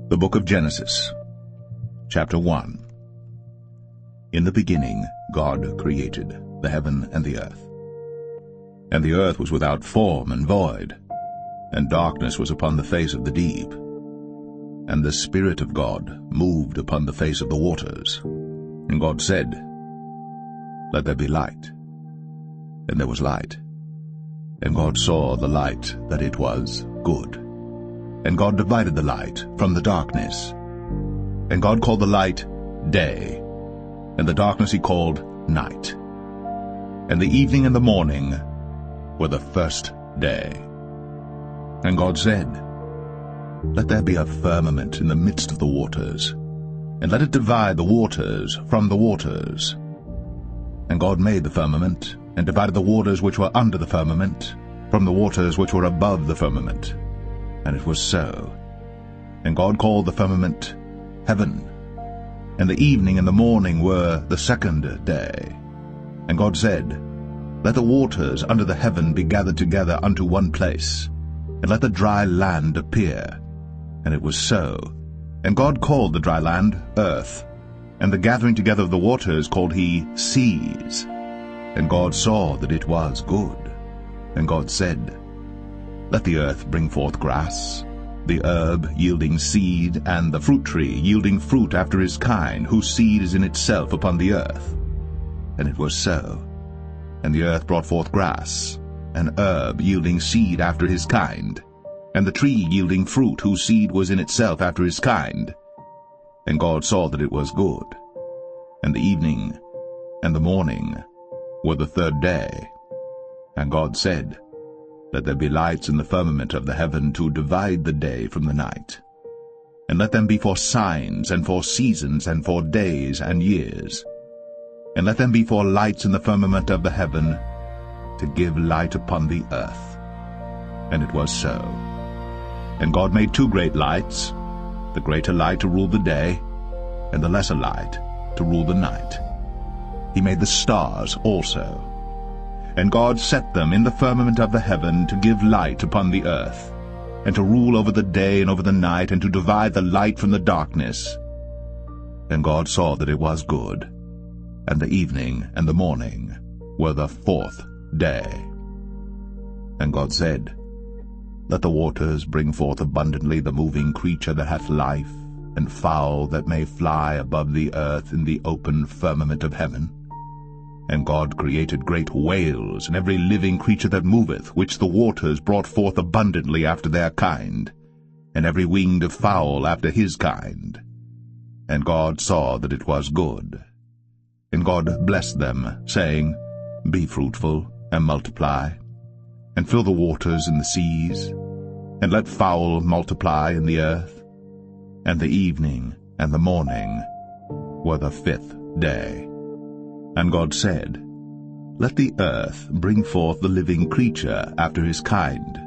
The Book of Genesis, Chapter 1. In the beginning God created the heaven and the earth. And the earth was without form and void, and darkness was upon the face of the deep. And the Spirit of God moved upon the face of the waters. And God said, "Let there be light." And there was light. And God saw the light that it was good. And God divided the light from the darkness. And God called the light day, and the darkness he called night. And the evening and the morning were the first day. And God said, "Let there be a firmament in the midst of the waters, and let it divide the waters from the waters." And God made the firmament, and divided the waters which were under the firmament from the waters which were above the firmament. And it was so. And God called the firmament heaven. And the evening and the morning were the second day. And God said, "Let the waters under the heaven be gathered together unto one place, and let the dry land appear." And it was so. And God called the dry land earth, and the gathering together of the waters called he seas. And God saw that it was good. And God said, "Let the earth bring forth grass, the herb yielding seed, and the fruit tree yielding fruit after his kind, whose seed is in itself upon the earth." And it was so. And the earth brought forth grass, an herb yielding seed after his kind, and the tree yielding fruit, whose seed was in itself after his kind. And God saw that it was good. And the evening and the morning were the third day. And God said, "Let there be lights in the firmament of the heaven to divide the day from the night. And let them be for signs, and for seasons, and for days and years. And let them be for lights in the firmament of the heaven, to give light upon the earth." And it was so. And God made two great lights, the greater light to rule the day, and the lesser light to rule the night. He made the stars also. And God set them in the firmament of the heaven to give light upon the earth, and to rule over the day and over the night, and to divide the light from the darkness. And God saw that it was good. And the evening and the morning were the fourth day. And God said, "Let the waters bring forth abundantly the moving creature that hath life, and fowl that may fly above the earth in the open firmament of heaven." And God created great whales, and every living creature that moveth, which the waters brought forth abundantly after their kind, and every winged fowl after his kind. And God saw that it was good. And God blessed them, saying, "Be fruitful, and multiply, and fill the waters in the seas, and let fowl multiply in the earth." And the evening and the morning were the fifth day. And God said, "Let the earth bring forth the living creature after his kind,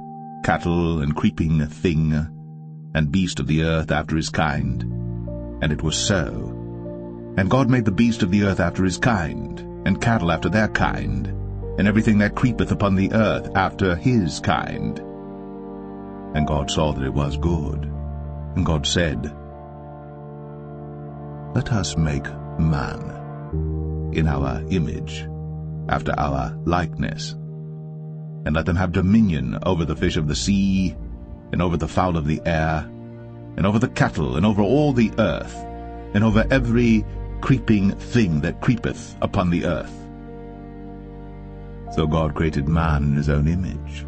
cattle and creeping thing, and beast of the earth after his kind." And it was so. And God made the beast of the earth after his kind, and cattle after their kind, and everything that creepeth upon the earth after his kind. And God saw that it was good. And God said, "Let us make man in our image, after our likeness, and let them have dominion over the fish of the sea, and over the fowl of the air, and over the cattle, and over all the earth, and over every creeping thing that creepeth upon the earth." So God created man in his own image.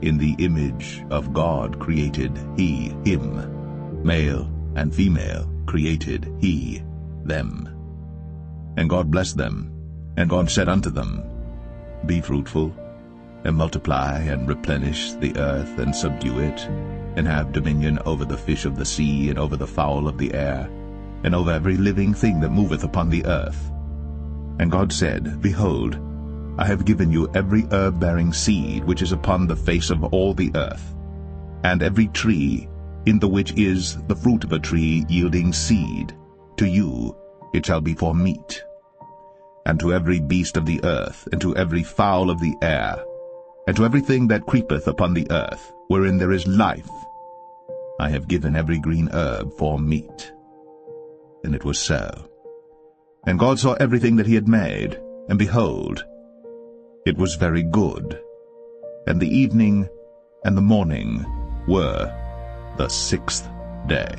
In the image of God created he him, male and female created he them. And God blessed them, and God said unto them, "Be fruitful, and multiply, and replenish the earth, and subdue it, and have dominion over the fish of the sea, and over the fowl of the air, and over every living thing that moveth upon the earth." And God said, "Behold, I have given you every herb-bearing seed which is upon the face of all the earth, and every tree in the which is the fruit of a tree yielding seed. To you it shall be for meat. And to every beast of the earth, and to every fowl of the air, and to everything that creepeth upon the earth, wherein there is life, I have given every green herb for meat. And it was so. And God saw everything that he had made, and behold, it was very good. And the evening and the morning were the 6th day.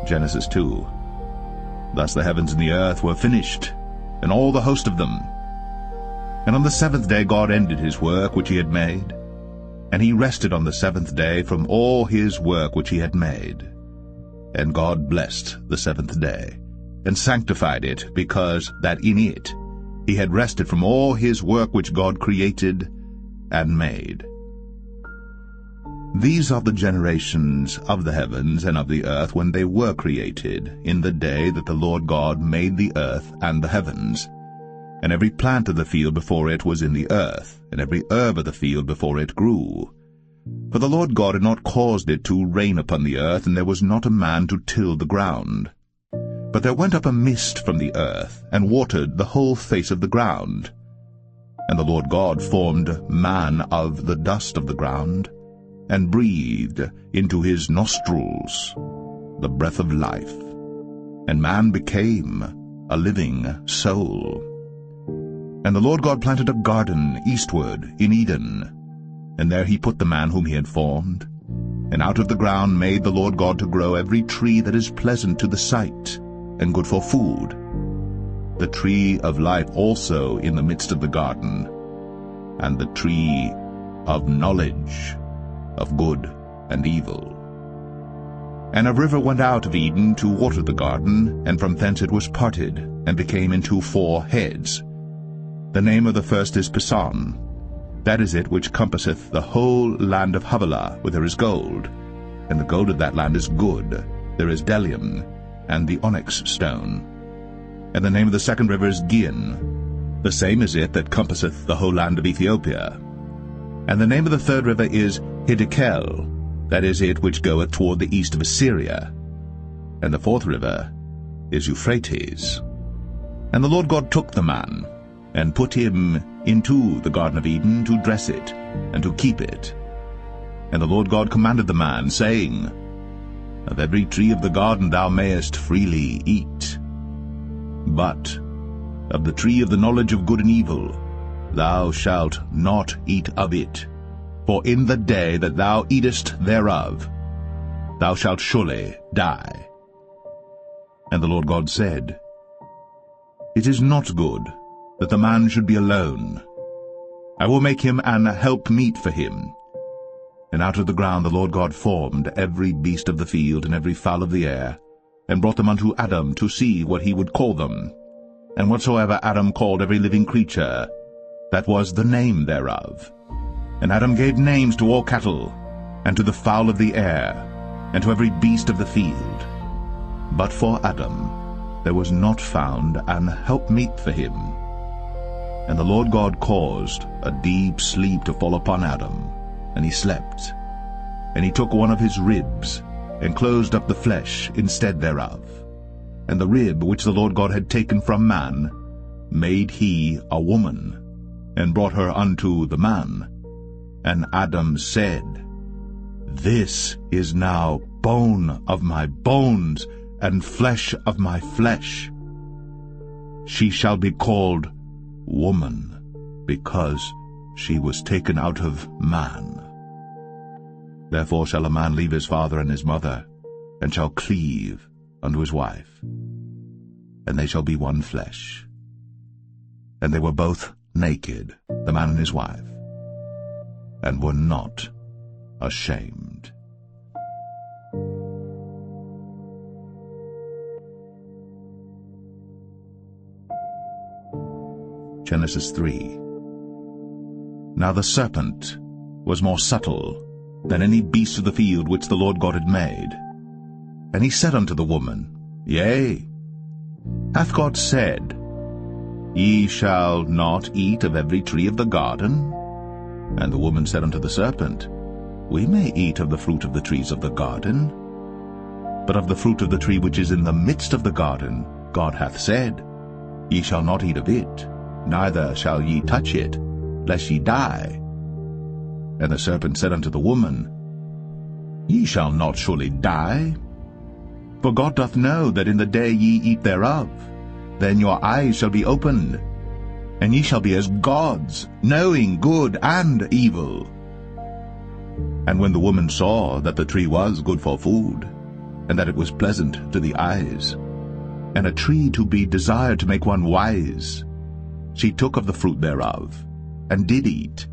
Genesis 2. Thus the heavens and the earth were finished, and all the host of them. And on the 7th day God ended his work which he had made, and he rested on the 7th day from all his work which he had made. And God blessed the 7th day, and sanctified it, because that in it he had rested from all his work which God created and made. These are the generations of the heavens and of the earth when they were created, in the day that the Lord God made the earth and the heavens. And every plant of the field before it was in the earth, and every herb of the field before it grew. For the Lord God had not caused it to rain upon the earth, and there was not a man to till the ground. But there went up a mist from the earth, and watered the whole face of the ground. And the Lord God formed man of the dust of the ground, and breathed into his nostrils the breath of life. And man became a living soul. And the Lord God planted a garden eastward in Eden, and there he put the man whom he had formed. And out of the ground made the Lord God to grow every tree that is pleasant to the sight, and good for food, the tree of life also in the midst of the garden, and the tree of knowledge of good and evil. And a river went out of Eden to water the garden, and from thence it was parted, and became into 4 heads. The name of the first is Pison. That is it which compasseth the whole land of Havilah, where there is gold. And the gold of that land is good. There is bdellium, and the onyx stone. And the name of the second river is Gihon. The same is it that compasseth the whole land of Ethiopia. And the name of the third river is Hiddekel. That is it which goeth toward the east of Assyria. And the fourth river is Euphrates. And the Lord God took the man, and put him into the Garden of Eden to dress it, and to keep it. And the Lord God commanded the man, saying, Of every tree of the garden thou mayest freely eat, but of the tree of the knowledge of good and evil thou shalt not eat of it, for in the day that thou eatest thereof thou shalt surely die. And the Lord God said, It is not good that the man should be alone. I will make him an helpmeet for him. And out of the ground the Lord God formed every beast of the field and every fowl of the air, and brought them unto Adam to see what he would call them. And whatsoever Adam called every living creature, that was the name thereof. And Adam gave names to all cattle, and to the fowl of the air, and to every beast of the field. But for Adam there was not found an helpmeet for him. And the Lord God caused a deep sleep to fall upon Adam, and he slept. And he took one of his ribs, and closed up the flesh instead thereof. And the rib which the Lord God had taken from man made he a woman, and brought her unto the man. And Adam said, This is now bone of my bones, and flesh of my flesh. She shall be called woman, because she was taken out of man. Therefore shall a man leave his father and his mother, and shall cleave unto his wife, and they shall be one flesh. And they were both naked, the man and his wife, and were not ashamed. Genesis 3. Now the serpent was more subtle than any beast of the field which the Lord God had made. And he said unto the woman, Yea, hath God said, Ye shall not eat of every tree of the garden? And the woman said unto the serpent, We may eat of the fruit of the trees of the garden, but of the fruit of the tree which is in the midst of the garden God hath said, Ye shall not eat of it, neither shall ye touch it, lest ye die. And the serpent said unto the woman, Ye shall not surely die. For God doth know that in the day ye eat thereof, then your eyes shall be opened, and ye shall be as gods, knowing good and evil. And when the woman saw that the tree was good for food, and that it was pleasant to the eyes, and a tree to be desired to make one wise, she took of the fruit thereof, and did eat,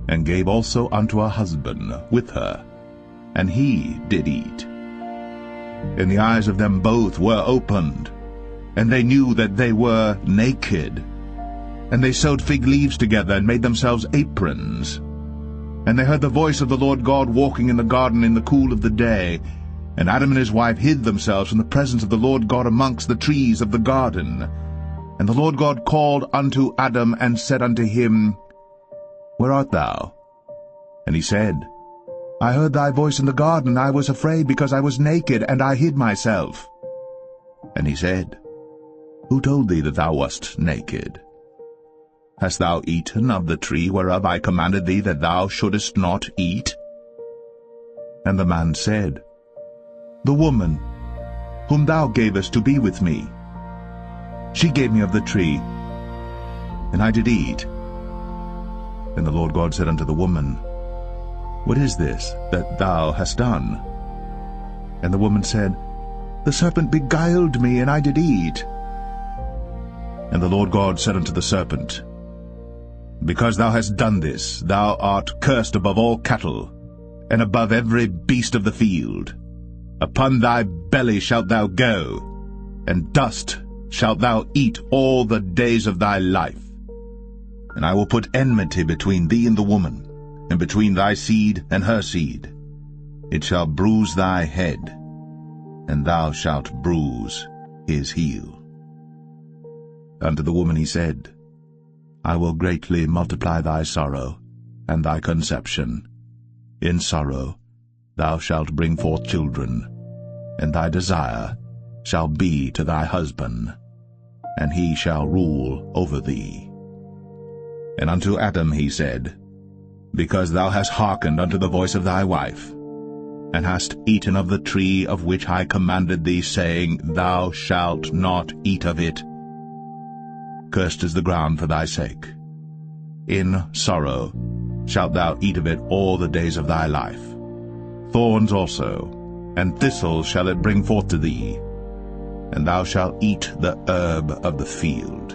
and gave also unto her husband with her, and he did eat. And the eyes of them both were opened, and they knew that they were naked. And they sewed fig leaves together, and made themselves aprons. And they heard the voice of the Lord God walking in the garden in the cool of the day. And Adam and his wife hid themselves from the presence of the Lord God amongst the trees of the garden. And the Lord God called unto Adam, and said unto him, Where art thou? And he said, I heard thy voice in the garden, and I was afraid, because I was naked, and I hid myself. And he said, Who told thee that thou wast naked? Hast thou eaten of the tree whereof I commanded thee that thou shouldest not eat? And the man said, The woman, whom thou gavest to be with me, she gave me of the tree, and I did eat. And the Lord God said unto the woman, What is this that thou hast done? And the woman said, The serpent beguiled me, and I did eat. And the Lord God said unto the serpent, Because thou hast done this, thou art cursed above all cattle, and above every beast of the field. Upon thy belly shalt thou go, and dust shalt thou eat all the days of thy life. And I will put enmity between thee and the woman, and between thy seed and her seed. It shall bruise thy head, and thou shalt bruise his heel. Unto the woman he said, I will greatly multiply thy sorrow, and thy conception. In sorrow thou shalt bring forth children, and thy desire shall be to thy husband, and he shall rule over thee. And unto Adam he said, Because thou hast hearkened unto the voice of thy wife, and hast eaten of the tree of which I commanded thee, saying, Thou shalt not eat of it, cursed is the ground for thy sake. In sorrow shalt thou eat of it all the days of thy life. Thorns also, and thistles shall it bring forth to thee, and thou shalt eat the herb of the field.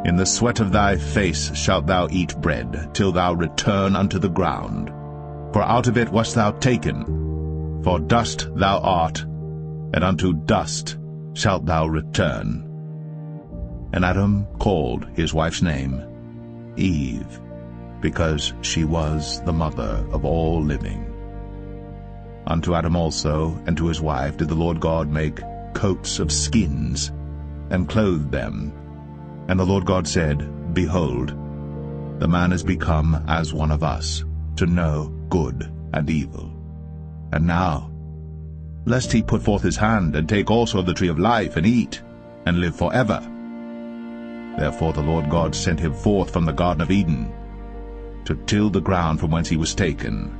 In the sweat of thy face shalt thou eat bread, till thou return unto the ground. For out of it wast thou taken, for dust thou art, and unto dust shalt thou return. And Adam called his wife's name Eve, because she was the mother of all living. Unto Adam also and to his wife did the Lord God make coats of skins, and clothed them. And the Lord God said, Behold, the man is become as one of us, to know good and evil. And now, lest he put forth his hand, and take also of the tree of life, and eat, and live forever. Therefore the Lord God sent him forth from the Garden of Eden, to till the ground from whence he was taken.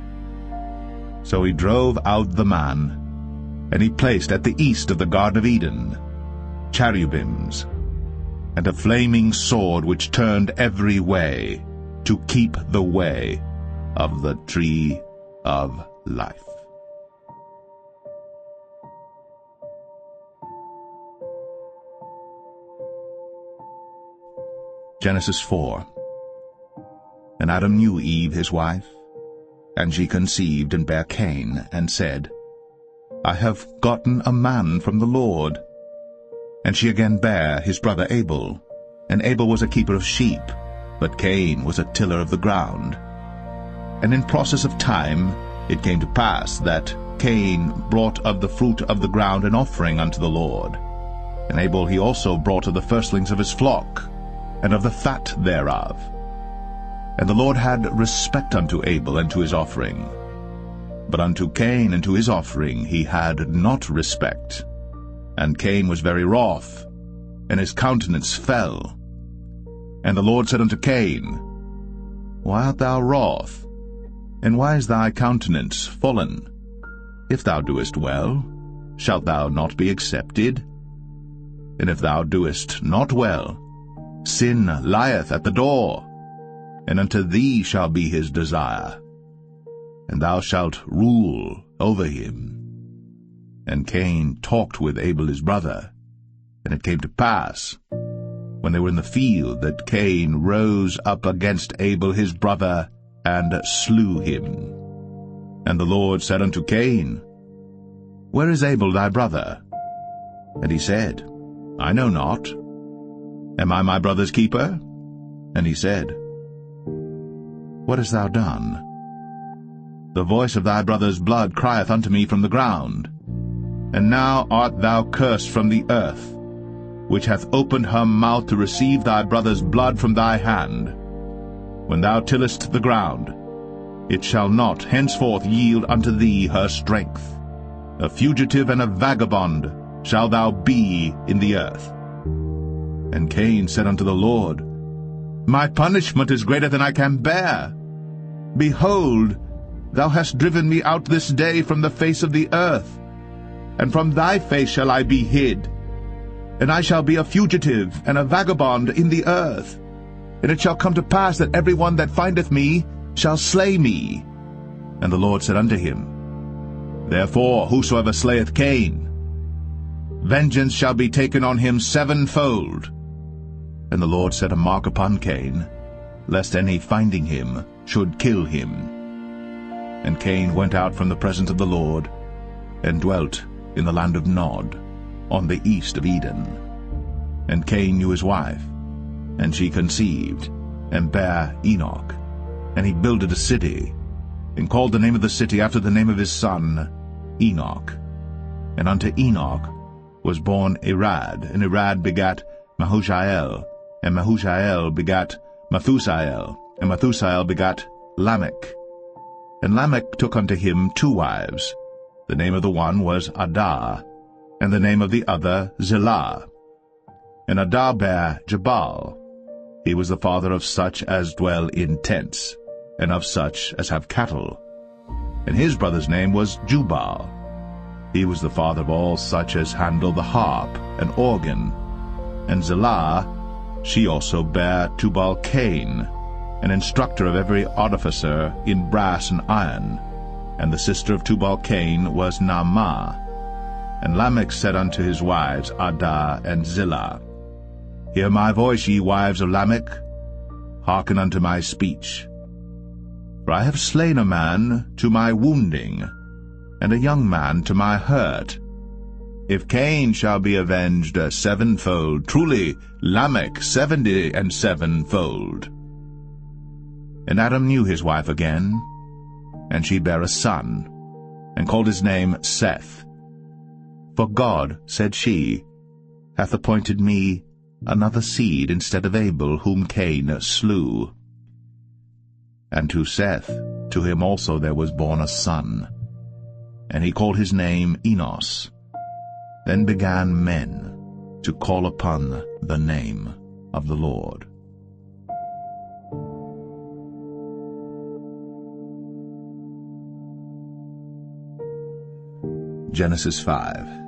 So he drove out the man, and he placed at the east of the Garden of Eden cherubims, and a flaming sword which turned every way, to keep the way of the tree of life. Genesis 4. And Adam knew Eve his wife, and she conceived and bare Cain, and said, I have gotten a man from the Lord. And she again bare his brother Abel. And Abel was a keeper of sheep, but Cain was a tiller of the ground. And in process of time it came to pass that Cain brought of the fruit of the ground an offering unto the Lord. And Abel he also brought of the firstlings of his flock, and of the fat thereof. And the Lord had respect unto Abel and to his offering. But unto Cain and to his offering he had not respect. And Cain was very wroth, and his countenance fell. And the Lord said unto Cain, Why art thou wroth? And why is thy countenance fallen? If thou doest well, shalt thou not be accepted? And if thou doest not well, sin lieth at the door, and unto thee shall be his desire, and thou shalt rule over him. And Cain talked with Abel his brother. And it came to pass, when they were in the field, that Cain rose up against Abel his brother, and slew him. And the Lord said unto Cain, Where is Abel thy brother? And he said, I know not. Am I my brother's keeper? And he said, What hast thou done? The voice of thy brother's blood crieth unto me from the ground. And now art thou cursed from the earth, which hath opened her mouth to receive thy brother's blood from thy hand. When thou tillest the ground, it shall not henceforth yield unto thee her strength. A fugitive and a vagabond shalt thou be in the earth. And Cain said unto the Lord, My punishment is greater than I can bear. Behold, thou hast driven me out this day from the face of the earth, and from thy face shall I be hid. And I shall be a fugitive and a vagabond in the earth. And it shall come to pass that every one that findeth me shall slay me. And the Lord said unto him, Therefore whosoever slayeth Cain, vengeance shall be taken on him sevenfold. And the Lord set a mark upon Cain, lest any finding him should kill him. And Cain went out from the presence of the Lord, and dwelt in the land of Nod, on the east of Eden. And Cain knew his wife, and she conceived, and bare Enoch. And he builded a city, and called the name of the city after the name of his son, Enoch. And unto Enoch was born Erected, and Erected begat Mahushael, and Mahushael begat Methusael, and Methusael begat Lamech. And Lamech took unto him 2 wives. The name of the one was Adah, and the name of the other Zillah. And Adah bare Jabal. He was the father of such as dwell in tents, and of such as have cattle. And his brother's name was Jubal. He was the father of all such as handle the harp and organ. And Zillah, she also bare Tubal-Cain, an instructor of every artificer in brass and iron. And the sister of Tubal-Cain was Naamah. And Lamech said unto his wives, Adah and Zillah, Hear my voice, ye wives of Lamech, hearken unto my speech. For I have slain a man to my wounding, and a young man to my hurt. If Cain shall be avenged 7-fold, truly Lamech 77-fold. And Adam knew his wife again, and she bare a son, and called his name Seth. For God, said she, hath appointed me another seed instead of Abel, whom Cain slew. And to Seth, to him also there was born a son, and he called his name Enos. Then began men to call upon the name of the Lord. Genesis 5.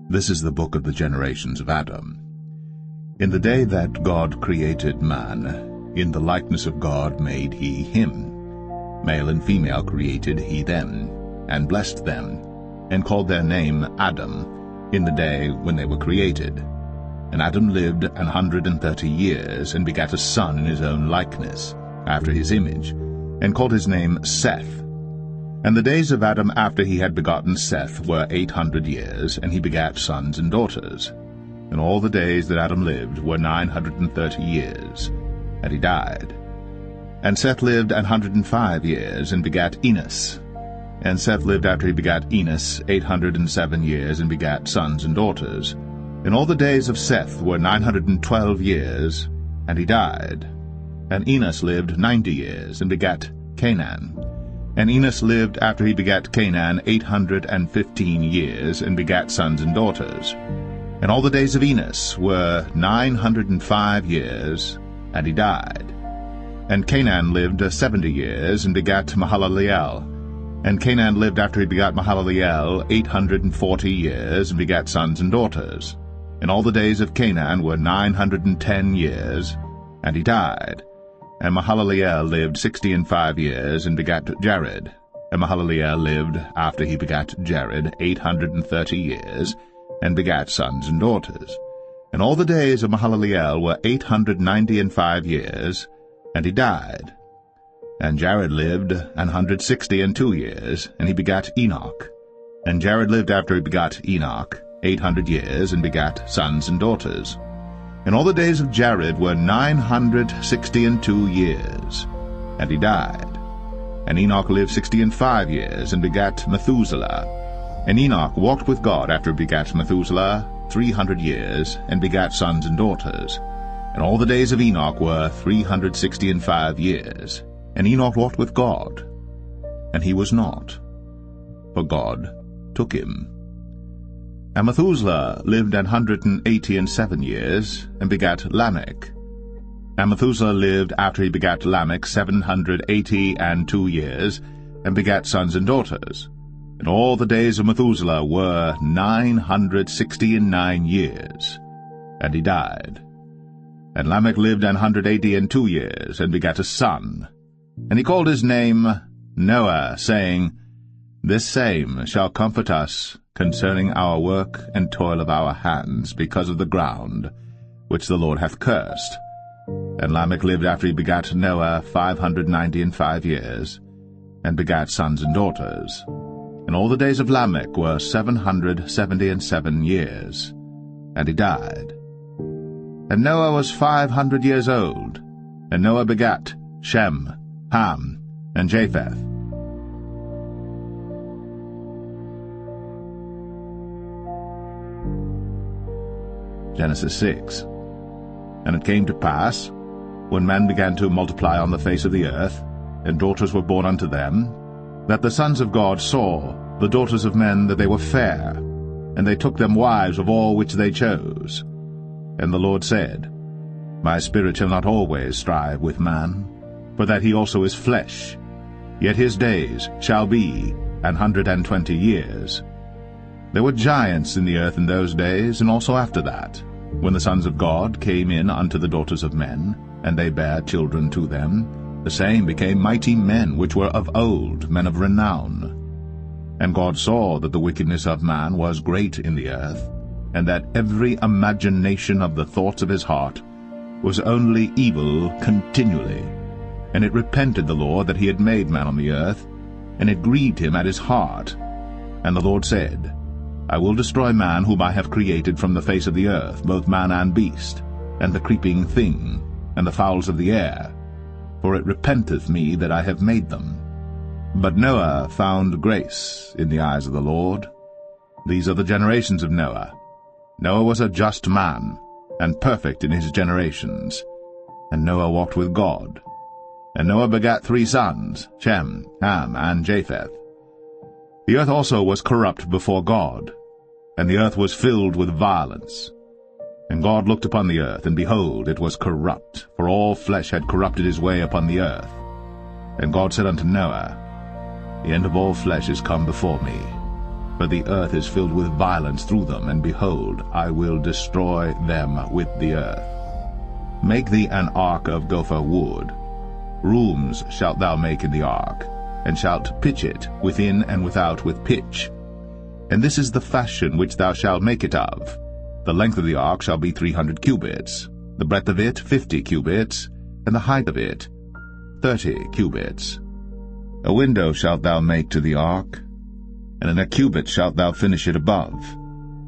This is the book of the generations of Adam. In the day that God created man, in the likeness of God made he him. Male and female created he them, and blessed them, and called their name Adam, in the day when they were created. And Adam lived 130 years, and begat a son in his own likeness, after his image, and called his name Seth. And the days of Adam after he had begotten Seth were 800 years, and he begat sons and daughters. And all the days that Adam lived were 930 years, and he died. And Seth lived 105 years, and begat Enos. And Seth lived after he begat Enos 807 years, and begat sons and daughters. And all the days of Seth were 912 years, and he died. And Enos lived 90 years, and begat Canaan. And Enos lived after he begat Canaan 815 years, and begat sons and daughters. And all the days of Enos were 905 years, and he died. And Canaan lived 70 years, and begat Mahalaleel. And Canaan lived after he begat Mahalaleel 840 years, and begat sons and daughters. And all the days of Canaan were 910 years, and he died. And Mahalaleel lived 65 years, and begat Jared. And Mahalaleel lived after he begat Jared 830 years, and begat sons and daughters. And all the days of Mahalaleel were 895 years, and he died. And Jared lived 162 years, and he begat Enoch. And Jared lived after he begat Enoch 800 years, and begat sons and daughters. And all the days of Jared were 962 years, and he died. And Enoch lived 65 years, and begat Methuselah. And Enoch walked with God after he begat Methuselah 300 years, and begat sons and daughters. And all the days of Enoch were 365 years. And Enoch walked with God, and he was not, for God took him. And Methuselah lived 187 years, and begat Lamech. And Methuselah lived after he begat Lamech 782 years, and begat sons and daughters. And all the days of Methuselah were 969 years, and he died. And Lamech lived 182 years, and begat a son. And he called his name Noah, saying, This same shall comfort us concerning our work and toil of our hands, because of the ground which the Lord hath cursed. And Lamech lived after he begat Noah 595 years, and begat sons and daughters. And all the days of Lamech were 777 years, and he died. And Noah was 500 years old, and Noah begat Shem, Ham, and Japheth. Genesis 6. And it came to pass, when men began to multiply on the face of the earth, and daughters were born unto them, that the sons of God saw the daughters of men that they were fair, and they took them wives of all which they chose. And the Lord said, My spirit shall not always strive with man, for that he also is flesh, yet his days shall be 120 years. There were giants in the earth in those days, and also after that, when the sons of God came in unto the daughters of men, and they bare children to them, the same became mighty men which were of old, men of renown. And God saw that the wickedness of man was great in the earth, and that every imagination of the thoughts of his heart was only evil continually. And it repented the Lord that he had made man on the earth, and it grieved him at his heart. And the Lord said, I will destroy man whom I have created from the face of the earth, both man and beast, and the creeping thing, and the fowls of the air, for it repenteth me that I have made them. But Noah found grace in the eyes of the Lord. These are the generations of Noah. Noah was a just man, and perfect in his generations. And Noah walked with God. And Noah begat 3 sons, Shem, Ham, and Japheth. The earth also was corrupt before God, and the earth was filled with violence. And God looked upon the earth, and behold, it was corrupt, for all flesh had corrupted his way upon the earth. And God said unto Noah, The end of all flesh is come before me, for the earth is filled with violence through them, and behold, I will destroy them with the earth. Make thee an ark of gopher wood. Rooms shalt thou make in the ark, and shalt pitch it within and without with pitch. And this is the fashion which thou shalt make it of. The length of the ark shall be 300 cubits, the breadth of it 50 cubits, and the height of it 30 cubits. A window shalt thou make to the ark, and in a cubit shalt thou finish it above.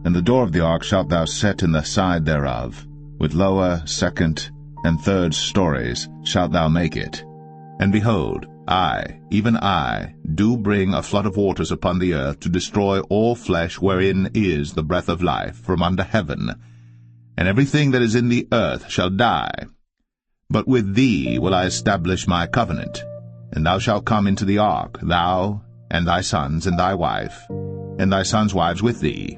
And the door of the ark shalt thou set in the side thereof, with lower, second, and third stories shalt thou make it. And behold, I, even I, do bring a flood of waters upon the earth to destroy all flesh wherein is the breath of life from under heaven, and everything that is in the earth shall die. But with thee will I establish my covenant, and thou shalt come into the ark, thou, and thy sons, and thy wife, and thy sons' wives with thee.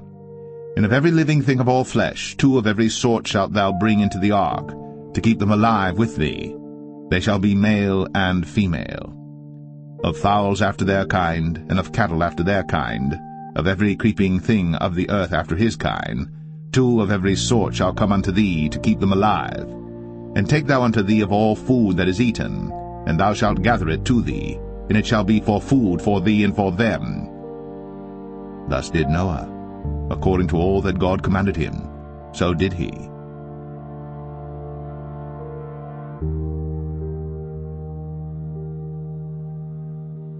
And of every living thing of all flesh, 2 of every sort shalt thou bring into the ark, to keep them alive with thee. They shall be male and female. Of fowls after their kind, and of cattle after their kind, of every creeping thing of the earth after his kind, 2 of every sort shall come unto thee, to keep them alive. And take thou unto thee of all food that is eaten, and thou shalt gather it to thee, and it shall be for food for thee and for them. Thus did Noah. According to all that God commanded him, so did he.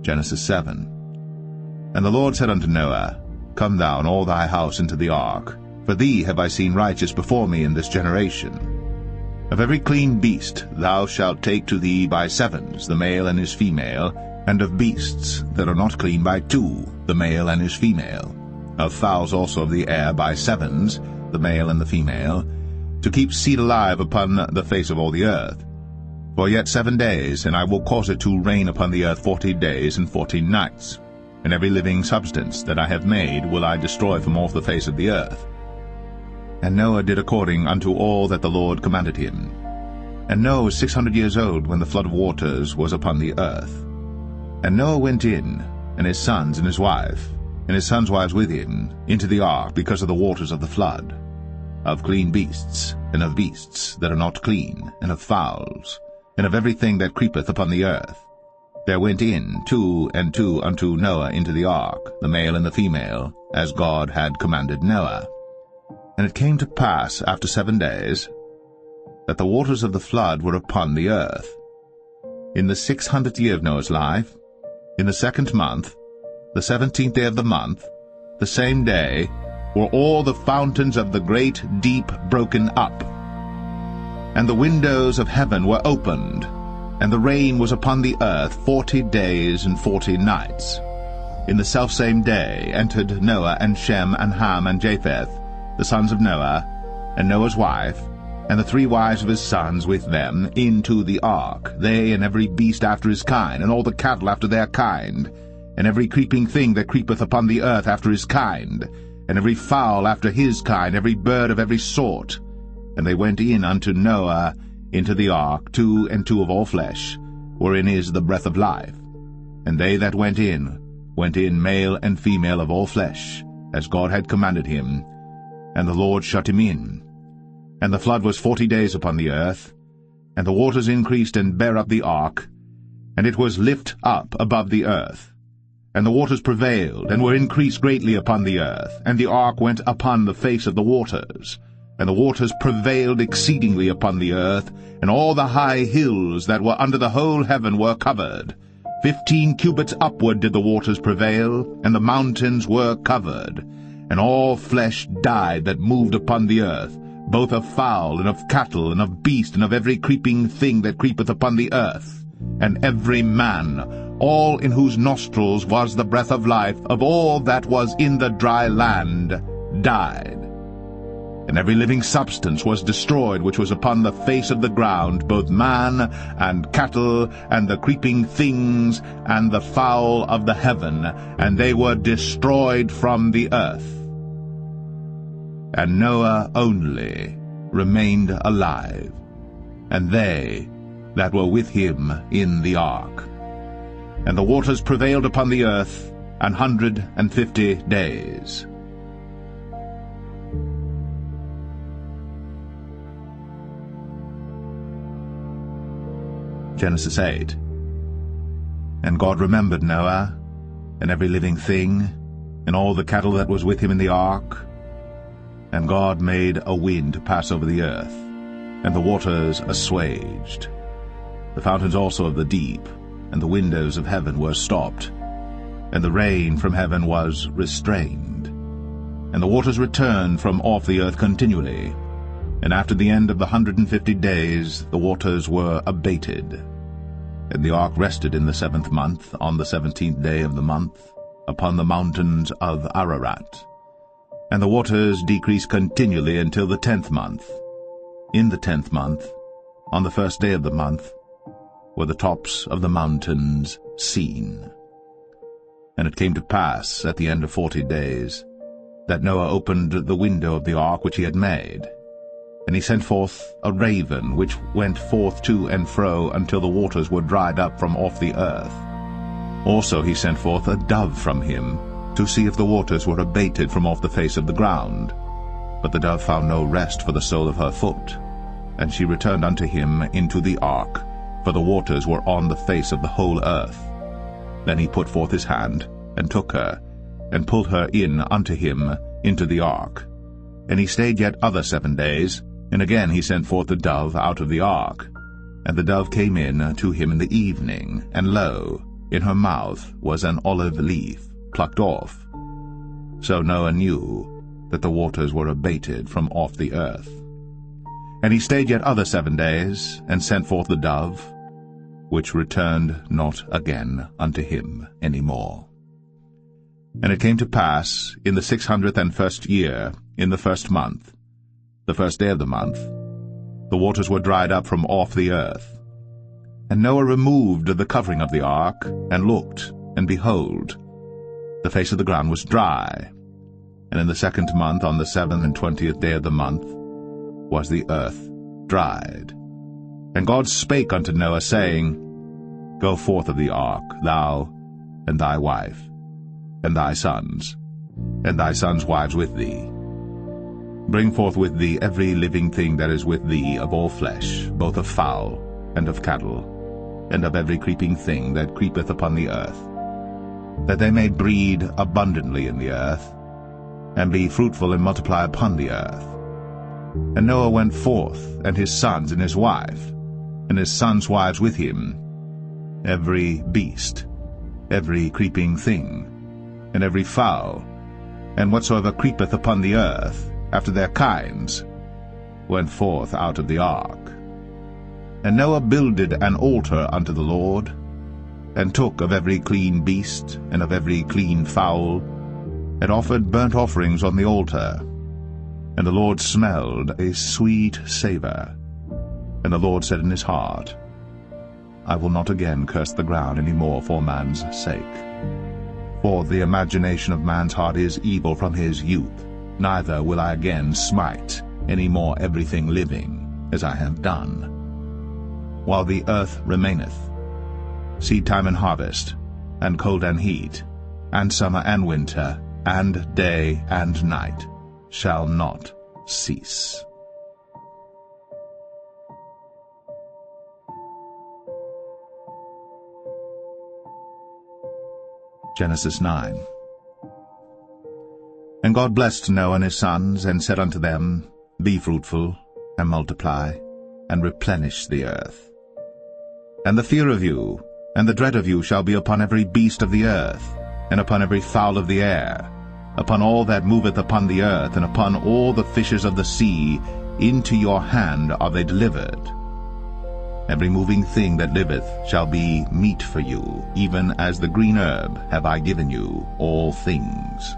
Genesis 7. And the Lord said unto Noah, Come thou and all thy house into the ark, for thee have I seen righteous before me in this generation. Of every clean beast thou shalt take to thee by 7s, the male and his female, and of beasts that are not clean by 2, the male and his female. Of fowls also of the air by 7s, the male and the female, to keep seed alive upon the face of all the earth. For yet 7 days, and I will cause it to rain upon the earth 40 days and 40 nights. And every living substance that I have made will I destroy from off the face of the earth. And Noah did according unto all that the Lord commanded him. And Noah was 600 years old when the flood of waters was upon the earth. And Noah went in, and his sons and his wife, and his sons' wives with him, into the ark because of the waters of the flood, of clean beasts, and of beasts that are not clean, and of fowls, and of everything that creepeth upon the earth. There went in 2 and 2 unto Noah into the ark, the male and the female, as God had commanded Noah. And it came to pass after 7 days, that the waters of the flood were upon the earth. In the 600th year of Noah's life, in the 2nd month, the 17th day of the month, the same day, were all the fountains of the great deep broken up. And the windows of heaven were opened, and the rain was upon the earth 40 days and 40 nights. In the selfsame day entered Noah and Shem and Ham and Japheth, the sons of Noah, and Noah's wife, and the 3 wives of his sons with them, into the ark, they and every beast after his kind, and all the cattle after their kind, and every creeping thing that creepeth upon the earth after his kind, and every fowl after his kind, every bird of every sort. And they went in unto Noah into the ark, 2 and 2 of all flesh, wherein is the breath of life. And they that went in male and female of all flesh, as God had commanded him. And the Lord shut him in. And the flood was 40 days upon the earth, and the waters increased and bare up the ark, and it was lift up above the earth. And the waters prevailed, and were increased greatly upon the earth, and the ark went upon the face of the waters. And the waters prevailed exceedingly upon the earth, and all the high hills that were under the whole heaven were covered. 15 cubits upward did the waters prevail, and the mountains were covered. And all flesh died that moved upon the earth, both of fowl, and of cattle, and of beast, and of every creeping thing that creepeth upon the earth. And every man, all in whose nostrils was the breath of life, of all that was in the dry land, died. And every living substance was destroyed which was upon the face of the ground, both man and cattle, and the creeping things, and the fowl of the heaven, and they were destroyed from the earth. And Noah only remained alive, and they that were with him in the ark. And the waters prevailed upon the earth 150 days. Genesis 8. And God remembered Noah, and every living thing, and all the cattle that was with him in the ark. And God made a wind to pass over the earth, and the waters assuaged. The fountains also of the deep, and the windows of heaven were stopped, and the rain from heaven was restrained. And the waters returned from off the earth continually. And after the end of the 150 days the waters were abated. And the ark rested in the 7th month, on the 17th day of the month, upon the mountains of Ararat. And the waters decreased continually until the 10th month. In the 10th month, on the 1st day of the month, were the tops of the mountains seen. And it came to pass at the end of 40 days that Noah opened the window of the ark which he had made. And he sent forth a raven, which went forth to and fro until the waters were dried up from off the earth. Also he sent forth a dove from him, to see if the waters were abated from off the face of the ground. But the dove found no rest for the sole of her foot. And she returned unto him into the ark, for the waters were on the face of the whole earth. Then he put forth his hand, and took her, and pulled her in unto him into the ark. And he stayed yet other 7 days, and again he sent forth the dove out of the ark. And the dove came in to him in the evening, and lo, in her mouth was an olive leaf plucked off. So Noah knew that the waters were abated from off the earth. And he stayed yet other 7 days, and sent forth the dove, which returned not again unto him any more. And it came to pass, in the 601st year, in the 1st month, the 1st day of the month, the waters were dried up from off the earth. And Noah removed the covering of the ark, and looked, and behold, the face of the ground was dry. And in the 2nd month, on the 27th day of the month, was the earth dried. And God spake unto Noah, saying, Go forth of the ark, thou, and thy wife, and thy sons wives with thee. Bring forth with thee every living thing that is with thee of all flesh, both of fowl, and of cattle, and of every creeping thing that creepeth upon the earth, that they may breed abundantly in the earth, and be fruitful and multiply upon the earth. And Noah went forth, and his sons and his wife, and his sons' wives with him, every beast, every creeping thing, and every fowl, and whatsoever creepeth upon the earth, after their kinds, went forth out of the ark. And Noah builded an altar unto the Lord, and took of every clean beast, and of every clean fowl, and offered burnt offerings on the altar. And the Lord smelled a sweet savour. And the Lord said in his heart, I will not again curse the ground any more for man's sake. For the imagination of man's heart is evil from his youth, neither will I again smite any more everything living, as I have done. While the earth remaineth, seedtime and harvest, and cold and heat, and summer and winter, and day and night, shall not cease. Genesis 9. And God blessed Noah and his sons, and said unto them, Be fruitful, and multiply, and replenish the earth. And the fear of you, and the dread of you shall be upon every beast of the earth, and upon every fowl of the air, upon all that moveth upon the earth, and upon all the fishes of the sea. Into your hand are they delivered. Every moving thing that liveth shall be meat for you, even as the green herb have I given you all things.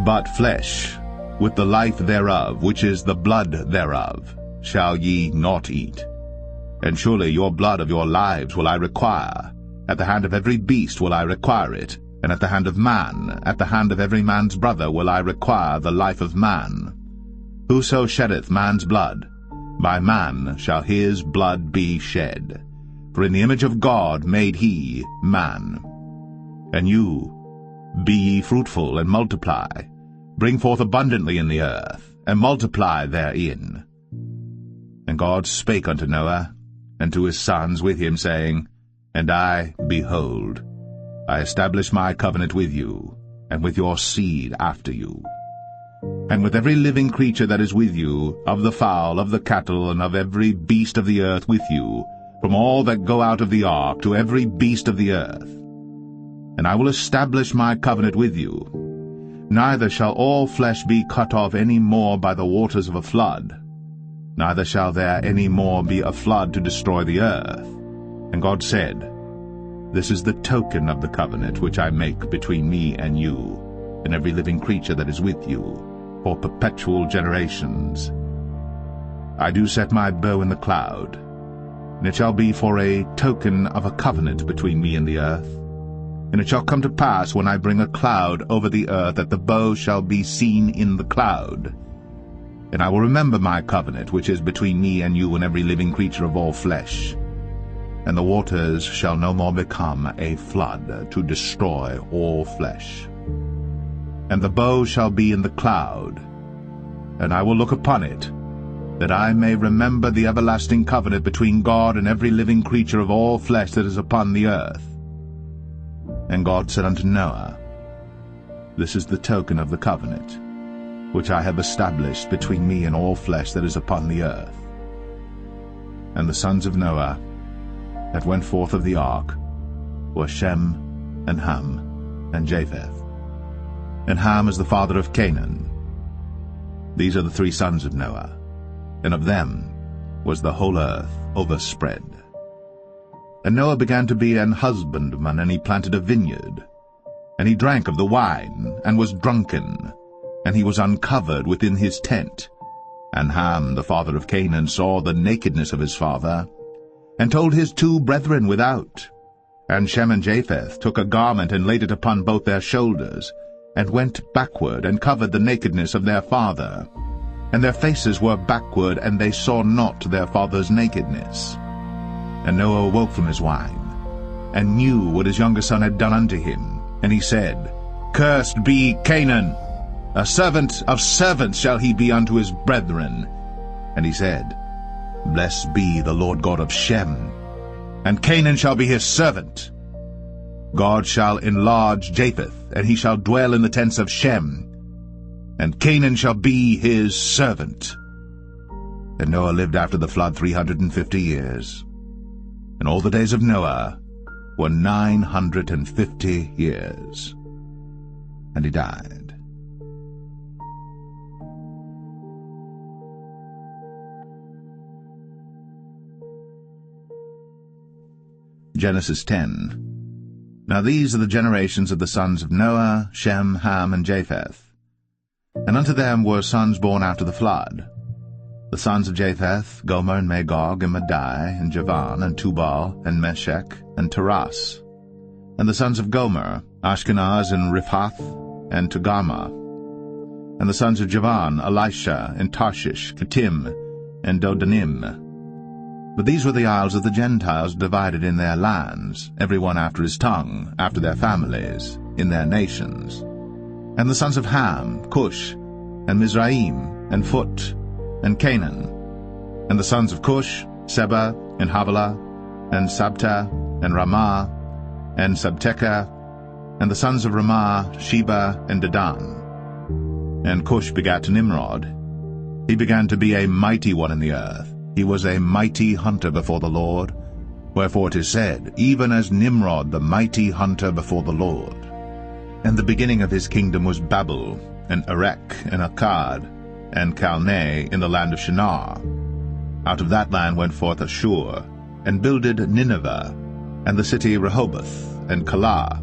But flesh, with the life thereof, which is the blood thereof, shall ye not eat. And surely your blood of your lives will I require. At the hand of every beast will I require it, and at the hand of man, at the hand of every man's brother will I require the life of man. Whoso sheddeth man's blood, by man shall his blood be shed. For in the image of God made he man. And you, be ye fruitful and multiply, bring forth abundantly in the earth, and multiply therein. And God spake unto Noah, and to his sons with him, saying, And I, behold, I establish my covenant with you, and with your seed after you, and with every living creature that is with you, of the fowl, of the cattle, and of every beast of the earth with you, from all that go out of the ark to every beast of the earth. And I will establish my covenant with you. Neither shall all flesh be cut off any more by the waters of a flood, neither shall there any more be a flood to destroy the earth. And God said, This is the token of the covenant which I make between me and you, and every living creature that is with you, for perpetual generations. I do set my bow in the cloud, and it shall be for a token of a covenant between me and the earth. And it shall come to pass, when I bring a cloud over the earth, that the bow shall be seen in the cloud. And I will remember my covenant, which is between me and you and every living creature of all flesh. And the waters shall no more become a flood to destroy all flesh. And the bow shall be in the cloud, and I will look upon it, that I may remember the everlasting covenant between God and every living creature of all flesh that is upon the earth. And God said unto Noah, This is the token of the covenant, which I have established between me and all flesh that is upon the earth. And the sons of Noah that went forth of the ark were Shem, and Ham, and Japheth. And Ham is the father of Canaan. These are the 3 sons of Noah, and of them was the whole earth overspread. And Noah began to be an husbandman, and he planted a vineyard. And he drank of the wine, and was drunken, and he was uncovered within his tent. And Ham, the father of Canaan, saw the nakedness of his father, and told his 2 brethren without. And Shem and Japheth took a garment, and laid it upon both their shoulders, and went backward, and covered the nakedness of their father. And their faces were backward, and they saw not their father's nakedness. And Noah awoke from his wine, and knew what his younger son had done unto him. And he said, Cursed be Canaan, a servant of servants shall he be unto his brethren. And he said, Blessed be the Lord God of Shem, and Canaan shall be his servant. God shall enlarge Japheth, and he shall dwell in the tents of Shem, and Canaan shall be his servant. And Noah lived after the flood 350 years. And all the days of Noah were 950 years. And he died. Genesis 10. Now these are the generations of the sons of Noah, Shem, Ham, and Japheth. And unto them were sons born after the flood. The sons of Japheth, Gomer, and Magog, and Madai, and Javan, and Tubal, and Meshech, and Taras. And the sons of Gomer, Ashkenaz, and Riphath, and Togarmah. And the sons of Javan, Elisha, and Tarshish, Kittim, and Dodanim. But these were the isles of the Gentiles, divided in their lands, every one after his tongue, after their families, in their nations. And the sons of Ham, Cush, and Mizraim, and Phut, and Canaan. And the sons of Cush, Seba, and Havilah, and Sabta, and Ramah, and Sabteka. And the sons of Ramah, Sheba, and Dedan. And Cush begat Nimrod. He began to be a mighty one in the earth. He was a mighty hunter before the Lord. Wherefore it is said, Even as Nimrod the mighty hunter before the Lord. And the beginning of his kingdom was Babel, and Erech, and Akkad, and Calneh in the land of Shinar. Out of that land went forth Ashur, and builded Nineveh, and the city Rehoboth, and Calah.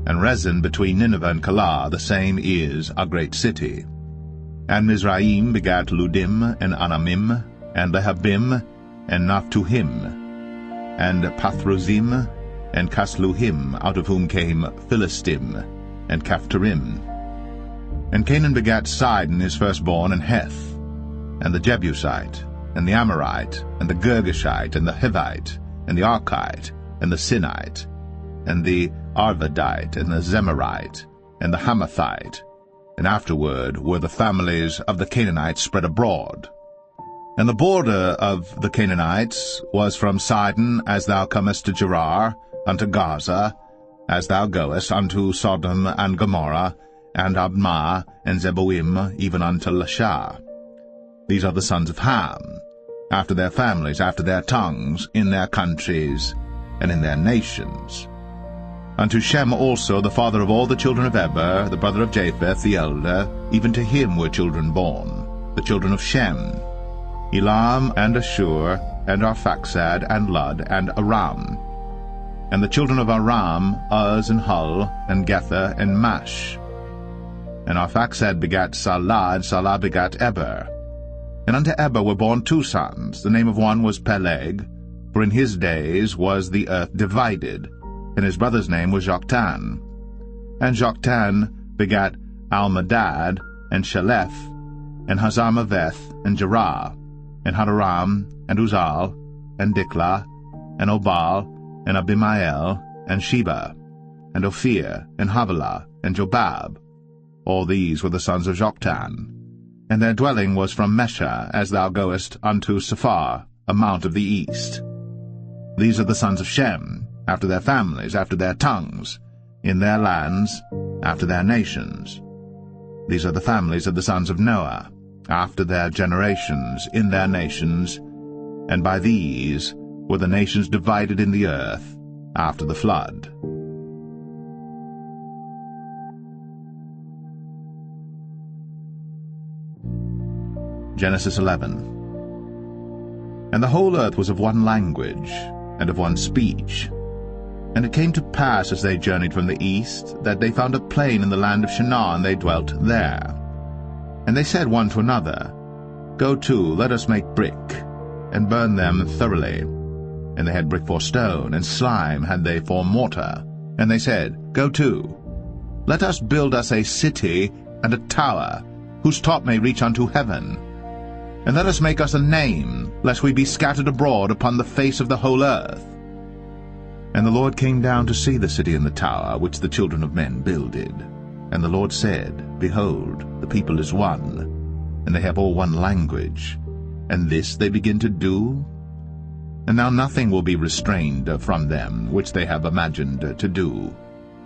And Rezin between Nineveh and Calah, the same is a great city. And Mizraim begat Ludim, and Anamim, and Lehabim, and Naphtuhim, and Pathrozim, and Casluhim, out of whom came Philistim, and Caphtorim. And Canaan begat Sidon his firstborn, and Heth, and the Jebusite, and the Amorite, and the Girgashite, and the Hivite, and the Archite, and the Sinite, and the Arvadite, and the Zemarite, and the Hamathite. And afterward were the families of the Canaanites spread abroad. And the border of the Canaanites was from Sidon, as thou comest to Gerar, unto Gaza, as thou goest unto Sodom and Gomorrah, and Admah, and Zeboim, even unto Lasha. These are the sons of Ham, after their families, after their tongues, in their countries, and in their nations. Unto Shem also, the father of all the children of Eber, the brother of Japheth, the elder, even to him were children born, the children of Shem, Elam, and Ashur, and Arphaxad, and Lud, and Aram. And the children of Aram, Uz, and Hul, and Gether, and Mash. And Arphaxad begat Salah, and Salah begat Eber. And unto Eber were born 2 sons. The name of one was Peleg, for in his days was the earth divided, and his brother's name was Joktan. And Joktan begat Almadad, and Sheleth, and Hazarmaveth, and Jerah, and Hadoram, and Uzal, and Diklah, and Obal, and Abimael, and Sheba, and Ophir, and Havilah, and Jobab. All these were the sons of Joktan. And their dwelling was from Mesha, as thou goest unto Sephar, a mount of the east. These are the sons of Shem, after their families, after their tongues, in their lands, after their nations. These are the families of the sons of Noah, after their generations, in their nations, and by these were the nations divided in the earth after the flood. Genesis 11. And the whole earth was of one language, and of one speech. And it came to pass, as they journeyed from the east, that they found a plain in the land of Shinar, and they dwelt there. And they said one to another, Go to, let us make brick, and burn them thoroughly. And they had brick for stone, and slime had they for mortar. And they said, Go to, let us build us a city and a tower, whose top may reach unto heaven. And let us make us a name, lest we be scattered abroad upon the face of the whole earth. And the Lord came down to see the city and the tower, which the children of men builded. And the Lord said, Behold, the people is one, and they have all one language. And this they begin to do? And now nothing will be restrained from them, which they have imagined to do.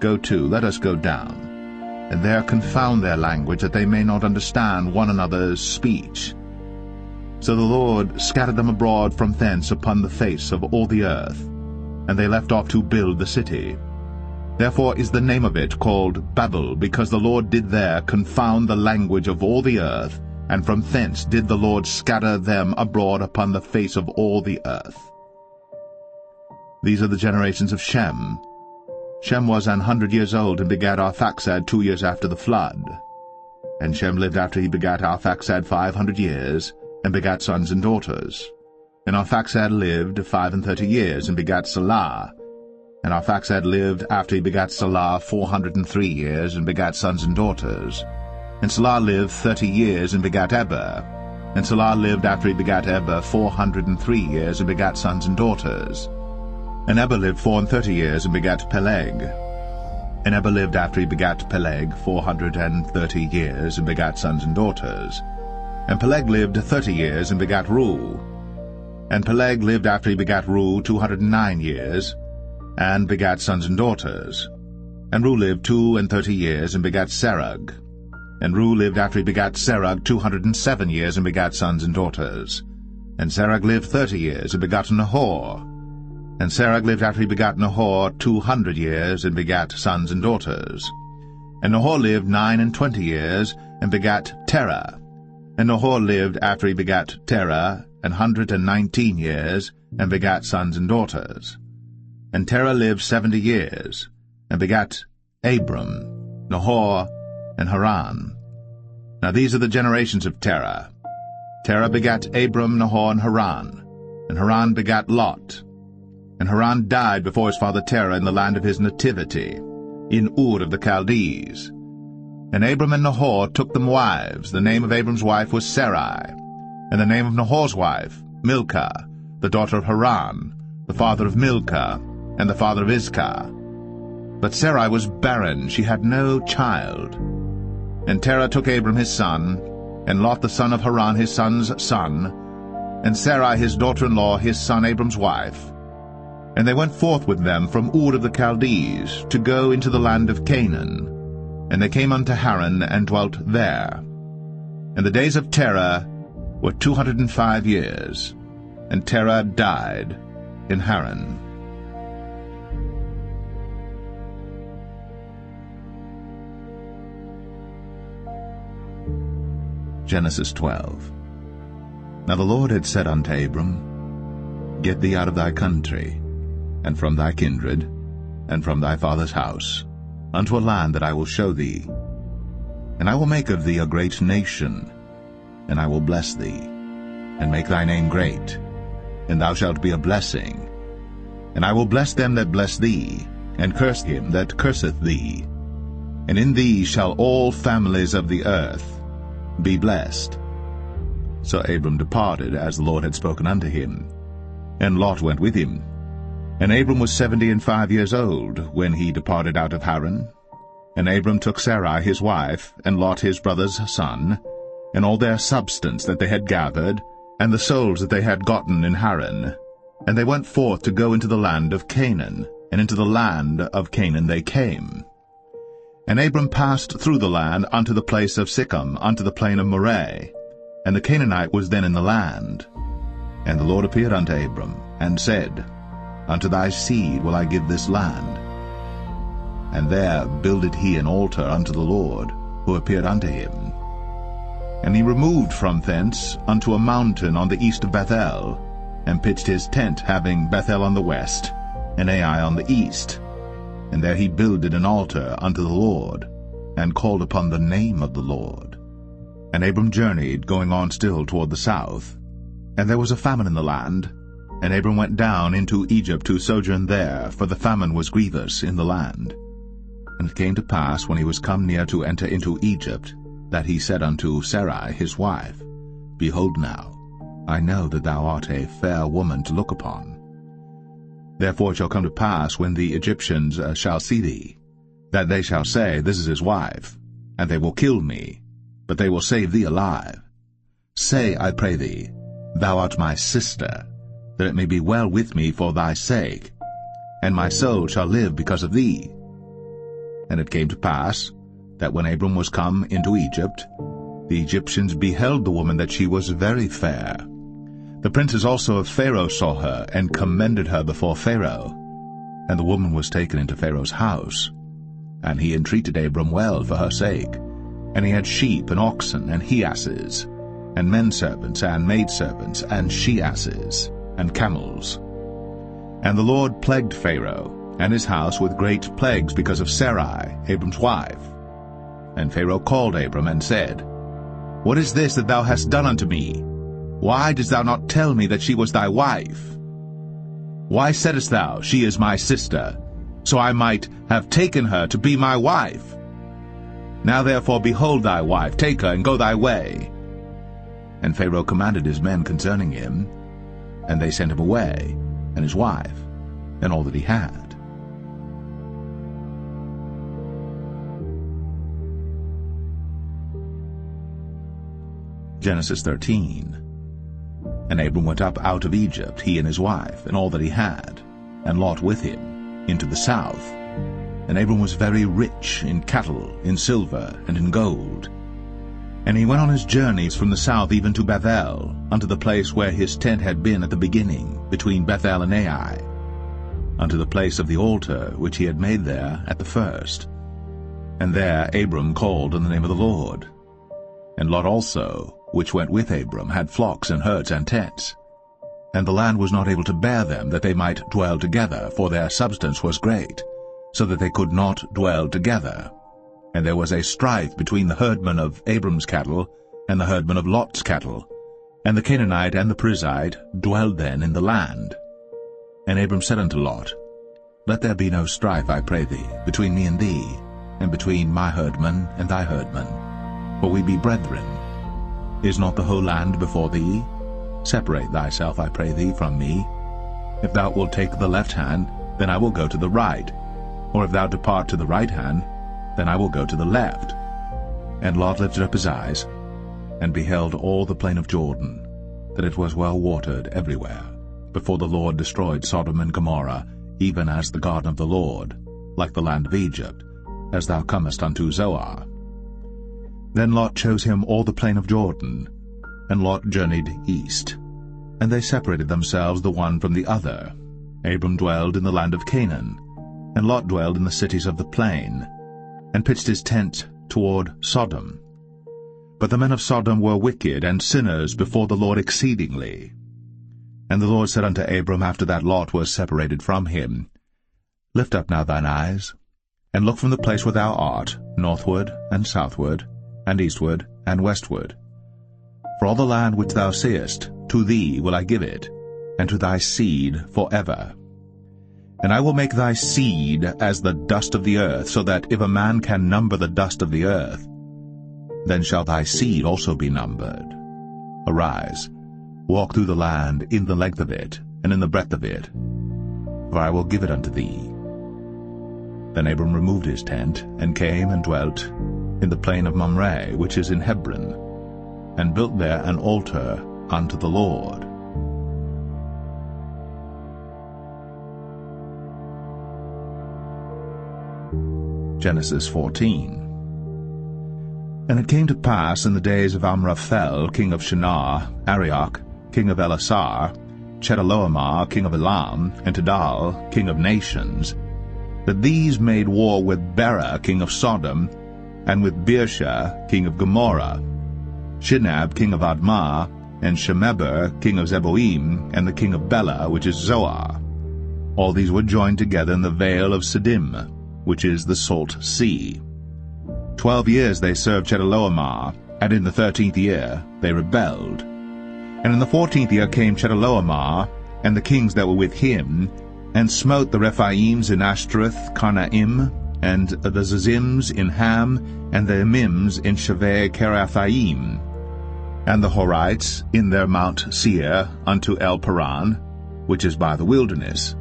Go to, let us go down, and there confound their language, that they may not understand one another's speech. So the Lord scattered them abroad from thence upon the face of all the earth, and they left off to build the city. Therefore is the name of it called Babel, because the Lord did there confound the language of all the earth, and from thence did the Lord scatter them abroad upon the face of all the earth. These are the generations of Shem. Shem was 100 years old, and begat Arphaxad 2 years after the flood. And Shem lived after he begat Arphaxad 500 years, and begat sons and daughters. And Arphaxad lived 35 years, and begat Salah. And Arphaxad lived after he begat Salah 403 years, and begat sons and daughters. And Salah lived 30 years, and begat Eber. And Salah lived after he begat Eber 403 years, and begat sons and daughters. And Eber lived 34 years, and begat Peleg. And Eber lived after he begat Peleg 430 years, and begat sons and daughters. And Peleg lived 30 years, and begat Reu. And Peleg lived after he begat Reu 209 years, and begat sons and daughters. And Reu lived 32 years, and begat Serug. And Reu lived after he begat Serug 207 years, and begat sons and daughters. And Serug lived 30 years, and begat Nahor. And Serug lived after he begat Nahor 200 years, and begat sons and daughters. And Nahor lived 29 years, and begat Terah. And Nahor lived after he begat Terah 119 years, and begat sons and daughters. And Terah lived 70 years, and begat Abram, Nahor, and Haran. Now these are the generations of Terah. Terah begat Abram, Nahor, and Haran begat Lot. And Haran died before his father Terah in the land of his nativity, in Ur of the Chaldees. And Abram and Nahor took them wives. The name of Abram's wife was Sarai, and the name of Nahor's wife, Milcah, the daughter of Haran, the father of Milcah, and the father of Iscah. But Sarai was barren, she had no child. And Terah took Abram his son, and Lot the son of Haran his son's son, and Sarai his daughter-in-law his son Abram's wife. And they went forth with them from Ur of the Chaldees, to go into the land of Canaan. And they came unto Haran, and dwelt there. And the days of Terah were 205 years, and Terah died in Haran. Genesis 12. Now the Lord had said unto Abram, Get thee out of thy country, and from thy kindred, and from thy father's house, unto a land that I will show thee. And I will make of thee a great nation, and I will bless thee, and make thy name great, and thou shalt be a blessing. And I will bless them that bless thee, and curse him that curseth thee. And in thee shall all families of the earth be blessed. So Abram departed, as the Lord had spoken unto him. And Lot went with him. And Abram was 75 years old when he departed out of Haran. And Abram took Sarai his wife, and Lot his brother's son, and all their substance that they had gathered, and the souls that they had gotten in Haran. And they went forth to go into the land of Canaan, and into the land of Canaan they came. And Abram passed through the land unto the place of Sichem, unto the plain of Moreh, and the Canaanite was then in the land. And the Lord appeared unto Abram, and said, Unto thy seed will I give this land. And there builded he an altar unto the Lord, who appeared unto him. And he removed from thence unto a mountain on the east of Bethel, and pitched his tent, having Bethel on the west, and Ai on the east. And there he builded an altar unto the Lord, and called upon the name of the Lord. And Abram journeyed, going on still toward the south. And there was a famine in the land, and Abram went down into Egypt to sojourn there, for the famine was grievous in the land. And it came to pass, when he was come near to enter into Egypt, that he said unto Sarai his wife, Behold now, I know that thou art a fair woman to look upon. Therefore it shall come to pass, when the Egyptians shall see thee, that they shall say, This is his wife, and they will kill me, but they will save thee alive. Say, I pray thee, Thou art my sister, that it may be well with me for thy sake, and my soul shall live because of thee. And it came to pass, that when Abram was come into Egypt, the Egyptians beheld the woman that she was very fair. The princes also of Pharaoh saw her, and commended her before Pharaoh. And the woman was taken into Pharaoh's house. And he entreated Abram well for her sake. And he had sheep and oxen and he-asses, and men-servants and maidservants, and she-asses, and camels. And the Lord plagued Pharaoh and his house with great plagues because of Sarai, Abram's wife. And Pharaoh called Abram, and said, What is this that thou hast done unto me? Why didst thou not tell me that she was thy wife? Why saidst thou, She is my sister, so I might have taken her to be my wife? Now therefore behold thy wife, take her, and go thy way. And Pharaoh commanded his men concerning him, and they sent him away, and his wife, and all that he had. Genesis 13. And Abram went up out of Egypt, he and his wife, and all that he had, and Lot with him, into the south. And Abram was very rich in cattle, in silver, and in gold. And he went on his journeys from the south even to Bethel, unto the place where his tent had been at the beginning, between Bethel and Ai, unto the place of the altar which he had made there at the first. And there Abram called on the name of the Lord. And Lot also, which went with Abram, had flocks and herds and tents. And the land was not able to bear them, that they might dwell together, for their substance was great, so that they could not dwell together. And there was a strife between the herdmen of Abram's cattle and the herdmen of Lot's cattle. And the Canaanite and the Perizzite dwelled then in the land. And Abram said unto Lot, Let there be no strife, I pray thee, between me and thee, and between my herdmen and thy herdmen, for we be brethren. Is not the whole land before thee? Separate thyself, I pray thee, from me. If thou wilt take the left hand, then I will go to the right. Or if thou depart to the right hand, then I will go to the left. And Lot lifted up his eyes, and beheld all the plain of Jordan, that it was well watered everywhere, before the Lord destroyed Sodom and Gomorrah, even as the garden of the Lord, like the land of Egypt, as thou comest unto Zoar. Then Lot chose him all the plain of Jordan, and Lot journeyed east. And they separated themselves the one from the other. Abram dwelled in the land of Canaan, and Lot dwelled in the cities of the plain, and pitched his tent toward Sodom. But the men of Sodom were wicked and sinners before the Lord exceedingly. And the Lord said unto Abram, after that Lot was separated from him, Lift up now thine eyes, and look from the place where thou art, northward and southward, and eastward and westward. For all the land which thou seest, to thee will I give it, and to thy seed forever. And I will make thy seed as the dust of the earth, so that if a man can number the dust of the earth, then shall thy seed also be numbered. Arise, walk through the land in the length of it, and in the breadth of it, for I will give it unto thee. Then Abram removed his tent, and came and dwelt in the plain of Mamre, which is in Hebron, and built there an altar unto the Lord. Genesis 14. And it came to pass in the days of Amraphel, king of Shinar, Arioch, king of Elasar, Chedorlaomer, king of Elam, and Tidal, king of nations, that these made war with Bera, king of Sodom, and with Birsha, king of Gomorrah, Shinab, king of Admah, and Shemeber, king of Zeboim, and the king of Bela, which is Zoar. All these were joined together in the vale of Siddim, which is the salt sea. 12 years they served Chedorlaomer, and in the 13th year they rebelled. And in the 14th year came Chedorlaomer, and the kings that were with him, and smote the Rephaims in Ashtaroth, Karnaim, and the Zazims in Ham, and the Emims in Shaveh Kiriathaim, and the Horites in their Mount Seir unto El Paran, which is by the wilderness.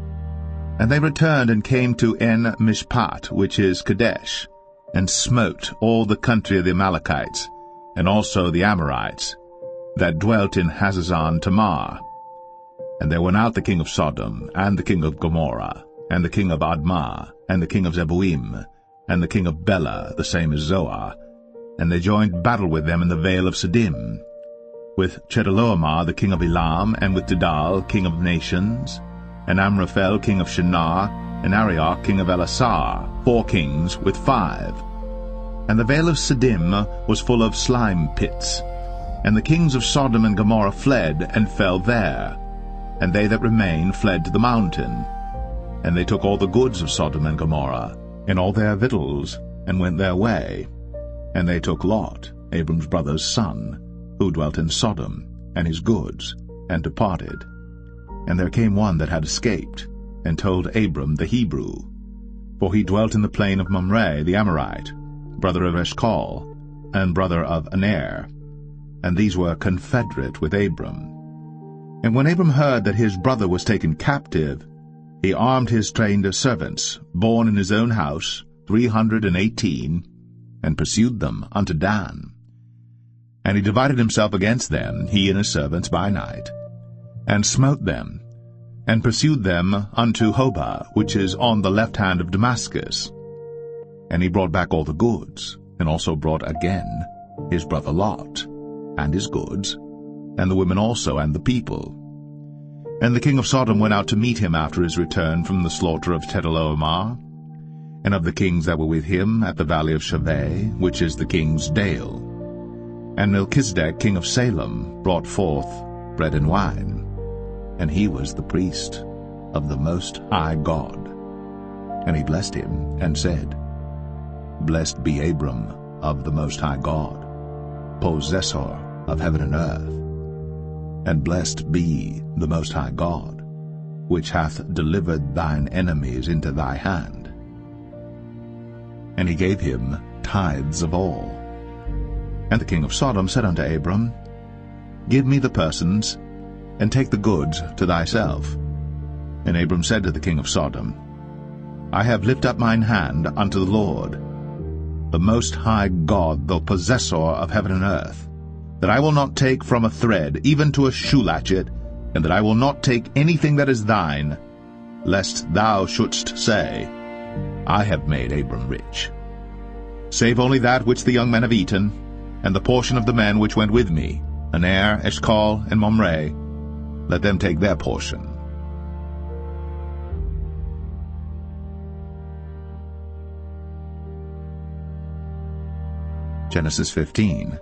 And they returned and came to En Mishpat, which is Kadesh, and smote all the country of the Amalekites, and also the Amorites, that dwelt in Hazazon Tamar. And there went out the king of Sodom, and the king of Gomorrah, and the king of Admah, and the king of Zeboim, and the king of Bela, the same as Zoar, and they joined battle with them in the vale of Siddim, with Chedorlaomer the king of Elam, and with Tidal king of nations, and Amraphel king of Shinar, and Arioch king of Elasar, 4 kings with 5. And the vale of Siddim was full of slime pits. And the kings of Sodom and Gomorrah fled, and fell there. And they that remained fled to the mountain. And they took all the goods of Sodom and Gomorrah, and all their victuals, and went their way. And they took Lot, Abram's brother's son, who dwelt in Sodom, and his goods, and departed. And there came one that had escaped, and told Abram the Hebrew, for he dwelt in the plain of Mamre the Amorite, brother of Eshcol, and brother of Aner, and these were confederate with Abram. And when Abram heard that his brother was taken captive, he armed his trained servants, born in his own house, 318, and pursued them unto Dan. And he divided himself against them, he and his servants, by night, and smote them, and pursued them unto Hobah, which is on the left hand of Damascus. And he brought back all the goods, and also brought again his brother Lot, and his goods, and the women also, and the people. And the king of Sodom went out to meet him after his return from the slaughter of Chedorlaomer, and of the kings that were with him at the valley of Shaveh, which is the king's dale. And Melchizedek king of Salem brought forth bread and wine, and he was the priest of the Most High God. And he blessed him, and said, Blessed be Abram of the Most High God, possessor of heaven and earth. And blessed be the Most High God, which hath delivered thine enemies into thy hand. And he gave him tithes of all. And the king of Sodom said unto Abram, Give me the persons, and take the goods to thyself. And Abram said to the king of Sodom, I have lifted up mine hand unto the Lord, the Most High God, the possessor of heaven and earth, that I will not take from a thread, even to a shoe latchet, and that I will not take anything that is thine, lest thou shouldst say, I have made Abram rich. Save only that which the young men have eaten, and the portion of the men which went with me, Aner, Eshcol, and Mamre, let them take their portion. Genesis 15.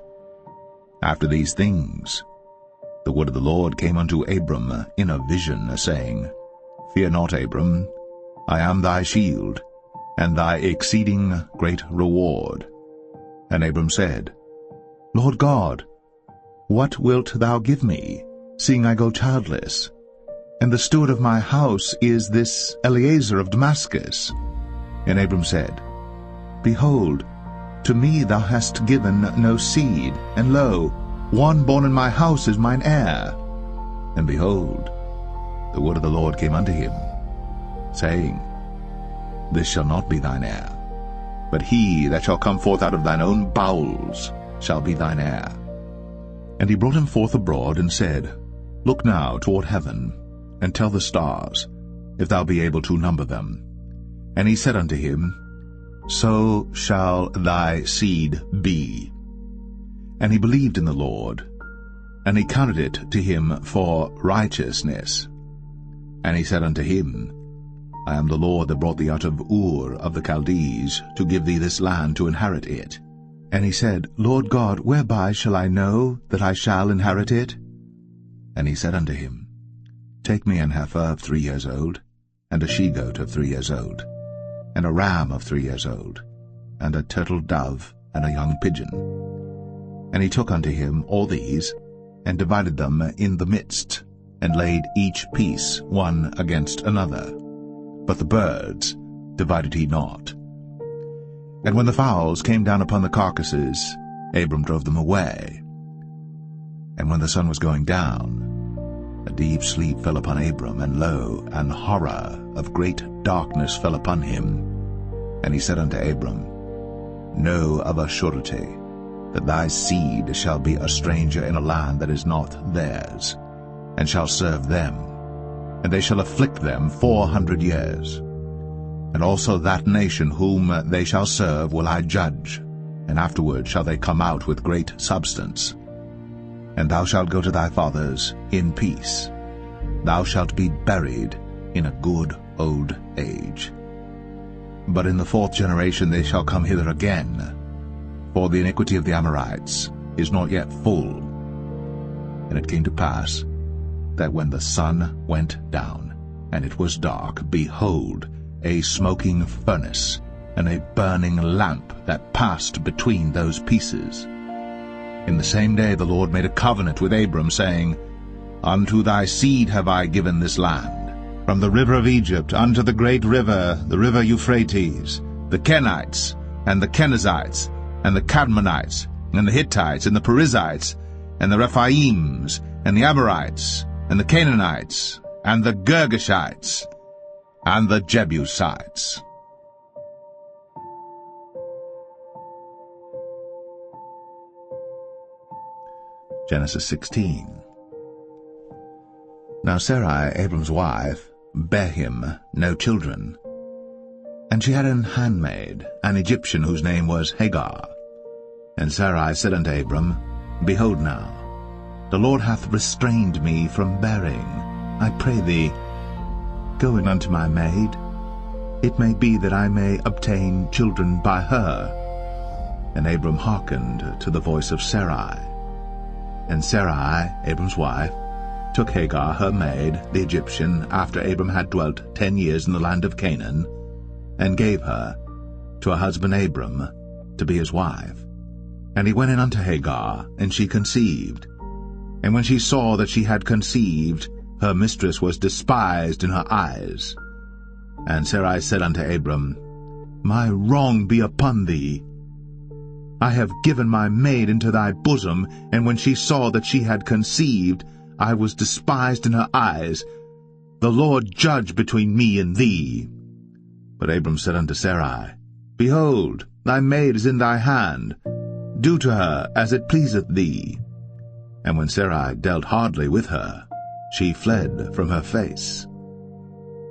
After these things, the word of the Lord came unto Abram in a vision, saying, Fear not, Abram, I am thy shield, and thy exceeding great reward. And Abram said, Lord God, what wilt thou give me, seeing I go childless? and the steward of my house is this Eliezer of Damascus. And Abram said, Behold, to me thou hast given no seed, and lo, one born in my house is mine heir. And behold, the word of the Lord came unto him, saying, This shall not be thine heir, but he that shall come forth out of thine own bowels shall be thine heir. And he brought him forth abroad, and said, Look now toward heaven, and tell the stars, if thou be able to number them. And he said unto him, So shall thy seed be. And he believed in the Lord, and he counted it to him for righteousness. And he said unto him, I am the Lord that brought thee out of Ur of the Chaldees, to give thee this land to inherit it. And he said, Lord God, whereby shall I know that I shall inherit it? And he said unto him, Take me an heifer of 3 years old, and a she-goat of 3 years old, and a ram of 3 years old, and a turtle dove, and a young pigeon. And he took unto him all these, and divided them in the midst, and laid each piece one against another. But the birds divided he not. And when the fowls came down upon the carcasses, Abram drove them away. And when the sun was going down, a deep sleep fell upon Abram, and lo, an horror of great darkness fell upon him. And he said unto Abram, Know of a surety that thy seed shall be a stranger in a land that is not theirs, and shall serve them, and they shall afflict them 400 years. And also that nation whom they shall serve will I judge, and afterward shall they come out with great substance. And thou shalt go to thy fathers in peace. Thou shalt be buried in a good old age. But in the 4th generation they shall come hither again, for the iniquity of the Amorites is not yet full. And it came to pass that when the sun went down, and it was dark, behold, a smoking furnace, and a burning lamp that passed between those pieces. In the same day the Lord made a covenant with Abram, saying, Unto thy seed have I given this land, from the river of Egypt unto the great river, the river Euphrates, the Kenites, and the Kenizzites, and the Cadmonites, and the Hittites, and the Perizzites, and the Rephaims, and the Amorites, and the Canaanites, and the Girgashites, and the Jebusites. Genesis 16. Now Sarai, Abram's wife, bare him no children. And she had an handmaid, an Egyptian, whose name was Hagar. And Sarai said unto Abram, Behold now, the Lord hath restrained me from bearing. I pray thee, go in unto my maid. It may be that I may obtain children by her. And Abram hearkened to the voice of Sarai. And Sarai, Abram's wife, took Hagar her maid, the Egyptian, after Abram had dwelt 10 years in the land of Canaan, and gave her to her husband Abram to be his wife. And he went in unto Hagar, and she conceived. And when she saw that she had conceived, her mistress was despised in her eyes. And Sarai said unto Abram, My wrong be upon thee. I have given my maid into thy bosom, and when she saw that she had conceived, I was despised in her eyes. The Lord judge between me and thee. But Abram said unto Sarai, Behold, thy maid is in thy hand. Do to her as it pleaseth thee. And when Sarai dealt hardly with her, she fled from her face.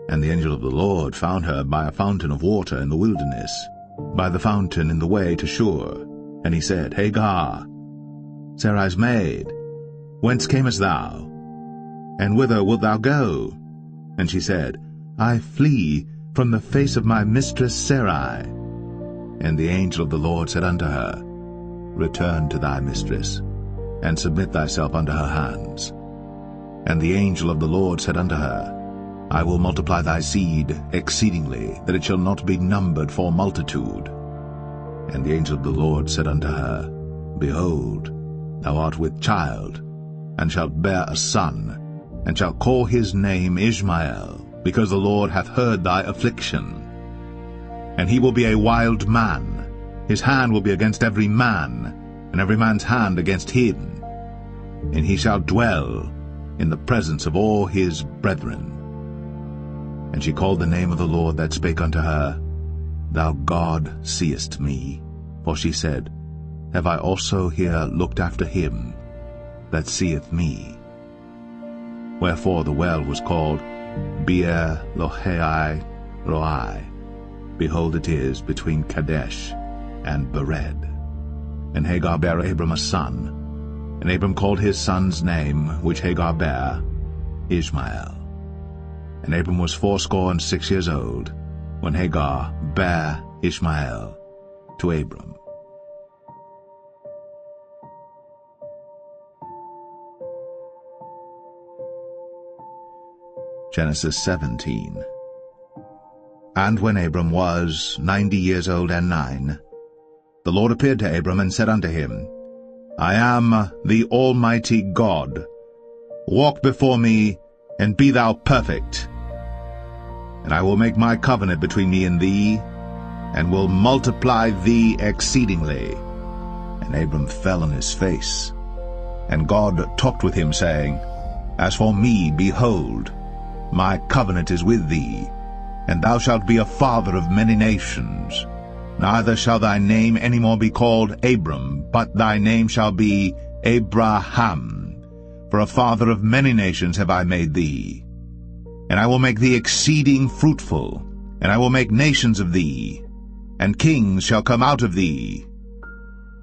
And the angel of the Lord found her by a fountain of water in the wilderness, by the fountain in the way to Shur. And he said, Hagar, Sarai's maid, whence camest thou? And whither wilt thou go? And she said, I flee from the face of my mistress Sarai. And the angel of the Lord said unto her, Return to thy mistress, and submit thyself unto her hands. And the angel of the Lord said unto her, I will multiply thy seed exceedingly, that it shall not be numbered for multitude. And the angel of the Lord said unto her, Behold, thou art with child, and shalt bear a son, and shalt call his name Ishmael, because the Lord hath heard thy affliction. And he will be a wild man, his hand will be against every man, and every man's hand against him. And he shall dwell in the presence of all his brethren. And she called the name of the Lord that spake unto her, Thou God seest me. For she said, Have I also here looked after him that seeth me? Wherefore the well was called Beer Lohai Roi. Behold, it is between Kadesh and Bered. And Hagar bare Abram a son, and Abram called his son's name, which Hagar bare, Ishmael. And Abram was 86 years old, when Hagar bare Ishmael to Abram. Genesis 17. And when Abram was 90 years old and 9, the Lord appeared to Abram and said unto him, I am the Almighty God. Walk before me, and be thou perfect. And I will make my covenant between me and thee, and will multiply thee exceedingly. And Abram fell on his face. And God talked with him, saying, As for me, behold, my covenant is with thee, and thou shalt be a father of many nations. Neither shall thy name any more be called Abram, but thy name shall be Abraham. For a father of many nations have I made thee. And I will make thee exceeding fruitful, and I will make nations of thee, and kings shall come out of thee.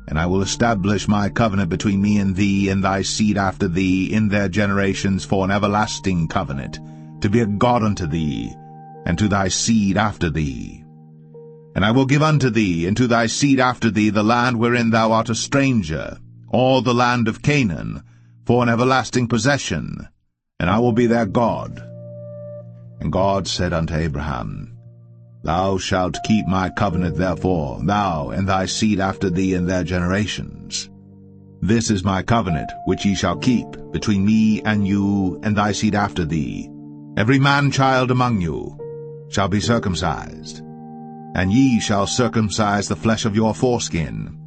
And I will establish my covenant between me and thee and thy seed after thee in their generations for an everlasting covenant, to be a God unto thee, and to thy seed after thee. And I will give unto thee and to thy seed after thee the land wherein thou art a stranger, all the land of Canaan, for an everlasting possession, and I will be their God. And God said unto Abraham, Thou shalt keep my covenant therefore, thou and thy seed after thee in their generations. This is my covenant which ye shall keep between me and you and thy seed after thee. Every man-child among you shall be circumcised, and ye shall circumcise the flesh of your foreskin,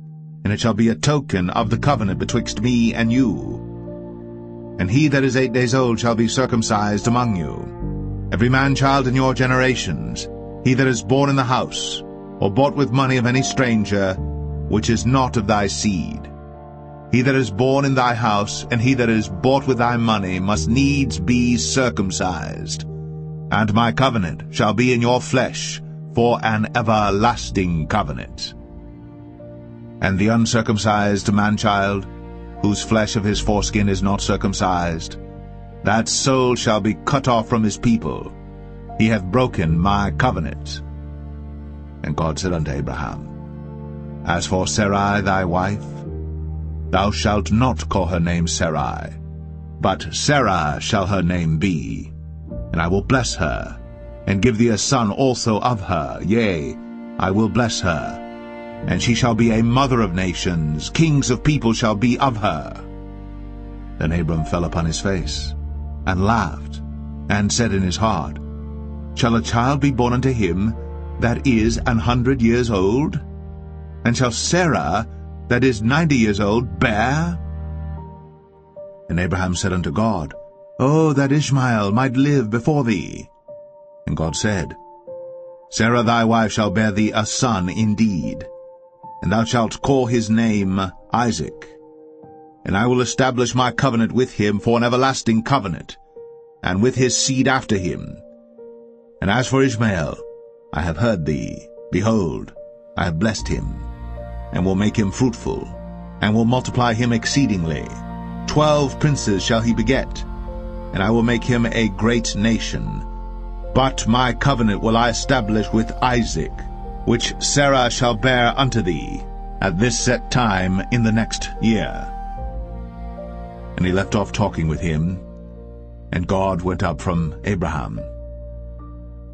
and it shall be a token of the covenant betwixt me and you. And he that is 8 days old shall be circumcised among you, every man-child in your generations, he that is born in the house, or bought with money of any stranger, which is not of thy seed. He that is born in thy house, and he that is bought with thy money, must needs be circumcised. And my covenant shall be in your flesh, for an everlasting covenant. And the uncircumcised man-child, whose flesh of his foreskin is not circumcised, that soul shall be cut off from his people. He hath broken my covenant. And God said unto Abraham, As for Sarai thy wife, thou shalt not call her name Sarai, but Sarah shall her name be. And I will bless her, and give thee a son also of her. Yea, I will bless her, and she shall be a mother of nations. Kings of people shall be of her. Then Abram fell upon his face, and laughed, and said in his heart, Shall a child be born unto him that is 100 years old? And shall Sarah that is 90 years old bear? And Abraham said unto God, O that Ishmael might live before thee. And God said, Sarah thy wife shall bear thee a son indeed, and thou shalt call his name Isaac. And I will establish my covenant with him for an everlasting covenant, and with his seed after him. And as for Ishmael, I have heard thee. Behold, I have blessed him, and will make him fruitful, and will multiply him exceedingly. 12 princes shall he beget, and I will make him a great nation. But my covenant will I establish with Isaac, which Sarah shall bear unto thee at this set time in the next year. And he left off talking with him, and God went up from Abraham.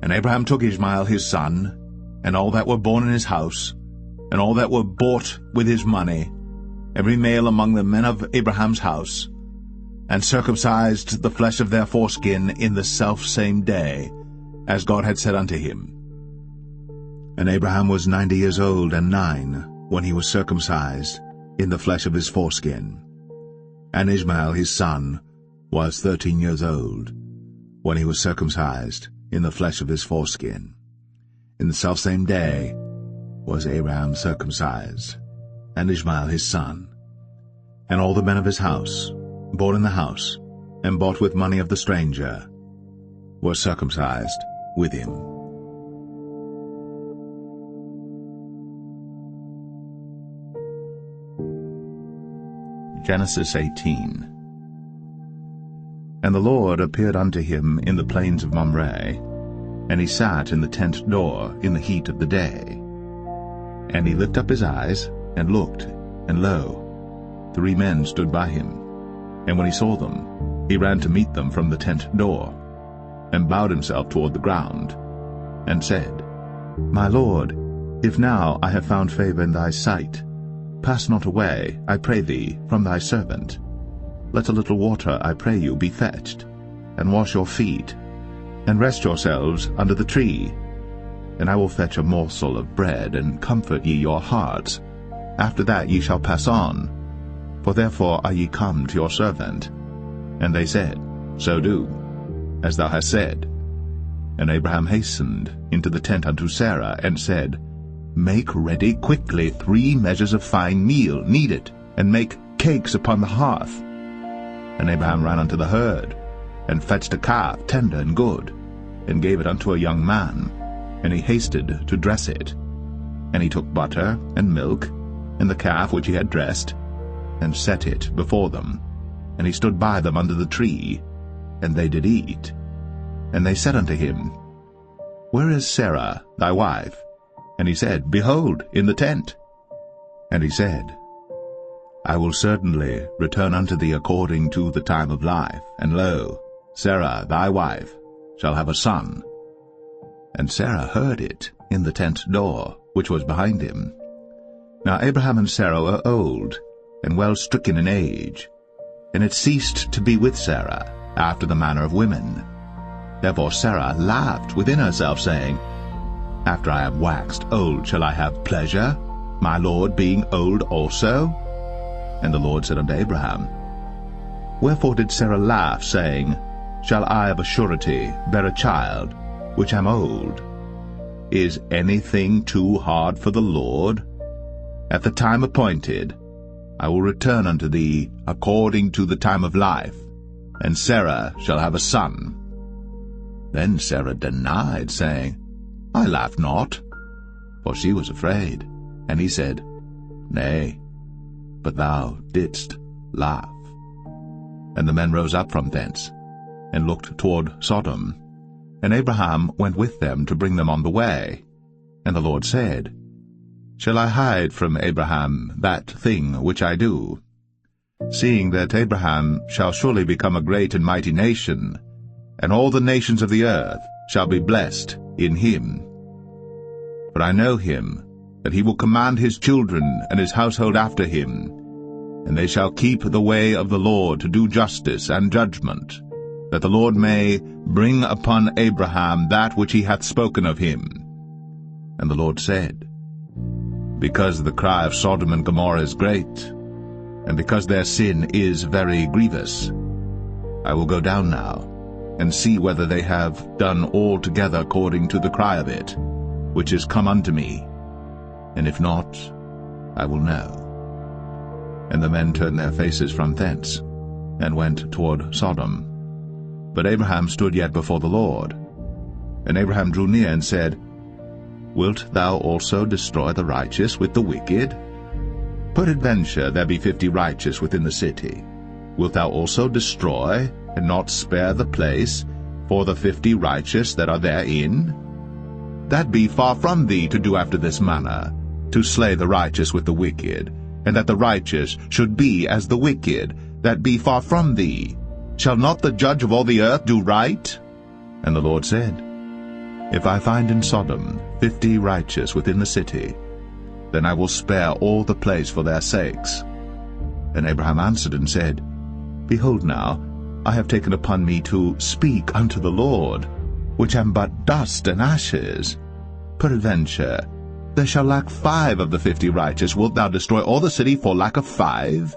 And Abraham took Ishmael his son, and all that were born in his house, and all that were bought with his money, every male among the men of Abraham's house, and circumcised the flesh of their foreskin in the selfsame day, as God had said unto him. And Abraham was 90 years old and 9 when he was circumcised in the flesh of his foreskin. And Ishmael his son was 13 years old when he was circumcised in the flesh of his foreskin. In the selfsame day was Abraham circumcised, and Ishmael his son. And all the men of his house, born in the house, and bought with money of the stranger, were circumcised with him. Genesis 18. And the Lord appeared unto him in the plains of Mamre, and he sat in the tent door in the heat of the day. And he lifted up his eyes, and looked, and lo, 3 men stood by him. And when he saw them, he ran to meet them from the tent door, and bowed himself toward the ground, and said, My Lord, if now I have found favor in thy sight, pass not away, I pray thee, from thy servant. Let a little water, I pray you, be fetched, and wash your feet, and rest yourselves under the tree. And I will fetch a morsel of bread, and comfort ye your hearts. After that ye shall pass on, for therefore are ye come to your servant. And they said, So do, as thou hast said. And Abraham hastened into the tent unto Sarah, and said, Make ready quickly 3 measures of fine meal, knead it, and make cakes upon the hearth. And Abraham ran unto the herd, and fetched a calf tender and good, and gave it unto a young man, and he hasted to dress it. And he took butter and milk, and the calf which he had dressed, and set it before them. And he stood by them under the tree, and they did eat. And they said unto him, Where is Sarah thy wife? And he said, Behold, in the tent. And he said, I will certainly return unto thee according to the time of life, and lo, Sarah thy wife shall have a son. And Sarah heard it in the tent door, which was behind him. Now Abraham and Sarah were old, and well stricken in age, and it ceased to be with Sarah after the manner of women. Therefore Sarah laughed within herself, saying, After I am waxed old shall I have pleasure, my Lord being old also? And the Lord said unto Abraham, Wherefore did Sarah laugh, saying, Shall I of a surety bear a child, which am old? Is anything too hard for the Lord? At the time appointed I will return unto thee according to the time of life, and Sarah shall have a son. Then Sarah denied, saying, I laughed not, for she was afraid. And he said, Nay, but thou didst laugh. And the men rose up from thence, and looked toward Sodom. And Abraham went with them to bring them on the way. And the Lord said, Shall I hide from Abraham that thing which I do? Seeing that Abraham shall surely become a great and mighty nation, and all the nations of the earth shall be blessed in him. For I know him, that he will command his children and his household after him, and they shall keep the way of the Lord to do justice and judgment, that the Lord may bring upon Abraham that which he hath spoken of him. And the Lord said, Because the cry of Sodom and Gomorrah is great, and because their sin is very grievous, I will go down now, and see whether they have done altogether according to the cry of it, which is come unto me. And if not, I will know. And the men turned their faces from thence, and went toward Sodom. But Abraham stood yet before the Lord. And Abraham drew near and said, Wilt thou also destroy the righteous with the wicked? Peradventure there be 50 righteous within the city. Wilt thou also destroy, and not spare the place, for the 50 righteous that are therein? That be far from thee to do after this manner, to slay the righteous with the wicked, and that the righteous should be as the wicked, that be far from thee. Shall not the judge of all the earth do right? And the Lord said, If I find in Sodom 50 righteous within the city, then I will spare all the place for their sakes. And Abraham answered and said, Behold now, I have taken upon me to speak unto the Lord, which am but dust and ashes. Peradventure, there shall lack 5 of the 50 righteous. Wilt thou destroy all the city for lack of 5?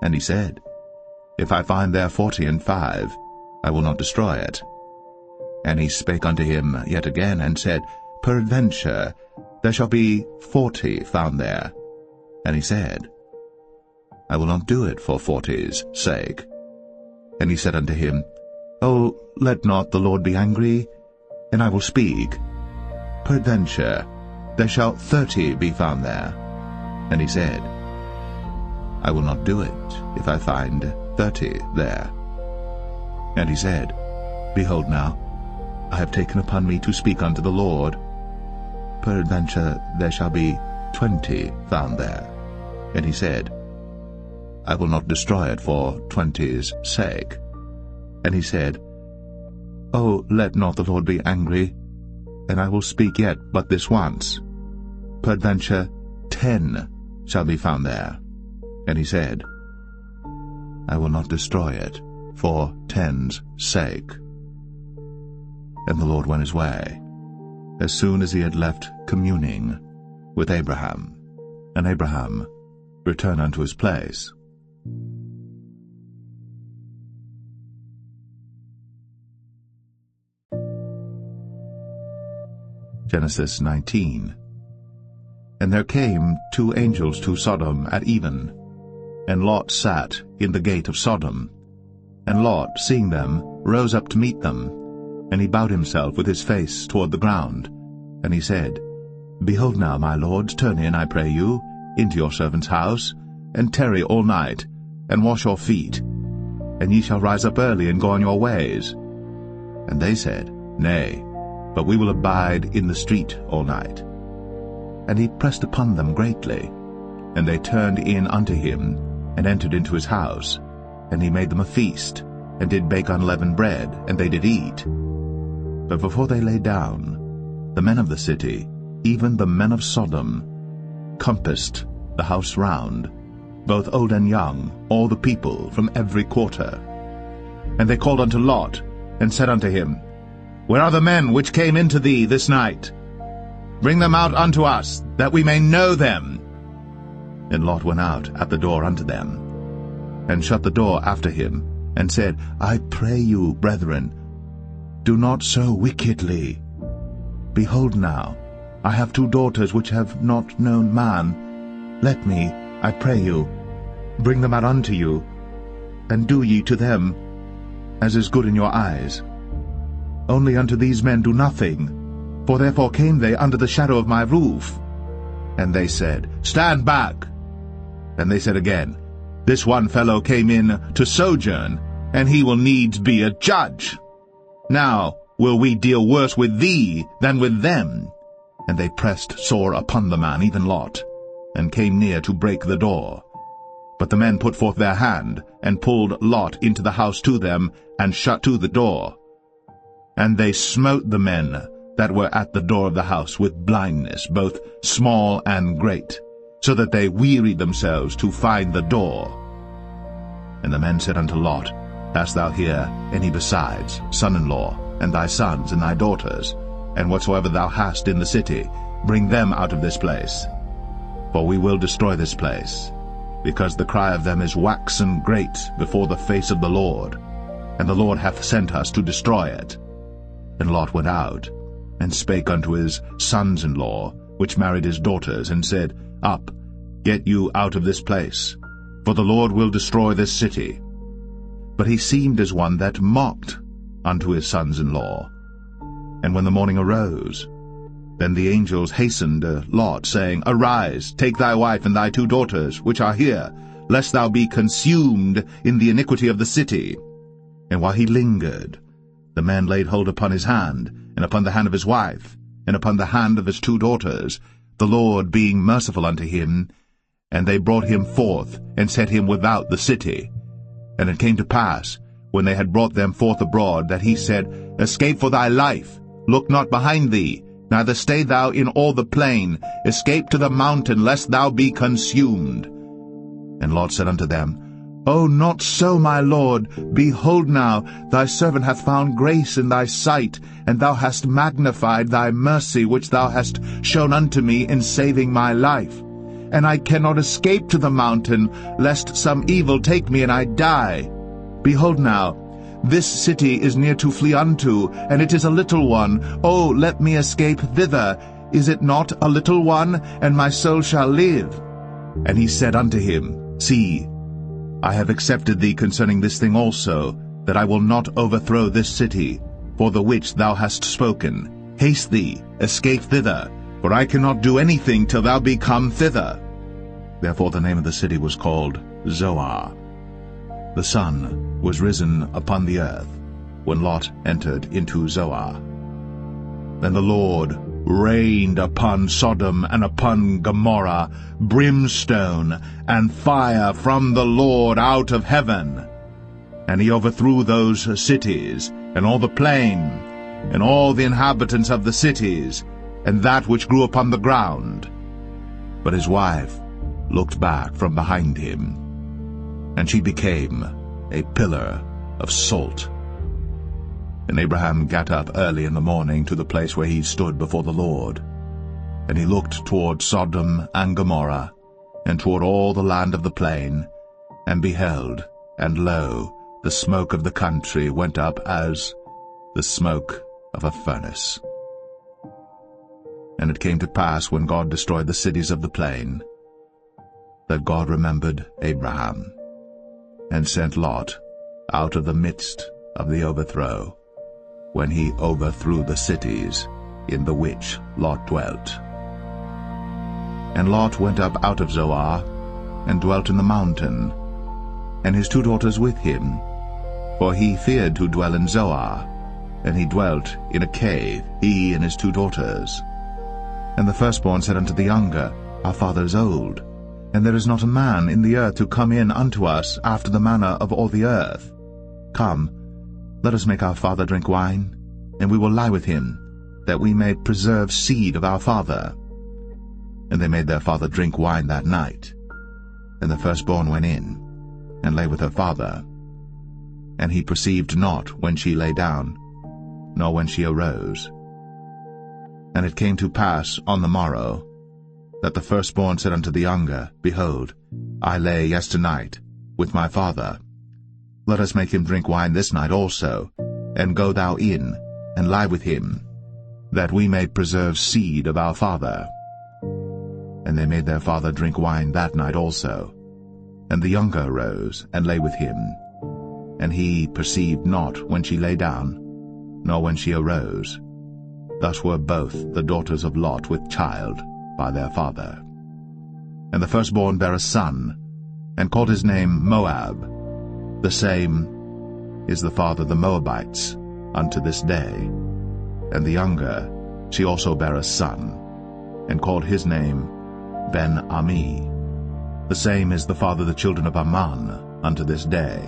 And he said, If I find there 40 and 5, I will not destroy it. And he spake unto him yet again, and said, Peradventure, there shall be 40 found there. And he said, I will not do it for 40's sake. And he said unto him, O, let not the Lord be angry, and I will speak. Peradventure, there shall 30 be found there. And he said, I will not do it, if I find 30 there. And he said, Behold now, I have taken upon me to speak unto the Lord. Peradventure there shall be 20 found there. And he said, I will not destroy it for 20's sake. And he said, O, let not the Lord be angry, and I will speak yet but this once. Peradventure 10 shall be found there. And he said, I will not destroy it for 10's sake. And the Lord went his way, as soon as he had left communing with Abraham. And Abraham returned unto his place. Genesis 19. And there came 2 angels to Sodom at even, and Lot sat in the gate of Sodom. And Lot, seeing them, rose up to meet them, and he bowed himself with his face toward the ground. And he said, Behold now, my lords, turn in, I pray you, into your servant's house, and tarry all night, and wash your feet, and ye shall rise up early and go on your ways. And they said, Nay, but we will abide in the street all night. And he pressed upon them greatly. And they turned in unto him, and entered into his house. And he made them a feast, and did bake unleavened bread, and they did eat. But before they lay down, the men of the city, even the men of Sodom, compassed the house round, both old and young, all the people from every quarter. And they called unto Lot, and said unto him, Where are the men which came into thee this night? Bring them out unto us, that we may know them. And Lot went out at the door unto them, and shut the door after him, and said, I pray you, brethren, do not so wickedly. Behold now, I have 2 daughters which have not known man. Let me, I pray you, bring them out unto you, and do ye to them as is good in your eyes. Only unto these men do nothing, for therefore came they under the shadow of my roof. And they said, Stand back. And they said again, This one fellow came in to sojourn, and he will needs be a judge. Now will we deal worse with thee than with them. And they pressed sore upon the man, even Lot, and came near to break the door. But the men put forth their hand, and pulled Lot into the house to them, and shut to the door. And they smote the men that were at the door of the house with blindness, both small and great, so that they wearied themselves to find the door. And the men said unto Lot, Hast thou here any besides, son-in-law, and thy sons, and thy daughters, and whatsoever thou hast in the city, bring them out of this place. For we will destroy this place, because the cry of them is waxen great before the face of the Lord, and the Lord hath sent us to destroy it. And Lot went out, and spake unto his sons-in-law, which married his daughters, and said, Up, get you out of this place, for the Lord will destroy this city. But he seemed as one that mocked unto his sons-in-law. And when the morning arose, then the angels hastened Lot, saying, Arise, take thy wife and thy 2 daughters, which are here, lest thou be consumed in the iniquity of the city. And while he lingered, the man laid hold upon his hand, and upon the hand of his wife, and upon the hand of his 2 daughters, the Lord being merciful unto him. And they brought him forth, and set him without the city. And it came to pass, when they had brought them forth abroad, that he said, Escape for thy life, look not behind thee, neither stay thou in all the plain, escape to the mountain, lest thou be consumed. And Lot said unto them, "Oh, not so, my lord. Behold now, thy servant hath found grace in thy sight, and thou hast magnified thy mercy which thou hast shown unto me in saving my life. And I cannot escape to the mountain, lest some evil take me and I die. Behold now, this city is near to flee unto, and it is a little one. Oh, let me escape thither. Is it not a little one, and my soul shall live?" And he said unto him, "See, I have accepted thee concerning this thing also, that I will not overthrow this city, for the which thou hast spoken. Haste thee, escape thither, for I cannot do anything till thou be come thither." Therefore the name of the city was called Zoar. The sun was risen upon the earth, when Lot entered into Zoar. Then the Lord rained upon Sodom and upon Gomorrah brimstone and fire from the Lord out of heaven. And he overthrew those cities, and all the plain, and all the inhabitants of the cities, and that which grew upon the ground. But his wife looked back from behind him, and she became a pillar of salt. And Abraham got up early in the morning to the place where he stood before the Lord. And he looked toward Sodom and Gomorrah, and toward all the land of the plain, and beheld, and lo, the smoke of the country went up as the smoke of a furnace. And it came to pass, when God destroyed the cities of the plain, that God remembered Abraham, and sent Lot out of the midst of the overthrow, when he overthrew the cities in the which Lot dwelt. And Lot went up out of Zoar, and dwelt in the mountain, and his 2 daughters with him, for he feared to dwell in Zoar, and he dwelt in a cave, he and his 2 daughters. And the firstborn said unto the younger, Our father is old, and there is not a man in the earth to come in unto us after the manner of all the earth. Come, let us make our father drink wine, and we will lie with him, that we may preserve seed of our father. And they made their father drink wine that night. And the firstborn went in, and lay with her father. And he perceived not when she lay down, nor when she arose. And it came to pass on the morrow, that the firstborn said unto the younger, Behold, I lay yesternight with my father. Let us make him drink wine this night also, and go thou in, and lie with him, that we may preserve seed of our father. And they made their father drink wine that night also. And the younger arose, and lay with him. And he perceived not when she lay down, nor when she arose. Thus were both the daughters of Lot with child by their father. And the firstborn bare a son, and called his name Moab. The same is the father of the Moabites unto this day. And the younger, she also bare a son, and called his name Ben-Ami. The same is the father of the children of Ammon unto this day.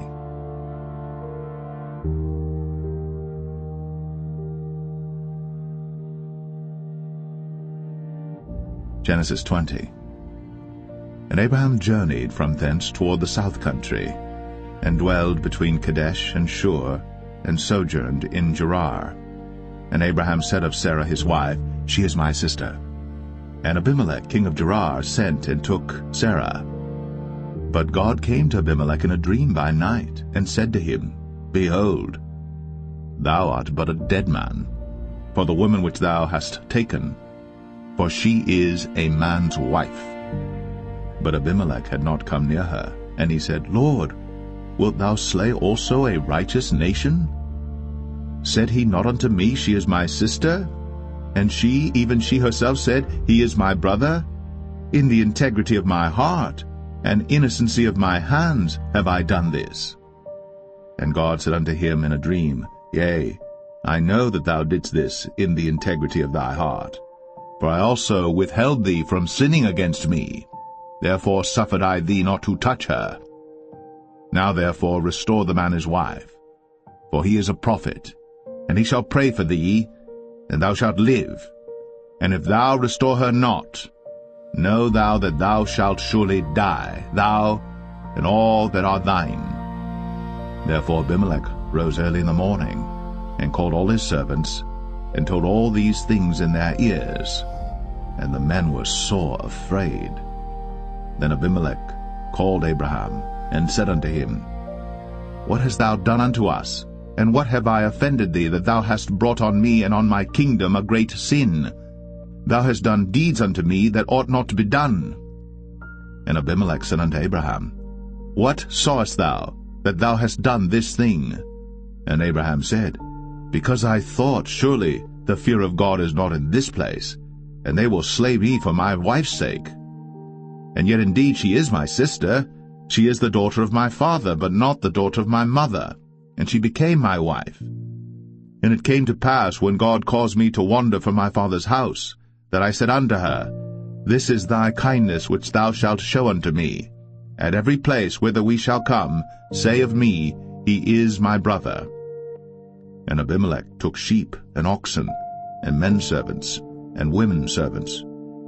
Genesis 20. And Abraham journeyed from thence toward the south country, and dwelled between Kadesh and Shur, and sojourned in Gerar. And Abraham said of Sarah his wife, She is my sister. And Abimelech king of Gerar sent and took Sarah. But God came to Abimelech in a dream by night, and said to him, Behold, thou art but a dead man, for the woman which thou hast taken, for she is a man's wife. But Abimelech had not come near her, and he said, Lord, wilt thou slay also a righteous nation? Said he not unto me, She is my sister? And she, even she herself, said, He is my brother? In the integrity of my heart and innocency of my hands have I done this. And God said unto him in a dream, Yea, I know that thou didst this in the integrity of thy heart. For I also withheld thee from sinning against me. Therefore suffered I thee not to touch her. Now therefore restore the man his wife, for he is a prophet, and he shall pray for thee, and thou shalt live. And if thou restore her not, know thou that thou shalt surely die, thou and all that are thine. Therefore Abimelech rose early in the morning, and called all his servants, and told all these things in their ears. And the men were sore afraid. Then Abimelech called Abraham, and said unto him, What hast thou done unto us? And what have I offended thee, that thou hast brought on me and on my kingdom a great sin? Thou hast done deeds unto me that ought not to be done. And Abimelech said unto Abraham, What sawest thou, that thou hast done this thing? And Abraham said, Because I thought, surely the fear of God is not in this place, and they will slay me for my wife's sake. And yet indeed she is my sister. She is the daughter of my father, but not the daughter of my mother, and she became my wife. And it came to pass, when God caused me to wander from my father's house, that I said unto her, This is thy kindness which thou shalt show unto me. At every place whither we shall come, say of me, He is my brother. And Abimelech took sheep and oxen, and men servants, and women servants,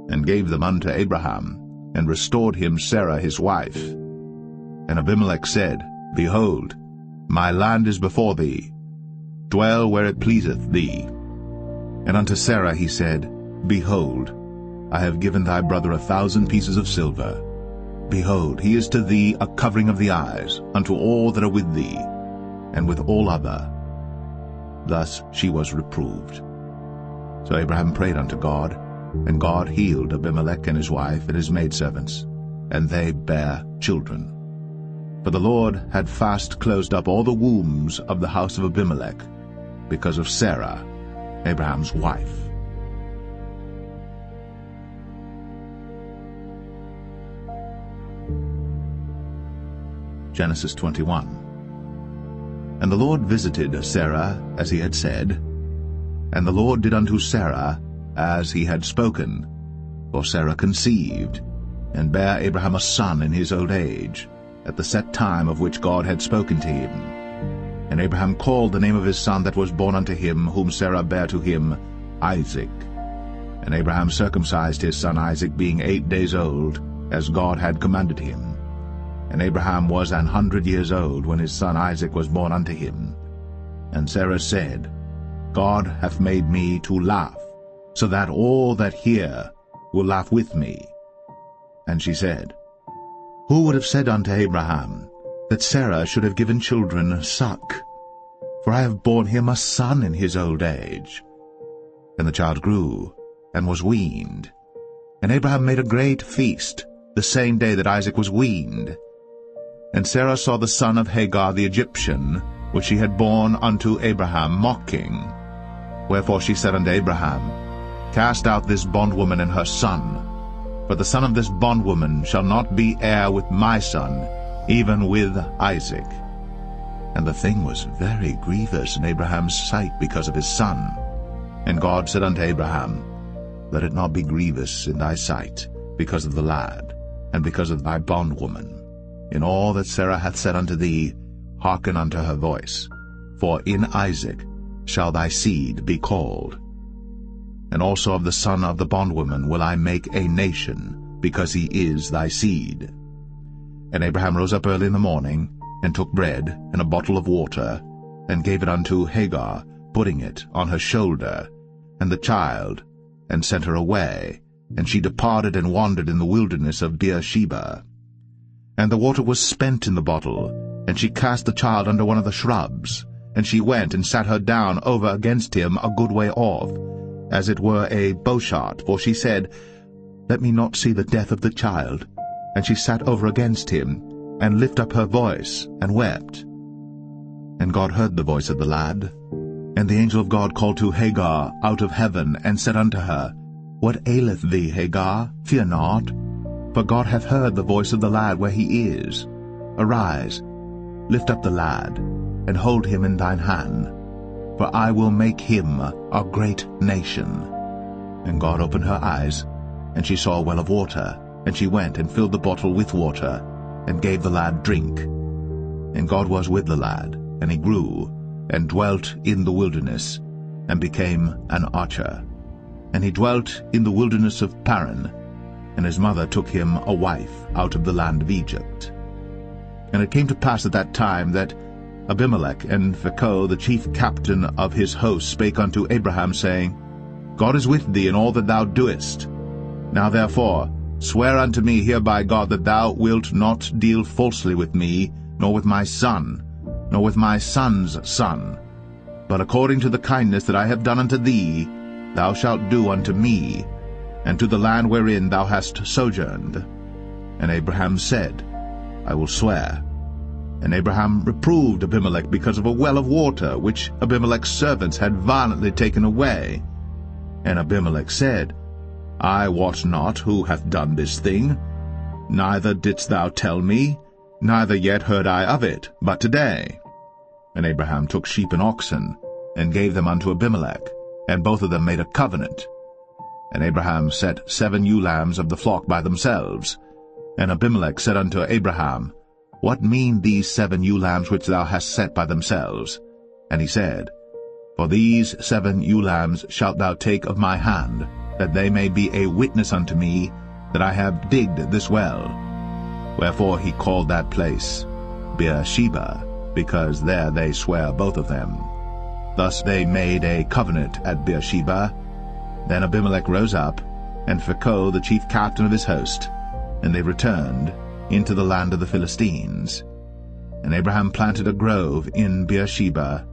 and gave them unto Abraham, and restored him Sarah his wife. And Abimelech said, Behold, my land is before thee. Dwell where it pleaseth thee. And unto Sarah he said, Behold, I have given thy brother 1,000 pieces of silver. Behold, he is to thee a covering of the eyes, unto all that are with thee, and with all other. Thus she was reproved. So Abraham prayed unto God, and God healed Abimelech and his wife and his maidservants, and they bare children. For the Lord had fast closed up all the wombs of the house of Abimelech, because of Sarah, Abraham's wife. Genesis 21. And the Lord visited Sarah as he had said, and the Lord did unto Sarah as he had spoken. For Sarah conceived, and bare Abraham a son in his old age, at the set time of which God had spoken to him. And Abraham called the name of his son that was born unto him, whom Sarah bare to him, Isaac. And Abraham circumcised his son Isaac, being 8 days old, as God had commanded him. And Abraham was 100 years old when his son Isaac was born unto him. And Sarah said, God hath made me to laugh, so that all that hear will laugh with me. And she said, Who would have said unto Abraham, that Sarah should have given children suck? For I have borne him a son in his old age. And the child grew, and was weaned. And Abraham made a great feast, the same day that Isaac was weaned. And Sarah saw the son of Hagar the Egyptian, which she had borne unto Abraham, mocking. Wherefore she said unto Abraham, Cast out this bondwoman and her son, for the son of this bondwoman shall not be heir with my son, even with Isaac. And the thing was very grievous in Abraham's sight because of his son. And God said unto Abraham, Let it not be grievous in thy sight because of the lad, and because of thy bondwoman. In all that Sarah hath said unto thee, hearken unto her voice. For in Isaac shall thy seed be called. And also of the son of the bondwoman will I make a nation, because he is thy seed. And Abraham rose up early in the morning, and took bread and a bottle of water, and gave it unto Hagar, putting it on her shoulder, and the child, and sent her away. And she departed and wandered in the wilderness of Beersheba. And the water was spent in the bottle, and she cast the child under one of the shrubs. And she went and sat her down over against him a good way off, as it were a bowshot, for she said, Let me not see the death of the child. And she sat over against him, and lifted up her voice, and wept. And God heard the voice of the lad. And the angel of God called to Hagar out of heaven, and said unto her, What aileth thee, Hagar? Fear not, for God hath heard the voice of the lad where he is. Arise, lift up the lad, and hold him in thine hand, for I will make him a great nation. And God opened her eyes, and she saw a well of water, and she went and filled the bottle with water, and gave the lad drink. And God was with the lad, and he grew, and dwelt in the wilderness, and became an archer. And he dwelt in the wilderness of Paran, and his mother took him a wife out of the land of Egypt. And it came to pass at that time that Abimelech and Pharaoh, the chief captain of his host, spake unto Abraham, saying, God is with thee in all that thou doest. Now therefore swear unto me here by God that thou wilt not deal falsely with me, nor with my son, nor with my son's son, but according to the kindness that I have done unto thee, thou shalt do unto me, and to the land wherein thou hast sojourned. And Abraham said, I will swear. And Abraham reproved Abimelech because of a well of water, which Abimelech's servants had violently taken away. And Abimelech said, I wot not who hath done this thing, neither didst thou tell me, neither yet heard I of it, but today. And Abraham took sheep and oxen, and gave them unto Abimelech, and both of them made a covenant. And Abraham set 7 ewe lambs of the flock by themselves. And Abimelech said unto Abraham, What mean these 7 ewe lambs which thou hast set by themselves? And he said, For these 7 ewe lambs shalt thou take of my hand, that they may be a witness unto me that I have digged this well. Wherefore he called that place Beersheba, because there they sware both of them. Thus they made a covenant at Beersheba. Then Abimelech rose up, and Pharaoh the chief captain of his host, and they returned into the land of the Philistines. And Abraham planted a grove in Beersheba,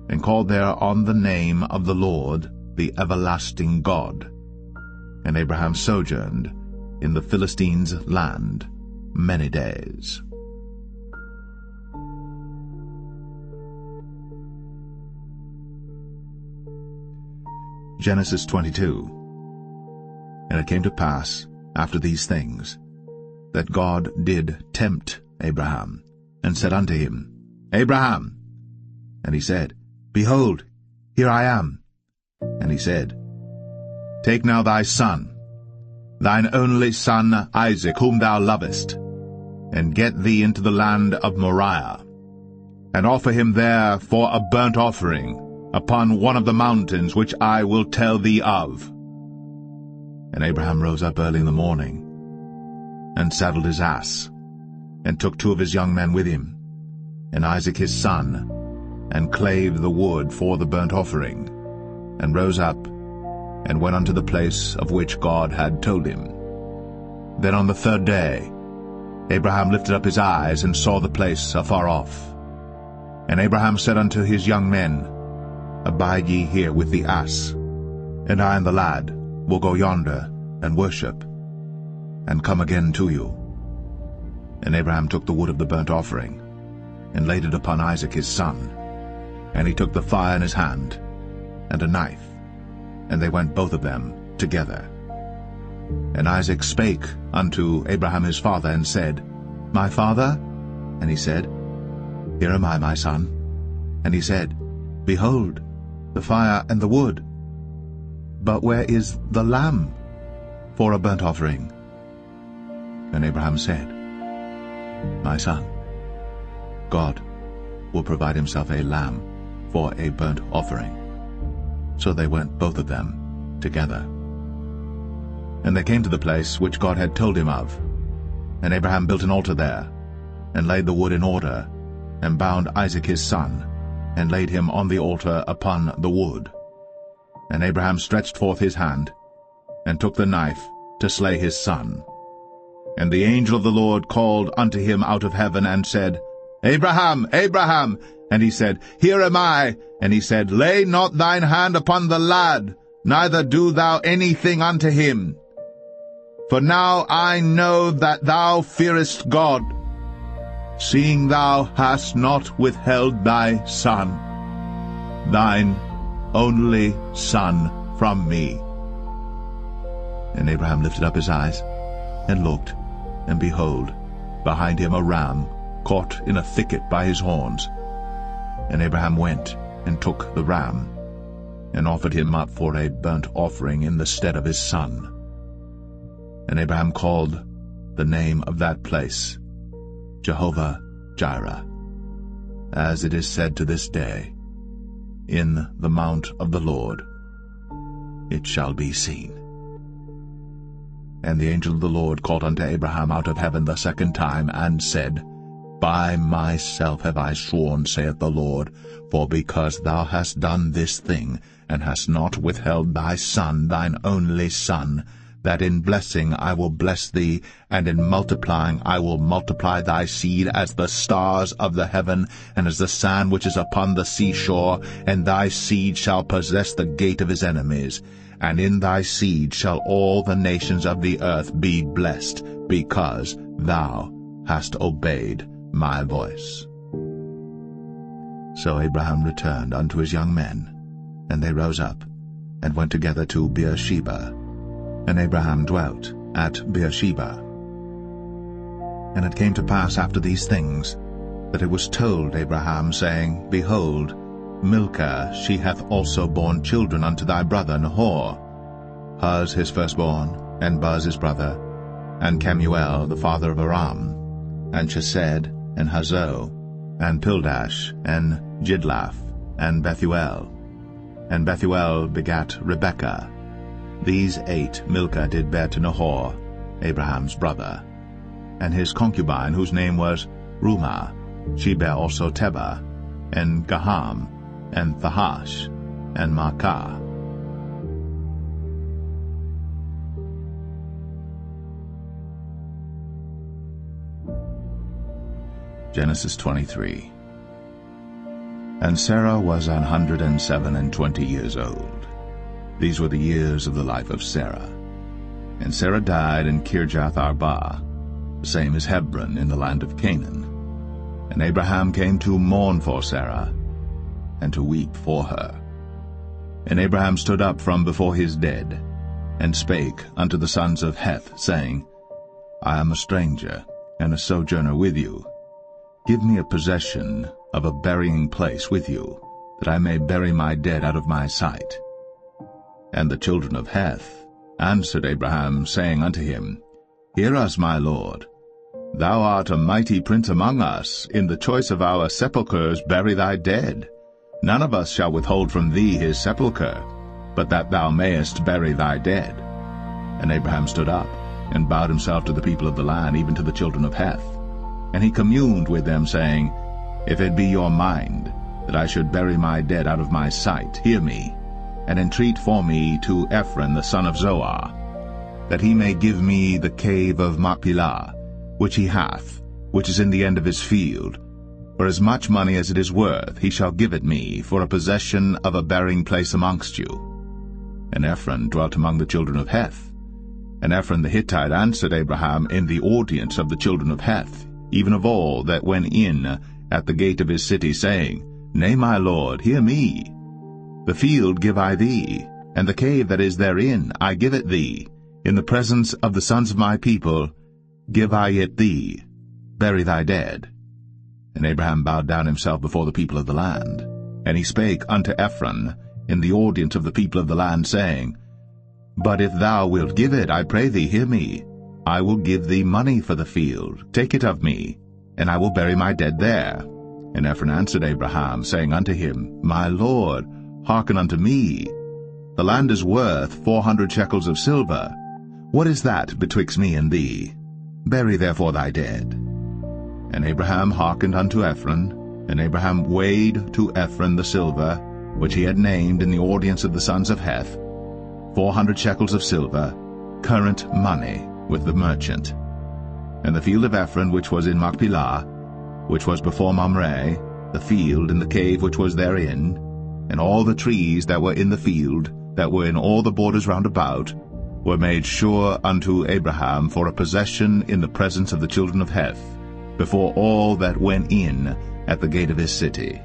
and called there on the name of the Lord, the everlasting God. And Abraham sojourned in the Philistines' land many days. Genesis 22. And it came to pass, after these things, that God did tempt Abraham, and said unto him, Abraham. And he said, Behold, here I am. And he said, Take now thy son, thine only son Isaac, whom thou lovest, and get thee into the land of Moriah, and offer him there for a burnt offering upon one of the mountains which I will tell thee of. And Abraham rose up early in the morning, and saddled his ass, and took 2 of his young men with him, and Isaac his son, and clave the wood for the burnt offering, and rose up, and went unto the place of which God had told him. Then on the 3rd day Abraham lifted up his eyes, and saw the place afar off. And Abraham said unto his young men, Abide ye here with the ass, and I and the lad will go yonder and worship, and come again to you. And Abraham took the wood of the burnt offering, and laid it upon Isaac his son. And he took the fire in his hand, and a knife, and they went both of them together. And Isaac spake unto Abraham his father, and said, My father? And he said, Here am I, my son. And he said, Behold, the fire and the wood, but where is the lamb for a burnt offering? And Abraham said, My son, God will provide himself a lamb for a burnt offering. So they went both of them together. And they came to the place which God had told him of. And Abraham built an altar there, and laid the wood in order, and bound Isaac his son, and laid him on the altar upon the wood. And Abraham stretched forth his hand, and took the knife to slay his son. And the angel of the Lord called unto him out of heaven, and said, Abraham, Abraham! And he said, Here am I. And he said, Lay not thine hand upon the lad, neither do thou anything unto him. For now I know that thou fearest God, seeing thou hast not withheld thy son, thine only son, from me. And Abraham lifted up his eyes, and looked, and behold, behind him a ram caught in a thicket by his horns. And Abraham went, and took the ram, and offered him up for a burnt offering in the stead of his son. And Abraham called the name of that place Jehovah-Jireh, as it is said to this day, In the mount of the Lord it shall be seen. And the angel of the Lord called unto Abraham out of heaven the 2nd time, and said, By myself have I sworn, saith the Lord, for because thou hast done this thing, and hast not withheld thy son, thine only son, that in blessing I will bless thee, and in multiplying I will multiply thy seed as the stars of the heaven, and as the sand which is upon the seashore, and thy seed shall possess the gate of his enemies. And in thy seed shall all the nations of the earth be blessed, because thou hast obeyed my voice. So Abraham returned unto his young men, and they rose up, and went together to Beersheba. And Abraham dwelt at Beersheba. And it came to pass after these things, that it was told Abraham, saying, Behold, Milcah, she hath also borne children unto thy brother Nahor, Huz his firstborn, and Buz his brother, and Kemuel the father of Aram, and Chesed, and Hazo, and Pildash, and Jidlaph, and Bethuel. And Bethuel begat Rebekah. These 8 Milcah did bear to Nahor, Abraham's brother. And his concubine, whose name was Rumah, she bare also Tebah, and Gaham, and Thahash, and Maacah. Genesis 23. And Sarah was 127 years old. These were the years of the life of Sarah. And Sarah died in Kirjath Arba, the same as Hebron in the land of Canaan. And Abraham came to mourn for Sarah, and to weep for her. And Abraham stood up from before his dead, and spake unto the sons of Heth, saying, I am a stranger, and a sojourner with you. Give me a possession of a burying place with you, that I may bury my dead out of my sight. And the children of Heth answered Abraham, saying unto him, Hear us, my lord. Thou art a mighty prince among us. In the choice of our sepulchres bury thy dead. None of us shall withhold from thee his sepulchre, but that thou mayest bury thy dead. And Abraham stood up, and bowed himself to the people of the land, even to the children of Heth. And he communed with them, saying, If it be your mind that I should bury my dead out of my sight, hear me, and entreat for me to Ephron the son of Zoar, that he may give me the cave of Machpelah, which he hath, which is in the end of his field. For as much money as it is worth, he shall give it me, for a possession of a burying place amongst you. And Ephron dwelt among the children of Heth. And Ephron the Hittite answered Abraham in the audience of the children of Heth, even of all that went in at the gate of his city, saying, Nay, my lord, hear me. The field give I thee, and the cave that is therein I give it thee. In the presence of the sons of my people give I it thee. Bury thy dead. And Abraham bowed down himself before the people of the land. And he spake unto Ephron in the audience of the people of the land, saying, But if thou wilt give it, I pray thee, hear me. I will give thee money for the field. Take it of me, and I will bury my dead there. And Ephron answered Abraham, saying unto him, My lord, hearken unto me. The land is worth 400 shekels of silver. What is that betwixt me and thee? Bury therefore thy dead. And Abraham hearkened unto Ephron, and Abraham weighed to Ephron the silver, which he had named in the audience of the sons of Heth, 400 shekels of silver, current money, with the merchant. And the field of Ephron which was in Machpelah, which was before Mamre, the field and the cave which was therein, and all the trees that were in the field, that were in all the borders round about, were made sure unto Abraham for a possession in the presence of the children of Heth, before all that went in at the gate of his city.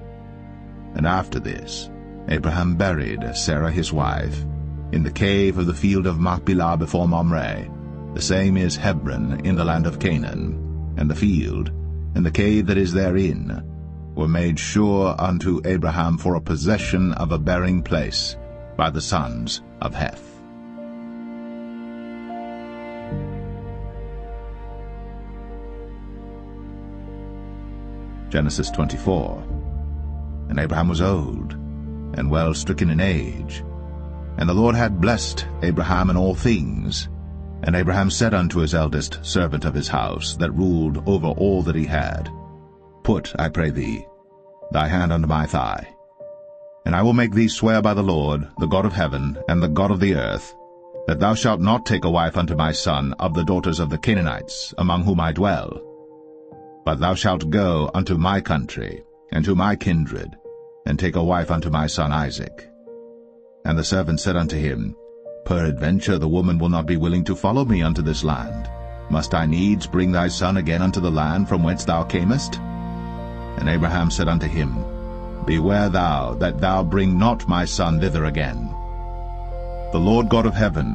And after this Abraham buried Sarah his wife in the cave of the field of Machpelah before Mamre. The same is Hebron in the land of Canaan. And the field, and the cave that is therein, were made sure unto Abraham for a possession of a burying place by the sons of Heth. Genesis 24. And Abraham was old, and well stricken in age. And the Lord had blessed Abraham in all things. And Abraham said unto his eldest servant of his house, that ruled over all that he had, Put, I pray thee, thy hand under my thigh. And I will make thee swear by the Lord, the God of heaven, and the God of the earth, that thou shalt not take a wife unto my son of the daughters of the Canaanites, among whom I dwell. But thou shalt go unto my country, and to my kindred, and take a wife unto my son Isaac. And the servant said unto him, Peradventure the woman will not be willing to follow me unto this land. Must I needs bring thy son again unto the land from whence thou camest? And Abraham said unto him, Beware thou that thou bring not my son thither again. The Lord God of heaven,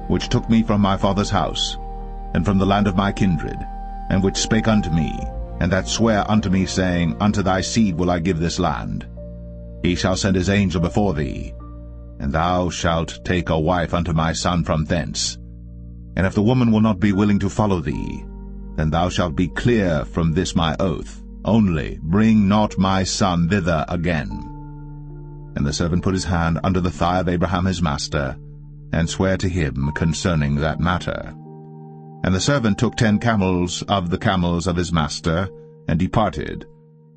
which took me from my father's house, and from the land of my kindred, and which spake unto me, and that sware unto me, saying, Unto thy seed will I give this land, he shall send his angel before thee, and thou shalt take a wife unto my son from thence. And if the woman will not be willing to follow thee, then thou shalt be clear from this my oath, only bring not my son thither again. And the servant put his hand under the thigh of Abraham his master, and sware to him concerning that matter. And the servant took 10 camels of the camels of his master, and departed,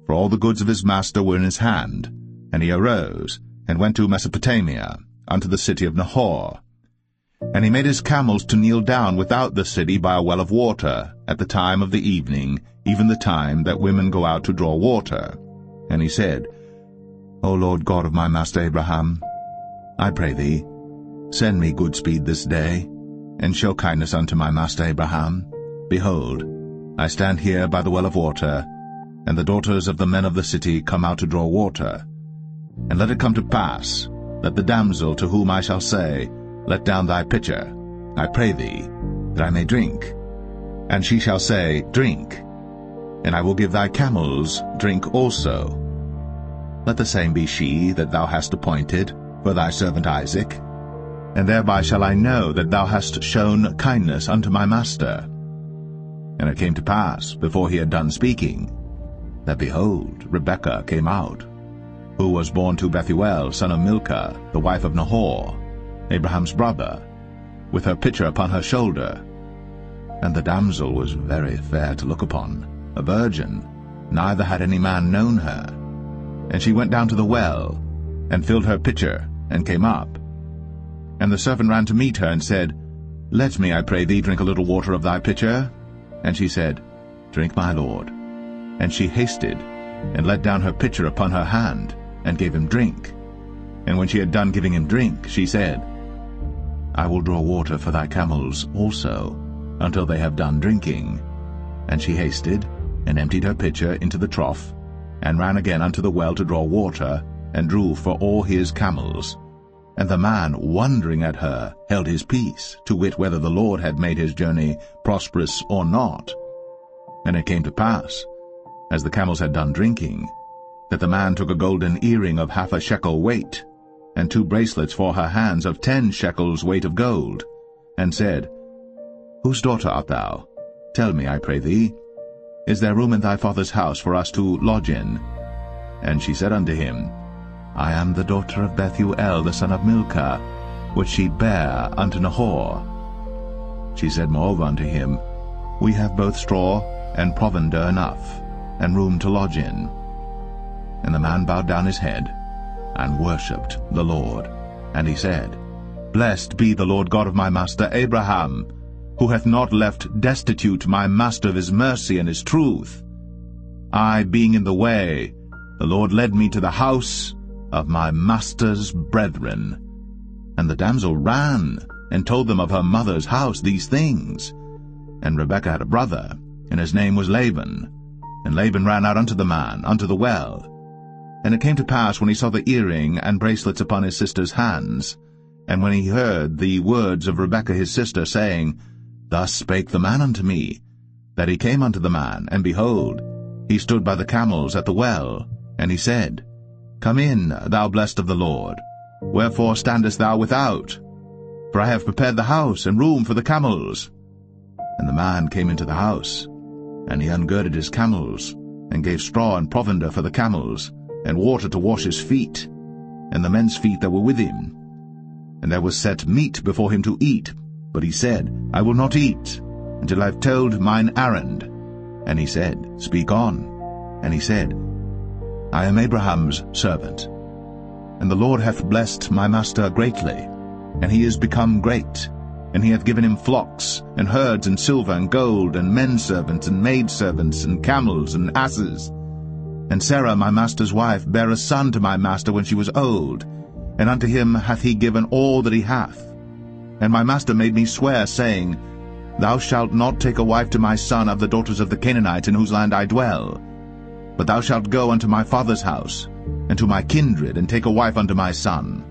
for all the goods of his master were in his hand. And he arose, and went to Mesopotamia, unto the city of Nahor. And he made his camels to kneel down without the city by a well of water, at the time of the evening, even the time that women go out to draw water. And he said, O Lord God of my master Abraham, I pray thee, send me good speed this day, and show kindness unto my master Abraham. Behold, I stand here by the well of water, and the daughters of the men of the city come out to draw water. And let it come to pass, that the damsel to whom I shall say, Let down thy pitcher, I pray thee, that I may drink. And she shall say, Drink, and I will give thy camels drink also. Let the same be she that thou hast appointed for thy servant Isaac, and thereby shall I know that thou hast shown kindness unto my master. And it came to pass, before he had done speaking, that, behold, Rebekah came out, who was born to Bethuel, son of Milcah, the wife of Nahor, Abraham's brother, with her pitcher upon her shoulder. And the damsel was very fair to look upon, a virgin, neither had any man known her. And she went down to the well, and filled her pitcher, and came up. And the servant ran to meet her, and said, Let me, I pray thee, drink a little water of thy pitcher. And she said, Drink, my lord. And she hasted, and let down her pitcher upon her hand, and gave him drink. And when she had done giving him drink, she said, I will draw water for thy camels also, until they have done drinking. And she hasted, and emptied her pitcher into the trough, and ran again unto the well to draw water, and drew for all his camels. And the man, wondering at her, held his peace, to wit whether the Lord had made his journey prosperous or not. And it came to pass, as the camels had done drinking, that the man took a golden earring of 1/2 shekel weight, and 2 bracelets for her hands of 10 shekels weight of gold, and said, Whose daughter art thou? Tell me, I pray thee. Is there room in thy father's house for us to lodge in? And she said unto him, I am the daughter of Bethuel, the son of Milcah, which she bare unto Nahor. She said moreover unto him, We have both straw and provender enough, and room to lodge in. And the man bowed down his head, and worshipped the Lord. And he said, Blessed be the Lord God of my master Abraham, who hath not left destitute my master of his mercy and his truth. I being in the way, the Lord led me to the house of my master's brethren. And the damsel ran, and told them of her mother's house these things. And Rebekah had a brother, and his name was Laban. And Laban ran out unto the man, unto the well. And it came to pass, when he saw the earring and bracelets upon his sister's hands, and when he heard the words of Rebekah his sister, saying, Thus spake the man unto me, that he came unto the man, and behold, he stood by the camels at the well. And he said, Come in, thou blessed of the Lord. Wherefore standest thou without? For I have prepared the house and room for the camels. And the man came into the house, and he ungirded his camels, and gave straw and provender for the camels, and water to wash his feet, and the men's feet that were with him. And there was set meat before him to eat, but he said, I will not eat, until I have told mine errand. And he said, Speak on. And he said, I am Abraham's servant, and the Lord hath blessed my master greatly, and he is become great, and he hath given him flocks, and herds, and silver, and gold, and menservants, and maidservants, and camels, and asses. And Sarah my master's wife bare a son to my master when she was old, and unto him hath he given all that he hath. And my master made me swear, saying, Thou shalt not take a wife to my son of the daughters of the Canaanites in whose land I dwell, but thou shalt go unto my father's house, and to my kindred, and take a wife unto my son.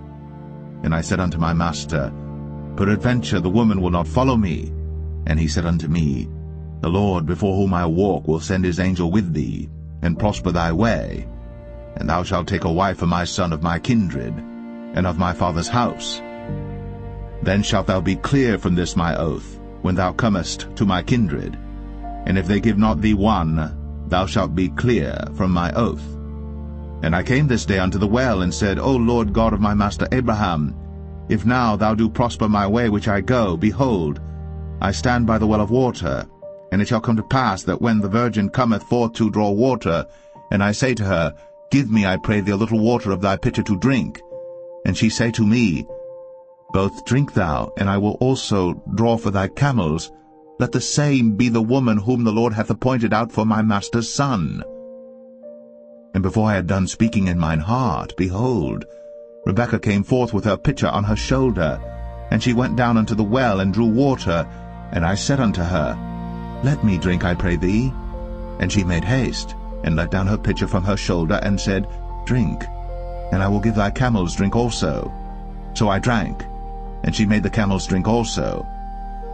And I said unto my master, Peradventure the woman will not follow me. And he said unto me, The Lord before whom I walk will send his angel with thee, and prosper thy way. And thou shalt take a wife for my son of my kindred, and of my father's house. Then shalt thou be clear from this my oath, when thou comest to my kindred. And if they give not thee one, thou shalt be clear from my oath. And I came this day unto the well, and said, O Lord God of my master Abraham, if now thou do prosper my way which I go, behold, I stand by the well of water. And it shall come to pass that when the virgin cometh forth to draw water, and I say to her, Give me, I pray thee, a little water of thy pitcher to drink, and she say to me, Both drink thou, and I will also draw for thy camels, let the same be the woman whom the Lord hath appointed out for my master's son. And before I had done speaking in mine heart, behold, Rebekah came forth with her pitcher on her shoulder, and she went down unto the well, and drew water. And I said unto her, Let me drink, I pray thee. And she made haste, and let down her pitcher from her shoulder, and said, Drink, and I will give thy camels drink also. So I drank, and she made the camels drink also.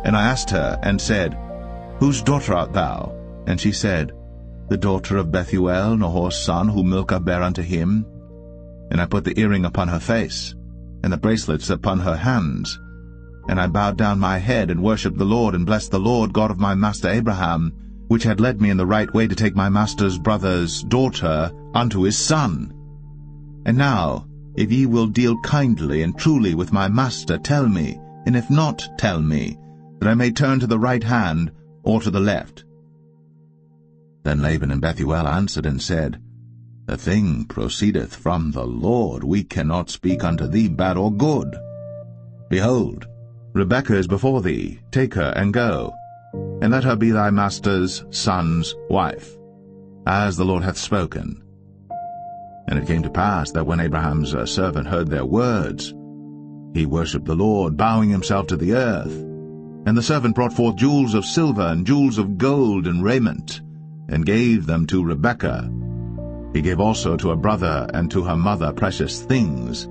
And I asked her, and said, Whose daughter art thou? And she said, The daughter of Bethuel, Nahor's son, whom Milcah bare unto him. And I put the earring upon her face, and the bracelets upon her hands. And I bowed down my head, and worshipped the Lord, and blessed the Lord God of my master Abraham, which had led me in the right way to take my master's brother's daughter unto his son. And now, if ye will deal kindly and truly with my master, tell me, and if not, tell me, that I may turn to the right hand or to the left. Then Laban and Bethuel answered and said, The thing proceedeth from the Lord. We cannot speak unto thee bad or good. Behold, Rebekah is before thee. Take her and go, and let her be thy master's son's wife, as the Lord hath spoken. And it came to pass that when Abraham's servant heard their words, he worshipped the Lord, bowing himself to the earth. And the servant brought forth jewels of silver and jewels of gold and raiment, and gave them to Rebekah. He gave also to her brother and to her mother precious things.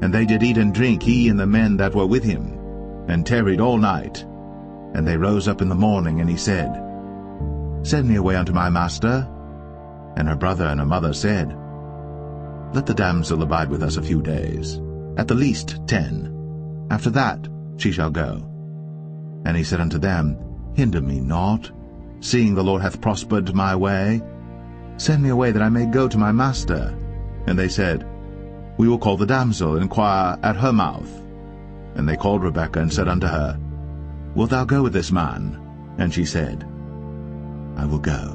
And they did eat and drink, he and the men that were with him, and tarried all night. And they rose up in the morning, and he said, Send me away unto my master. And her brother and her mother said, Let the damsel abide with us a few days, at the least 10. After that she shall go. And he said unto them, Hinder me not, seeing the Lord hath prospered my way. Send me away that I may go to my master. And they said, We will call the damsel, and inquire at her mouth. And they called Rebekah, and said unto her, Wilt thou go with this man? And she said, I will go.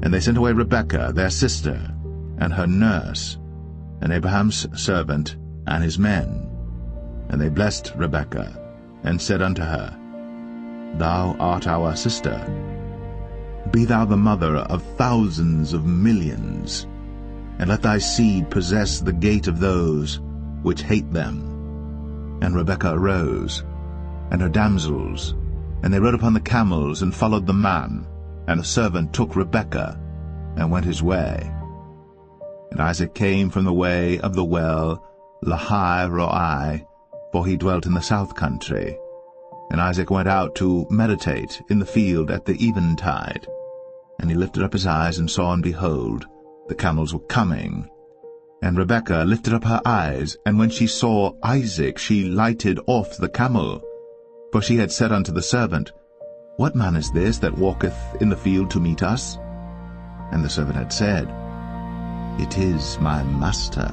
And they sent away Rebekah their sister, and her nurse, and Abraham's servant, and his men. And they blessed Rebekah, and said unto her, Thou art our sister. Be thou the mother of thousands of millions, and let thy seed possess the gate of those which hate them. And Rebekah arose, and her damsels, and they rode upon the camels, and followed the man. And the servant took Rebekah, and went his way. And Isaac came from the way of the well Lahai-Roi, for he dwelt in the south country. And Isaac went out to meditate in the field at the eventide. And he lifted up his eyes, and saw, and behold, the camels were coming. And Rebekah lifted up her eyes, and when she saw Isaac, she lighted off the camel. For she had said unto the servant, What man is this that walketh in the field to meet us? And the servant had said, It is my master.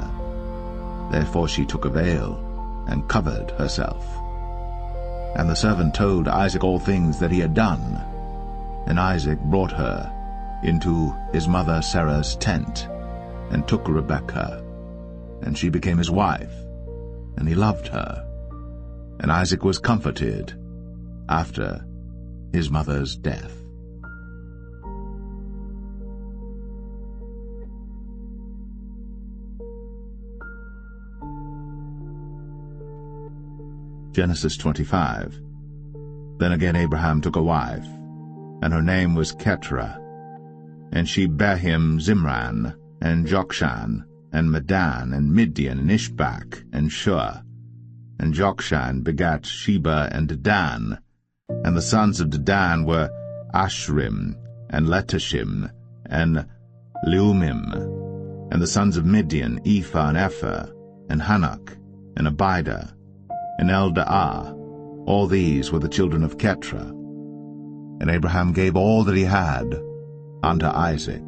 Therefore she took a veil, and covered herself. And the servant told Isaac all things that he had done. And Isaac brought her, into his mother Sarah's tent, and took Rebekah, and she became his wife, and he loved her. And Isaac was comforted after his mother's death. Genesis 25. Then again Abraham took a wife, and her name was Keturah, and she bare him Zimran, and Jokshan, and Medan, and Midian, and Ishbak, and Shua. And Jokshan begat Sheba and Dedan, and the sons of Dedan were Ashrim, and Letashim, and Leumim. And the sons of Midian, Ephah and Epher, and Hanok, and Abidah, and Eldaah. All these were the children of Keturah. And Abraham gave all that he had unto Isaac.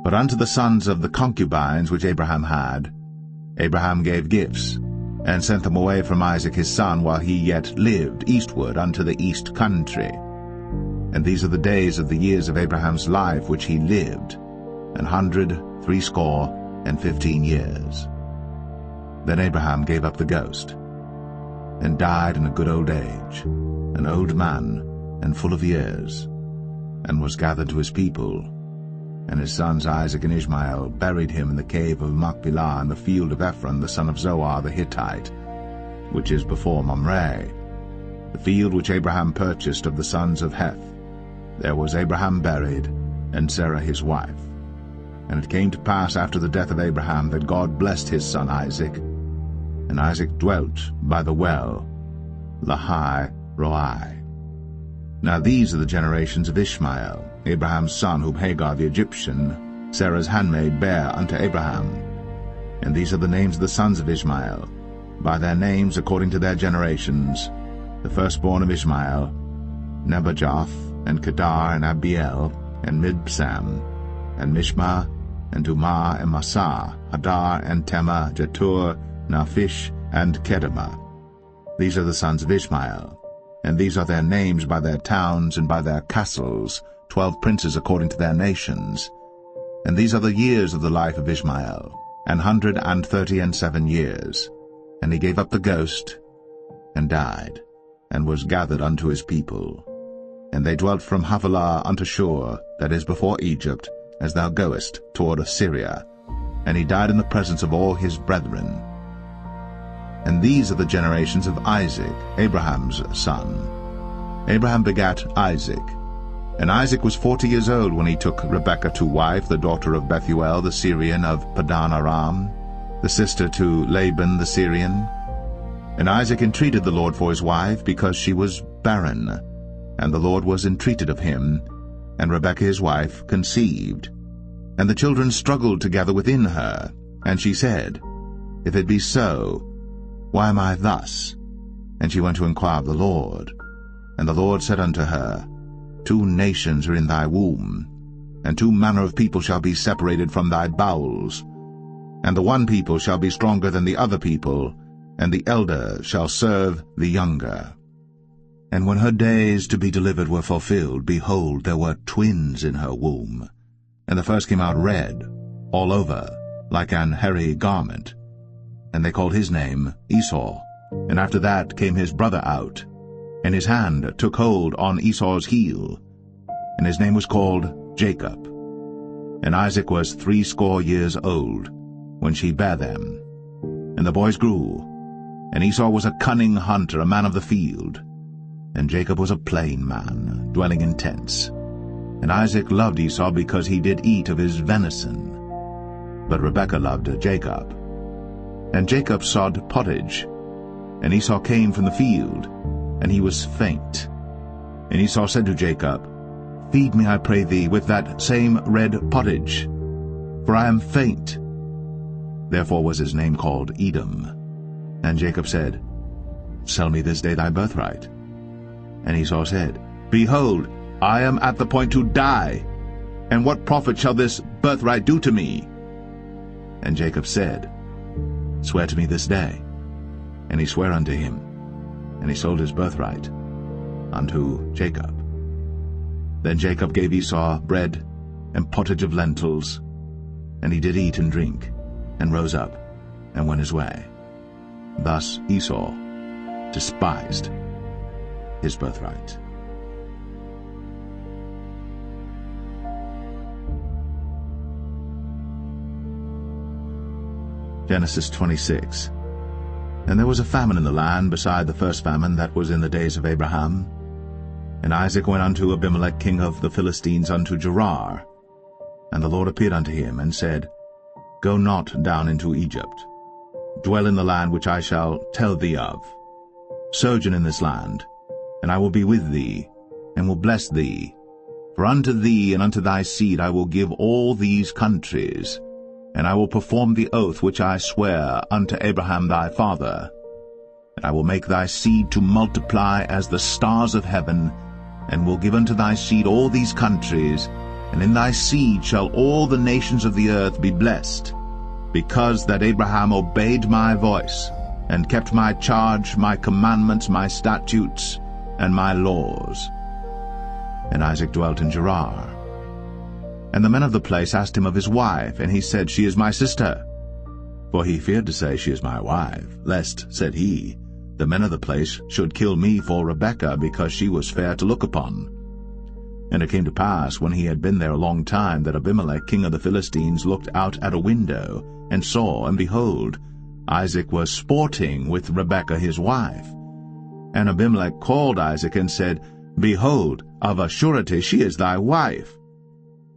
But unto the sons of the concubines which Abraham had, Abraham gave gifts, and sent them away from Isaac his son while he yet lived eastward unto the east country. And these are the days of the years of Abraham's life which he lived, 160 years. Then Abraham gave up the ghost, and died in a good old age, an old man, and full of years, and was gathered to his people. And his sons Isaac and Ishmael buried him in the cave of Machpelah in the field of Ephron the son of Zoar the Hittite, which is before Mamre, the field which Abraham purchased of the sons of Heth. There was Abraham buried, and Sarah his wife. And it came to pass after the death of Abraham that God blessed his son Isaac, and Isaac dwelt by the well, Lahai Roi. Now these are the generations of Ishmael, Abraham's son, whom Hagar the Egyptian, Sarah's handmaid, bare unto Abraham. And these are the names of the sons of Ishmael, by their names according to their generations: the firstborn of Ishmael, Nebajoth, and Kedar, and Abiel, and Mibsam, and Mishma, and Dumah, and Massa, Hadar, and Tema, Jetur, Naphish, and Kedemah. These are the sons of Ishmael, and these are their names by their towns and by their castles, 12 princes according to their nations. And these are the years of the life of Ishmael, 137 years. And he gave up the ghost, and died, and was gathered unto his people. And they dwelt from Havilah unto Shur, that is before Egypt, as thou goest toward Assyria. And he died in the presence of all his brethren. And these are the generations of Isaac, Abraham's son. Abraham begat Isaac. And Isaac was 40 years old when he took Rebekah to wife, the daughter of Bethuel the Syrian of Padan Aram, the sister to Laban the Syrian. And Isaac entreated the Lord for his wife, because she was barren. And the Lord was entreated of him, and Rebekah his wife conceived. And the children struggled together within her, and she said, If it be so, why am I thus? And she went to inquire of the Lord. And the Lord said unto her, 2 nations are in thy womb, and 2 manner of people shall be separated from thy bowels. And the one people shall be stronger than the other people, and the elder shall serve the younger. And when her days to be delivered were fulfilled, behold, there were twins in her womb. And the first came out red, all over, like an hairy garment. And they called his name Esau. And after that came his brother out, and his hand took hold on Esau's heel, and his name was called Jacob. And Isaac was 80 years old when she bare them. And the boys grew, and Esau was a cunning hunter, a man of the field, and Jacob was a plain man, dwelling in tents. And Isaac loved Esau because he did eat of his venison, but Rebekah loved Jacob. And Jacob sawed pottage, and Esau came from the field, and he was faint. And Esau said to Jacob, Feed me, I pray thee, with that same red pottage, for I am faint. Therefore was his name called Edom. And Jacob said, Sell me this day thy birthright. And Esau said, Behold, I am at the point to die, and what profit shall this birthright do to me? And Jacob said, Swear to me this day. And he sware unto him, and he sold his birthright unto Jacob. Then Jacob gave Esau bread and pottage of lentils. And he did eat and drink, and rose up, and went his way. Thus Esau despised his birthright. Genesis 26. And there was a famine in the land beside the first famine that was in the days of Abraham. And Isaac went unto Abimelech king of the Philistines unto Gerar. And the Lord appeared unto him, and said, Go not down into Egypt. Dwell in the land which I shall tell thee of. Sojourn in this land, and I will be with thee, and will bless thee. For unto thee and unto thy seed I will give all these countries, and I will perform the oath which I swear unto Abraham thy father. And I will make thy seed to multiply as the stars of heaven, and will give unto thy seed all these countries, and in thy seed shall all the nations of the earth be blessed, because that Abraham obeyed my voice, and kept my charge, my commandments, my statutes, and my laws. And Isaac dwelt in Gerar. And the men of the place asked him of his wife, and he said, She is my sister. For he feared to say, She is my wife, lest, said he, the men of the place should kill me for Rebekah, because she was fair to look upon. And it came to pass, when he had been there a long time, that Abimelech king of the Philistines looked out at a window, and saw, and behold, Isaac was sporting with Rebekah his wife. And Abimelech called Isaac, and said, Behold, of a surety she is thy wife.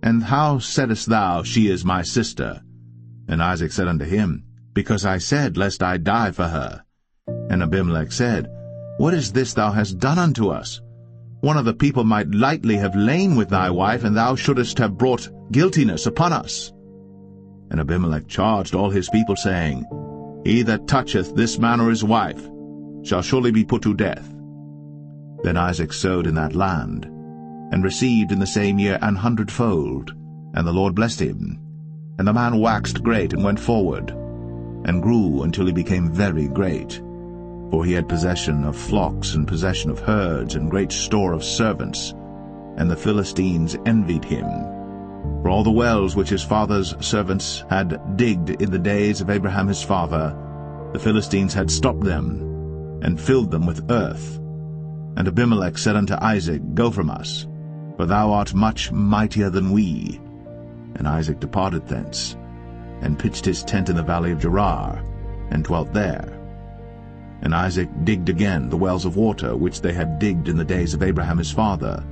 And how saidst thou, She is my sister? And Isaac said unto him, Because I said, Lest I die for her. And Abimelech said, What is this thou hast done unto us? One of the people might lightly have lain with thy wife, and thou shouldest have brought guiltiness upon us. And Abimelech charged all his people, saying, He that toucheth this man or his wife shall surely be put to death. Then Isaac sowed in that land, and received in the same year 100-fold. And the Lord blessed him. And the man waxed great, and went forward, and grew until he became very great. For he had possession of flocks, and possession of herds, and great store of servants. And the Philistines envied him. For all the wells which his father's servants had digged in the days of Abraham his father, the Philistines had stopped them, and filled them with earth. And Abimelech said unto Isaac, Go from us, for thou art much mightier than we. And Isaac departed thence, and pitched his tent in the valley of Gerar, and dwelt there. And Isaac digged again the wells of water which they had digged in the days of Abraham his father,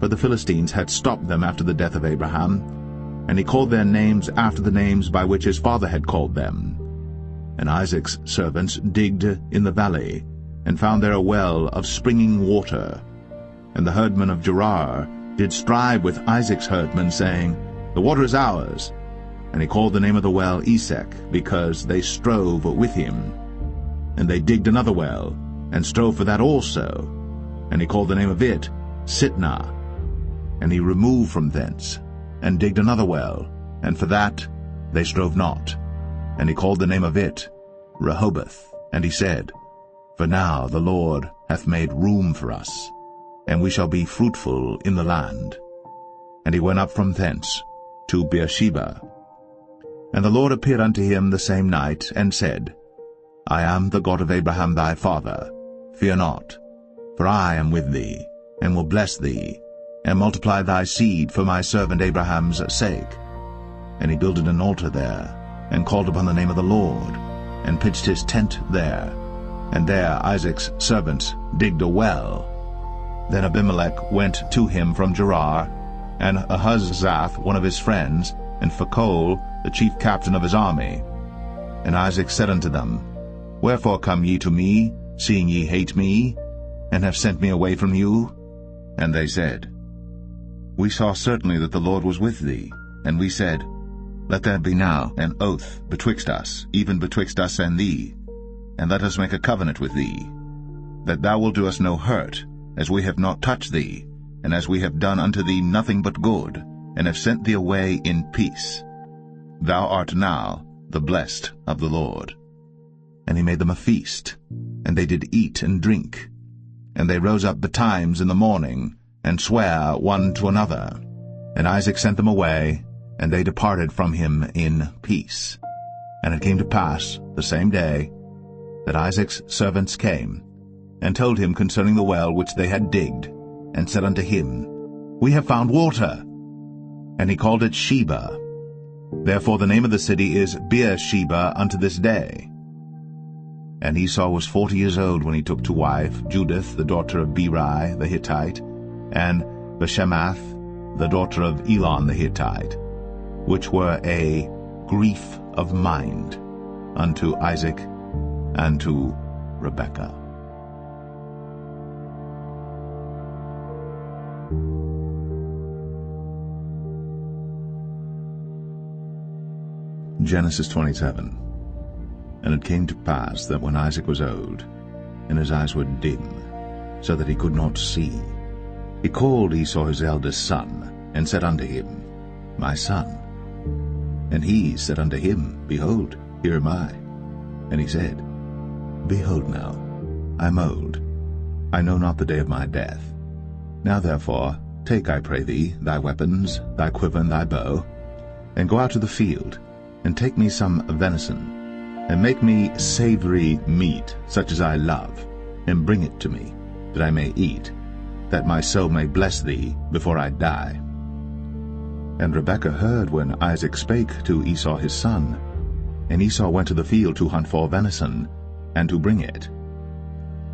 for the Philistines had stopped them after the death of Abraham, and he called their names after the names by which his father had called them. And Isaac's servants digged in the valley, and found there a well of springing water. And the herdmen of Gerar did strive with Isaac's herdmen, saying, The water is ours. And he called the name of the well Esek, because they strove with him. And they digged another well, and strove for that also. And he called the name of it Sitnah. And he removed from thence, and digged another well, and for that they strove not. And he called the name of it Rehoboth. And he said, For now the Lord hath made room for us, and we shall be fruitful in the land. And he went up from thence to Beersheba. And the Lord appeared unto him the same night, and said, I am the God of Abraham thy father. Fear not, for I am with thee, and will bless thee, and multiply thy seed for my servant Abraham's sake. And he builded an altar there, and called upon the name of the Lord, and pitched his tent there. And there Isaac's servants digged a well. Then Abimelech went to him from Gerar, and Ahuzzath one of his friends, and Phicol the chief captain of his army. And Isaac said unto them, Wherefore come ye to me, seeing ye hate me, and have sent me away from you? And they said, We saw certainly that the Lord was with thee. And we said, Let there be now an oath betwixt us, even betwixt us and thee, and let us make a covenant with thee, that thou wilt do us no hurt, as we have not touched thee, and as we have done unto thee nothing but good, and have sent thee away in peace. Thou art now the blessed of the Lord. And he made them a feast, and they did eat and drink. And they rose up betimes in the morning, and sware one to another. And Isaac sent them away, and they departed from him in peace. And it came to pass the same day that Isaac's servants came, and told him concerning the well which they had digged, and said unto him, We have found water. And he called it Sheba. Therefore the name of the city is Beersheba unto this day. And Esau was 40 years old when he took to wife Judith the daughter of Beri the Hittite, and Bashemath the daughter of Elon the Hittite, which were a grief of mind unto Isaac and to Rebekah. Genesis 27. And it came to pass that when Isaac was old, and his eyes were dim, so that he could not see, he called Esau his eldest son, and said unto him, My son. And he said unto him, Behold, here am I. And he said, Behold now, I am old, I know not the day of my death. Now therefore, take, I pray thee, thy weapons, thy quiver and thy bow, and go out to the field, and take me some venison, and make me savory meat, such as I love, and bring it to me, that I may eat, that my soul may bless thee before I die. And Rebekah heard when Isaac spake to Esau his son. And Esau went to the field to hunt for venison, and to bring it.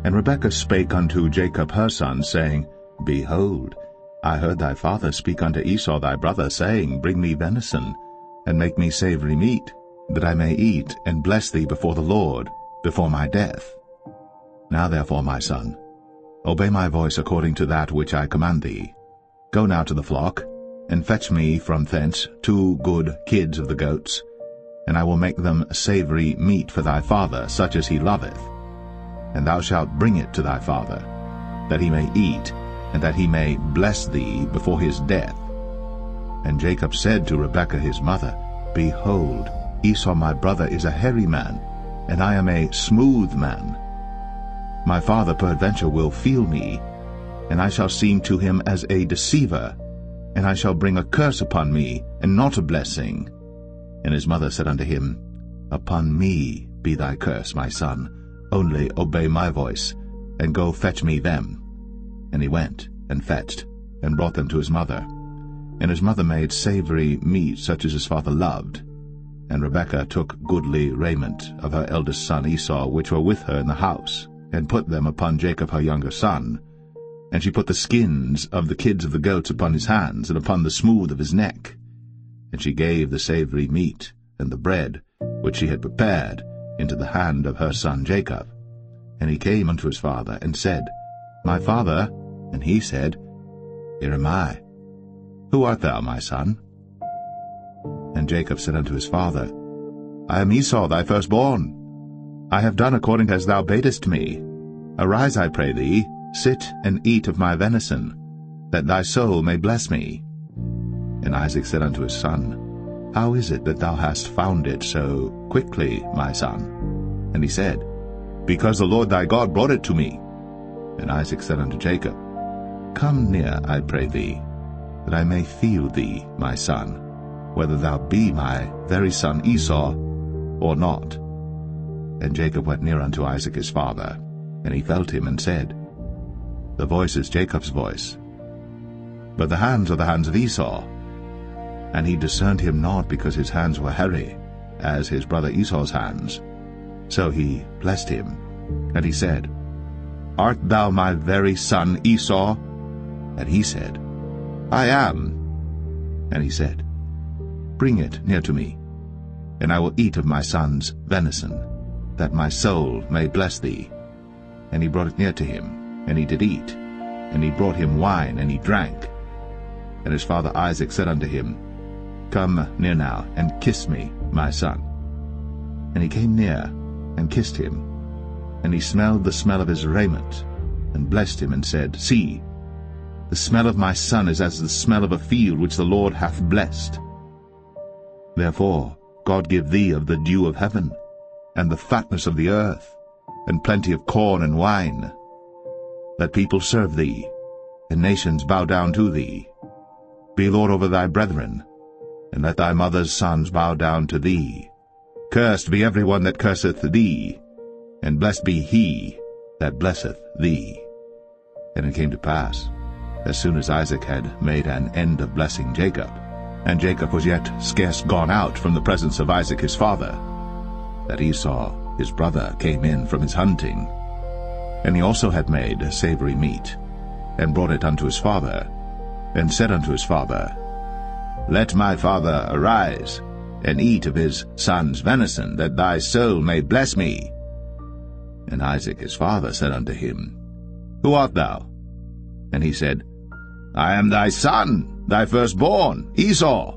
And Rebekah spake unto Jacob her son, saying, Behold, I heard thy father speak unto Esau thy brother, saying, Bring me venison, and make me savory meat, that I may eat, and bless thee before the Lord, before my death. Now therefore, my son, obey my voice according to that which I command thee. Go now to the flock, and fetch me from thence 2 good kids of the goats, and I will make them savory meat for thy father, such as he loveth. And thou shalt bring it to thy father, that he may eat, and that he may bless thee before his death. And Jacob said to Rebekah his mother, Behold, Esau my brother is a hairy man, and I am a smooth man. My father peradventure will feel me, and I shall seem to him as a deceiver, and I shall bring a curse upon me, and not a blessing. And his mother said unto him, Upon me be thy curse, my son, only obey my voice, and go fetch me them. And he went, and fetched, and brought them to his mother. And his mother made savory meat such as his father loved. And Rebekah took goodly raiment of her eldest son Esau, which were with her in the house, and put them upon Jacob her younger son. And she put the skins of the kids of the goats upon his hands, and upon the smooth of his neck. And she gave the savory meat and the bread, which she had prepared, into the hand of her son Jacob. And he came unto his father, and said, My father. And he said, Here am I. Who art thou, my son? And Jacob said unto his father, I am Esau thy firstborn. I have done according as thou badest me. Arise, I pray thee, sit and eat of my venison, that thy soul may bless me. And Isaac said unto his son, How is it that thou hast found it so quickly, my son? And he said, Because the Lord thy God brought it to me. And Isaac said unto Jacob, Come near, I pray thee, that I may feel thee, my son, whether thou be my very son Esau or not. And Jacob went near unto Isaac his father, and he felt him, and said, The voice is Jacob's voice, but the hands are the hands of Esau. And he discerned him not, because his hands were hairy, as his brother Esau's hands. So he blessed him, and he said, Art thou my very son Esau? And he said, I am. And he said, Bring it near to me, and I will eat of my son's venison, that my soul may bless thee. And he brought it near to him, and he did eat. And he brought him wine, and he drank. And his father Isaac said unto him, Come near now, and kiss me, my son. And he came near, and kissed him. And he smelled the smell of his raiment, and blessed him, and said, See, the smell of my son is as the smell of a field which the Lord hath blessed. Therefore God give thee of the dew of heaven, and the fatness of the earth, and plenty of corn and wine. Let people serve thee, and nations bow down to thee. be lord over thy brethren, and let thy mother's sons bow down to thee. Cursed be every one that curseth thee, and blessed be he that blesseth thee. And it came to pass, as soon as Isaac had made an end of blessing Jacob, and Jacob was yet scarce gone out from the presence of Isaac his father, that Esau his brother came in from his hunting. And he also had made savory meat, and brought it unto his father, and said unto his father, Let my father arise, and eat of his son's venison, that thy soul may bless me. And Isaac his father said unto him, Who art thou? And he said, I am thy son, thy firstborn, Esau.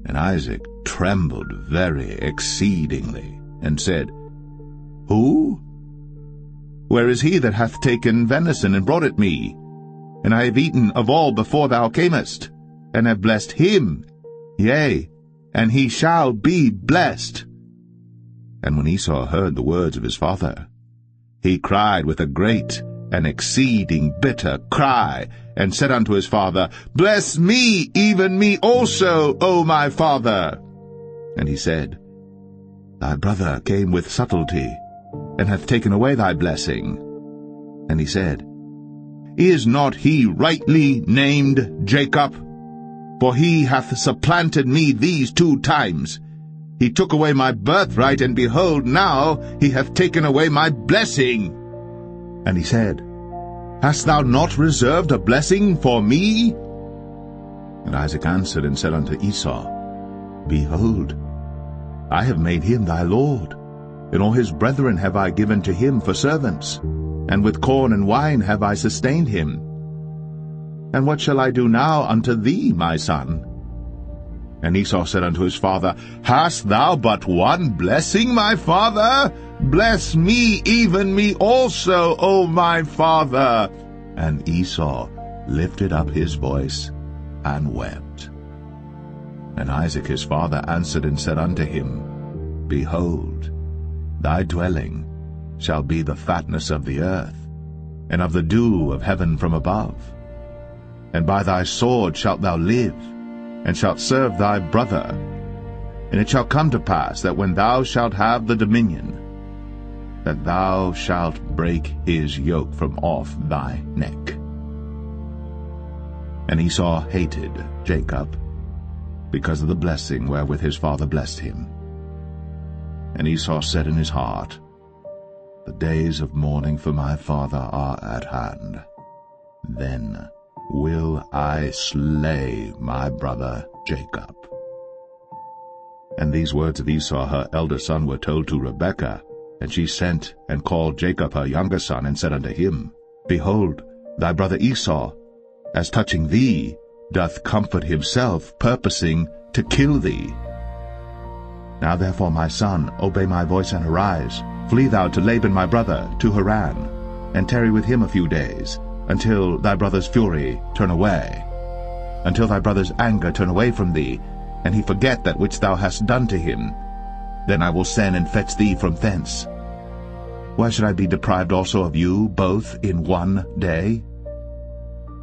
And Isaac trembled very exceedingly, and said, Who? Where is he that hath taken venison and brought it me? And I have eaten of all before thou camest, and have blessed him, yea, and he shall be blessed. And when Esau heard the words of his father, he cried with a great and exceeding bitter cry, and said unto his father, Bless me, even me also, O my father. And he said, Thy brother came with subtlety, and hath taken away thy blessing. And he said, Is not he rightly named Jacob? For he hath supplanted me these 2 times. He took away my birthright, and behold, now he hath taken away my blessing. And he said, Hast thou not reserved a blessing for me? And Isaac answered and said unto Esau, Behold, I have made him thy lord, and all his brethren have I given to him for servants, and with corn and wine have I sustained him. And what shall I do now unto thee, my son? And Esau said unto his father, Hast thou but one blessing, my father? Bless me, even me also, O my father. And Esau lifted up his voice and wept. And Isaac his father answered and said unto him, Behold, thy dwelling shall be the fatness of the earth, and of the dew of heaven from above. And by thy sword shalt thou live, and shalt serve thy brother. And it shall come to pass that when thou shalt have the dominion, that thou shalt break his yoke from off thy neck. And Esau hated Jacob, because of the blessing wherewith his father blessed him. And Esau said in his heart, The days of mourning for my father are at hand. Then will I slay my brother Jacob. And these words of Esau her elder son were told to Rebekah, and she sent and called Jacob her younger son, and said unto him, Behold, thy brother Esau, as touching thee, doth comfort himself, purposing to kill thee. Now therefore, my son, obey my voice and arise. Flee thou to Laban my brother, to Haran, and tarry with him a few days, until thy brother's fury turn away, until thy brother's anger turn away from thee, and he forget that which thou hast done to him. Then I will send and fetch thee from thence. Why should I be deprived also of you both in one day?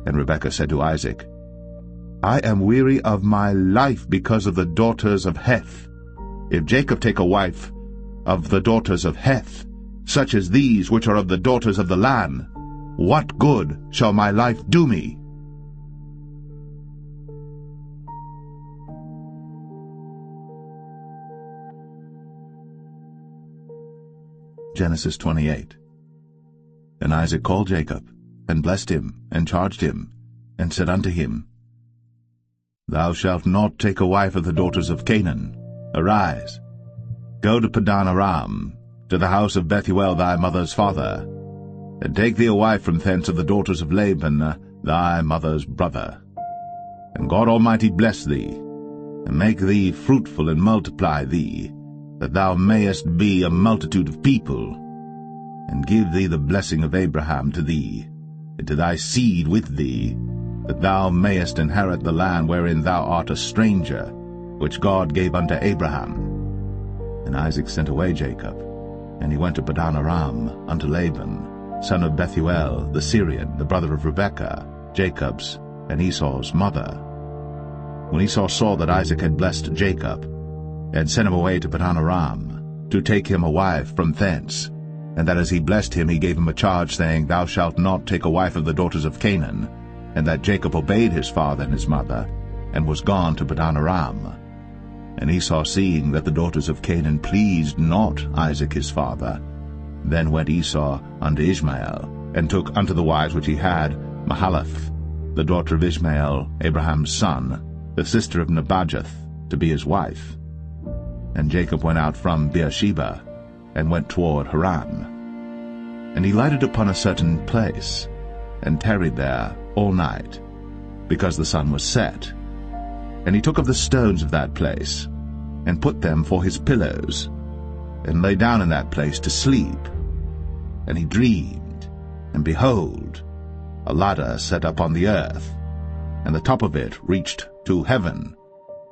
And Rebekah said to Isaac, I am weary of my life because of the daughters of Heth. If Jacob take a wife of the daughters of Heth, such as these which are of the daughters of the land, what good shall my life do me? Genesis 28. And Isaac called Jacob, and blessed him, and charged him, and said unto him, Thou shalt not take a wife of the daughters of Canaan. Arise, go to Padan Aram, to the house of Bethuel thy mother's father, and take thee a wife from thence of the daughters of Laban thy mother's brother. And God Almighty bless thee, and make thee fruitful, and multiply thee, that thou mayest be a multitude of people, and give thee the blessing of Abraham to thee, and to thy seed with thee, that thou mayest inherit the land wherein thou art a stranger, which God gave unto Abraham. And Isaac sent away Jacob, and he went to Padan Aram unto Laban, son of Bethuel the Syrian, the brother of Rebekah, Jacob's and Esau's mother. When Esau saw that Isaac had blessed Jacob, and sent him away to Padan-aram, to take him a wife from thence, and that as he blessed him he gave him a charge, saying, Thou shalt not take a wife of the daughters of Canaan, and that Jacob obeyed his father and his mother, and was gone to Padan-aram. And Esau, seeing that the daughters of Canaan pleased not Isaac his father, then went Esau unto Ishmael, and took unto the wives which he had Mahalath, the daughter of Ishmael, Abraham's son, the sister of Nebajoth, to be his wife. And Jacob went out from Beersheba, and went toward Haran. And he lighted upon a certain place, and tarried there all night, because the sun was set. And he took of the stones of that place, and put them for his pillows, and lay down in that place to sleep. And he dreamed, and behold, a ladder set up on the earth, and the top of it reached to heaven,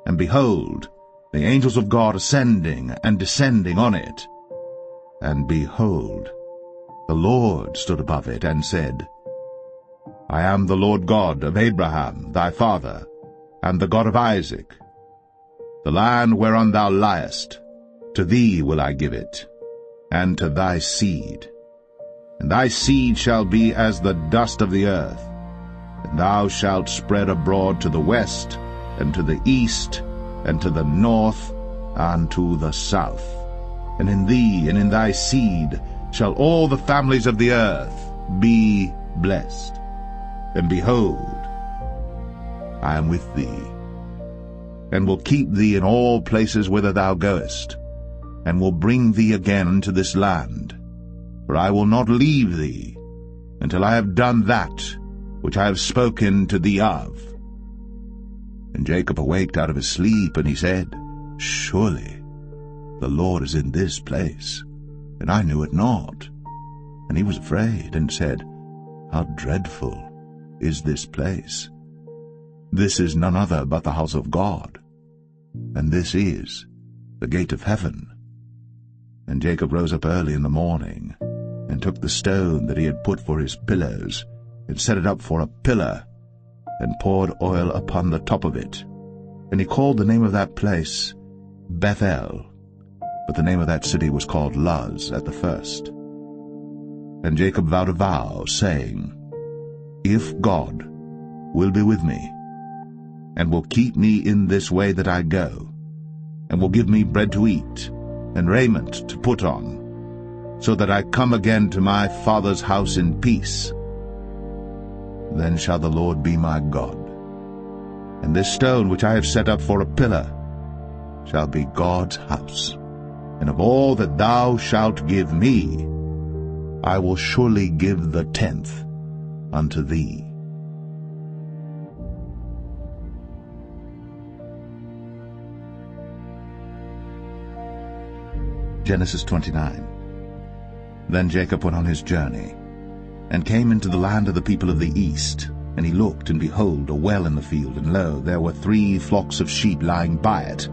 and behold, the angels of God ascending and descending on it. And behold, the Lord stood above it, and said, I am the Lord God of Abraham thy father, and the God of Isaac. The land whereon thou liest, to thee will I give it, and to thy seed. And thy seed shall be as the dust of the earth, and thou shalt spread abroad to the west, and to the east, and to the north, and to the south. And in thee and in thy seed shall all the families of the earth be blessed. And behold, I am with thee, and will keep thee in all places whither thou goest, and will bring thee again into this land. For I will not leave thee until I have done that which I have spoken to thee of. And Jacob awaked out of his sleep, and he said, Surely the Lord is in this place, and I knew it not. And he was afraid, and said, How dreadful is this place! This is none other but the house of God, and this is the gate of heaven. And Jacob rose up early in the morning, and took the stone that he had put for his pillows, and set it up for a pillar, and poured oil upon the top of it. And he called the name of that place Bethel, but the name of that city was called Luz at the first. And Jacob vowed a vow, saying, If God will be with me, and will keep me in this way that I go, and will give me bread to eat, and raiment to put on, so that I come again to my father's house in peace, then shall the Lord be my God. And this stone which I have set up for a pillar shall be God's house. And of all that thou shalt give me, I will surely give the 10th unto thee. Genesis 29. Then Jacob went on his journey, and came into the land of the people of the east. And he looked, and behold, a well in the field, and lo, there were 3 flocks of sheep lying by it.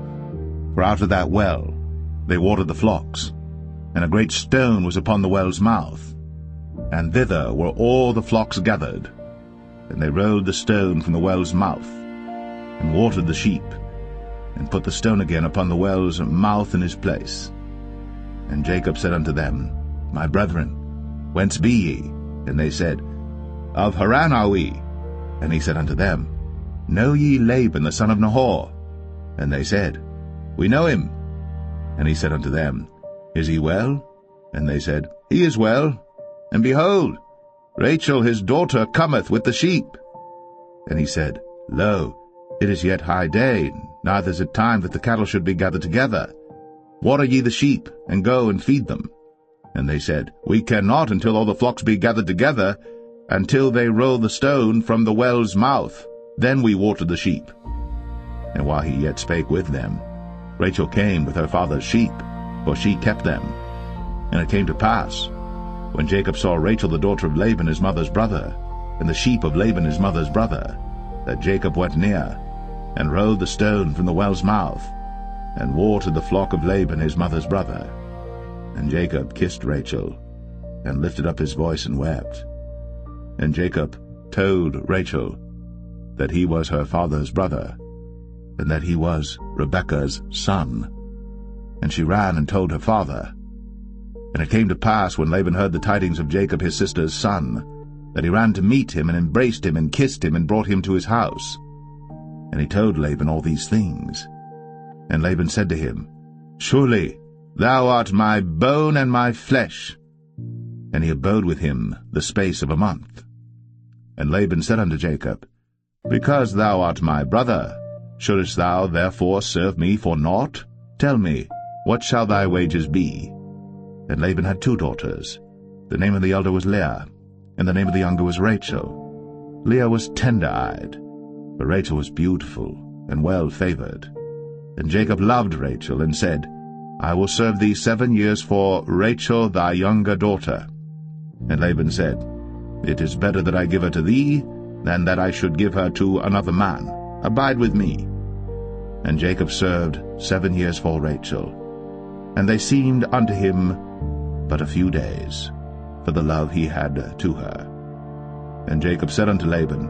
For out of that well they watered the flocks, and a great stone was upon the well's mouth. And thither were all the flocks gathered. And they rolled the stone from the well's mouth, and watered the sheep, and put the stone again upon the well's mouth in his place. And Jacob said unto them, My brethren, whence be ye? And they said, Of Haran are we. And he said unto them, Know ye Laban the son of Nahor? And they said, We know him. And he said unto them, Is he well? And they said, He is well. And behold, Rachel his daughter cometh with the sheep. And he said, Lo, it is yet high day, neither is it time that the cattle should be gathered together. Water ye the sheep, and go and feed them. And they said, We cannot until all the flocks be gathered together, until they roll the stone from the well's mouth. Then we water the sheep. And while he yet spake with them, Rachel came with her father's sheep, for she kept them. And it came to pass, when Jacob saw Rachel the daughter of Laban his mother's brother, and the sheep of Laban his mother's brother, that Jacob went near, and rolled the stone from the well's mouth, and watered the flock of Laban his mother's brother. And Jacob kissed Rachel, and lifted up his voice and wept. And Jacob told Rachel, that he was her father's brother, and that he was Rebekah's son. And she ran and told her father. And it came to pass, when Laban heard the tidings of Jacob his sister's son, that he ran to meet him, and embraced him, and kissed him, and brought him to his house. And he told Laban all these things. And Laban said to him, Surely thou art my bone and my flesh. And he abode with him the space of a month. And Laban said unto Jacob, Because thou art my brother, shouldest thou therefore serve me for naught? Tell me, what shall thy wages be? And Laban had 2 daughters. The name of the elder was Leah, and the name of the younger was Rachel. Leah was tender-eyed, but Rachel was beautiful and well-favored. And Jacob loved Rachel, and said, I will serve thee 7 years for Rachel thy younger daughter. And Laban said, It is better that I give her to thee, than that I should give her to another man. Abide with me. And Jacob served 7 years for Rachel. And they seemed unto him but a few days, for the love he had to her. And Jacob said unto Laban,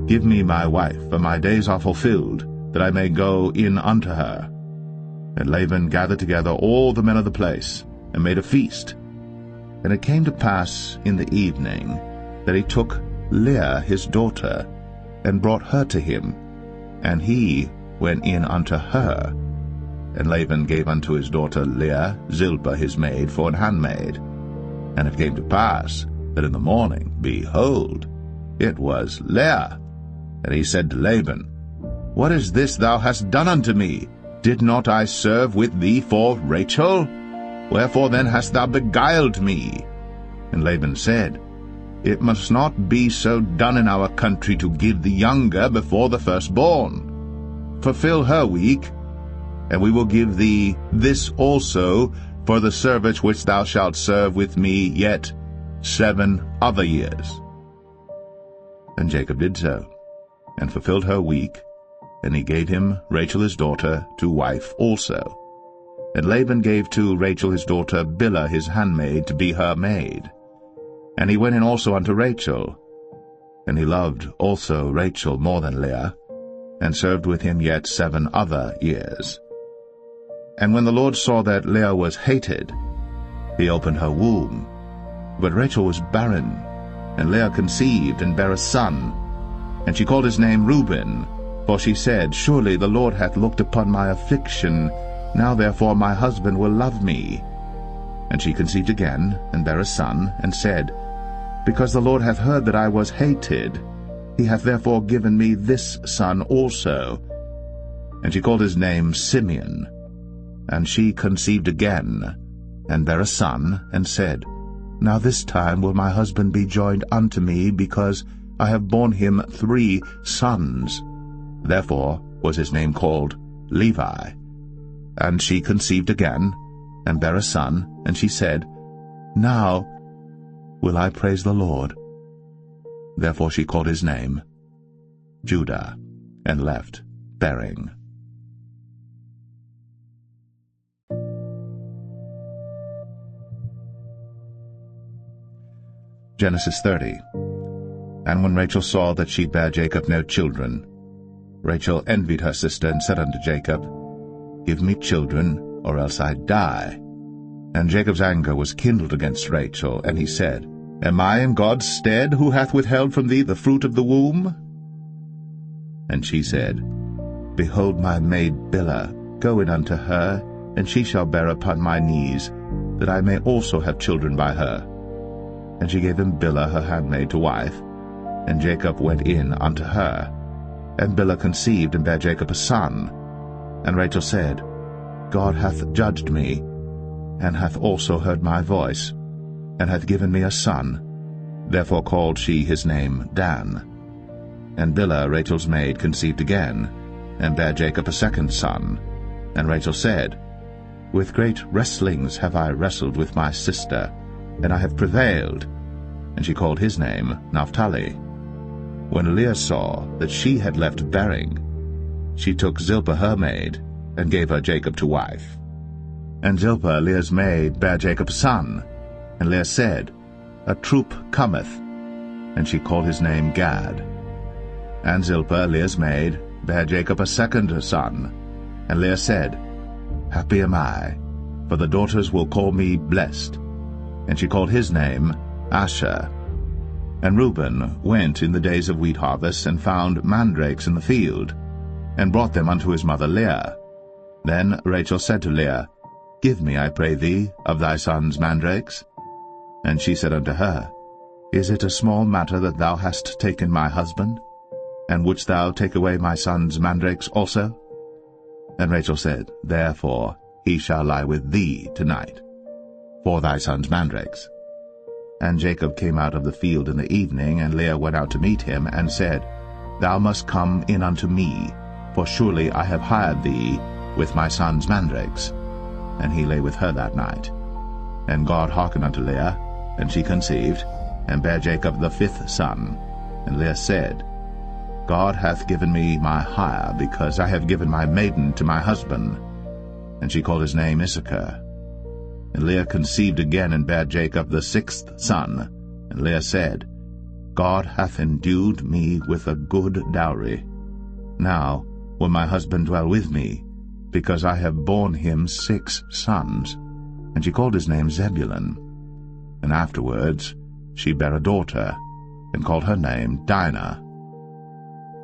Give me my wife, for my days are fulfilled, that I may go in unto her. And Laban gathered together all the men of the place, and made a feast. And it came to pass in the evening, that he took Leah his daughter, and brought her to him, and he went in unto her. And Laban gave unto his daughter Leah Zilpah his maid for an handmaid. And it came to pass, that in the morning, behold, it was Leah. And he said to Laban, What is this thou hast done unto me? Did not I serve with thee for Rachel? Wherefore then hast thou beguiled me? And Laban said, It must not be so done in our country, to give the younger before the firstborn. Fulfill her week, and we will give thee this also for the service which thou shalt serve with me yet 7 other years. And Jacob did so, and fulfilled her week, and he gave him Rachel his daughter to wife also. And Laban gave to Rachel his daughter Bilhah his handmaid to be her maid. And he went in also unto Rachel. And he loved also Rachel more than Leah, and served with him yet 7 other years. And when the Lord saw that Leah was hated, he opened her womb. But Rachel was barren, and Leah conceived, and bare a son. And she called his name Reuben, for she said, Surely the Lord hath looked upon my affliction, now therefore my husband will love me. And she conceived again, and bare a son, and said, Because the Lord hath heard that I was hated, he hath therefore given me this son also. And she called his name Simeon. And she conceived again, and bare a son, and said, Now this time will my husband be joined unto me, because I have borne him 3 sons. Therefore was his name called Levi. And she conceived again, and bare a son, and she said, Now will I praise the Lord. Therefore she called his name Judah, and left bearing. Genesis 30. And when Rachel saw that she bare Jacob no children, Rachel envied her sister, and said unto Jacob, Give me children, or else I die. And Jacob's anger was kindled against Rachel, and he said, Am I in God's stead, who hath withheld from thee the fruit of the womb? And she said, Behold my maid Bilhah, go in unto her, and she shall bear upon my knees, that I may also have children by her. And she gave him Bilhah her handmaid to wife, and Jacob went in unto her. And Bilhah conceived, and bare Jacob a son. And Rachel said, God hath judged me, and hath also heard my voice, and hath given me a son. Therefore called she his name Dan. And Bilhah Rachel's maid conceived again, and bare Jacob a second son. And Rachel said, With great wrestlings have I wrestled with my sister, and I have prevailed. And she called his name Naphtali. When Leah saw that she had left bearing, she took Zilpah her maid, and gave her Jacob to wife. And Zilpah Leah's maid bare Jacob a son. And Leah said, A troop cometh. And she called his name Gad. And Zilpah, Leah's maid, bare Jacob a second son. And Leah said, Happy am I, for the daughters will call me blessed. And she called his name Asher. And Reuben went in the days of wheat harvest, and found mandrakes in the field, and brought them unto his mother Leah. Then Rachel said to Leah, Give me, I pray thee, of thy son's mandrakes. And she said unto her, Is it a small matter that thou hast taken my husband? And wouldst thou take away my son's mandrakes also? And Rachel said, Therefore he shall lie with thee tonight, for thy son's mandrakes. And Jacob came out of the field in the evening, and Leah went out to meet him, and said, Thou must come in unto me, for surely I have hired thee with my son's mandrakes. And he lay with her that night. And God hearkened unto Leah, and she conceived, and bare Jacob the fifth son. And Leah said, God hath given me my hire, because I have given my maiden to my husband. And she called his name Issachar. And Leah conceived again, and bare Jacob the sixth son. And Leah said, God hath endued me with a good dowry. Now will my husband dwell with me, because I have borne him 6 sons. And she called his name Zebulun. And afterwards she bare a daughter, and called her name Dinah.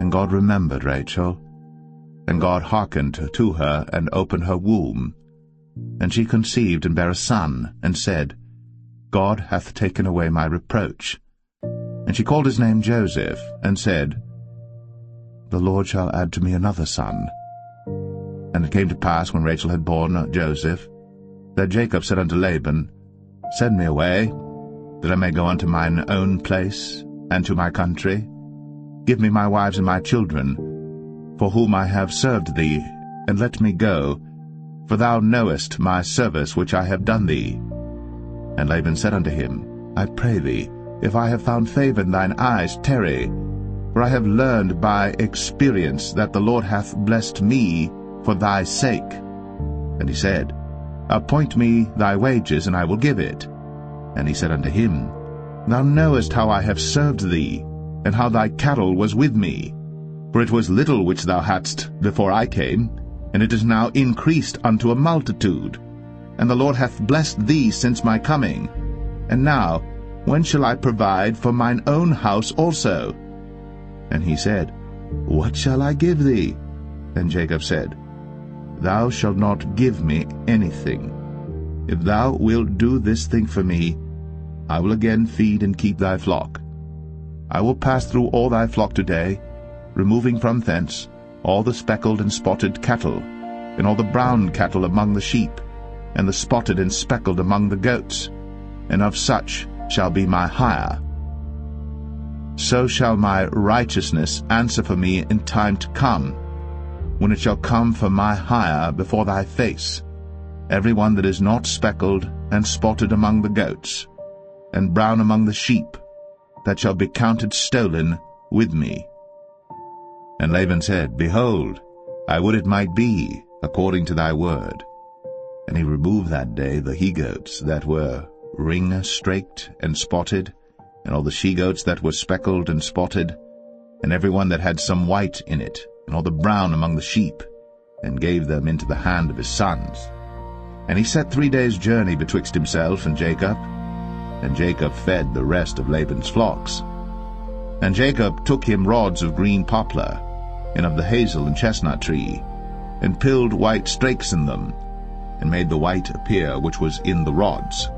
And God remembered Rachel, and God hearkened to her, and opened her womb. And she conceived, and bare a son, and said, God hath taken away my reproach. And she called his name Joseph, and said, The Lord shall add to me another son. And it came to pass, when Rachel had borne Joseph, that Jacob said unto Laban, Send me away, that I may go unto mine own place, and to my country. Give me my wives and my children, for whom I have served thee, and let me go, for thou knowest my service which I have done thee. And Laban said unto him, I pray thee, if I have found favor in thine eyes, tarry, for I have learned by experience that the Lord hath blessed me for thy sake. And he said, Appoint me thy wages, and I will give it. And he said unto him, Thou knowest how I have served thee, and how thy cattle was with me. For it was little which thou hadst before I came, and it is now increased unto a multitude. And the Lord hath blessed thee since my coming. And now, when shall I provide for mine own house also? And he said, What shall I give thee? And Jacob said, Thou shalt not give me anything. If thou wilt do this thing for me, I will again feed and keep thy flock. I will pass through all thy flock today, removing from thence all the speckled and spotted cattle, and all the brown cattle among the sheep, and the spotted and speckled among the goats, and of such shall be my hire. So shall my righteousness answer for me in time to come, when it shall come for my hire before thy face, every one that is not speckled and spotted among the goats, and brown among the sheep, that shall be counted stolen with me. And Laban said, Behold, I would it might be according to thy word. And he removed that day the he-goats that were ring-straked and spotted, and all the she-goats that were speckled and spotted, and every one that had some white in it, and all the brown among the sheep, and gave them into the hand of his sons. And he set 3 days' journey betwixt himself and Jacob, and Jacob fed the rest of Laban's flocks. And Jacob took him rods of green poplar, and of the hazel and chestnut tree, and pilled white strakes in them, and made the white appear which was in the rods.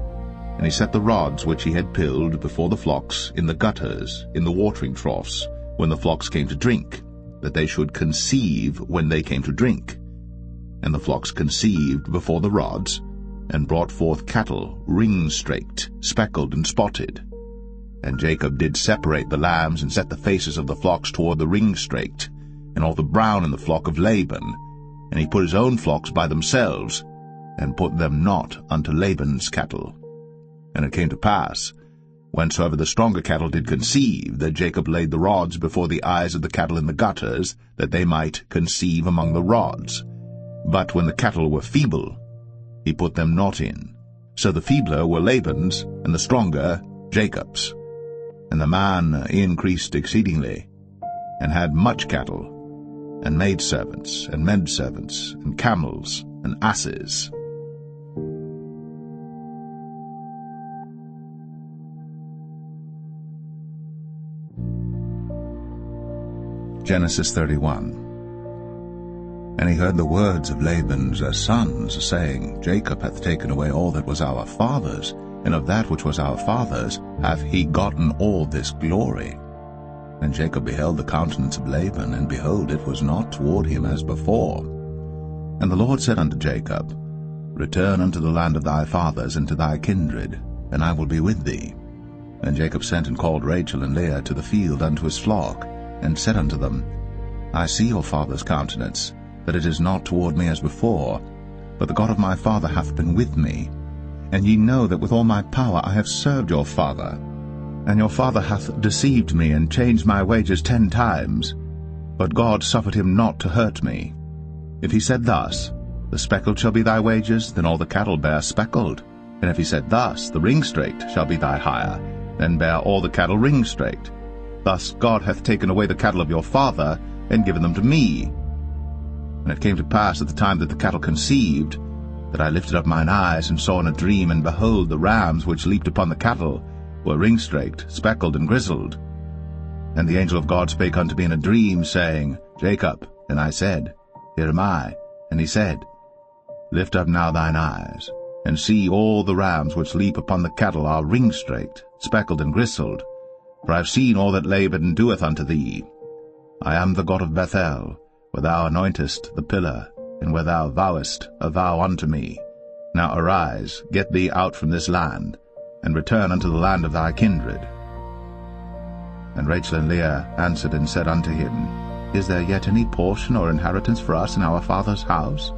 And he set the rods which he had pilled before the flocks in the gutters, in the watering troughs, when the flocks came to drink, that they should conceive when they came to drink. And the flocks conceived before the rods, and brought forth cattle, ring-straked, speckled, and spotted. And Jacob did separate the lambs, and set the faces of the flocks toward the ring-straked, and all the brown in the flock of Laban. And he put his own flocks by themselves, and put them not unto Laban's cattle. And it came to pass, whensoever the stronger cattle did conceive, that Jacob laid the rods before the eyes of the cattle in the gutters, that they might conceive among the rods. But when the cattle were feeble, he put them not in. So the feebler were Laban's, and the stronger Jacob's. And the man increased exceedingly. and had much cattle, and maidservants, and menservants, and camels, and asses. Genesis 31. And he heard the words of Laban's sons, saying, Jacob hath taken away all that was our father's, and of that which was our father's hath he gotten all this glory. And Jacob beheld the countenance of Laban, and behold, it was not toward him as before. And the Lord said unto Jacob, Return unto the land of thy fathers, and to thy kindred, and I will be with thee. And Jacob sent and called Rachel and Leah to the field unto his flock, and said unto them, I see your father's countenance, that it is not toward me as before, but the God of my father hath been with me. And ye know that with all my power I have served your father. And your father hath deceived me, and changed my wages 10 times. But God suffered him not to hurt me. If he said thus, The speckled shall be thy wages, then all the cattle bear speckled. And if he said thus, The ringstraked shall be thy hire, then bear all the cattle ringstraked. Thus God hath taken away the cattle of your father, and given them to me. And it came to pass at the time that the cattle conceived, that I lifted up mine eyes, and saw in a dream, and behold, the rams which leaped upon the cattle were ringstraked, speckled, and grizzled. And the angel of God spake unto me in a dream, saying, Jacob. And I said, Here am I. And he said, Lift up now thine eyes, and see all the rams which leap upon the cattle are ringstraked, speckled, and grizzled. For I have seen all that Laban doeth unto thee. I am the God of Bethel, where thou anointest the pillar, and where thou vowest a vow unto me. Now arise, get thee out from this land, and return unto the land of thy kindred. And Rachel and Leah answered and said unto him, Is there yet any portion or inheritance for us in our father's house?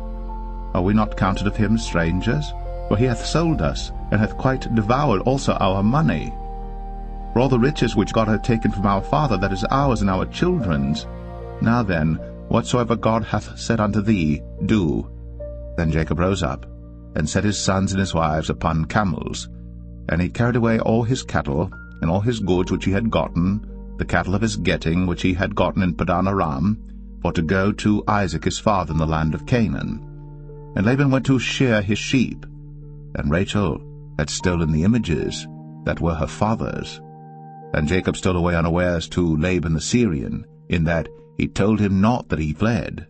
Are we not counted of him strangers? For he hath sold us, and hath quite devoured also our money. For all the riches which God hath taken from our father, that is ours and our children's. Now then, whatsoever God hath said unto thee, do. Then Jacob rose up, and set his sons and his wives upon camels. And he carried away all his cattle, and all his goods which he had gotten, the cattle of his getting which he had gotten in Padan Aram, for to go to Isaac his father in the land of Canaan. And Laban went to shear his sheep, and Rachel had stolen the images that were her father's. And Jacob stole away unawares to Laban the Syrian, in that he told him not that he fled.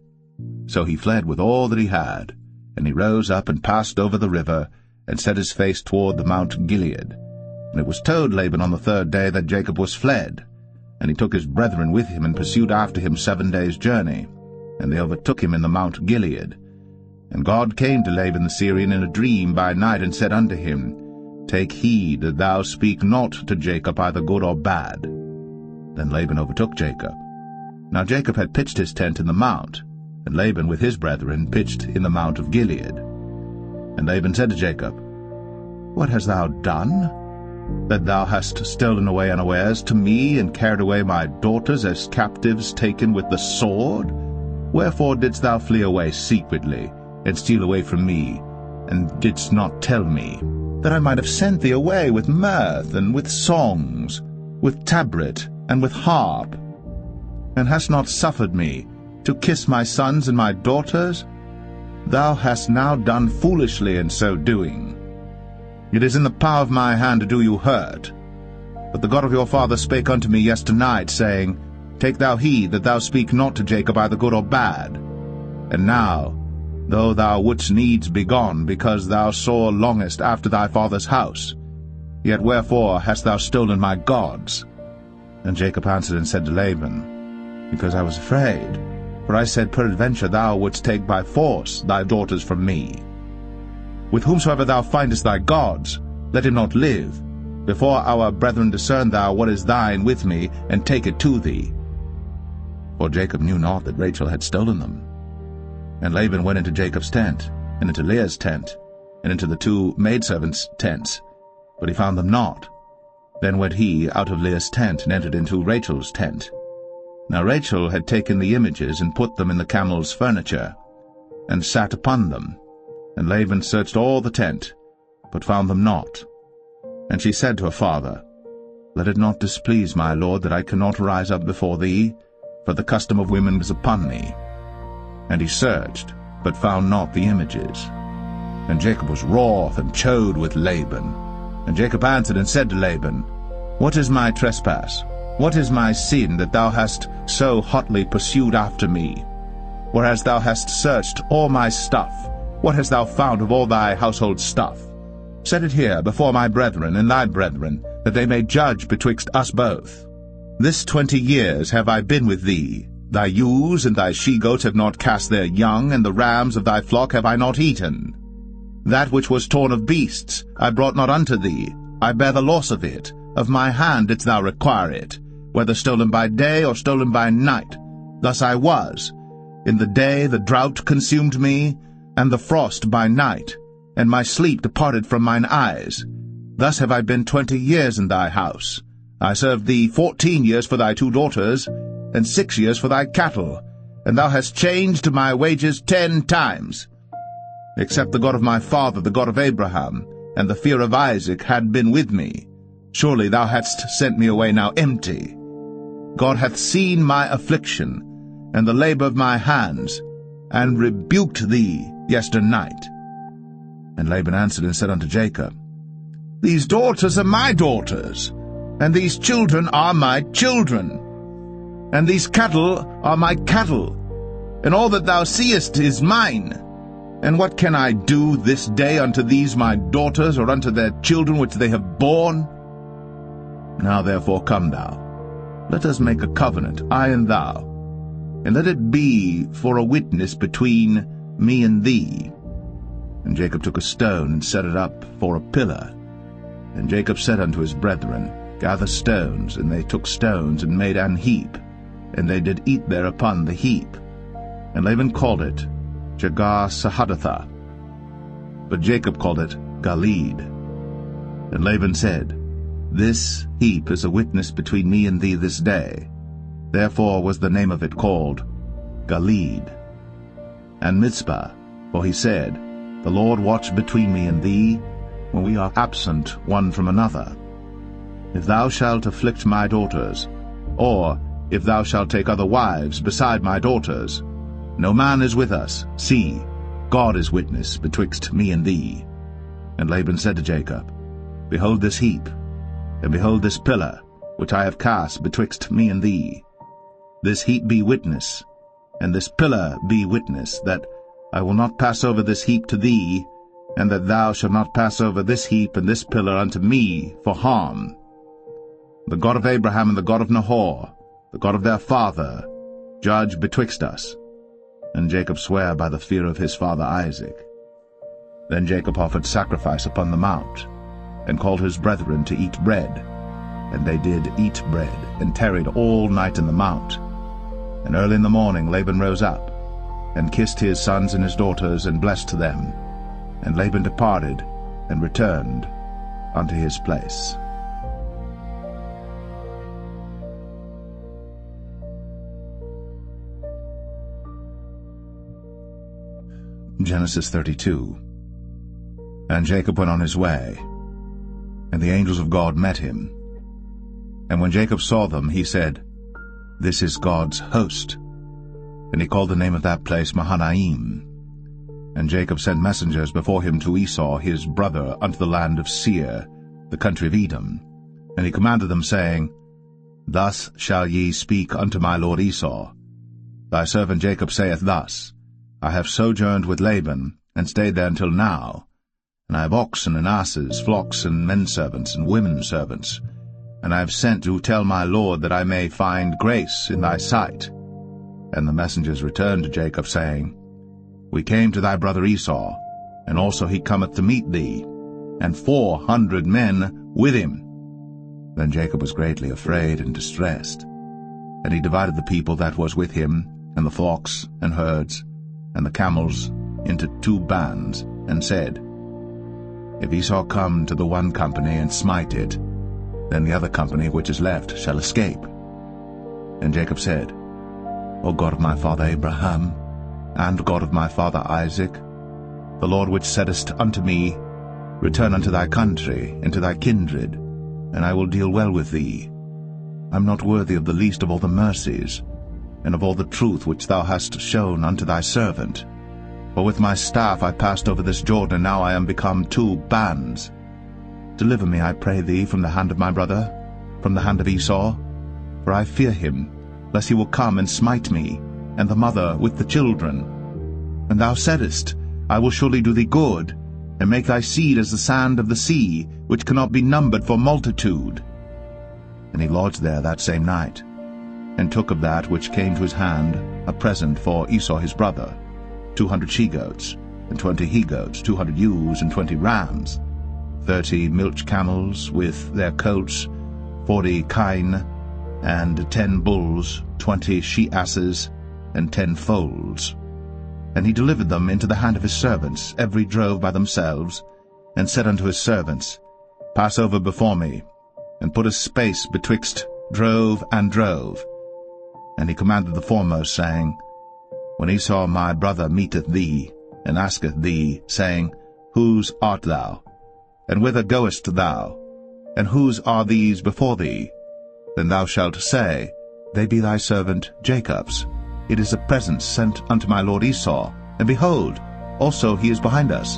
So he fled with all that he had, and he rose up and passed over the river, and set his face toward the Mount Gilead. And it was told Laban on the 3rd day that Jacob was fled. And he took his brethren with him, and pursued after him 7 days' journey. And they overtook him in the Mount Gilead. And God came to Laban the Syrian in a dream by night, and said unto him, Take heed that thou speak not to Jacob either good or bad. Then Laban overtook Jacob. Now Jacob had pitched his tent in the mount, and Laban with his brethren pitched in the Mount of Gilead. And Laban said to Jacob, What hast thou done, that thou hast stolen away unawares to me, and carried away my daughters as captives taken with the sword? Wherefore didst thou flee away secretly, and steal away from me, and didst not tell me, that I might have sent thee away with mirth, and with songs, with tabret, and with harp, and hast not suffered me to kiss my sons and my daughters? Thou hast now done foolishly in so doing. It is in the power of my hand to do you hurt. But the God of your father spake unto me yesternight, saying, Take thou heed that thou speak not to Jacob either good or bad. And now, though thou wouldst needs be gone, because thou sore longest after thy father's house, yet wherefore hast thou stolen my gods? And Jacob answered and said to Laban, Because I was afraid, for I said, Peradventure thou wouldst take by force thy daughters from me. With whomsoever thou findest thy gods, let him not live. Before our brethren discern thou what is thine with me, and take it to thee. For Jacob knew not that Rachel had stolen them. And Laban went into Jacob's tent, and into Leah's tent, and into the 2 maidservants' tents, but he found them not. Then went he out of Leah's tent, and entered into Rachel's tent. Now Rachel had taken the images, and put them in the camel's furniture, and sat upon them. And Laban searched all the tent, but found them not. And she said to her father, Let it not displease my lord that I cannot rise up before thee, for the custom of women was upon me. And he searched, but found not the images. And Jacob was wroth and chode with Laban. And Jacob answered and said to Laban, What is my trespass? What is my sin, that thou hast so hotly pursued after me? Whereas thou hast searched all my stuff, what hast thou found of all thy household stuff? Set it here before my brethren and thy brethren, that they may judge betwixt us both. This 20 years have I been with thee. Thy ewes and thy she-goats have not cast their young, and the rams of thy flock have I not eaten. That which was torn of beasts I brought not unto thee. I bear the loss of it. Of my hand didst thou require it, whether stolen by day or stolen by night. Thus I was. In the day the drought consumed me, and the frost by night, and my sleep departed from mine eyes. Thus have I been 20 years in thy house. I served thee 14 years for thy 2 daughters, and 6 years for thy cattle, and thou hast changed my wages 10 times. Except the God of my father, the God of Abraham, and the fear of Isaac had been with me, surely thou hadst sent me away now empty. God hath seen my affliction, and the labor of my hands, and rebuked thee yesternight. And Laban answered and said unto Jacob, These daughters are my daughters, and these children are my children, and these cattle are my cattle, and all that thou seest is mine. And what can I do this day unto these my daughters, or unto their children which they have borne? Now therefore come thou, let us make a covenant, I and thou, and let it be for a witness between me and thee. And Jacob took a stone, and set it up for a pillar. And Jacob said unto his brethren, Gather stones. And they took stones, and made an heap, and they did eat thereupon the heap. And Laban called it Jegar-sahadathah, but Jacob called it Galeed. And Laban said, This heap is a witness between me and thee this day. Therefore was the name of it called Galeed. And Mizpah, for he said, The Lord watch between me and thee, when we are absent one from another. If thou shalt afflict my daughters, or if thou shalt take other wives beside my daughters, no man is with us. See, God is witness betwixt me and thee. And Laban said to Jacob, Behold this heap, and behold this pillar, which I have cast betwixt me and thee. This heap be witness, and this pillar be witness, that I will not pass over this heap to thee, and that thou shalt not pass over this heap and this pillar unto me for harm. The God of Abraham and the God of Nahor, the God of their father, judge betwixt us. And Jacob sware by the fear of his father Isaac. Then Jacob offered sacrifice upon the mount, and called his brethren to eat bread. And they did eat bread, and tarried all night in the mount. And early in the morning Laban rose up, and kissed his sons and his daughters, and blessed them. And Laban departed, and returned unto his place. Genesis 32. And Jacob went on his way, and the angels of God met him. And when Jacob saw them, he said, This is God's host. And he called the name of that place Mahanaim. And Jacob sent messengers before him to Esau his brother unto the land of Seir, the country of Edom. And he commanded them, saying, Thus shall ye speak unto my lord Esau. Thy servant Jacob saith thus, I have sojourned with Laban, and stayed there until now. And I have oxen and asses, flocks and menservants and women servants. And I have sent to tell my lord that I may find grace in thy sight. And the messengers returned to Jacob, saying, We came to thy brother Esau, and also he cometh to meet thee, and 400 men with him. Then Jacob was greatly afraid and distressed. And he divided the people that was with him, and the flocks and herds, and the camels, into 2 bands, and said, If Esau come to the one company and smite it, then the other company which is left shall escape. And Jacob said, O God of my father Abraham, and God of my father Isaac, the Lord which saidest unto me, Return unto thy country, and to thy kindred, and I will deal well with thee. I am not worthy of the least of all the mercies, and of all the truth which thou hast shown unto thy servant. For with my staff I passed over this Jordan, and now I am become 2 bands. Deliver me, I pray thee, from the hand of my brother, from the hand of Esau, for I fear him, lest he will come and smite me, and the mother with the children. And thou saidest, I will surely do thee good, and make thy seed as the sand of the sea, which cannot be numbered for multitude. And he lodged there that same night, and took of that which came to his hand a present for Esau his brother, 200 she-goats, and 20 he-goats, 200 ewes, and 20 rams, 30 milch camels with their coats, 40 kine, and 10 bulls, 20 she-asses, and 10 foals. And he delivered them into the hand of his servants, every drove by themselves, and said unto his servants, Pass over before me, and put a space betwixt drove and drove. And he commanded the foremost, saying, When Esau my brother meeteth thee, and asketh thee, saying, Whose art thou? And whither goest thou? And whose are these before thee? Then thou shalt say, They be thy servant Jacob's. It is a present sent unto my lord Esau, and behold, also he is behind us.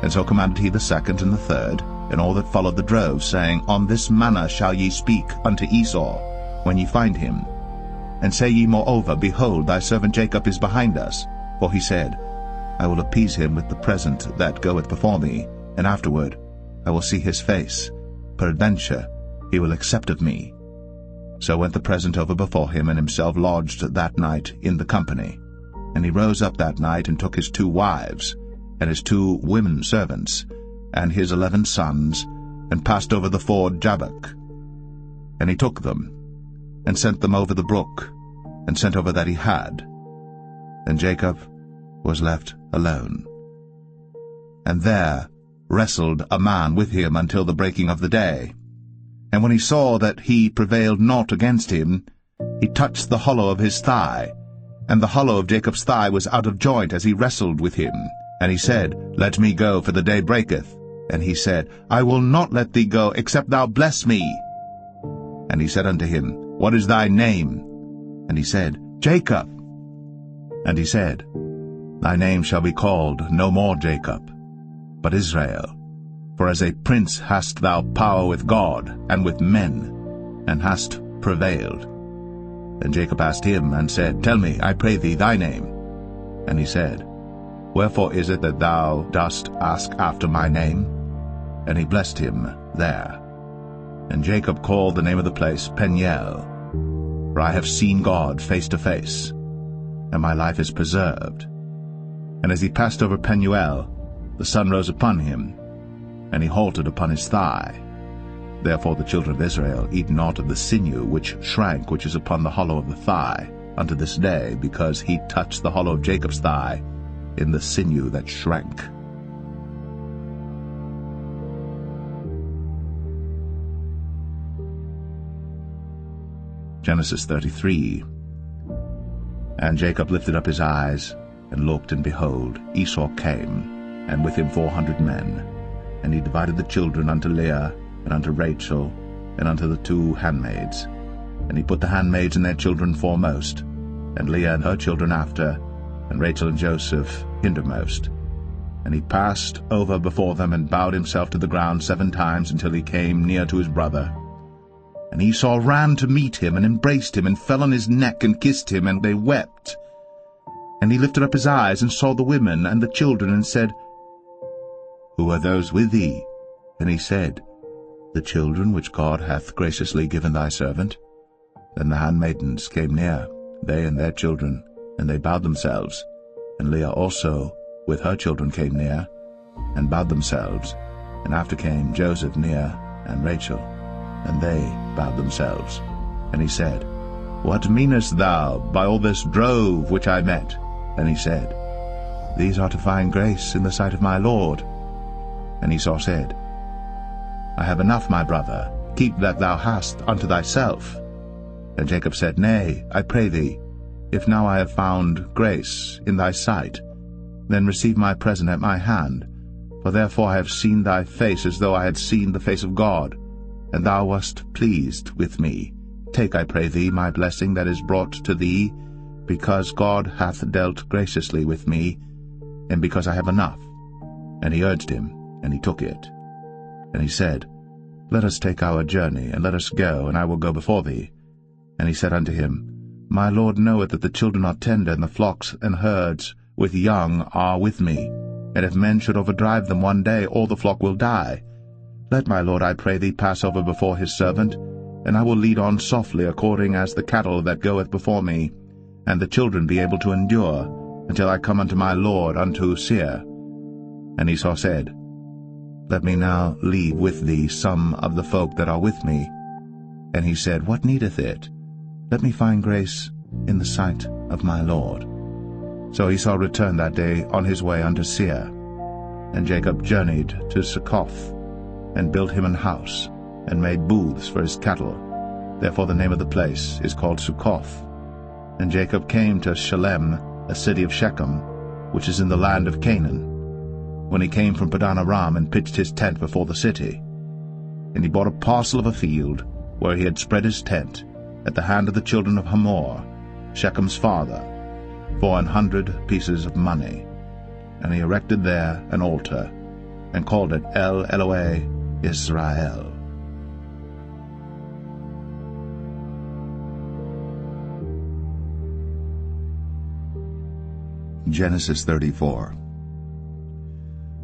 And so commanded he the second and the third, and all that followed the drove, saying, On this manner shall ye speak unto Esau, when ye find him. And say ye moreover, Behold, thy servant Jacob is behind us. For he said, I will appease him with the present that goeth before me, and afterward I will see his face. Peradventure he will accept of me. So went the present over before him, and himself lodged that night in the company. And he rose up that night, and took his 2 wives, and his 2 women servants, and his 11 sons, and passed over the ford Jabbok. And he took them, and sent them over the brook, and sent over that he had. And Jacob was left alone. And there wrestled a man with him until the breaking of the day. And when he saw that he prevailed not against him, he touched the hollow of his thigh, and the hollow of Jacob's thigh was out of joint as he wrestled with him. And he said, Let me go, for the day breaketh. And he said, I will not let thee go, except thou bless me. And he said unto him, What is thy name? And he said, Jacob. And he said, Thy name shall be called no more Jacob, but Israel. For as a prince hast thou power with God and with men, and hast prevailed. And Jacob asked him, and said, Tell me, I pray thee, thy name. And he said, Wherefore is it that thou dost ask after my name? And he blessed him there. And Jacob called the name of the place Peniel, for I have seen God face to face, and my life is preserved. And as he passed over Penuel, the sun rose upon him, and he halted upon his thigh. Therefore the children of Israel eat not of the sinew which shrank, which is upon the hollow of the thigh, unto this day, because he touched the hollow of Jacob's thigh in the sinew that shrank. Genesis 33. And Jacob lifted up his eyes, and looked, and behold, Esau came, and with him 400 men. And he divided the children unto Leah, and unto Rachel, and unto the 2 handmaids. And he put the handmaids and their children foremost, and Leah and her children after, and Rachel and Joseph hindermost. And he passed over before them, and bowed himself to the ground 7 times, until he came near to his brother. And Esau ran to meet him, and embraced him, and fell on his neck, and kissed him, and they wept. And he lifted up his eyes, and saw the women and the children, and said, Who are those with thee? And he said, The children which God hath graciously given thy servant. Then the handmaidens came near, they and their children, and they bowed themselves. And Leah also with her children came near, and bowed themselves. And after came Joseph near, and Rachel, and they bowed themselves. And he said, What meanest thou by all this drove which I met? And he said, These are to find grace in the sight of my Lord. And Esau said, I have enough, my brother, keep that thou hast unto thyself. And Jacob said, Nay, I pray thee, if now I have found grace in thy sight, then receive my present at my hand, for therefore I have seen thy face as though I had seen the face of God, and thou wast pleased with me. Take, I pray thee, my blessing that is brought to thee, because God hath dealt graciously with me, and because I have enough. And he urged him, and he took it. And he said, Let us take our journey, and let us go, and I will go before thee. And he said unto him, My Lord knoweth that the children are tender, and the flocks and herds with young are with me. And if men should overdrive them one day, all the flock will die. Let my Lord, I pray thee, pass over before his servant, and I will lead on softly according as the cattle that goeth before me, and the children be able to endure, until I come unto my Lord unto Seir. And Esau said, Let me now leave with thee some of the folk that are with me. And he said, What needeth it? Let me find grace in the sight of my Lord. So Esau returned that day on his way unto Seir. And Jacob journeyed to Succoth, and built him an house, and made booths for his cattle. Therefore the name of the place is called Succoth. And Jacob came to Shalem, a city of Shechem, which is in the land of Canaan, when he came from Padan Aram, and pitched his tent before the city. And he bought a parcel of a field, where he had spread his tent, at the hand of the children of Hamor, Shechem's father, for 100 pieces of money. And he erected there an altar, and called it El Elohe Israel. Genesis 34.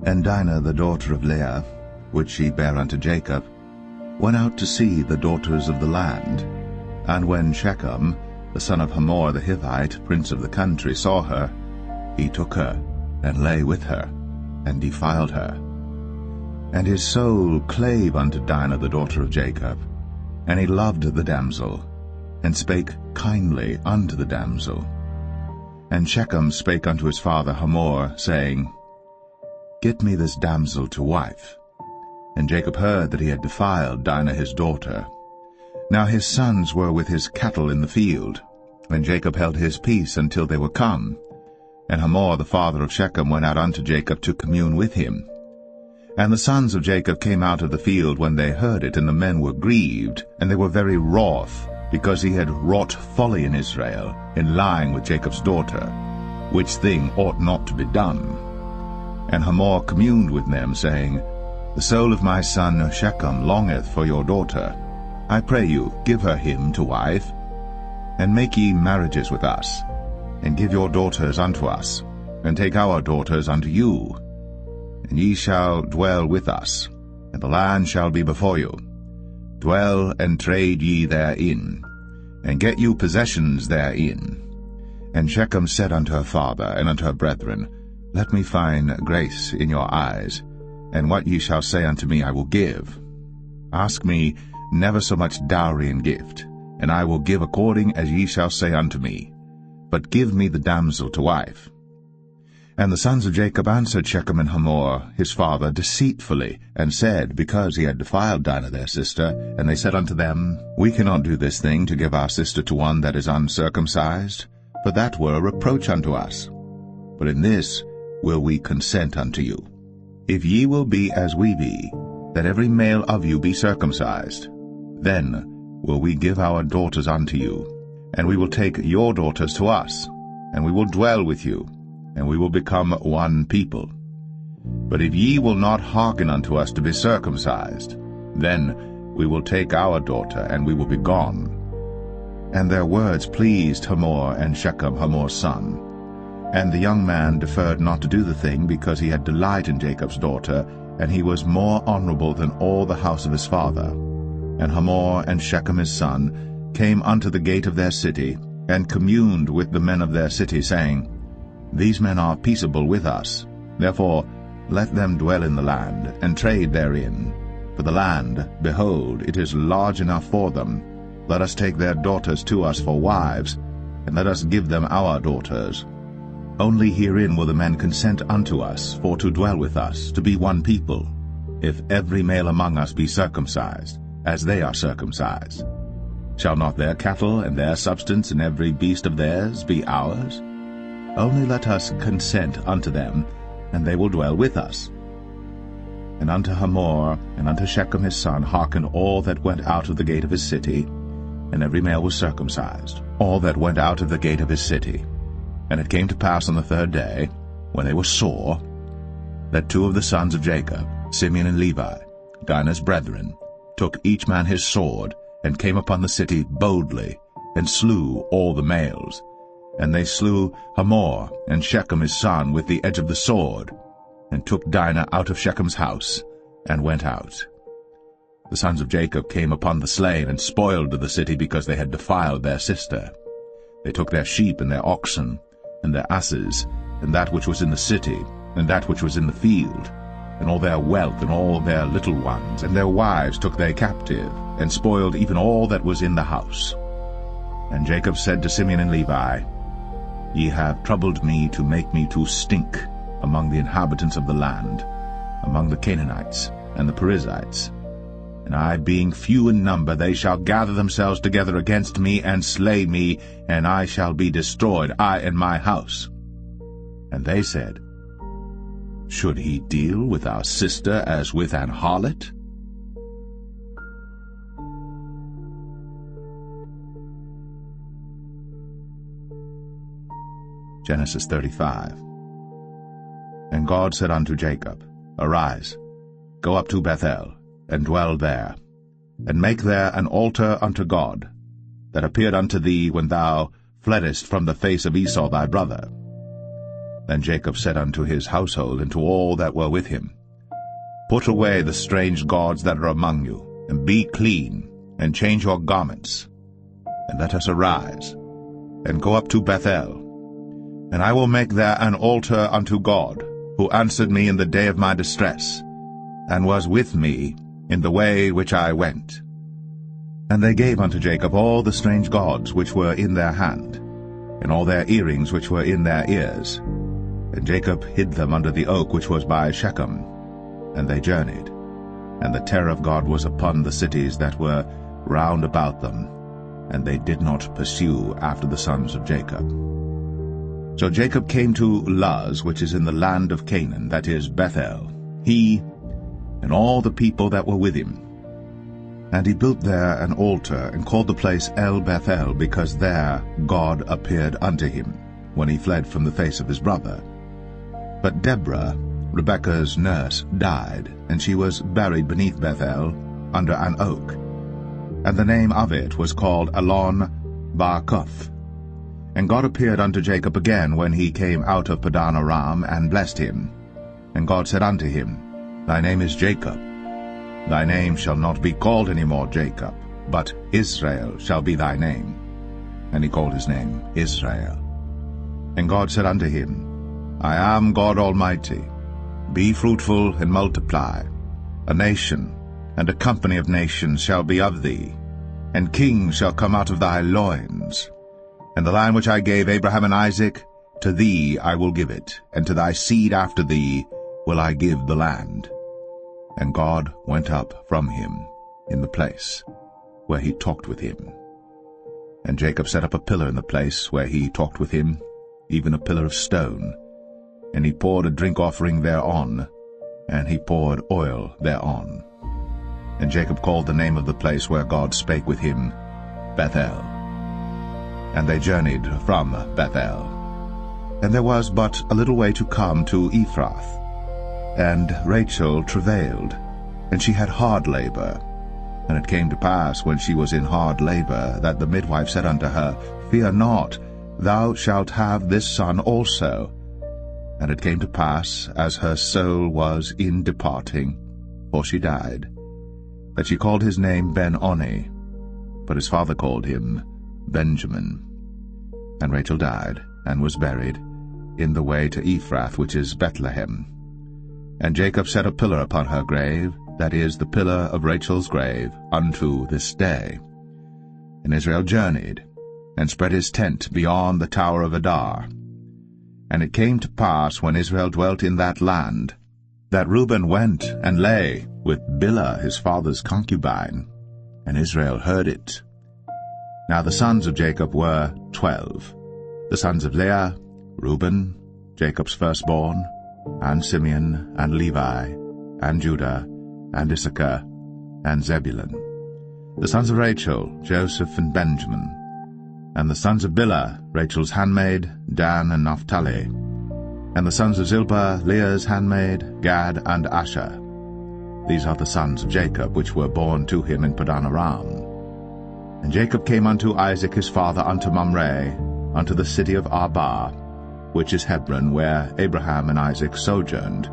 And Dinah the daughter of Leah, which she bare unto Jacob, went out to see the daughters of the land. And when Shechem, the son of Hamor the Hivite, prince of the country, saw her, he took her, and lay with her, and defiled her. And his soul clave unto Dinah the daughter of Jacob, and he loved the damsel, and spake kindly unto the damsel. And Shechem spake unto his father Hamor, saying, Get me this damsel to wife. And Jacob heard that he had defiled Dinah his daughter. Now his sons were with his cattle in the field, and Jacob held his peace until they were come. And Hamor the father of Shechem went out unto Jacob to commune with him. And the sons of Jacob came out of the field when they heard it, and the men were grieved, and they were very wroth, because he had wrought folly in Israel, in lying with Jacob's daughter, which thing ought not to be done. And Hamor communed with them, saying, The soul of my son Shechem longeth for your daughter. I pray you, give her him to wife, and make ye marriages with us, and give your daughters unto us, and take our daughters unto you. And ye shall dwell with us, and the land shall be before you. Dwell and trade ye therein, and get you possessions therein. And Shechem said unto her father and unto her brethren, Let me find grace in your eyes, and what ye shall say unto me I will give. Ask me never so much dowry and gift, and I will give according as ye shall say unto me. But give me the damsel to wife. And the sons of Jacob answered Shechem and Hamor his father deceitfully, and said, because he had defiled Dinah their sister, and they said unto them, We cannot do this thing to give our sister to one that is uncircumcised, for that were a reproach unto us. But in this will we consent unto you. If ye will be as we be, that every male of you be circumcised, then will we give our daughters unto you, and we will take your daughters to us, and we will dwell with you, and we will become one people. But if ye will not hearken unto us to be circumcised, then we will take our daughter, and we will be gone. And their words pleased Hamor and Shechem, Hamor's son. And the young man deferred not to do the thing, because he had delight in Jacob's daughter, and he was more honorable than all the house of his father. And Hamor and Shechem his son came unto the gate of their city, and communed with the men of their city, saying, These men are peaceable with us. Therefore let them dwell in the land, and trade therein. For the land, behold, it is large enough for them. Let us take their daughters to us for wives, and let us give them our daughters. Only herein will the men consent unto us, for to dwell with us, to be one people, if every male among us be circumcised, as they are circumcised. Shall not their cattle and their substance and every beast of theirs be ours? Only let us consent unto them, and they will dwell with us. And unto Hamor and unto Shechem his son hearkened all that went out of the gate of his city, and every male was circumcised, all that went out of the gate of his city. And it came to pass on the 3rd day, when they were sore, that 2 of the sons of Jacob, Simeon and Levi, Dinah's brethren, took each man his sword, and came upon the city boldly, and slew all the males. And they slew Hamor and Shechem his son with the edge of the sword, and took Dinah out of Shechem's house, and went out. The sons of Jacob came upon the slain, and spoiled the city, because they had defiled their sister. They took their sheep and their oxen, and their asses, and that which was in the city, and that which was in the field, and all their wealth, and all their little ones, and their wives took they captive, and spoiled even all that was in the house. And Jacob said to Simeon and Levi, Ye have troubled me to make me to stink among the inhabitants of the land, among the Canaanites and the Perizzites. And I, being few in number, they shall gather themselves together against me, and slay me, and I shall be destroyed, I and my house. And they said, Should he deal with our sister as with an harlot? Genesis 35. And God said unto Jacob, Arise, go up to Bethel, and dwell there, and make there an altar unto God, that appeared unto thee when thou fleddest from the face of Esau thy brother. Then Jacob said unto his household and to all that were with him, Put away the strange gods that are among you, and be clean, and change your garments, and let us arise, and go up to Bethel, and I will make there an altar unto God, who answered me in the day of my distress, and was with me in the way which I went. And they gave unto Jacob all the strange gods which were in their hand, and all their earrings which were in their ears. And Jacob hid them under the oak which was by Shechem. And they journeyed, and the terror of God was upon the cities that were round about them, and they did not pursue after the sons of Jacob. So Jacob came to Luz, which is in the land of Canaan, that is Bethel, he and all the people that were with him. And he built there an altar, and called the place El Bethel, because there God appeared unto him, when he fled from the face of his brother. But Deborah, Rebekah's nurse, died, and she was buried beneath Bethel, under an oak. And the name of it was called Elon Bar-Koth. And God appeared unto Jacob again when he came out of Padan Aram, and blessed him. And God said unto him, Thy name is Jacob. Thy name shall not be called any more Jacob, but Israel shall be thy name. And he called his name Israel. And God said unto him, I am God Almighty. Be fruitful and multiply. A nation and a company of nations shall be of thee, and kings shall come out of thy loins. And the land which I gave Abraham and Isaac, to thee I will give it, and to thy seed after thee will I give the land. And God went up from him in the place where he talked with him. And Jacob set up a pillar in the place where he talked with him, even a pillar of stone. And he poured a drink offering thereon, and he poured oil thereon. And Jacob called the name of the place where God spake with him, Bethel. And they journeyed from Bethel. And there was but a little way to come to Ephrath. And Rachel travailed, and she had hard labor. And it came to pass, when she was in hard labor, that the midwife said unto her, Fear not, thou shalt have this son also. And it came to pass, as her soul was in departing, for she died, that she called his name Ben-Oni, but his father called him Benjamin. And Rachel died, and was buried in the way to Ephrath, which is Bethlehem. And Jacob set a pillar upon her grave, that is, the pillar of Rachel's grave, unto this day. And Israel journeyed, and spread his tent beyond the tower of Adar. And it came to pass, when Israel dwelt in that land, that Reuben went and lay with Bilhah his father's concubine, and Israel heard it. Now the sons of Jacob were 12, the sons of Leah, Reuben, Jacob's firstborn, and Simeon, and Levi, and Judah, and Issachar, and Zebulun. The sons of Rachel, Joseph and Benjamin. And the sons of Bilhah, Rachel's handmaid, Dan and Naphtali. And the sons of Zilpah, Leah's handmaid, Gad and Asher. These are the sons of Jacob, which were born to him in Padan Aram. And Jacob came unto Isaac his father unto Mamre, unto the city of Arba, which is Hebron, where Abraham and Isaac sojourned.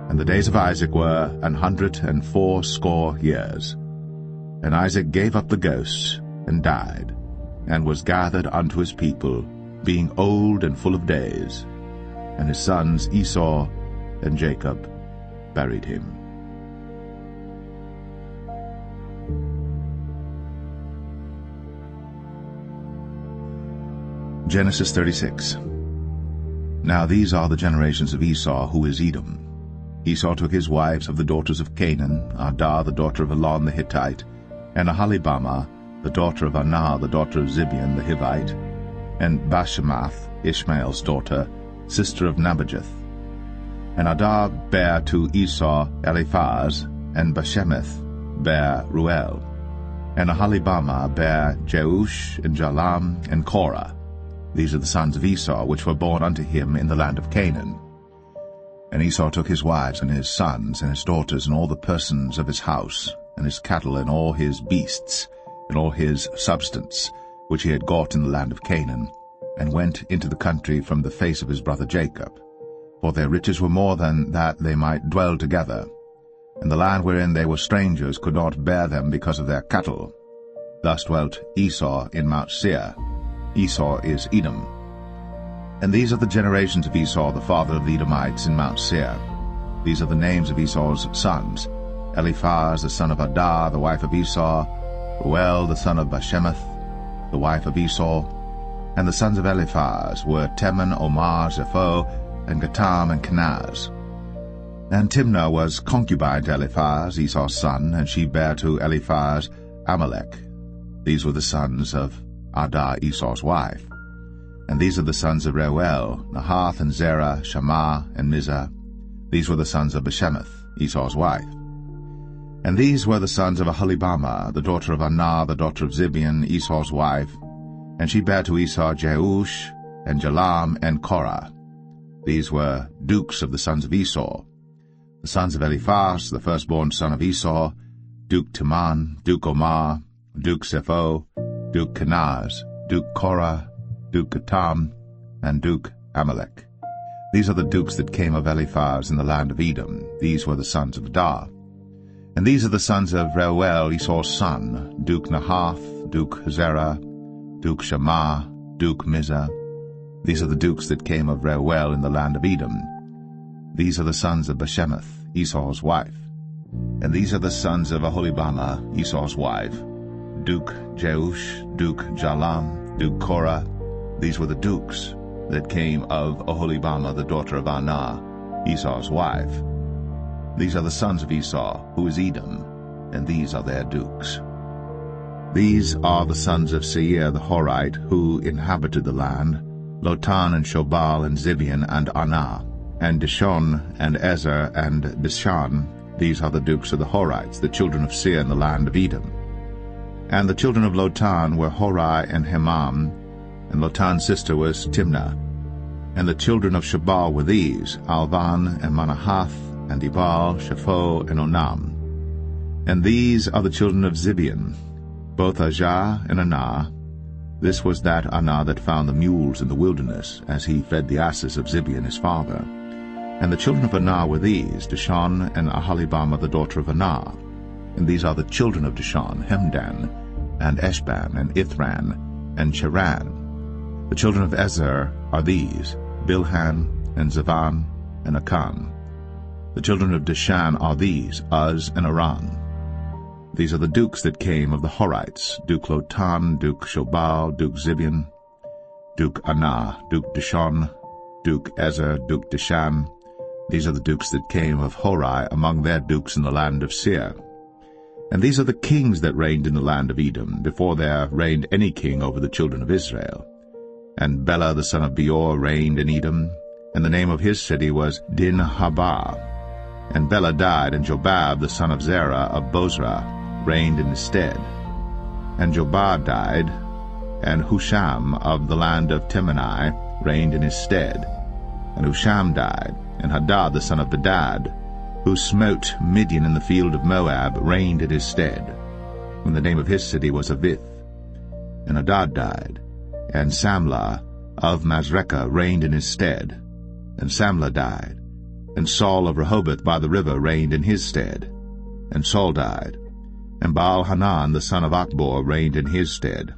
And the days of Isaac were 180 years. And Isaac gave up the ghost, and died, and was gathered unto his people, being old and full of days. And his sons Esau and Jacob buried him. Genesis 36. Now these are the generations of Esau, who is Edom. Esau took his wives of the daughters of Canaan, Adah the daughter of Elon the Hittite, and Aholibamah the daughter of Anah the daughter of Zibeon the Hivite, and Bashemath, Ishmael's daughter, sister of Nebajoth. And Adah bare to Esau Eliphaz, and Bashemath bare Ruel. And Aholibamah bare Jeush, and Jalam, and Korah. These are the sons of Esau, which were born unto him in the land of Canaan. And Esau took his wives, and his sons, and his daughters, and all the persons of his house, and his cattle, and all his beasts, and all his substance, which he had got in the land of Canaan, and went into the country from the face of his brother Jacob. For their riches were more than that they might dwell together. And the land wherein they were strangers could not bear them because of their cattle. Thus dwelt Esau in Mount Seir. Esau is Edom. And these are the generations of Esau, the father of the Edomites, in Mount Seir. These are the names of Esau's sons: Eliphaz the son of Adah, the wife of Esau; Ruel the son of Bashemath, the wife of Esau. And the sons of Eliphaz were Teman, Omar, Zepho, and Gatam, and Kenaz. And Timnah was concubine to Eliphaz, Esau's son, and she bare to Eliphaz Amalek. These were the sons of Adah, Esau's wife. And these are the sons of Reuel, Nahath, and Zerah, Shammah, and Mizah. These were the sons of Bashemath, Esau's wife. And these were the sons of Aholibamah, the daughter of Anah, the daughter of Zibeon, Esau's wife. And she bare to Esau Jeush, and Jalam, and Korah. These were dukes of the sons of Esau. The sons of Eliphaz, the firstborn son of Esau: Duke Teman, Duke Omar, Duke Zepho, Duke Kenaz, Duke Korah, Duke Gatam, and Duke Amalek. These are the dukes that came of Eliphaz in the land of Edom. These were the sons of Adah. And these are the sons of Reuel, Esau's son: Duke Nahath, Duke Zerah, Duke Shammah, Duke Mizah. These are the dukes that came of Reuel in the land of Edom. These are the sons of Bashemath, Esau's wife. And these are the sons of Aholibamah, Esau's wife: Duke Jeush, Duke Jalam, Duke Korah. These were the dukes that came of Aholibamah, the daughter of Anah, Esau's wife. These are the sons of Esau, who is Edom, and these are their dukes. These are the sons of Seir the Horite, who inhabited the land: Lotan, and Shobal, and Zibeon, and Anah, and Dishon, and Ezer, and Dishan. These are the dukes of the Horites, the children of Seir in the land of Edom. And the children of Lotan were Horai and Hemam, and Lotan's sister was Timnah. And the children of Shobal were these: Alvan, and Manahath, and Ebal, Shapho, and Onam. And these are the children of Zibeon, both Ajah and Anah. This was that Anah that found the mules in the wilderness, as he fed the asses of Zibeon his father. And the children of Anah were these: Dishon, and Aholibamah the daughter of Anah. And these are the children of Dishon: Hemdan, and Eshban, and Ithran, and Cheran. The children of Ezer are these: Bilhan, and Zavan, and Akan. The children of Dishan are these: Uz and Aran. These are the dukes that came of the Horites: Duke Lotan, Duke Shobal, Duke Zibeon, Duke Anah, Duke Dishon, Duke Ezer, Duke Dishan. These are the dukes that came of Horai among their dukes in the land of Seir. And these are the kings that reigned in the land of Edom, before there reigned any king over the children of Israel. And Bela the son of Beor reigned in Edom, and the name of his city was Dinhabah. And Bela died, and Jobab the son of Zerah of Bozrah reigned in his stead. And Jobab died, and Husham of the land of Temani reigned in his stead. And Husham died, and Hadad the son of Bedad, who smote Midian in the field of Moab, reigned in his stead. And the name of his city was Avith. And Hadad died, and Samlah of Masrekah reigned in his stead. And Samlah died, and Saul of Rehoboth by the river reigned in his stead. And Saul died, and Baal-Hanan the son of Achbor reigned in his stead.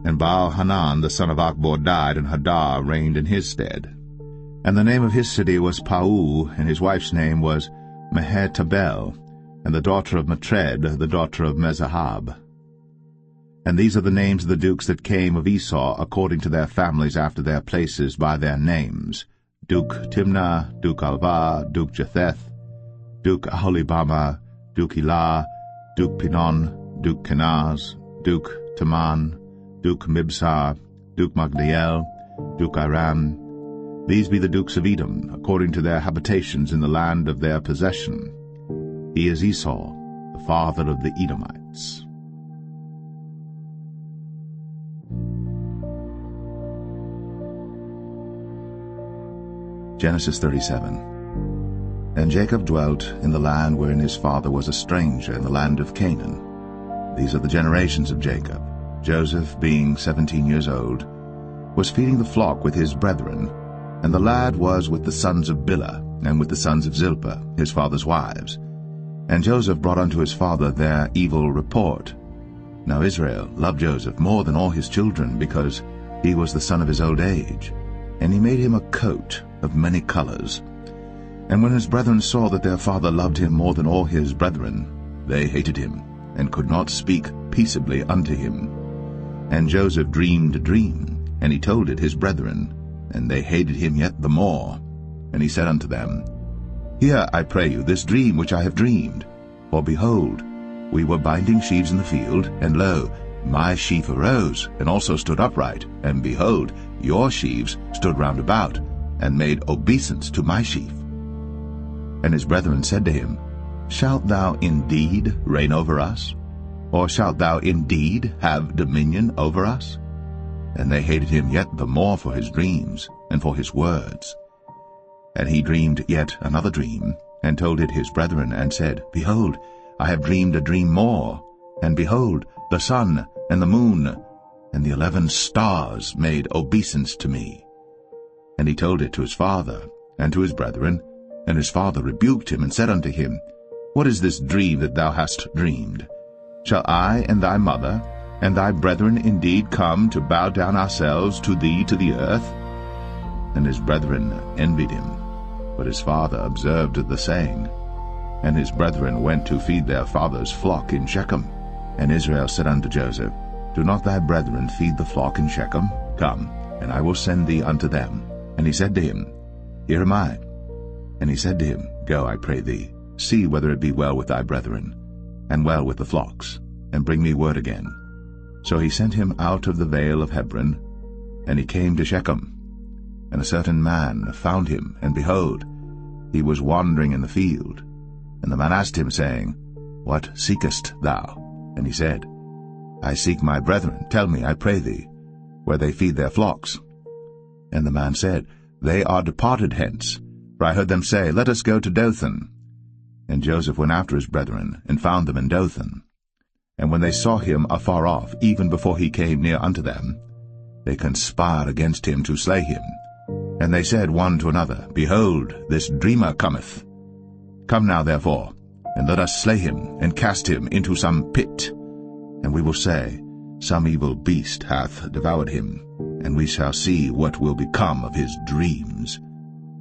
And Baal-Hanan the son of Achbor died, and Hadar reigned in his stead. And the name of his city was Pau, and his wife's name was Mehetabel, and the daughter of Matred, the daughter of Mezahab. And these are the names of the dukes that came of Esau according to their families after their places by their names: Duke Timnah, Duke Alvah, Duke Jetheth, Duke Aholibama, Duke Elah, Duke Pinon, Duke Kenaz, Duke Taman, Duke Mibsar, Duke Magdiel, Duke Aram. These be the dukes of Edom, according to their habitations in the land of their possession. He is Esau, the father of the Edomites. Genesis 37. And Jacob dwelt in the land wherein his father was a stranger, in the land of Canaan. These are the generations of Jacob. Joseph, being 17 years old, was feeding the flock with his brethren, and the lad was with the sons of Bilhah, and with the sons of Zilpah, his father's wives. And Joseph brought unto his father their evil report. Now Israel loved Joseph more than all his children, because he was the son of his old age. And he made him a coat of many colors. And when his brethren saw that their father loved him more than all his brethren, they hated him, and could not speak peaceably unto him. And Joseph dreamed a dream, and he told it his brethren, and they hated him yet the more. And he said unto them, Hear, I pray you, this dream which I have dreamed. For behold, we were binding sheaves in the field, and lo, my sheaf arose, and also stood upright, and behold, your sheaves stood round about, and made obeisance to my sheaf. And his brethren said to him, Shalt thou indeed reign over us? Or shalt thou indeed have dominion over us? And they hated him yet the more for his dreams, and for his words. And he dreamed yet another dream, and told it his brethren, and said, Behold, I have dreamed a dream more, and behold, the sun and the moon and the 11 stars made obeisance to me. And he told it to his father and to his brethren, and his father rebuked him, and said unto him, What is this dream that thou hast dreamed? Shall I and thy mother and thy brethren indeed come to bow down ourselves to thee to the earth? And his brethren envied him, but his father observed the saying. And his brethren went to feed their father's flock in Shechem. And Israel said unto Joseph, Do not thy brethren feed the flock in Shechem? Come, and I will send thee unto them. And he said to him, Here am I. And he said to him, Go, I pray thee, see whether it be well with thy brethren, and well with the flocks, and bring me word again. So he sent him out of the vale of Hebron, and he came to Shechem. And a certain man found him, and behold, he was wandering in the field. And the man asked him, saying, What seekest thou? And he said, I seek my brethren. Tell me, I pray thee, where they feed their flocks. And the man said, They are departed hence, for I heard them say, Let us go to Dothan. And Joseph went after his brethren, and found them in Dothan. And when they saw him afar off, even before he came near unto them, they conspired against him to slay him. And they said one to another, Behold, this dreamer cometh. Come now, therefore, and let us slay him, and cast him into some pit. And we will say, Some evil beast hath devoured him, and we shall see what will become of his dreams.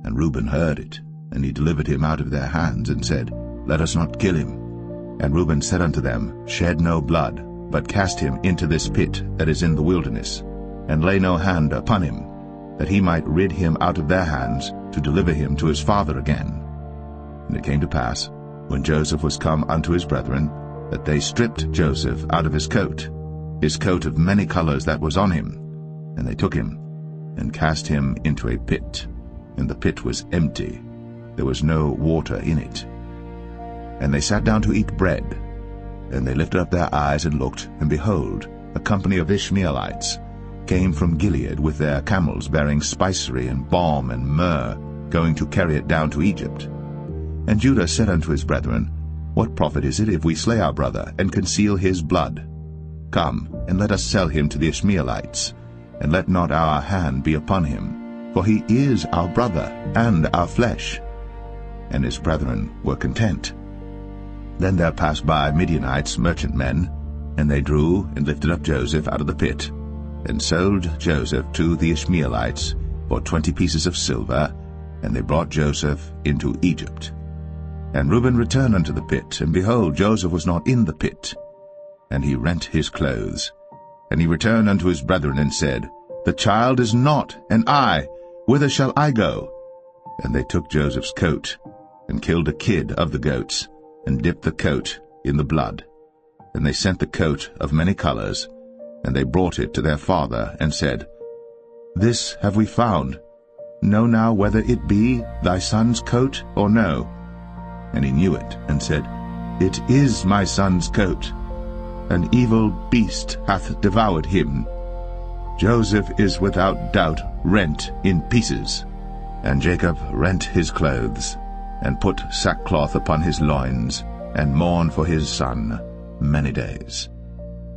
And Reuben heard it, and he delivered him out of their hands, and said, Let us not kill him. And Reuben said unto them, Shed no blood, but cast him into this pit that is in the wilderness, and lay no hand upon him, that he might rid him out of their hands, to deliver him to his father again. And it came to pass, when Joseph was come unto his brethren, that they stripped Joseph out of his coat of many colors that was on him, and they took him, and cast him into a pit. And the pit was empty, there was no water in it. And they sat down to eat bread, And they lifted up their eyes and looked, and behold, a company of Ishmaelites came from Gilead with their camels bearing spicery and balm and myrrh, going to carry it down to Egypt. And Judah said unto his brethren, What profit is it if we slay our brother, and conceal his blood? Come, and let us sell him to the Ishmaelites, and let not our hand be upon him, for he is our brother and our flesh. And his brethren were content. Then there passed by Midianites, merchantmen, and they drew and lifted up Joseph out of the pit, and sold Joseph to the Ishmaelites for 20 pieces of silver, and they brought Joseph into Egypt. And Reuben returned unto the pit, and behold, Joseph was not in the pit. And he rent his clothes. And he returned unto his brethren, and said, The child is not, and I, whither shall I go? And they took Joseph's coat, and killed a kid of the goats, and dipped the coat in the blood. And they sent the coat of many colors, and they brought it to their father, and said, This have we found. Know now whether it be thy son's coat or no. And he knew it, and said, It is my son's coat. An evil beast hath devoured him. Joseph is without doubt rent in pieces. And Jacob rent his clothes, and put sackcloth upon his loins, and mourned for his son many days.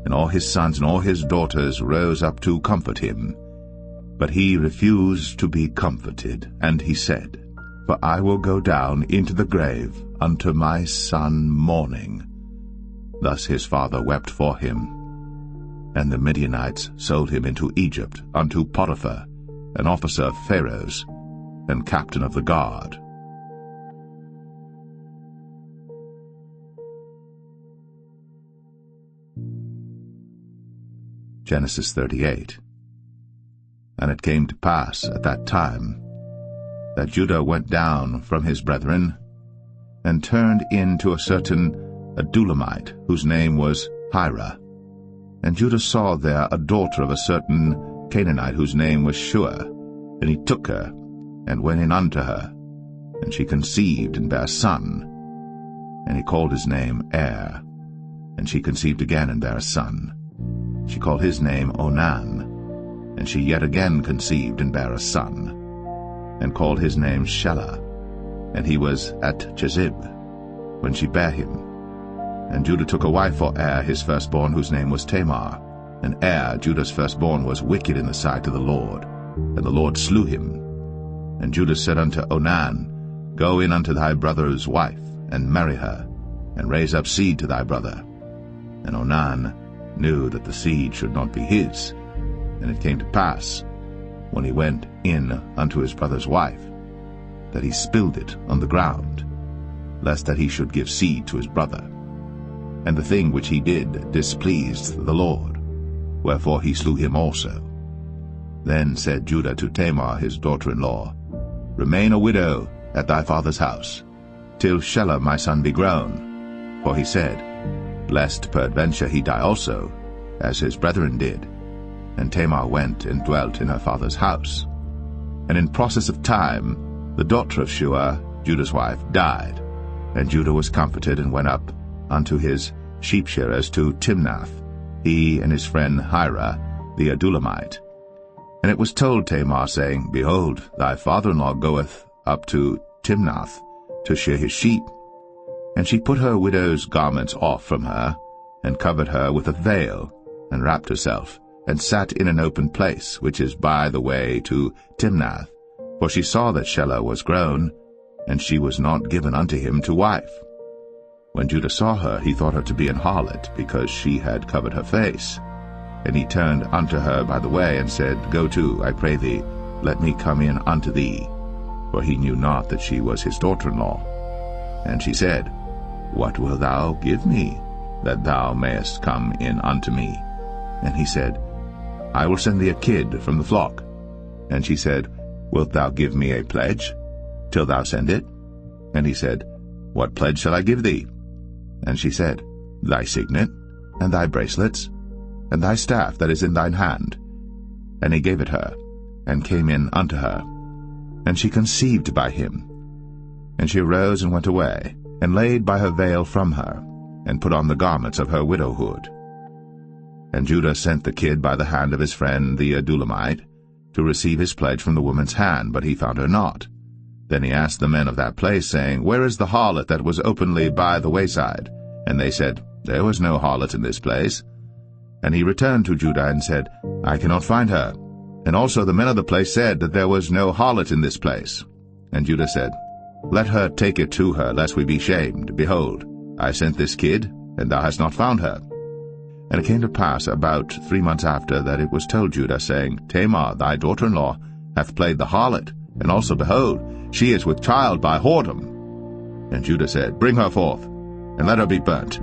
And all his sons and all his daughters rose up to comfort him. But he refused to be comforted, and he said, For I will go down into the grave unto my son mourning. Thus his father wept for him. And the Midianites sold him into Egypt unto Potiphar, an officer of Pharaoh's, and captain of the guard. Genesis 38. And it came to pass at that time that Judah went down from his brethren, and turned in to a certain Adulamite, whose name was Hira. And Judah saw there a daughter of a certain Canaanite, whose name was Shua. And he took her, and went in unto her. And she conceived, and bare a son. And he called his name Er. And she conceived again, and bare a son. She called his name Onan. And she yet again conceived, and bare a son, and called his name Shelah. And he was at Chezib, when she bare him. And Judah took a wife for Er his firstborn, whose name was Tamar. And Er, Judah's firstborn, was wicked in the sight of the Lord, and the Lord slew him. And Judah said unto Onan, Go in unto thy brother's wife, and marry her, and raise up seed to thy brother. And Onan knew that the seed should not be his. And it came to pass, when he went in unto his brother's wife, that he spilled it on the ground, lest that he should give seed to his brother. And the thing which he did displeased the Lord, wherefore he slew him also. Then said Judah to Tamar his daughter-in-law, Remain a widow at thy father's house, till Shelah my son be grown. For he said, Lest peradventure he die also, as his brethren did. And Tamar went and dwelt in her father's house. And in process of time, the daughter of Shua, Judah's wife, died. And Judah was comforted, and went up unto his sheep-shearers to Timnath, he and his friend Hira, the Adulamite. And it was told Tamar, saying, Behold, thy father-in-law goeth up to Timnath to shear his sheep. And she put her widow's garments off from her, and covered her with a veil, and wrapped herself, and sat in an open place, which is by the way to Timnath. For she saw that Shelah was grown, and she was not given unto him to wife. When Judah saw her, he thought her to be an harlot, because she had covered her face. And he turned unto her by the way, and said, Go to, I pray thee, let me come in unto thee. For he knew not that she was his daughter-in-law. And she said, What wilt thou give me, that thou mayest come in unto me? And he said, I will send thee a kid from the flock. And she said, Wilt thou give me a pledge, till thou send it? And he said, What pledge shall I give thee? And she said, Thy signet, and thy bracelets, and thy staff that is in thine hand. And he gave it her, and came in unto her. And she conceived by him. And she arose and went away, and laid by her veil from her. and put on the garments of her widowhood. And Judah sent the kid by the hand of his friend the Adulamite to receive his pledge from the woman's hand, but he found her not. Then he asked the men of that place, saying, Where is the harlot that was openly by the wayside? And they said, There was no harlot in this place. And he returned to Judah and said, I cannot find her. And also the men of the place said that there was no harlot in this place. And Judah said, Let her take it to her, lest we be shamed. Behold, I sent this kid, and thou hast not found her. And it came to pass about 3 months after that it was told Judah, saying, Tamar, thy daughter-in-law, hath played the harlot, and also, behold, she is with child by whoredom. And Judah said, Bring her forth, and let her be burnt.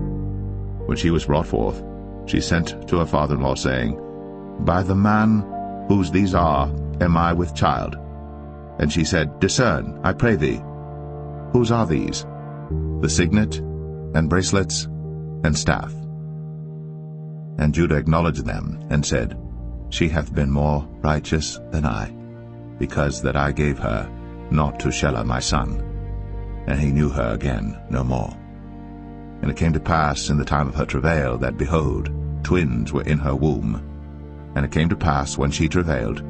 When she was brought forth, she sent to her father-in-law, saying, By the man whose these are am I with child. And she said, Discern, I pray thee. Whose are these? The signet, and bracelets, and staff. And Judah acknowledged them, and said, She hath been more righteous than I, because that I gave her not to Shelah my son. And he knew her again no more. And it came to pass in the time of her travail, that, behold, twins were in her womb. And it came to pass, when she travailed,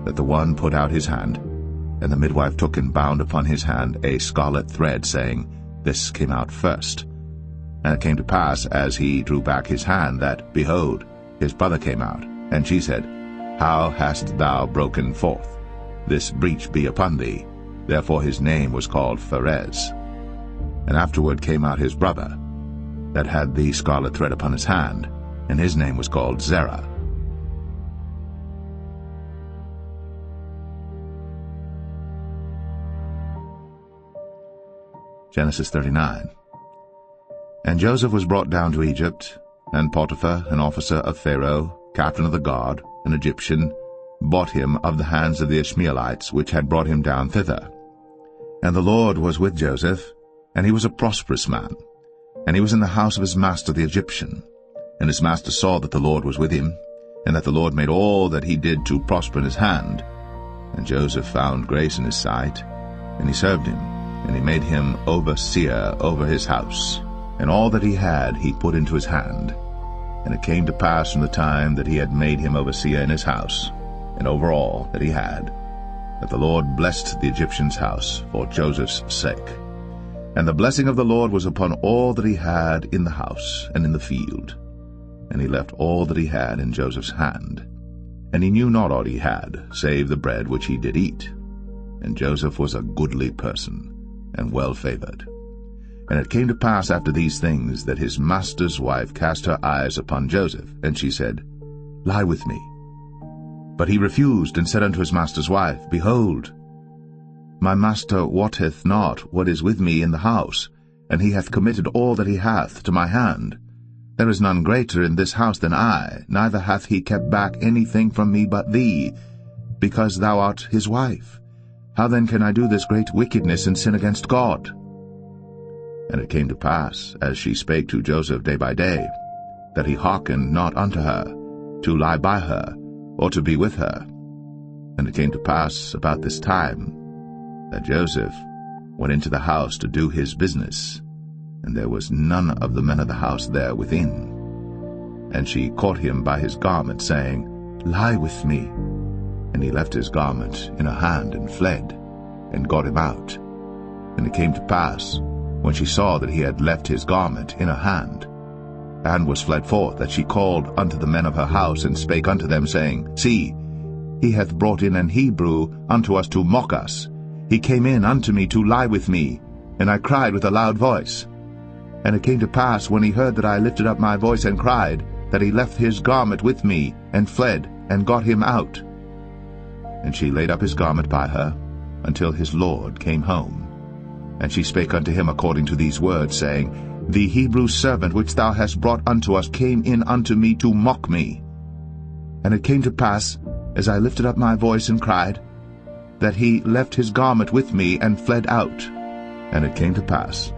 that the one put out his hand, and the midwife took and bound upon his hand a scarlet thread, saying, This came out first. And it came to pass, as he drew back his hand, that, behold, his brother came out. And she said, How hast thou broken forth? This breach be upon thee. Therefore his name was called Pharez. And afterward came out his brother, that had the scarlet thread upon his hand, and his name was called Zerah. Genesis 39. And Joseph was brought down to Egypt, and Potiphar, an officer of Pharaoh, captain of the guard, an Egyptian, bought him of the hands of the Ishmaelites, which had brought him down thither. And the Lord was with Joseph, and he was a prosperous man. And he was in the house of his master the Egyptian. And his master saw that the Lord was with him, and that the Lord made all that he did to prosper in his hand. And Joseph found grace in his sight, and he served him, and he made him overseer over his house. And all that he had he put into his hand. And it came to pass from the time that he had made him overseer in his house, and over all that he had, that the Lord blessed the Egyptian's house for Joseph's sake. And the blessing of the Lord was upon all that he had in the house and in the field. And he left all that he had in Joseph's hand. And he knew not aught he had, save the bread which he did eat. And Joseph was a goodly person, and well-favored. And it came to pass after these things, that his master's wife cast her eyes upon Joseph, and she said, Lie with me. But he refused, and said unto his master's wife, Behold, my master wotteth not what is with me in the house, and he hath committed all that he hath to my hand. There is none greater in this house than I, neither hath he kept back anything from me but thee, because thou art his wife. How then can I do this great wickedness and sin against God? And it came to pass, as she spake to Joseph day by day, that he hearkened not unto her, to lie by her, or to be with her. And it came to pass about this time, that Joseph went into the house to do his business, and there was none of the men of the house there within. And she caught him by his garment, saying, Lie with me. And he left his garment in her hand, and fled, and got him out. And it came to pass, when she saw that he had left his garment in her hand, and was fled forth, that she called unto the men of her house, and spake unto them, saying, See, he hath brought in an Hebrew unto us to mock us. He came in unto me to lie with me, and I cried with a loud voice. And it came to pass, when he heard that I lifted up my voice and cried, that he left his garment with me, and fled, and got him out. And she laid up his garment by her, until his lord came home. And she spake unto him according to these words, saying, The Hebrew servant which thou hast brought unto us came in unto me to mock me. And it came to pass, as I lifted up my voice and cried, that he left his garment with me, and fled out. And it came to pass,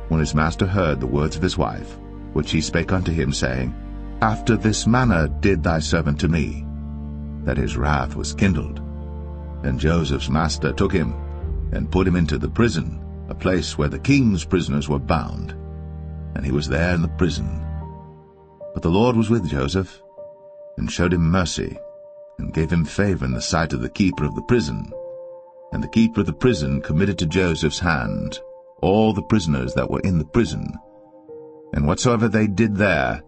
when his master heard the words of his wife, which she spake unto him, saying, After this manner did thy servant to me, that his wrath was kindled. And Joseph's master took him, and put him into the prison, a place where the king's prisoners were bound. and he was there in the prison. But the Lord was with Joseph, and showed him mercy, and gave him favor in the sight of the keeper of the prison. And the keeper of the prison committed to Joseph's hand all the prisoners that were in the prison, and whatsoever they did there,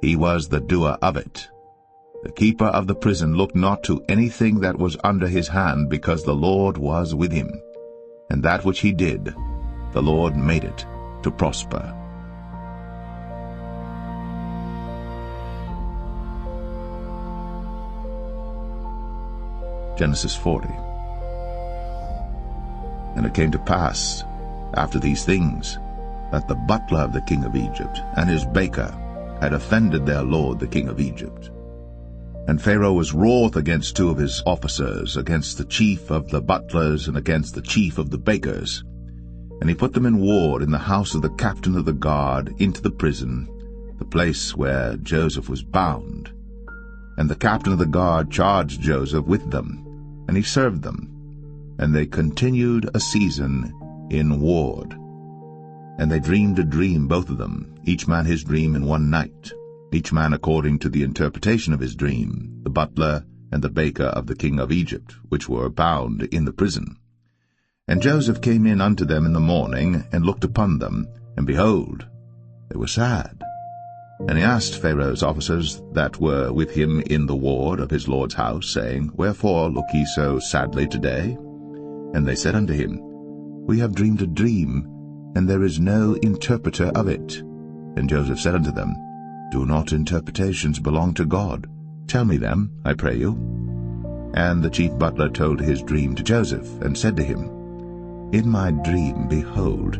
he was the doer of it. The keeper of the prison looked not to anything that was under his hand, because the Lord was with him, and that which he did, the Lord made it to prosper. Genesis 40. And it came to pass, after these things, that the butler of the king of Egypt and his baker had offended their lord the king of Egypt. And Pharaoh was wroth against two of his officers, against the chief of the butlers and against the chief of the bakers. And he put them in ward in the house of the captain of the guard into the prison, the place where Joseph was bound. And the captain of the guard charged Joseph with them, and he served them. And they continued a season in ward. And they dreamed a dream, both of them, each man his dream in one night, each man according to the interpretation of his dream, the butler and the baker of the king of Egypt, which were bound in the prison. And Joseph came in unto them in the morning, and looked upon them, and behold, they were sad. And he asked Pharaoh's officers that were with him in the ward of his lord's house, saying, Wherefore look ye so sadly today? And they said unto him, We have dreamed a dream, and there is no interpreter of it. And Joseph said unto them, Do not interpretations belong to God? Tell me them, I pray you. And the chief butler told his dream to Joseph, and said to him, In my dream, behold,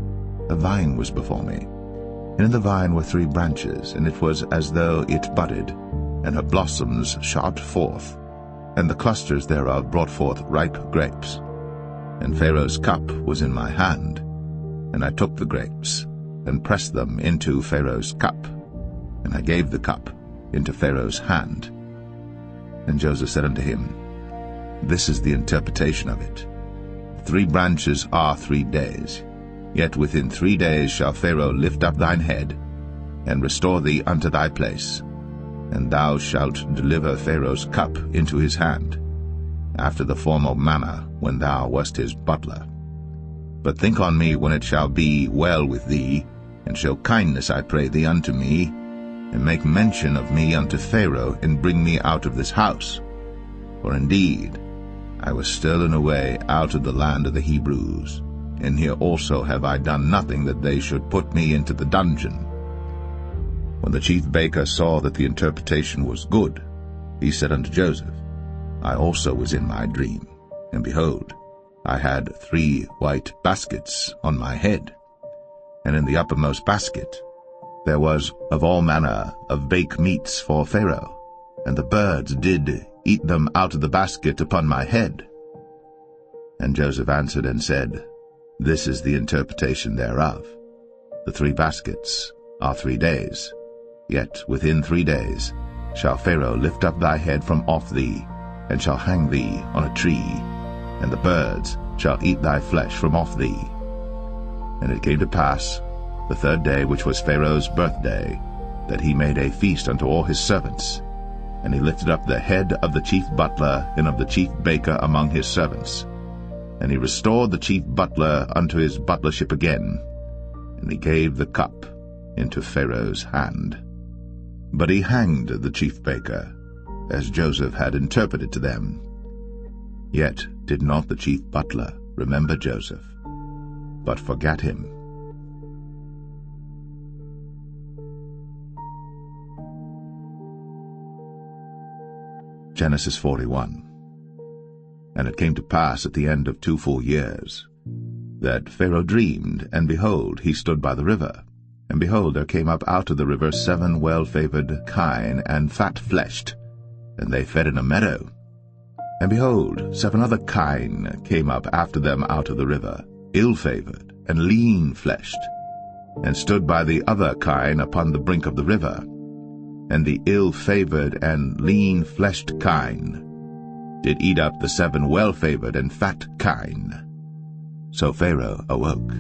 a vine was before me. And in the vine were 3 branches, and it was as though it budded, and her blossoms shot forth, and the clusters thereof brought forth ripe grapes. And Pharaoh's cup was in my hand, and I took the grapes, and pressed them into Pharaoh's cup, and I gave the cup into Pharaoh's hand. And Joseph said unto him, This is the interpretation of it. 3 branches are 3 days. Yet within 3 days shall Pharaoh lift up thine head, and restore thee unto thy place, and thou shalt deliver Pharaoh's cup into his hand, after the former manner when thou wast his butler. But think on me when it shall be well with thee, and show kindness, I pray thee, unto me, and make mention of me unto Pharaoh, and bring me out of this house. For indeed I was stolen away out of the land of the Hebrews, and here also have I done nothing that they should put me into the dungeon. When the chief baker saw that the interpretation was good, he said unto Joseph, I also was in my dream, and behold, I had 3 white baskets on my head, and in the uppermost basket there was of all manner of baked meats for Pharaoh, and the birds did eat them out of the basket upon my head. And Joseph answered and said, This is the interpretation thereof. The 3 baskets are 3 days. Yet within 3 days shall Pharaoh lift up thy head from off thee, and shall hang thee on a tree, and the birds shall eat thy flesh from off thee. And it came to pass, the 3rd day, which was Pharaoh's birthday, that he made a feast unto all his servants. And he lifted up the head of the chief butler and of the chief baker among his servants. And he restored the chief butler unto his butlership again, and he gave the cup into Pharaoh's hand. But he hanged the chief baker, as Joseph had interpreted to them. Yet did not the chief butler remember Joseph, but forgat him. Genesis 41. And it came to pass at the end of 2 full years, that Pharaoh dreamed, and behold, he stood by the river. And behold, there came up out of the river 7 well-favored kine and fat-fleshed, and they fed in a meadow. And behold, 7 other kine came up after them out of the river, ill-favored and lean-fleshed, and stood by the other kine upon the brink of the river. And the ill-favored and lean-fleshed kine did eat up the 7 well-favored and fat kine. So Pharaoh awoke.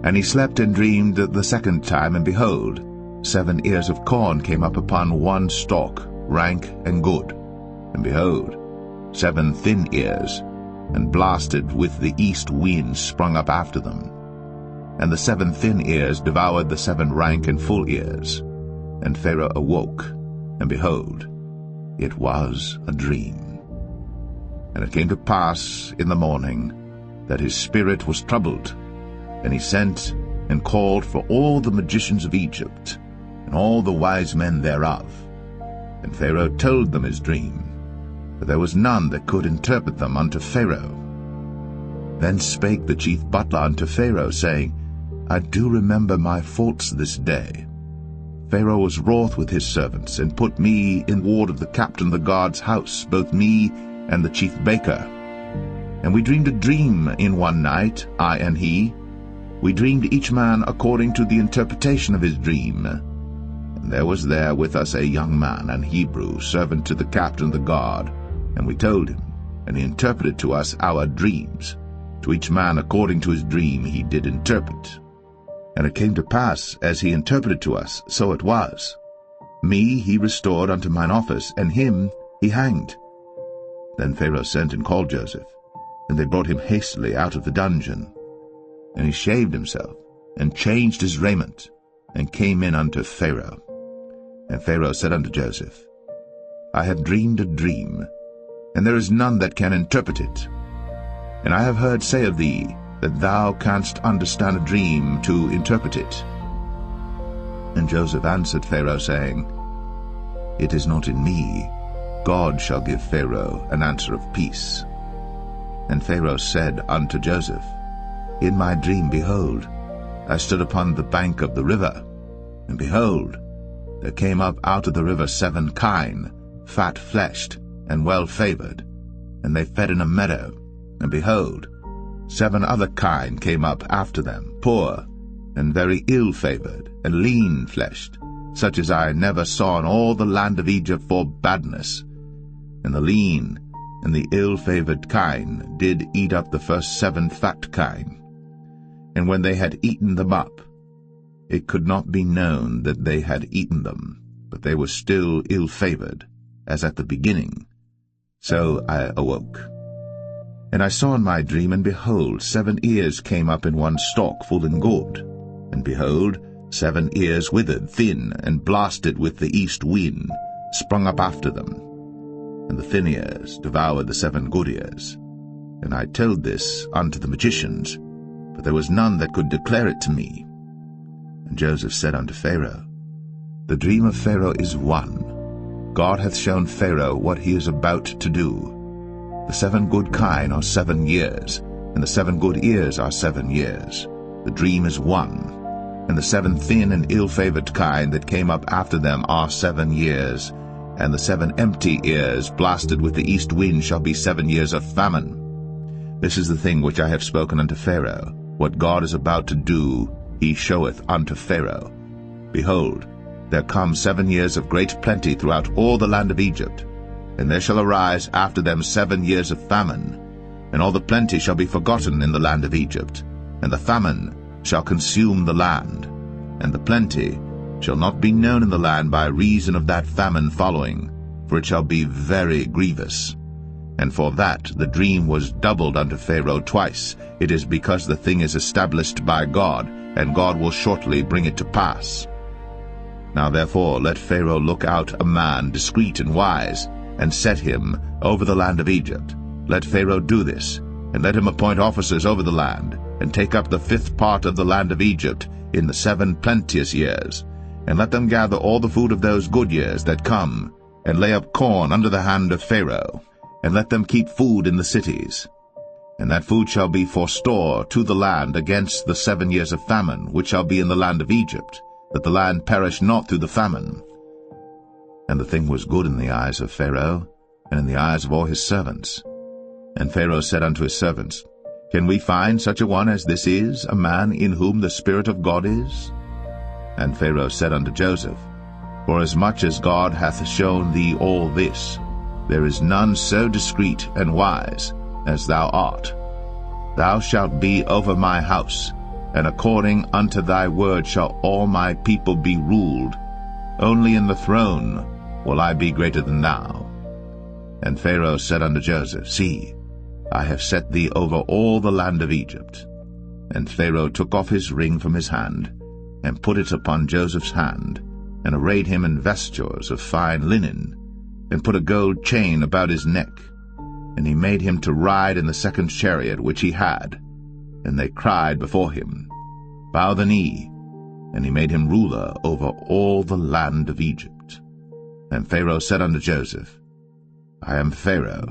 And he slept and dreamed the second time, and behold, 7 ears of corn came up upon one stalk, rank and good. And behold, 7 thin ears, and blasted with the east wind, sprung up after them. And the 7 thin ears devoured the 7 rank and full ears. And Pharaoh awoke, and behold, it was a dream. And it came to pass in the morning that his spirit was troubled, and he sent and called for all the magicians of Egypt, and all the wise men thereof. And Pharaoh told them his dream, but there was none that could interpret them unto Pharaoh. Then spake the chief butler unto Pharaoh, saying, I do remember my faults this day. Pharaoh was wroth with his servants, and put me in ward of the captain of the guard's house, both me and the chief baker. And we dreamed a dream in one night, I and he. We dreamed each man according to the interpretation of his dream. And there was there with us a young man, an Hebrew, servant to the captain of the guard. And we told him, and he interpreted to us our dreams. To each man according to his dream he did interpret. And it came to pass, as he interpreted to us, so it was. Me he restored unto mine office, and him he hanged. Then Pharaoh sent and called Joseph, and they brought him hastily out of the dungeon. And he shaved himself, and changed his raiment, and came in unto Pharaoh. And Pharaoh said unto Joseph, I have dreamed a dream, and there is none that can interpret it. And I have heard say of thee, that thou canst understand a dream to interpret it. And Joseph answered Pharaoh, saying, It is not in me. God shall give Pharaoh an answer of peace. And Pharaoh said unto Joseph, In my dream, behold, I stood upon the bank of the river, and behold, there came up out of the river 7 kine, fat-fleshed, and well-favored, and they fed in a meadow, and behold, 7 other kine came up after them, poor, and very ill-favored, and lean-fleshed, such as I never saw in all the land of Egypt for badness. And the lean and the ill-favored kine did eat up the first 7 fat kine. And when they had eaten them up, it could not be known that they had eaten them, but they were still ill-favored, as at the beginning. So I awoke. And I saw in my dream, and behold, 7 ears came up in one stalk, full and good. And behold, 7 ears withered, thin, and blasted with the east wind, sprung up after them. And the thin ears devoured the 7 good ears. And I told this unto the magicians, but there was none that could declare it to me. And Joseph said unto Pharaoh, The dream of Pharaoh is one. God hath shown Pharaoh what he is about to do. The 7 good kine are 7 years, and the 7 good ears are 7 years. The dream is one. And the 7 thin and ill-favored kine that came up after them are 7 years, and the 7 empty ears blasted with the east wind shall be 7 years of famine. This is the thing which I have spoken unto Pharaoh. What God is about to do, he showeth unto Pharaoh. Behold, there come 7 years of great plenty throughout all the land of Egypt, and there shall arise after them 7 years of famine, and all the plenty shall be forgotten in the land of Egypt, and the famine shall consume the land, and the plenty shall not be known in the land by reason of that famine following, for it shall be very grievous. And for that the dream was doubled unto Pharaoh twice. It is because the thing is established by God, and God will shortly bring it to pass. Now therefore let Pharaoh look out a man discreet and wise, and set him over the land of Egypt. Let Pharaoh do this, and let him appoint officers over the land, and take up the 5th part of the land of Egypt in the 7 plenteous years, and let them gather all the food of those good years that come, and lay up corn under the hand of Pharaoh, and let them keep food in the cities. And that food shall be for store to the land against the 7 years of famine, which shall be in the land of Egypt, that the land perish not through the famine. And the thing was good in the eyes of Pharaoh, and in the eyes of all his servants. And Pharaoh said unto his servants, Can we find such a one as this is, a man in whom the Spirit of God is? And Pharaoh said unto Joseph, Forasmuch as God hath shown thee all this, there is none so discreet and wise as thou art. Thou shalt be over my house, and according unto thy word shall all my people be ruled. Only in the throne will I be greater than thou. And Pharaoh said unto Joseph, See, I have set thee over all the land of Egypt. And Pharaoh took off his ring from his hand, and put it upon Joseph's hand, and arrayed him in vestures of fine linen, and put a gold chain about his neck. And he made him to ride in the second chariot which he had. And they cried before him, Bow the knee. And he made him ruler over all the land of Egypt. And Pharaoh said unto Joseph, I am Pharaoh,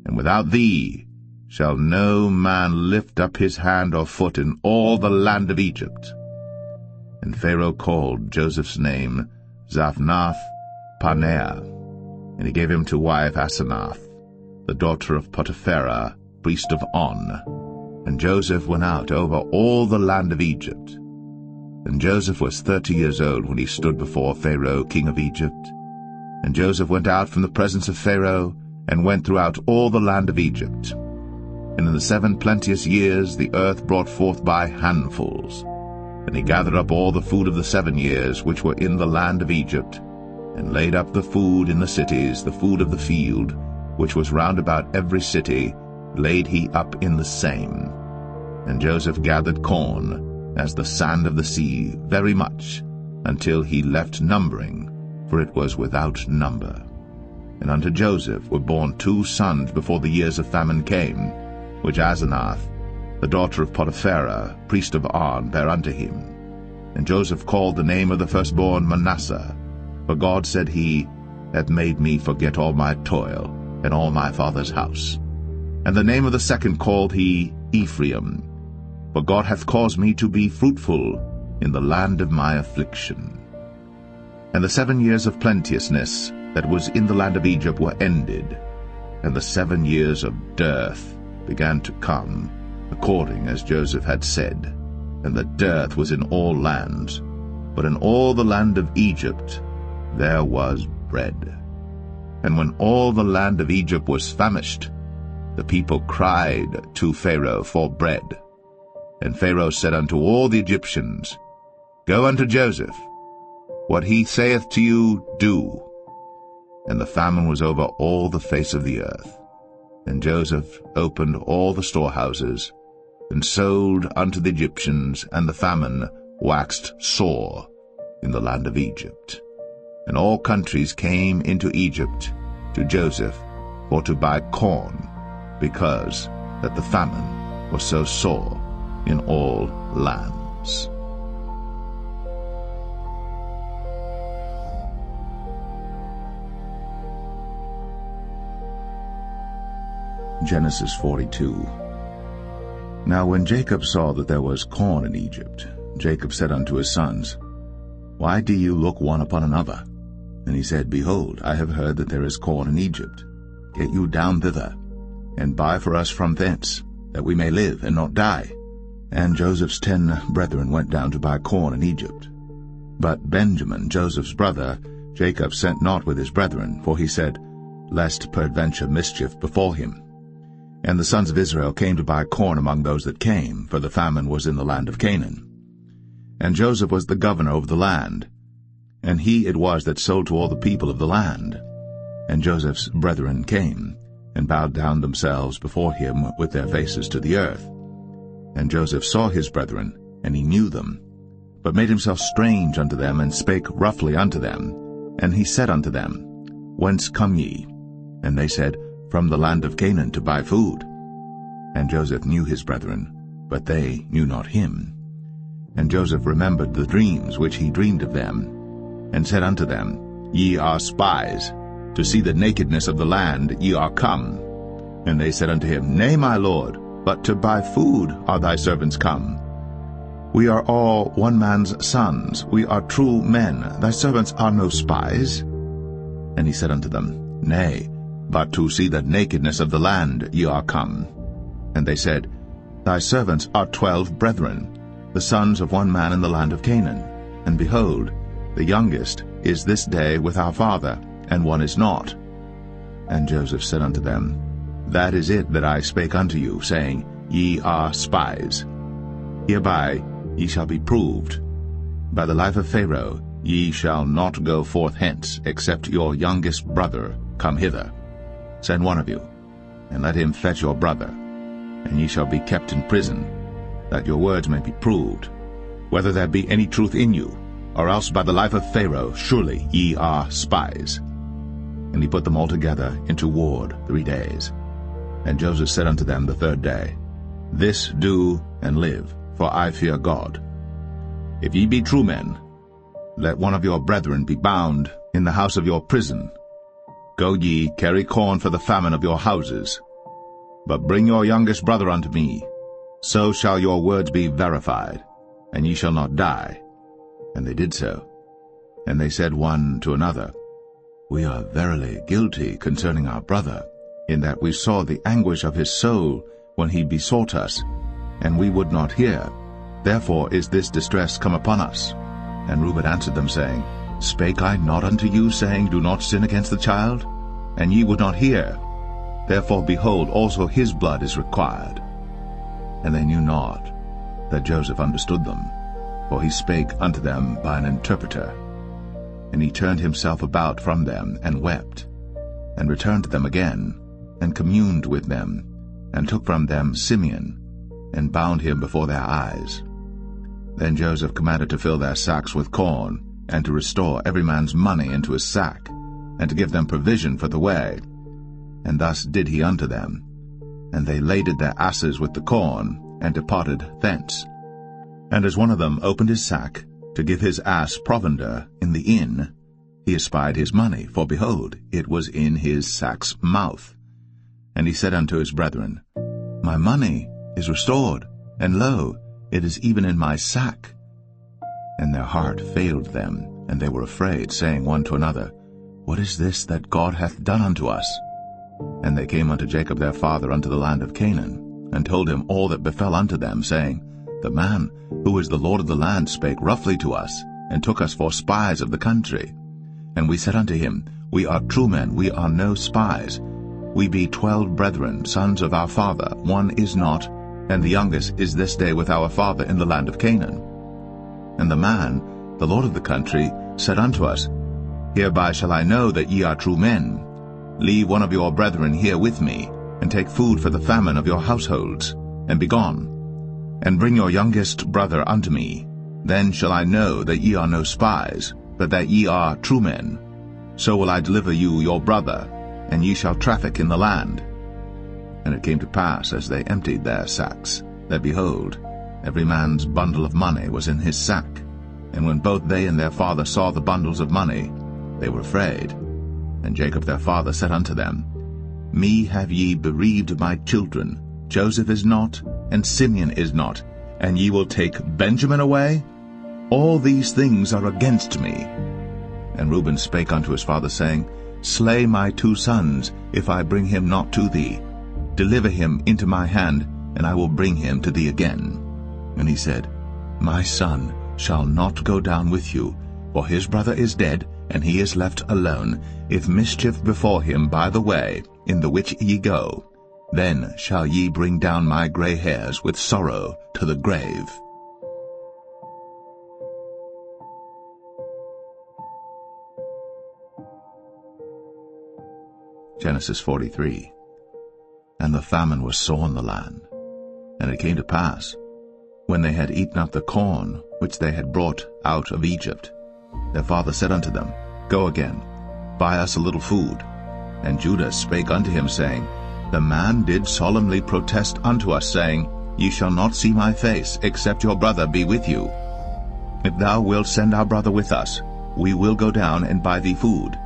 and without thee shall no man lift up his hand or foot in all the land of Egypt. And Pharaoh called Joseph's name Zaphnath-Paneah, and he gave him to wife Asenath, the daughter of Potiphera, priest of On. And Joseph went out over all the land of Egypt. And Joseph was 30 years old when he stood before Pharaoh, king of Egypt. And Joseph went out from the presence of Pharaoh, and went throughout all the land of Egypt. And in the 7 plenteous years the earth brought forth by handfuls. And he gathered up all the food of the 7 years which were in the land of Egypt, and laid up the food in the cities, the food of the field, which was round about every city, laid he up in the same. And Joseph gathered corn, as the sand of the sea, very much, until he left numbering, for it was without number. And unto Joseph were born 2 sons before the years of famine came, which Asenath, the daughter of Potiphera, priest of On, bare unto him. And Joseph called the name of the firstborn Manasseh, for God, said he, hath made me forget all my toil, and all my father's house. And the name of the second called he Ephraim, for God hath caused me to be fruitful in the land of my affliction. And the 7 years of plenteousness that was in the land of Egypt were ended, and the 7 years of dearth began to come, according as Joseph had said. And the dearth was in all lands, but in all the land of Egypt there was bread. And when all the land of Egypt was famished, the people cried to Pharaoh for bread. And Pharaoh said unto all the Egyptians, Go unto Joseph, what he saith to you, do. And the famine was over all the face of the earth. And Joseph opened all the storehouses, and sold unto the Egyptians, and the famine waxed sore in the land of Egypt. And all countries came into Egypt to Joseph for to buy corn, because that the famine was so sore in all lands. Genesis 42. Now when Jacob saw that there was corn in Egypt, Jacob said unto his sons, Why do you look one upon another? And he said, Behold, I have heard that there is corn in Egypt. Get you down thither, and buy for us from thence, that we may live and not die. And Joseph's 10 brethren went down to buy corn in Egypt. But Benjamin, Joseph's brother, Jacob sent not with his brethren, for he said, Lest peradventure mischief befall him. And the sons of Israel came to buy corn among those that came, for the famine was in the land of Canaan. And Joseph was the governor over the land, and he it was that sold to all the people of the land. And Joseph's brethren came, and bowed down themselves before him with their faces to the earth. And Joseph saw his brethren, and he knew them, but made himself strange unto them, and spake roughly unto them. And he said unto them, Whence come ye? And they said, From the land of Canaan to buy food. And Joseph knew his brethren, but they knew not him. And Joseph remembered the dreams which he dreamed of them, and said unto them, Ye are spies, to see the nakedness of the land ye are come. And they said unto him, Nay, my lord, but to buy food are thy servants come. We are all one man's sons, we are true men, thy servants are no spies. And he said unto them, Nay, but to see the nakedness of the land ye are come. And they said, Thy servants are 12 brethren, the sons of one man in the land of Canaan. And behold, the youngest is this day with our father, and one is not. And Joseph said unto them, That is it that I spake unto you, saying, Ye are spies. Hereby ye shall be proved. By the life of Pharaoh ye shall not go forth hence, except your youngest brother come hither. Send one of you, and let him fetch your brother, and ye shall be kept in prison, that your words may be proved, whether there be any truth in you, or else by the life of Pharaoh surely ye are spies. And he put them all together into ward 3 days. And Joseph said unto them the 3rd day, This do and live, for I fear God. If ye be true men, let one of your brethren be bound in the house of your prison. Go ye, carry corn for the famine of your houses. But bring your youngest brother unto me, so shall your words be verified, and ye shall not die. And they did so. And they said one to another, We are verily guilty concerning our brother, in that we saw the anguish of his soul when he besought us, and we would not hear. Therefore is this distress come upon us. And Reuben answered them, saying, Spake I not unto you, saying, Do not sin against the child? And ye would not hear. Therefore, behold, also his blood is required. And they knew not that Joseph understood them, for he spake unto them by an interpreter. And he turned himself about from them, and wept, and returned to them again, and communed with them, and took from them Simeon, and bound him before their eyes. Then Joseph commanded to fill their sacks with corn, and to restore every man's money into his sack, and to give them provision for the way. And thus did he unto them. And they laded their asses with the corn, and departed thence. And as one of them opened his sack, to give his ass provender in the inn, he espied his money, for behold, it was in his sack's mouth. And he said unto his brethren, My money is restored, and lo, it is even in my sack. And their heart failed them, and they were afraid, saying one to another, What is this that God hath done unto us? And they came unto Jacob their father unto the land of Canaan, and told him all that befell unto them, saying, The man who is the Lord of the land spake roughly to us, and took us for spies of the country. And we said unto him, We are true men, we are no spies. We be 12 brethren, sons of our father, one is not, and the youngest is this day with our father in the land of Canaan. And the man, the Lord of the country, said unto us, Hereby shall I know that ye are true men. Leave one of your brethren here with me, and take food for the famine of your households, and be gone. And bring your youngest brother unto me. Then shall I know that ye are no spies, but that ye are true men. So will I deliver you your brother, and ye shall traffic in the land. And it came to pass, as they emptied their sacks, that, behold, every man's bundle of money was in his sack. And when both they and their father saw the bundles of money, they were afraid. And Jacob their father said unto them, Me have ye bereaved my children. Joseph is not, and Simeon is not, and ye will take Benjamin away? All these things are against me. And Reuben spake unto his father, saying, Slay my 2 sons, if I bring him not to thee. Deliver him into my hand, and I will bring him to thee again. And he said, My son shall not go down with you, for his brother is dead, and he is left alone. If mischief befall him by the way in the which ye go, then shall ye bring down my gray hairs with sorrow to the grave. Genesis 43. And the famine was sore in the land. And it came to pass, when they had eaten up the corn which they had brought out of Egypt, their father said unto them, Go again, buy us a little food. And Judah spake unto him, saying, The man did solemnly protest unto us, saying, Ye shall not see my face, except your brother be with you. If thou wilt send our brother with us, we will go down and buy thee food.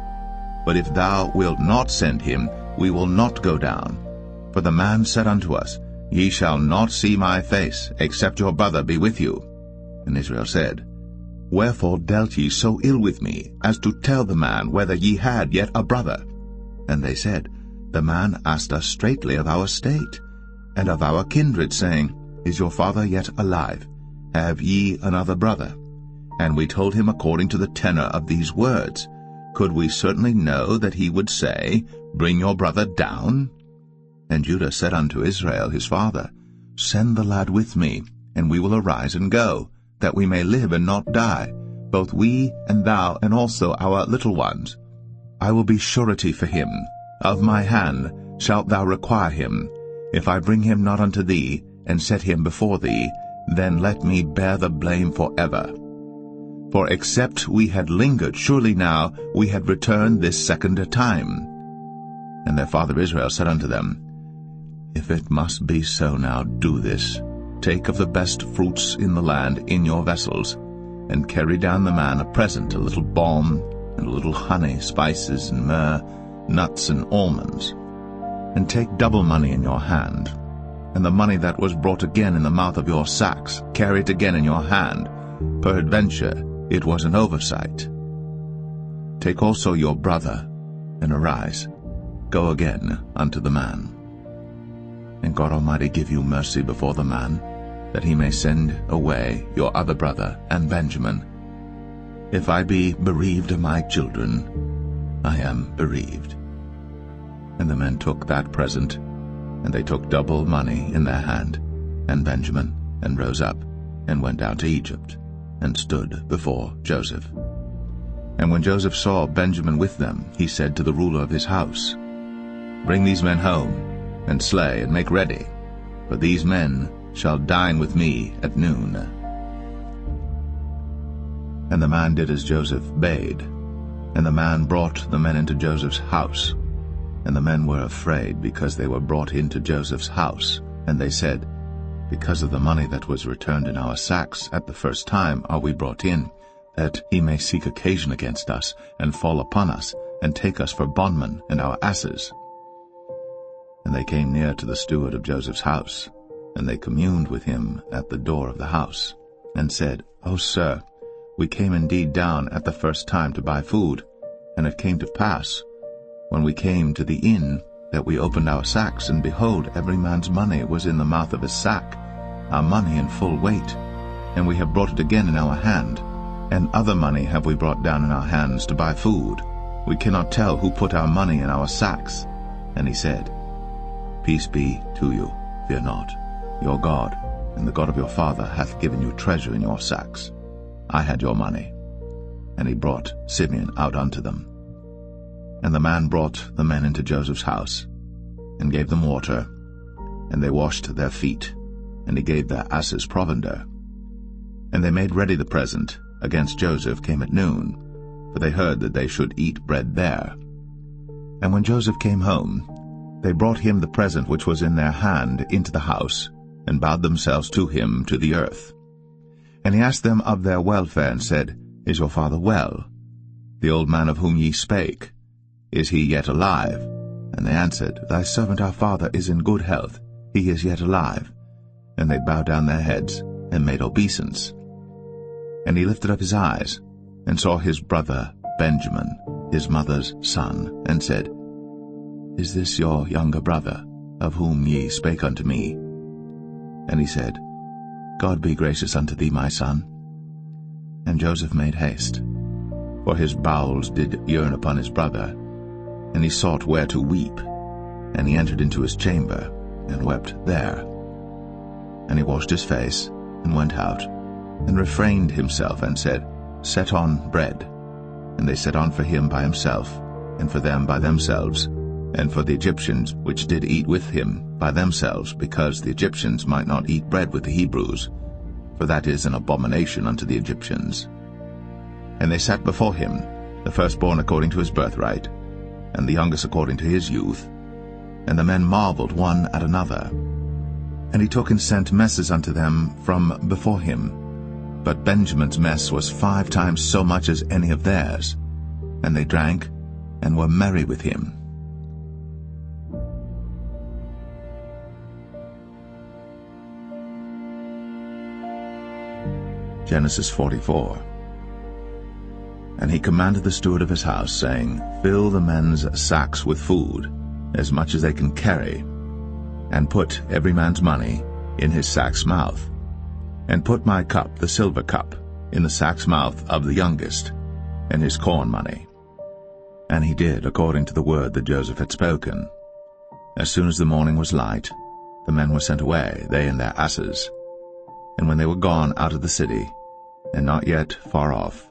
But if thou wilt not send him, we will not go down. For the man said unto us, Ye shall not see my face, except your brother be with you. And Israel said, Wherefore dealt ye so ill with me, as to tell the man whether ye had yet a brother? And they said, The man asked us straitly of our state, and of our kindred, saying, Is your father yet alive? Have ye another brother? And we told him according to the tenor of these words. Could we certainly know that he would say, Bring your brother down? And Judah said unto Israel his father, Send the lad with me, and we will arise and go, that we may live and not die, both we and thou, and also our little ones. I will be surety for him. Of my hand shalt thou require him. If I bring him not unto thee, and set him before thee, then let me bear the blame forever. For except we had lingered, surely now we had returned this second time. And their father Israel said unto them, If it must be so now, do this. Take of the best fruits in the land in your vessels, and carry down the man a present, a little balm, and a little honey, spices, and myrrh, nuts, and almonds. And take double money in your hand, and the money that was brought again in the mouth of your sacks, carry it again in your hand. Peradventure it was an oversight. Take also your brother, and arise, go again unto the man. And God Almighty give you mercy before the man, that he may send away your other brother and Benjamin. If I be bereaved of my children, I am bereaved. And the men took that present, and they took double money in their hand, and Benjamin, and rose up, and went down to Egypt, and stood before Joseph. And when Joseph saw Benjamin with them, he said to the ruler of his house, Bring these men home, and slay, and make ready, for these men shall dine with me at noon. And the man did as Joseph bade, and the man brought the men into Joseph's house. And the men were afraid, because they were brought into Joseph's house. And they said, Because of the money that was returned in our sacks at the first time are we brought in, that he may seek occasion against us, and fall upon us, and take us for bondmen and our asses. And they came near to the steward of Joseph's house, and they communed with him at the door of the house, and said, O sir, we came indeed down at the first time to buy food, and it came to pass, when we came to the inn, that we opened our sacks, and behold, every man's money was in the mouth of his sack, our money in full weight, and we have brought it again in our hand, and other money have we brought down in our hands to buy food. We cannot tell who put our money in our sacks. And he said, Peace be to you, fear not. Your God, and the God of your father, hath given you treasure in your sacks. I had your money. And he brought Simeon out unto them. And the man brought the men into Joseph's house, and gave them water, and they washed their feet, and he gave their asses provender. And they made ready the present against Joseph came at noon, for they heard that they should eat bread there. And when Joseph came home, they brought him the present which was in their hand into the house, and bowed themselves to him to the earth. And he asked them of their welfare, and said, Is your father well? The old man of whom ye spake, is he yet alive? And they answered, Thy servant our father is in good health, he is yet alive. And they bowed down their heads, and made obeisance. And he lifted up his eyes, and saw his brother Benjamin, his mother's son, and said, Is this your younger brother, of whom ye spake unto me? And he said, God be gracious unto thee, my son. And Joseph made haste, for his bowels did yearn upon his brother, and he sought where to weep. And he entered into his chamber, and wept there. And he washed his face, and went out, and refrained himself, and said, Set on bread. And they set on for him by himself, and for them by themselves, and for the Egyptians which did eat with him by themselves, because the Egyptians might not eat bread with the Hebrews, for that is an abomination unto the Egyptians. And they sat before him, the firstborn according to his birthright, and the youngest according to his youth. And the men marveled one at another. And he took and sent messes unto them from before him. But Benjamin's mess was 5 times so much as any of theirs. And they drank, and were merry with him. Genesis 44. And he commanded the steward of his house, saying, Fill the men's sacks with food, as much as they can carry, and put every man's money in his sack's mouth, and put my cup, the silver cup, in the sack's mouth of the youngest, and his corn money. And he did according to the word that Joseph had spoken. As soon as the morning was light, the men were sent away, they and their asses. And when they were gone out of the city, and not yet far off,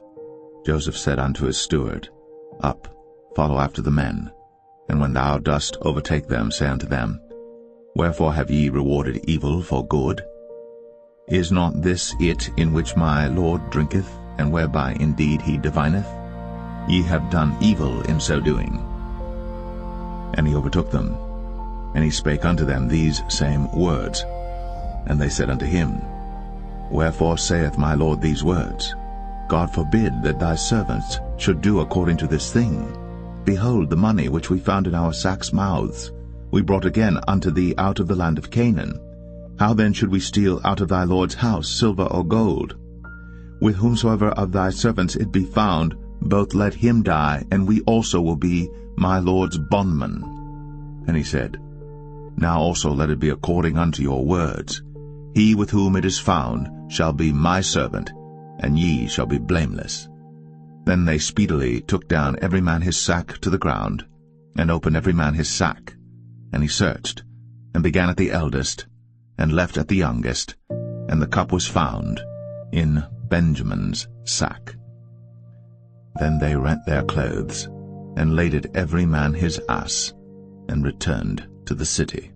Joseph said unto his steward, Up, follow after the men, and when thou dost overtake them, say unto them, Wherefore have ye rewarded evil for good? Is not this it in which my Lord drinketh, and whereby indeed he divineth? Ye have done evil in so doing. And he overtook them, and he spake unto them these same words. And they said unto him, Wherefore saith my Lord these words? God forbid that thy servants should do according to this thing. Behold, the money which we found in our sacks' mouths we brought again unto thee out of the land of Canaan. How then should we steal out of thy Lord's house silver or gold? With whomsoever of thy servants it be found, both let him die, and we also will be my Lord's bondmen. And he said, Now also let it be according unto your words. He with whom it is found shall be my servant, and ye shall be blameless. Then they speedily took down every man his sack to the ground, and opened every man his sack. And he searched, and began at the eldest, and left at the youngest, and the cup was found in Benjamin's sack. Then they rent their clothes, and laded every man his ass, and returned to the city.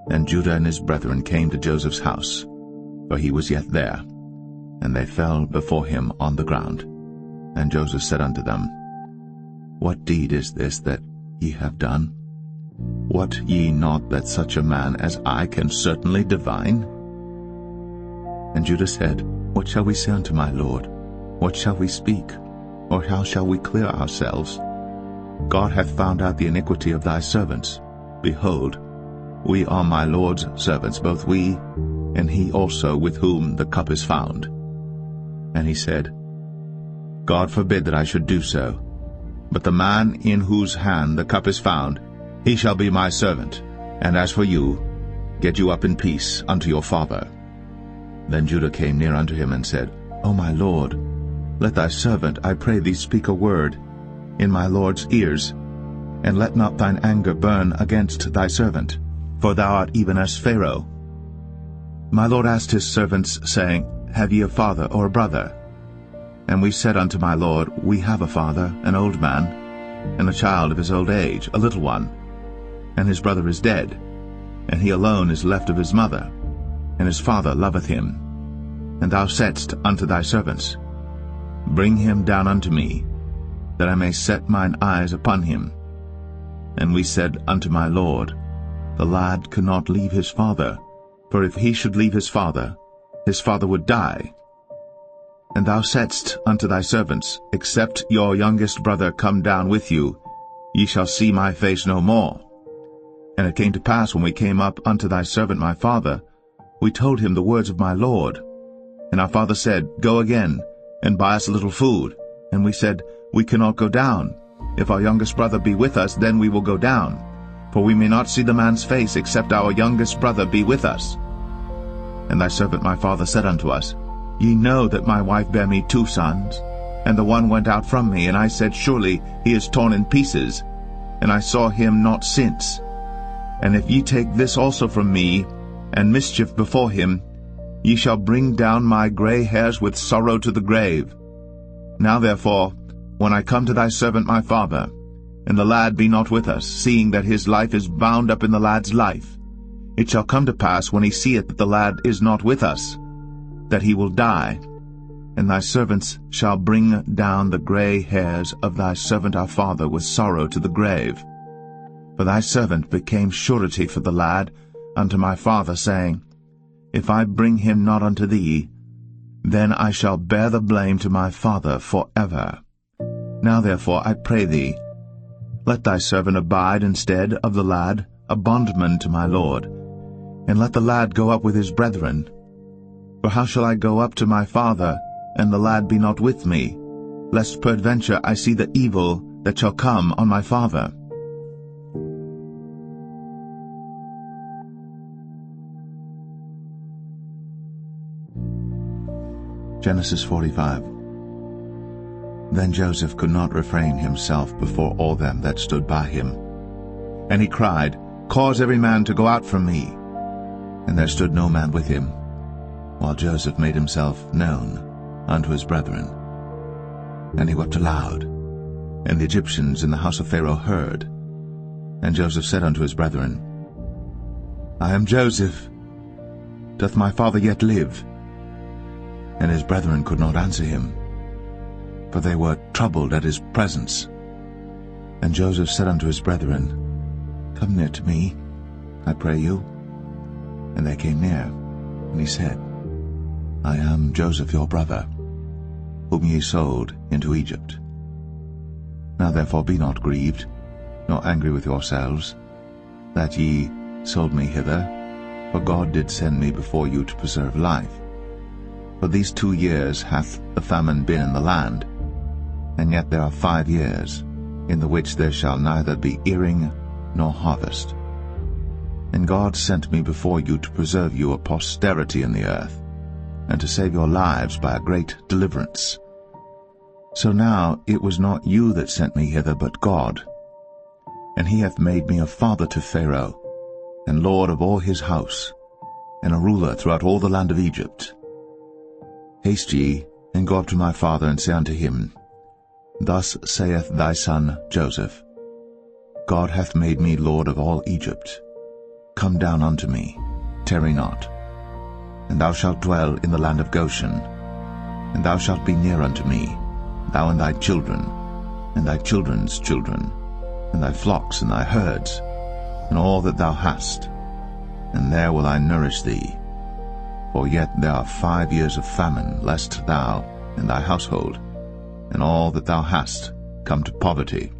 And Judah and his brethren came to Joseph's house, for he was yet there, and they fell before him on the ground. And Joseph said unto them, What deed is this that ye have done? Wot ye not that such a man as I can certainly divine? And Judah said, What shall we say unto my Lord? What shall we speak? Or how shall we clear ourselves? God hath found out the iniquity of thy servants. Behold, we are my Lord's servants, both we, and he also with whom the cup is found. And he said, God forbid that I should do so. But the man in whose hand the cup is found, he shall be my servant. And as for you, get you up in peace unto your father. Then Judah came near unto him and said, O my Lord, let thy servant, I pray thee, speak a word in my Lord's ears, and let not thine anger burn against thy servant, for thou art even as Pharaoh. My Lord asked his servants, saying, Have ye a father or a brother? And we said unto my Lord, We have a father, an old man, and a child of his old age, a little one. And his brother is dead, and he alone is left of his mother, and his father loveth him. And thou saidst unto thy servants, Bring him down unto me, that I may set mine eyes upon him. And we said unto my Lord, The lad cannot leave his father, for if he should leave his father would die. And thou saidst unto thy servants, Except your youngest brother come down with you, ye shall see my face no more. And it came to pass, when we came up unto thy servant my father, we told him the words of my Lord. And our father said, Go again, and buy us a little food. And we said, We cannot go down. If our youngest brother be with us, then we will go down. For we may not see the man's face, except our youngest brother be with us. And thy servant my father said unto us, Ye know that my wife bare me 2 sons, and the one went out from me, and I said, Surely he is torn in pieces, and I saw him not since. And if ye take this also from me, and mischief before him, ye shall bring down my gray hairs with sorrow to the grave. Now therefore, when I come to thy servant my father, and the lad be not with us, seeing that his life is bound up in the lad's life, it shall come to pass, when he seeth that the lad is not with us, that he will die. And thy servants shall bring down the gray hairs of thy servant our father with sorrow to the grave. For thy servant became surety for the lad unto my father, saying, If I bring him not unto thee, then I shall bear the blame to my father forever. Now therefore, I pray thee, let thy servant abide instead of the lad, a bondman to my Lord, and let the lad go up with his brethren. For how shall I go up to my father, and the lad be not with me, lest peradventure I see the evil that shall come on my father? Genesis 45. Then Joseph could not refrain himself before all them that stood by him. And he cried, Cause every man to go out from me. And there stood no man with him. while Joseph made himself known unto his brethren. And he wept aloud, and the Egyptians in the house of Pharaoh heard. And Joseph said unto his brethren, I am Joseph. Doth my father yet live? And his brethren could not answer him, for they were troubled at his presence. And Joseph said unto his brethren, Come near to me, I pray you. And they came near, and he said, I am Joseph your brother, whom ye sold into Egypt. Now therefore be not grieved, nor angry with yourselves, that ye sold me hither, for God did send me before you to preserve life. For these 2 years hath the famine been in the land, and yet there are 5 years, in the which there shall neither be earing nor harvest. And God sent me before you to preserve you a posterity in the earth, and to save your lives by a great deliverance. So now it was not you that sent me hither, but God. And he hath made me a father to Pharaoh, and lord of all his house, and a ruler throughout all the land of Egypt. Haste ye, and go up to my father, and say unto him, Thus saith thy son Joseph, God hath made me lord of all Egypt. Come down unto me, tarry not. And thou shalt dwell in the land of Goshen, and thou shalt be near unto me, thou and thy children, and thy children's children, and thy flocks and thy herds, and all that thou hast. And there will I nourish thee. For yet there are 5 years of famine, lest thou and thy household, and all that thou hast, come to poverty.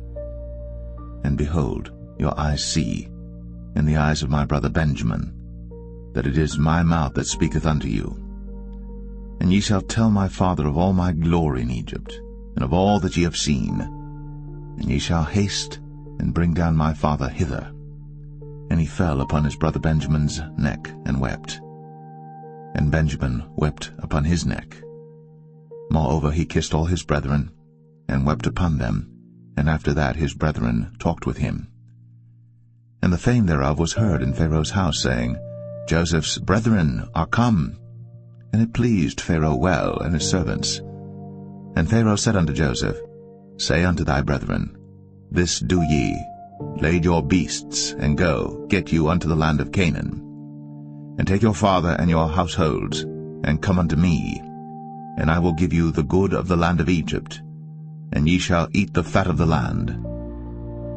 And behold, your eyes see, and the eyes of my brother Benjamin, that it is my mouth that speaketh unto you. And ye shall tell my father of all my glory in Egypt, and of all that ye have seen. And ye shall haste and bring down my father hither. And he fell upon his brother Benjamin's neck, and wept. And Benjamin wept upon his neck. Moreover he kissed all his brethren, and wept upon them, and after that his brethren talked with him. And the fame thereof was heard in Pharaoh's house, saying, Joseph's brethren are come. And it pleased Pharaoh well, and his servants. And Pharaoh said unto Joseph, Say unto thy brethren, This do ye, lade your beasts, and go, get you unto the land of Canaan. And take your father and your households, and come unto me, and I will give you the good of the land of Egypt, and ye shall eat the fat of the land.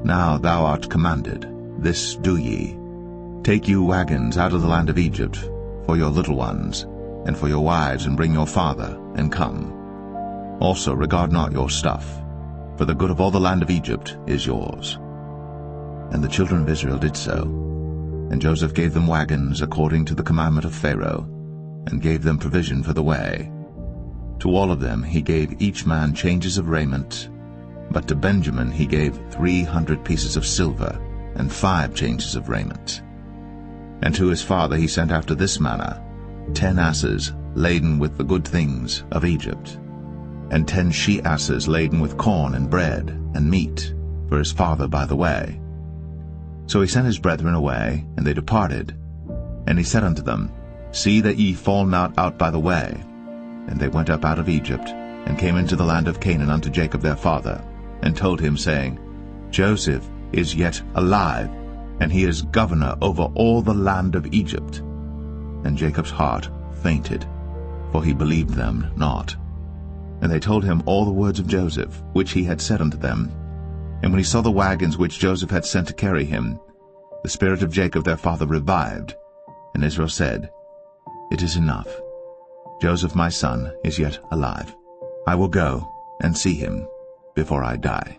Now thou art commanded, this do ye. Take you wagons out of the land of Egypt, for your little ones, and for your wives, and bring your father, and come. Also regard not your stuff, for the good of all the land of Egypt is yours. And the children of Israel did so. And Joseph gave them wagons according to the commandment of Pharaoh, and gave them provision for the way. To all of them he gave each man changes of raiment, but to Benjamin he gave 300 pieces of silver, and 5 changes of raiment. And to his father he sent after this manner 10 asses laden with the good things of Egypt, and 10 she-asses laden with corn and bread and meat for his father by the way. So he sent his brethren away, and they departed. And he said unto them, See that ye fall not out by the way. And they went up out of Egypt, and came into the land of Canaan unto Jacob their father, and told him, saying, Joseph is yet alive, and he is governor over all the land of Egypt. And Jacob's heart fainted, for he believed them not. And they told him all the words of Joseph, which he had said unto them. And when he saw the wagons which Joseph had sent to carry him, the spirit of Jacob their father revived. And Israel said, It is enough. Joseph my son is yet alive. I will go and see him before I die.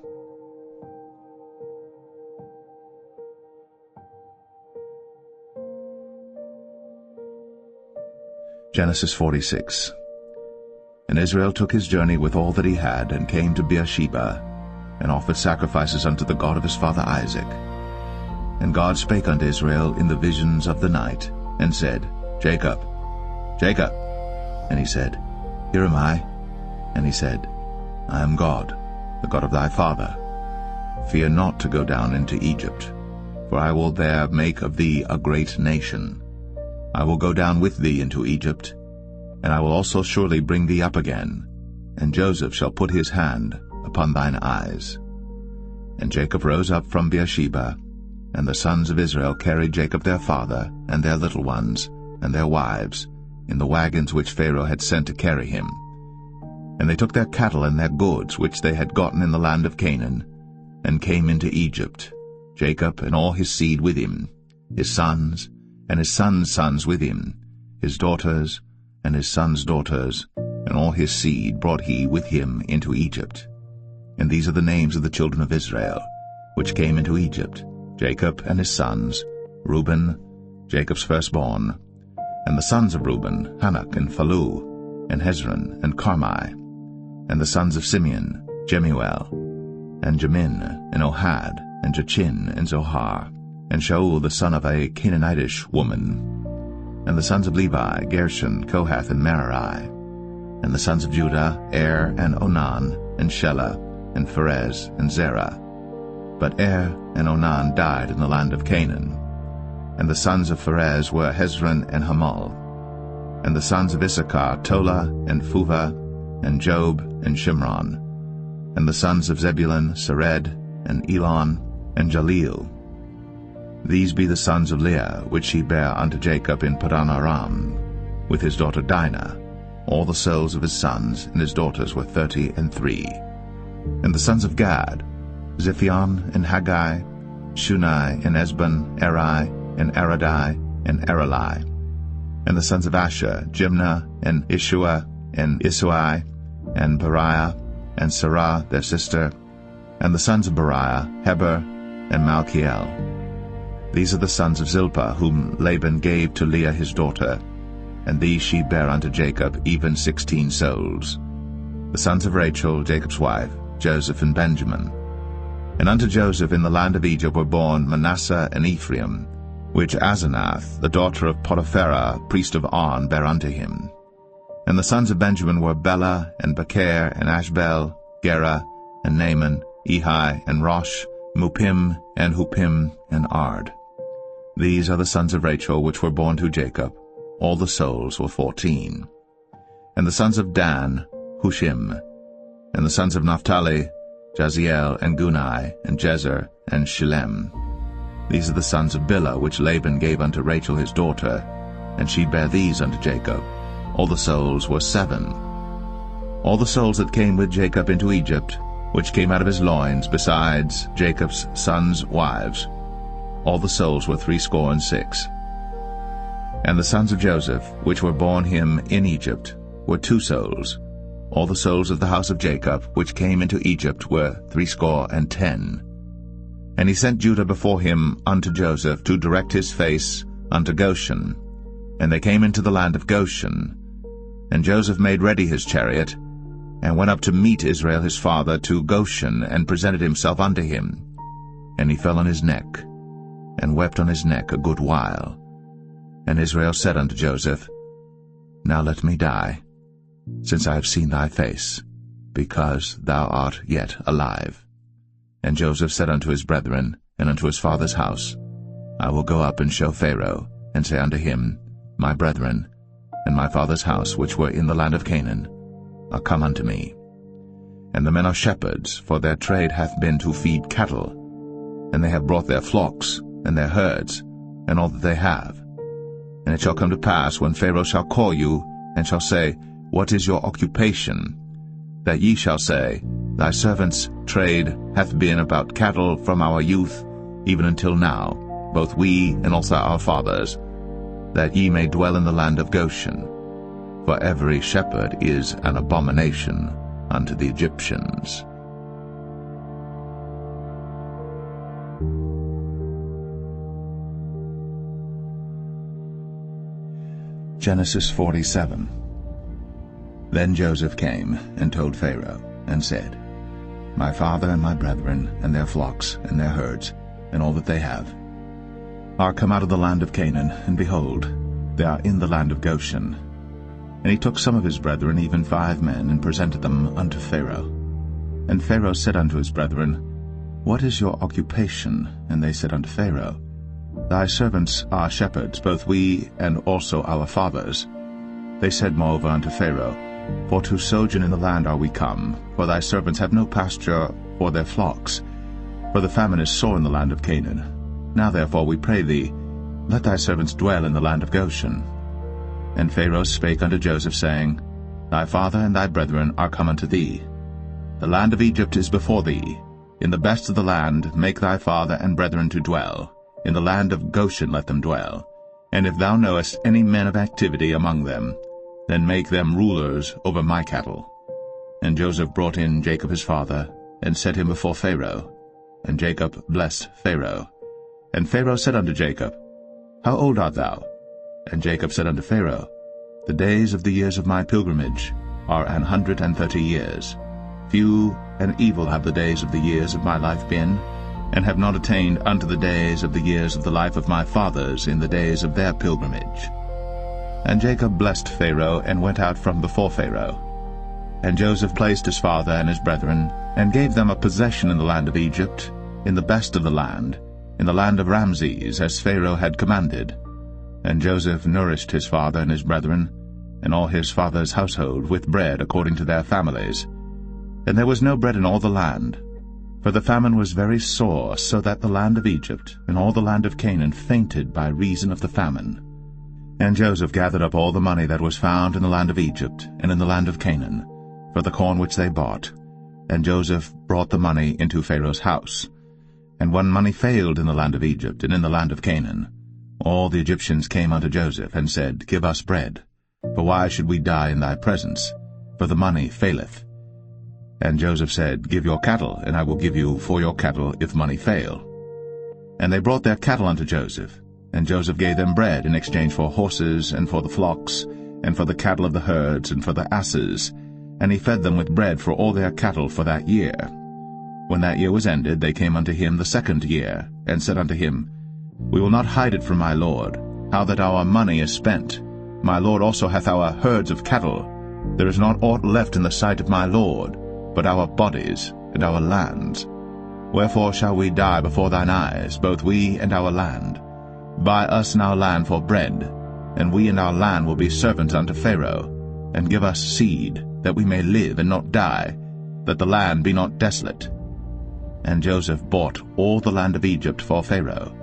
Genesis 46. And Israel took his journey with all that he had, and came to Beersheba, and offered sacrifices unto the God of his father Isaac. And God spake unto Israel in the visions of the night, and said, Jacob, Jacob. And he said, Here am I. And he said, I am God, the God of thy father. Fear not to go down into Egypt, for I will there make of thee a great nation. I will go down with thee into Egypt, and I will also surely bring thee up again, and Joseph shall put his hand upon thine eyes. And Jacob rose up from Beersheba, and the sons of Israel carried Jacob their father, and their little ones, and their wives, in the wagons which Pharaoh had sent to carry him. And they took their cattle and their goods which they had gotten in the land of Canaan, and came into Egypt, Jacob and all his seed with him, his sons, and his sons' sons with him, his daughters, and his sons' daughters, and all his seed brought he with him into Egypt. And these are the names of the children of Israel, which came into Egypt, Jacob and his sons, Reuben, Jacob's firstborn, and the sons of Reuben, Hanok and Phalu, and Hezron and Carmi, and the sons of Simeon, Jemuel, and Jamin, and Ohad, and Jachin, and Zohar, and Shaul the son of a Canaanitish woman, and the sons of Levi, Gershon, Kohath, and Merari, and the sons of Judah, and Onan, and Shelah, and Pharez, and Zerah. But and Onan died in the land of Canaan. And the sons of Pharez were Hezron and Hamal. And the sons of Issachar, Tola, and Phuvah, and Job, and Shimron. And the sons of Zebulun, Sered, and Elon, and Jaleel. These be the sons of Leah, which she bare unto Jacob in Padan Aram, with his daughter Dinah. All the souls of his sons and his daughters were 33. And the sons of Gad, Ziphion, and Haggai, Shunai, and Esbon, Eri, and Aradai, and Arali. And the sons of Asher, Jimnah, and Ishua, and Isui, and Beriah, and Sarah their sister. And the sons of Beriah, Heber, and Malchiel. These are the sons of Zilpah, whom Laban gave to Leah his daughter, and these she bare unto Jacob, even 16 souls. The sons of Rachel, Jacob's wife, Joseph and Benjamin. And unto Joseph in the land of Egypt were born Manasseh and Ephraim, which Asenath, the daughter of Potipharah, priest of On, bare unto him. And the sons of Benjamin were Bela, and Becher, and Ashbel, Gera, and Naaman, Ehi, and Rosh, Muppim, and Huppim, and Ard. These are the sons of Rachel which were born to Jacob. All the souls were 14. And the sons of Dan, Hushim. And the sons of Naphtali, Jaziel, and Gunai, and Jezer, and Shillem. These are the sons of Bilhah, which Laban gave unto Rachel his daughter, and she bare these unto Jacob. All the souls were 7. All the souls that came with Jacob into Egypt, which came out of his loins, besides Jacob's sons' wives, all the souls were 66. And the sons of Joseph, which were born him in Egypt, were 2 souls. All the souls of the house of Jacob, which came into Egypt, were 70. And he sent Judah before him unto Joseph, to direct his face unto Goshen. And they came into the land of Goshen. And Joseph made ready his chariot, and went up to meet Israel his father to Goshen, and presented himself unto him. And he fell on his neck, and wept on his neck a good while. And Israel said unto Joseph, Now let me die, since I have seen thy face, because thou art yet alive. And Joseph said unto his brethren, and unto his father's house, I will go up and show Pharaoh, and say unto him, My brethren, and my father's house, which were in the land of Canaan, are come unto me. And the men are shepherds, for their trade hath been to feed cattle, and they have brought their flocks, and their herds, and all that they have. And it shall come to pass, when Pharaoh shall call you, and shall say, What is your occupation? That ye shall say, Thy servant's trade hath been about cattle from our youth, even until now, both we and also our fathers, that ye may dwell in the land of Goshen. For every shepherd is an abomination unto the Egyptians. Genesis 47. Then Joseph came and told Pharaoh, and said, My father and my brethren, and their flocks, and their herds, and all that they have, are come out of the land of Canaan, and behold, they are in the land of Goshen. And he took some of his brethren, even 5 men, and presented them unto Pharaoh. And Pharaoh said unto his brethren, What is your occupation? And they said unto Pharaoh, Thy servants are shepherds, both we and also our fathers. They said moreover unto Pharaoh, For to sojourn in the land are we come, for thy servants have no pasture for their flocks. For the famine is sore in the land of Canaan. Now therefore, we pray thee, let thy servants dwell in the land of Goshen. And Pharaoh spake unto Joseph, saying, Thy father and thy brethren are come unto thee. The land of Egypt is before thee. In the best of the land make thy father and brethren to dwell. In the land of Goshen let them dwell. And if thou knowest any men of activity among them, then make them rulers over my cattle. And Joseph brought in Jacob his father, and set him before Pharaoh. And Jacob blessed Pharaoh. And Pharaoh said unto Jacob, How old art thou? And Jacob said unto Pharaoh, The days of the years of my pilgrimage are 130 years. Few and evil have the days of the years of my life been, and have not attained unto the days of the years of the life of my fathers in the days of their pilgrimage. And Jacob blessed Pharaoh, and went out from before Pharaoh. And Joseph placed his father and his brethren, and gave them a possession in the land of Egypt, in the best of the land, in the land of Ramses, as Pharaoh had commanded. And Joseph nourished his father and his brethren, and all his father's household, with bread according to their families. And there was no bread in all the land, for the famine was very sore, so that the land of Egypt and all the land of Canaan fainted by reason of the famine. And Joseph gathered up all the money that was found in the land of Egypt and in the land of Canaan, for the corn which they bought. And Joseph brought the money into Pharaoh's house. And when money failed in the land of Egypt and in the land of Canaan, all the Egyptians came unto Joseph, and said, Give us bread, for why should we die in thy presence? For the money faileth. And Joseph said, Give your cattle, and I will give you for your cattle, if money fail. And they brought their cattle unto Joseph, and Joseph gave them bread in exchange for horses, and for the flocks, and for the cattle of the herds, and for the asses, and he fed them with bread for all their cattle for that year. When that year was ended, they came unto him the second year, and said unto him, We will not hide it from my lord, how that our money is spent. My lord also hath our herds of cattle. There is not aught left in the sight of my lord, but our bodies and our lands. Wherefore shall we die before thine eyes, both we and our land? Buy us now land for bread, and we and our land will be servants unto Pharaoh, and give us seed, that we may live and not die, that the land be not desolate. And Joseph bought all the land of Egypt for Pharaoh.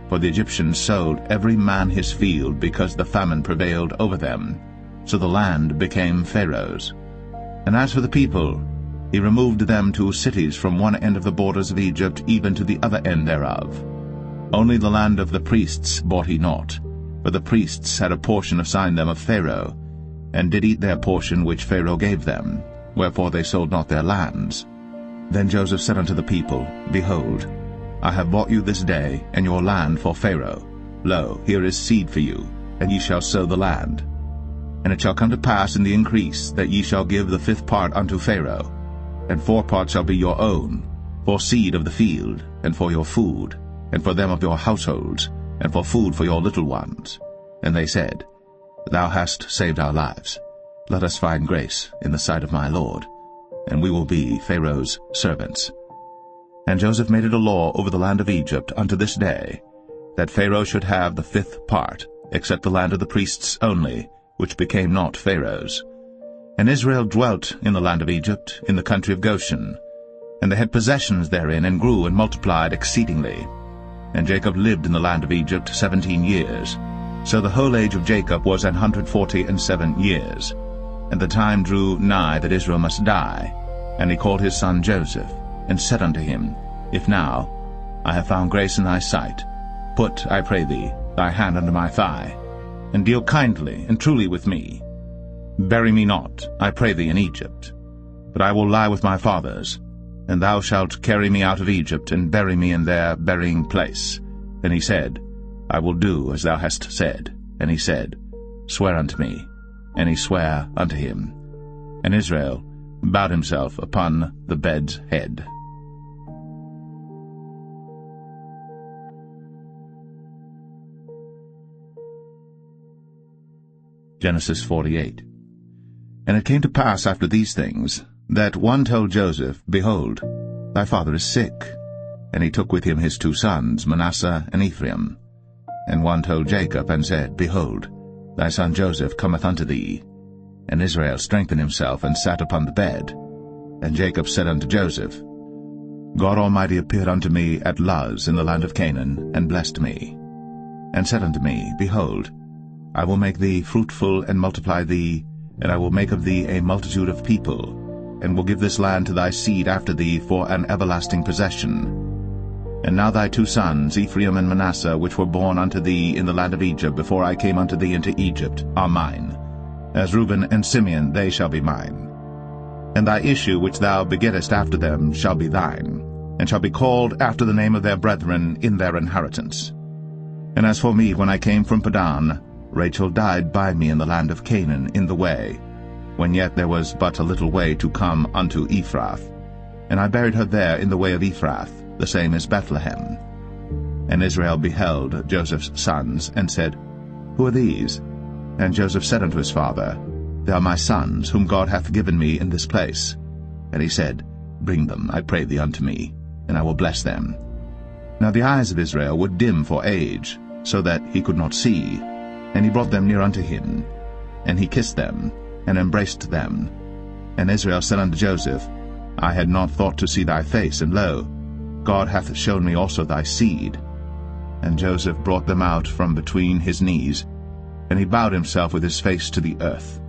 For the Egyptians sold every man his field, because the famine prevailed over them. So the land became Pharaoh's. And as for the people, he removed them to cities from one end of the borders of Egypt even to the other end thereof. Only the land of the priests bought he not, for the priests had a portion assigned them of Pharaoh, and did eat their portion which Pharaoh gave them, wherefore they sold not their lands. Then Joseph said unto the people, Behold, I have bought you this day and your land for Pharaoh. Lo, here is seed for you, and ye shall sow the land. And it shall come to pass in the increase that ye shall give the 5th part unto Pharaoh, and 4 parts shall be your own, for seed of the field, and for your food, and for them of your households, and for food for your little ones. And they said, Thou hast saved our lives. Let us find grace in the sight of my lord, and we will be Pharaoh's servants. And Joseph made it a law over the land of Egypt unto this day, that Pharaoh should have the 5th part, except the land of the priests only, which became not Pharaoh's. And Israel dwelt in the land of Egypt, in the country of Goshen. And they had possessions therein, and grew and multiplied exceedingly. And Jacob lived in the land of Egypt 17 years. So the whole age of Jacob was 147 years. And the time drew nigh that Israel must die. And he called his son Joseph, and said unto him, If now I have found grace in thy sight, put, I pray thee, thy hand under my thigh, and deal kindly and truly with me. Bury me not, I pray thee, in Egypt, but I will lie with my fathers, and thou shalt carry me out of Egypt, and bury me in their burying place. Then he said, I will do as thou hast said. And he said, Swear unto me. And he sware unto him. And Israel bowed himself upon the bed's head. Genesis 48. And it came to pass after these things, that one told Joseph, Behold, thy father is sick. And he took with him his 2 sons, Manasseh and Ephraim. And one told Jacob, and said, Behold, thy son Joseph cometh unto thee. And Israel strengthened himself, and sat upon the bed. And Jacob said unto Joseph, God Almighty appeared unto me at Luz in the land of Canaan, and blessed me, and said unto me, Behold, I will make thee fruitful, and multiply thee, and I will make of thee a multitude of people, and will give this land to thy seed after thee for an everlasting possession. And now thy 2 sons, Ephraim and Manasseh, which were born unto thee in the land of Egypt before I came unto thee into Egypt, are mine. As Reuben and Simeon they shall be mine. And thy issue which thou begettest after them shall be thine, and shall be called after the name of their brethren in their inheritance. And as for me, when I came from Padan, Rachel died by me in the land of Canaan in the way, when yet there was but a little way to come unto Ephrath. And I buried her there in the way of Ephrath, the same as Bethlehem. And Israel beheld Joseph's sons, and said, Who are these? And Joseph said unto his father, They are my sons, whom God hath given me in this place. And he said, Bring them, I pray thee, unto me, and I will bless them. Now the eyes of Israel were dim for age, so that he could not see. And he brought them near unto him, and he kissed them, and embraced them. And Israel said unto Joseph, I had not thought to see thy face, and lo, God hath shown me also thy seed. And Joseph brought them out from between his knees, and he bowed himself with his face to the earth.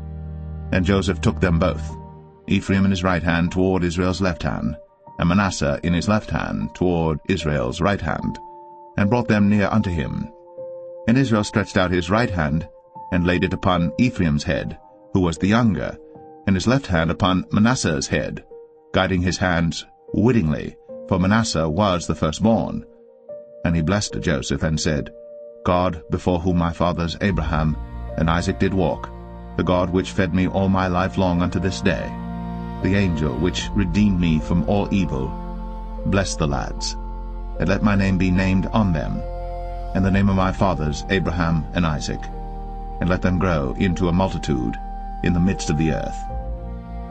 And Joseph took them both, Ephraim in his right hand toward Israel's left hand, and Manasseh in his left hand toward Israel's right hand, and brought them near unto him. And Israel stretched out his right hand, and laid it upon Ephraim's head, who was the younger, and his left hand upon Manasseh's head, guiding his hands wittingly, for Manasseh was the firstborn. And he blessed Joseph, and said, God, before whom my fathers Abraham and Isaac did walk, the God which fed me all my life long unto this day, the angel which redeemed me from all evil, bless the lads, and let my name be named on them, and the name of my fathers Abraham and Isaac, and let them grow into a multitude in the midst of the earth.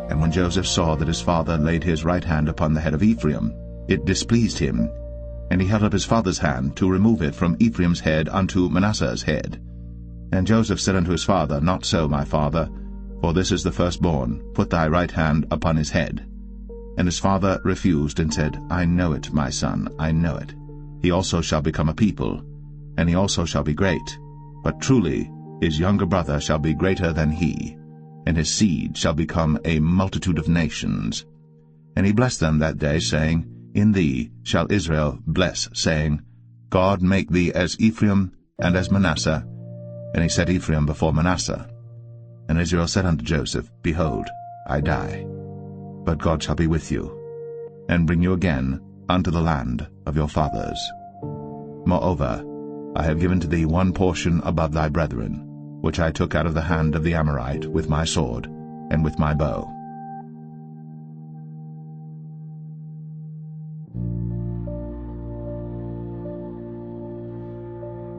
And when Joseph saw that his father laid his right hand upon the head of Ephraim, it displeased him, and he held up his father's hand to remove it from Ephraim's head unto Manasseh's head. And Joseph said unto his father, Not so, my father, for this is the firstborn, put thy right hand upon his head. And his father refused, and said, I know it, my son, I know it. He also shall become a people, and he also shall be great. But truly his younger brother shall be greater than he, and his seed shall become a multitude of nations. And he blessed them that day, saying, In thee shall Israel bless, saying, God make thee as Ephraim and as Manasseh. And he set Ephraim before Manasseh. And Israel said unto Joseph, Behold, I die, but God shall be with you, and bring you again unto the land of your fathers. Moreover, I have given to thee one portion above thy brethren, which I took out of the hand of the Amorite with my sword and with my bow.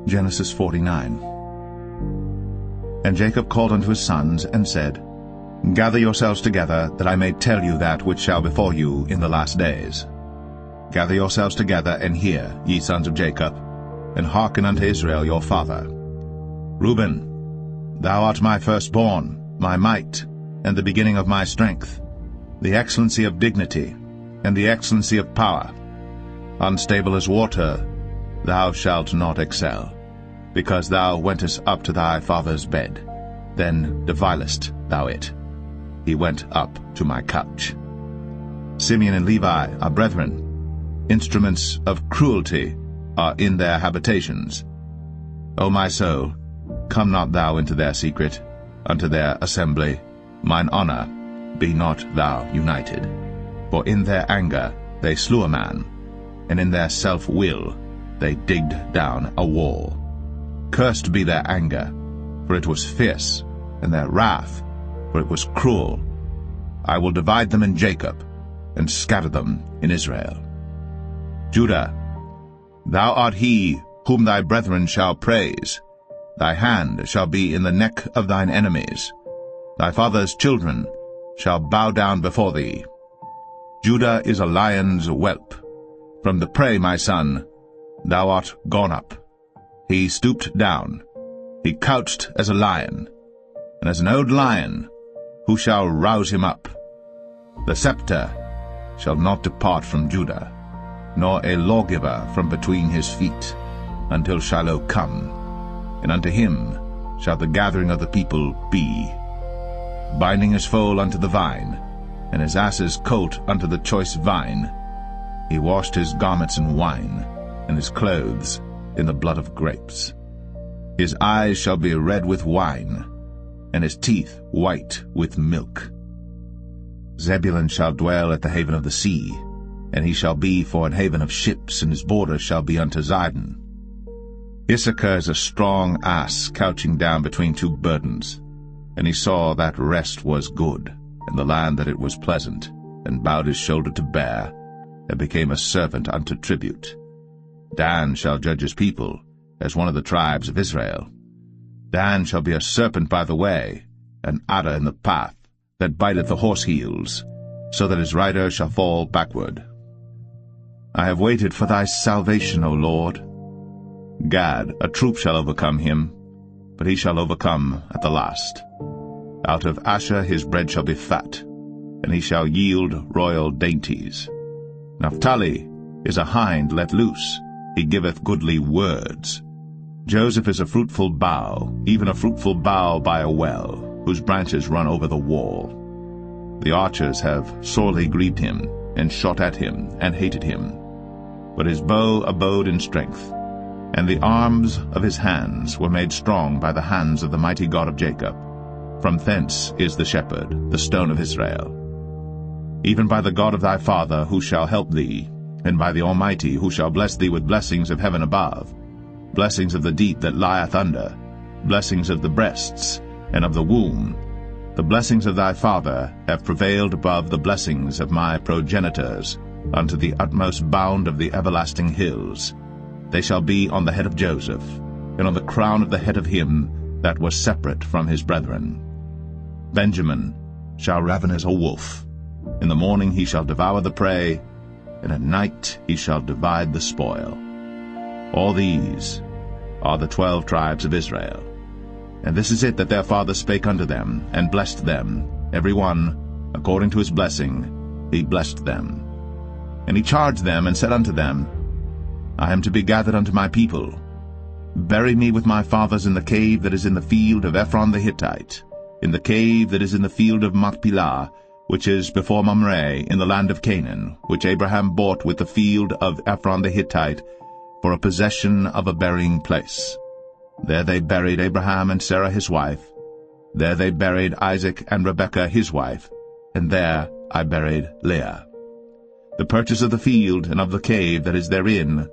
Genesis 49. And Jacob called unto his sons, and said, Gather yourselves together, that I may tell you that which shall befall you in the last days. Gather yourselves together, and hear, ye sons of Jacob, and hearken unto Israel your father. Reuben, thou art my firstborn, my might, and the beginning of my strength, the excellency of dignity, and the excellency of power. Unstable as water, thou shalt not excel, because thou wentest up to thy father's bed, then devilest thou it. He went up to my couch. Simeon and Levi are brethren. Instruments of cruelty are in their habitations. O my soul, come not thou into their secret, unto their assembly. Mine honor, be not thou united. For in their anger they slew a man, and in their self-will they digged down a wall. Cursed be their anger, for it was fierce, and their wrath, for it was cruel. I will divide them in Jacob, and scatter them in Israel. Judah, thou art he whom thy brethren shall praise. Thy hand shall be in the neck of thine enemies. Thy father's children shall bow down before thee. Judah is a lion's whelp. From the prey, my son, thou art gone up. He stooped down. He couched as a lion, and as an old lion, who shall rouse him up? The scepter shall not depart from Judah, nor a lawgiver from between his feet, until Shiloh come, and unto him shall the gathering of the people be. Binding his foal unto the vine, and his ass's colt unto the choice vine, he washed his garments in wine, and his clothes in the blood of grapes. His eyes shall be red with wine, and his teeth white with milk. Zebulun shall dwell at the haven of the sea, and he shall be for an haven of ships, and his borders shall be unto Zidon. Issachar is a strong ass couching down between two burdens, and he saw that rest was good, and the land that it was pleasant, and bowed his shoulder to bear, and became a servant unto tribute. Dan shall judge his people, as one of the tribes of Israel. Dan shall be a serpent by the way, an adder in the path, that biteth the horse heels, so that his rider shall fall backward. I have waited for thy salvation, O Lord. Gad, a troop shall overcome him, but he shall overcome at the last. Out of Asher his bread shall be fat, and he shall yield royal dainties. Naphtali is a hind let loose, he giveth goodly words. Joseph is a fruitful bough, even a fruitful bough by a well, whose branches run over the wall. The archers have sorely grieved him, and shot at him, and hated him. But his bow abode in strength, and the arms of his hands were made strong by the hands of the mighty God of Jacob. From thence is the shepherd, the stone of Israel. Even by the God of thy father, who shall help thee, and by the Almighty, who shall bless thee with blessings of heaven above, blessings of the deep that lieth under, blessings of the breasts, and of the womb. The blessings of thy father have prevailed above the blessings of my progenitors, unto the utmost bound of the everlasting hills. They shall be on the head of Joseph, and on the crown of the head of him that was separate from his brethren. Benjamin shall raven as a wolf. In the morning he shall devour the prey, and at night he shall divide the spoil. All these are the 12 tribes of Israel. And this is it that their father spake unto them, and blessed them, every one, according to his blessing, he blessed them. And he charged them, and said unto them, I am to be gathered unto my people. Bury me with my fathers in the cave that is in the field of Ephron the Hittite, in the cave that is in the field of Machpelah, which is before Mamre, in the land of Canaan, which Abraham bought with the field of Ephron the Hittite, for a possession of a burying place. There they buried Abraham and Sarah his wife. There they buried Isaac and Rebekah his wife, and there I buried Leah. The purchase of the field and of the cave that is therein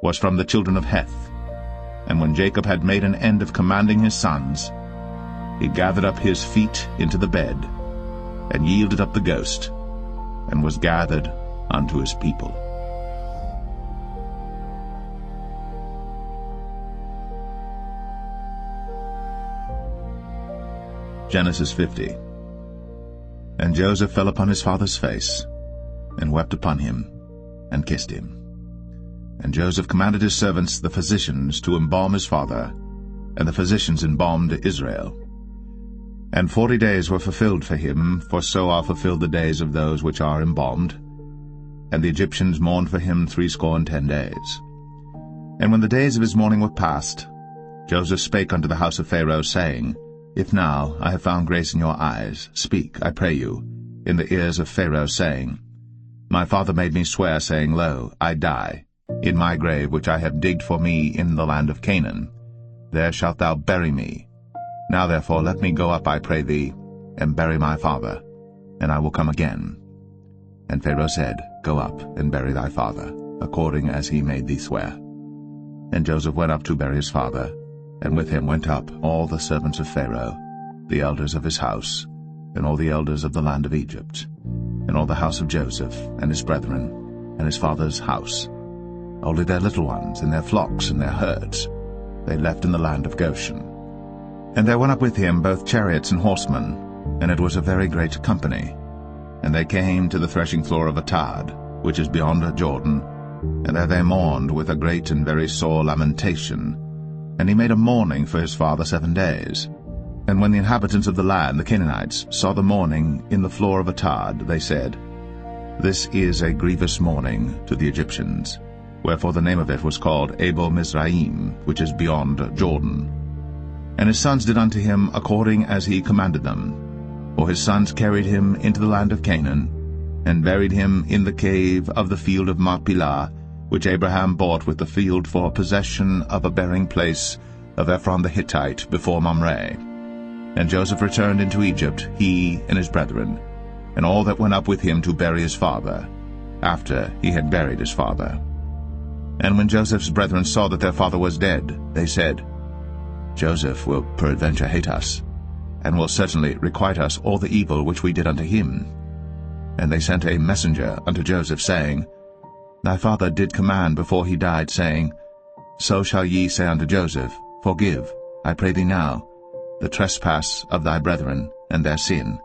was from the children of Heth. And when Jacob had made an end of commanding his sons, he gathered up his feet into the bed, and yielded up the ghost, and was gathered unto his people. Genesis 50. And Joseph fell upon his father's face, and wept upon him, and kissed him. And Joseph commanded his servants, the physicians, to embalm his father, and the physicians embalmed Israel. And 40 days were fulfilled for him, for so are fulfilled the days of those which are embalmed. And the Egyptians mourned for him 60 days. And when the days of his mourning were past, Joseph spake unto the house of Pharaoh, saying, If now I have found grace in your eyes, speak, I pray you, in the ears of Pharaoh, saying, My father made me swear, saying, Lo, I die, in my grave which I have digged for me in the land of Canaan. There shalt thou bury me. Now therefore let me go up, I pray thee, and bury my father, and I will come again. And Pharaoh said, Go up, and bury thy father, according as he made thee swear. And Joseph went up to bury his father, and with him went up all the servants of Pharaoh, the elders of his house, and all the elders of the land of Egypt, and all the house of Joseph, and his brethren, and his father's house. Only their little ones, and their flocks, and their herds, they left in the land of Goshen. And there went up with him both chariots and horsemen, and it was a very great company. And they came to the threshing floor of Atad, which is beyond Jordan, and there they mourned with a great and very sore lamentation. And he made a mourning for his father 7 days. And when the inhabitants of the land, the Canaanites, saw the mourning in the floor of Atad, they said, This is a grievous mourning to the Egyptians. Wherefore the name of it was called Abel Mizraim, which is beyond Jordan. And his sons did unto him according as he commanded them. For his sons carried him into the land of Canaan, and buried him in the cave of the field of Machpelah, which Abraham bought with the field for possession of a burying place of Ephron the Hittite before Mamre. And Joseph returned into Egypt, he and his brethren, and all that went up with him to bury his father, after he had buried his father. And when Joseph's brethren saw that their father was dead, they said, Joseph will peradventure hate us, and will certainly requite us all the evil which we did unto him. And they sent a messenger unto Joseph, saying, Thy father did command before he died, saying, So shall ye say unto Joseph, Forgive, I pray thee now, the trespass of thy brethren, and their sin.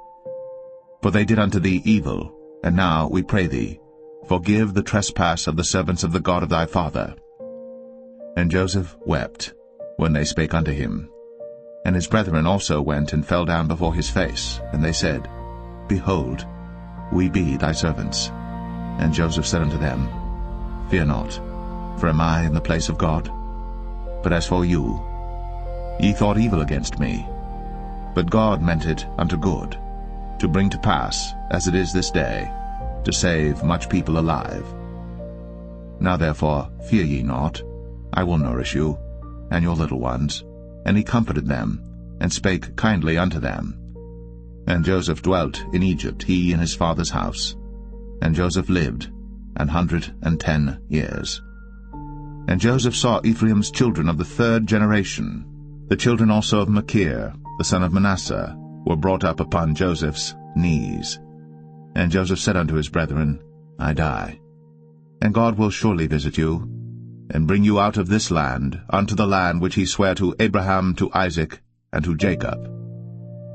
For they did unto thee evil, and now, we pray thee, forgive the trespass of the servants of the God of thy father. And Joseph wept when they spake unto him. And his brethren also went and fell down before his face, and they said, Behold, we be thy servants. And Joseph said unto them, Fear not, for am I in the place of God? But as for you, ye thought evil against me, but God meant it unto good, to bring to pass, as it is this day, to save much people alive. Now therefore fear ye not, I will nourish you, and your little ones. And he comforted them, and spake kindly unto them. And Joseph dwelt in Egypt, he and his father's house. And Joseph lived 110 years. And Joseph saw Ephraim's children of the 3rd generation. The children also of Machir, the son of Manasseh, were brought up upon Joseph's knees. And Joseph said unto his brethren, I die, and God will surely visit you, and bring you out of this land unto the land which he sware to Abraham, to Isaac, and to Jacob.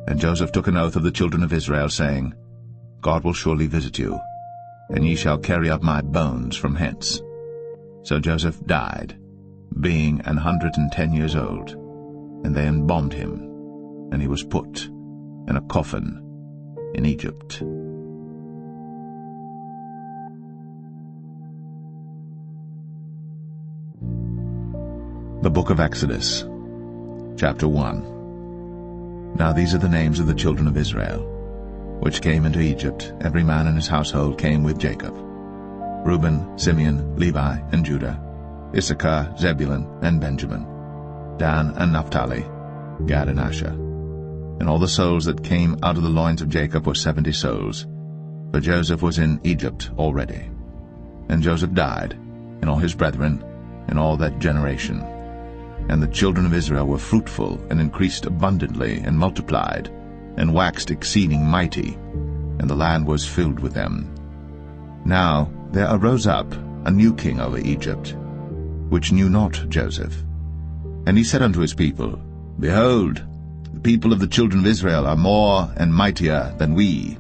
And Joseph took an oath of the children of Israel, saying, God will surely visit you, and ye shall carry up my bones from hence. So Joseph died, being 110 years old, and they embalmed him, and he was put in a coffin in Egypt. The Book of Exodus, chapter 1. Now these are the names of the children of Israel, which came into Egypt. Every man in his household came with Jacob: Reuben, Simeon, Levi, and Judah, Issachar, Zebulun, and Benjamin, Dan and Naphtali, Gad and Asher. And all the souls that came out of the loins of Jacob were 70 souls, for Joseph was in Egypt already. And Joseph died, and all his brethren, and all that generation. And the children of Israel were fruitful, and increased abundantly, and multiplied, and waxed exceeding mighty, and the land was filled with them. Now there arose up a new king over Egypt, which knew not Joseph. And he said unto his people, Behold, the people of the children of Israel are more and mightier than we.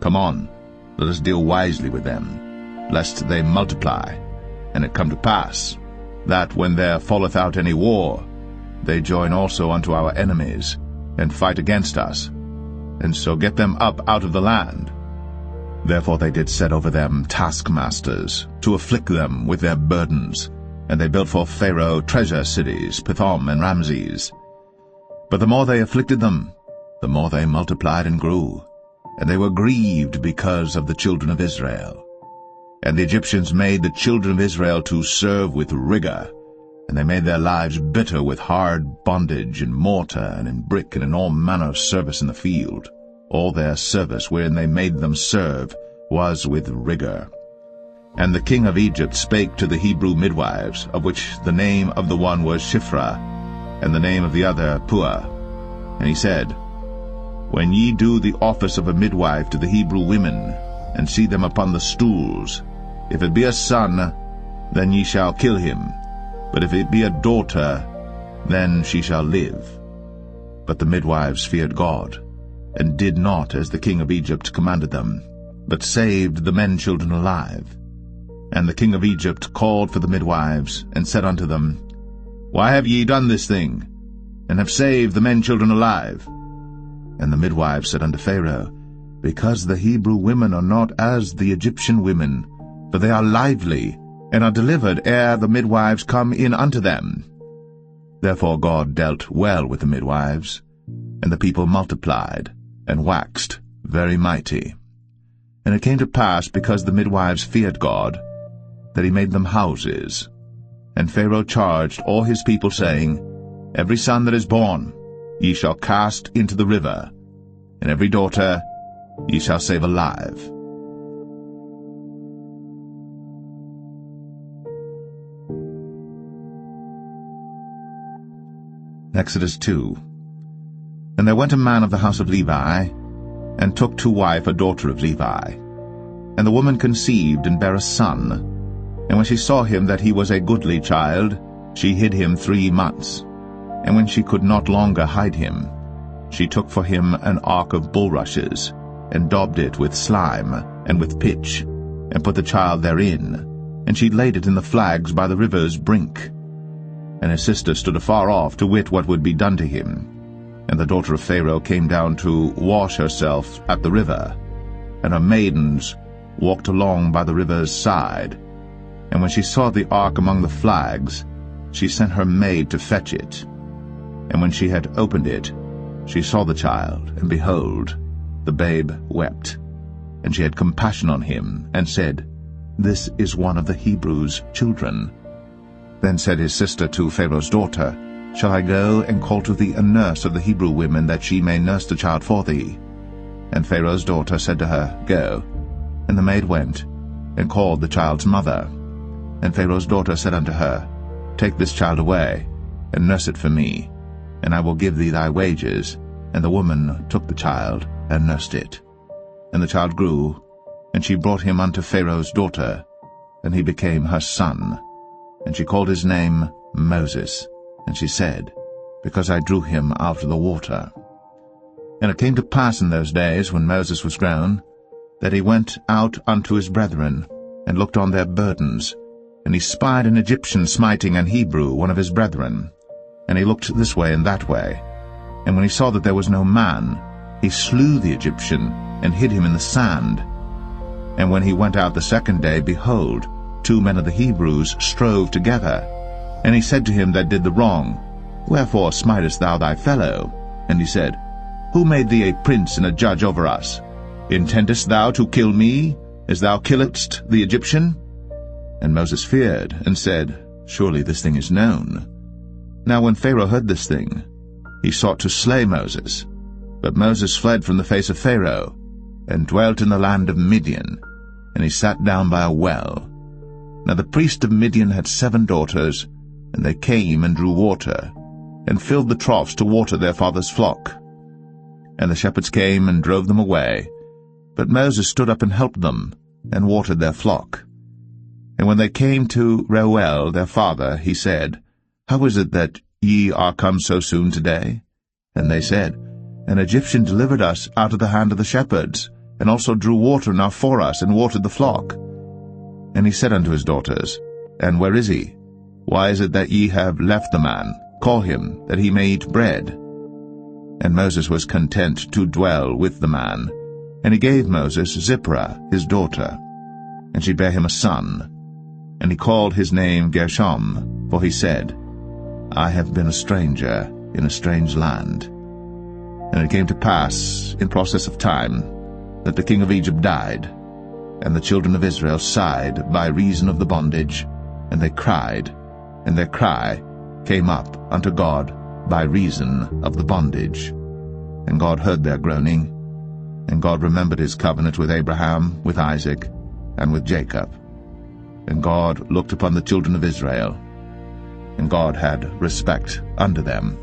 Come on, let us deal wisely with them, lest they multiply. And it come to pass, that when there falleth out any war, they join also unto our enemies, and fight against us, and so get them up out of the land. Therefore they did set over them taskmasters, to afflict them with their burdens, and they built for Pharaoh treasure cities, Pithom and Ramses. But the more they afflicted them, the more they multiplied and grew, and they were grieved because of the children of Israel. And the Egyptians made the children of Israel to serve with rigor, and they made their lives bitter with hard bondage in mortar and in brick and in all manner of service in the field. All their service wherein they made them serve was with rigor. And the king of Egypt spake to the Hebrew midwives, of which the name of the one was Shiphrah, and the name of the other Puah. And he said, When ye do the office of a midwife to the Hebrew women, and see them upon the stools, if it be a son, then ye shall kill him, but if it be a daughter, then she shall live. But the midwives feared God, and did not as the king of Egypt commanded them, but saved the men-children alive. And the king of Egypt called for the midwives, and said unto them, Why have ye done this thing, and have saved the men children alive? And the midwives said unto Pharaoh, Because the Hebrew women are not as the Egyptian women, for they are lively, and are delivered ere the midwives come in unto them. Therefore God dealt well with the midwives, and the people multiplied, and waxed very mighty. And it came to pass, because the midwives feared God, that he made them houses. And Pharaoh charged all his people, saying, Every son that is born ye shall cast into the river, and every daughter ye shall save alive. Exodus 2. And there went a man of the house of Levi, and took to wife a daughter of Levi. And the woman conceived, and bare a son. And when she saw him that he was a goodly child, she hid him 3 months. And when she could not longer hide him, she took for him an ark of bulrushes, and daubed it with slime, and with pitch, and put the child therein. And she laid it in the flags by the river's brink. And his sister stood afar off to wit what would be done to him. And the daughter of Pharaoh came down to wash herself at the river, and her maidens walked along by the river's side. And when she saw the ark among the flags, she sent her maid to fetch it. And when she had opened it, she saw the child, and behold, the babe wept. And she had compassion on him, and said, This is one of the Hebrews' children. Then said his sister to Pharaoh's daughter, Shall I go and call to thee a nurse of the Hebrew women, that she may nurse the child for thee? And Pharaoh's daughter said to her, Go. And the maid went, and called the child's mother. And Pharaoh's daughter said unto her, Take this child away, and nurse it for me, and I will give thee thy wages. And the woman took the child, and nursed it. And the child grew, and she brought him unto Pharaoh's daughter, and he became her son. And she called his name Moses. And she said, Because I drew him out of the water. And it came to pass in those days, when Moses was grown, that he went out unto his brethren, and looked on their burdens. And he spied an Egyptian smiting an Hebrew, one of his brethren. And he looked this way and that way. And when he saw that there was no man, he slew the Egyptian, and hid him in the sand. And when he went out the second day, behold, 2 men of the Hebrews strove together. And he said to him that did the wrong, Wherefore smitest thou thy fellow? And he said, Who made thee a prince and a judge over us? Intendest thou to kill me, as thou killedst the Egyptian? And Moses feared, and said, Surely this thing is known. Now when Pharaoh heard this thing, he sought to slay Moses. But Moses fled from the face of Pharaoh, and dwelt in the land of Midian, and he sat down by a well. Now the priest of Midian had 7 daughters, and they came and drew water, and filled the troughs to water their father's flock. And the shepherds came and drove them away. But Moses stood up and helped them, and watered their flock. And when they came to Reuel their father, he said, How is it that ye are come so soon today? And they said, An Egyptian delivered us out of the hand of the shepherds, and also drew water now for us, and watered the flock. And he said unto his daughters, And where is he? Why is it that ye have left the man? Call him, that he may eat bread. And Moses was content to dwell with the man. And he gave Moses Zipporah his daughter, and she bare him a son. And he called his name Gershom, for he said, I have been a stranger in a strange land. And it came to pass, in process of time, that the king of Egypt died, and the children of Israel sighed by reason of the bondage, and they cried, and their cry came up unto God by reason of the bondage. And God heard their groaning, and God remembered his covenant with Abraham, with Isaac, and with Jacob. And God looked upon the children of Israel, and God had respect unto them.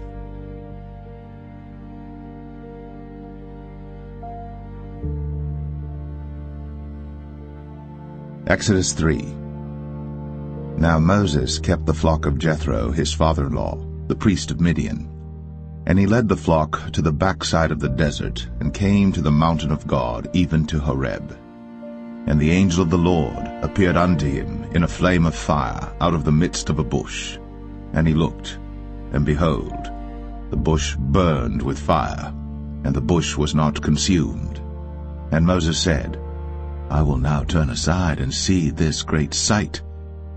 Exodus 3. Now Moses kept the flock of Jethro his father-in-law, the priest of Midian. And he led the flock to the backside of the desert, and came to the mountain of God, even to Horeb. And the angel of the Lord appeared unto him in a flame of fire out of the midst of a bush. And he looked, and behold, the bush burned with fire, and the bush was not consumed. And Moses said, I will now turn aside and see this great sight,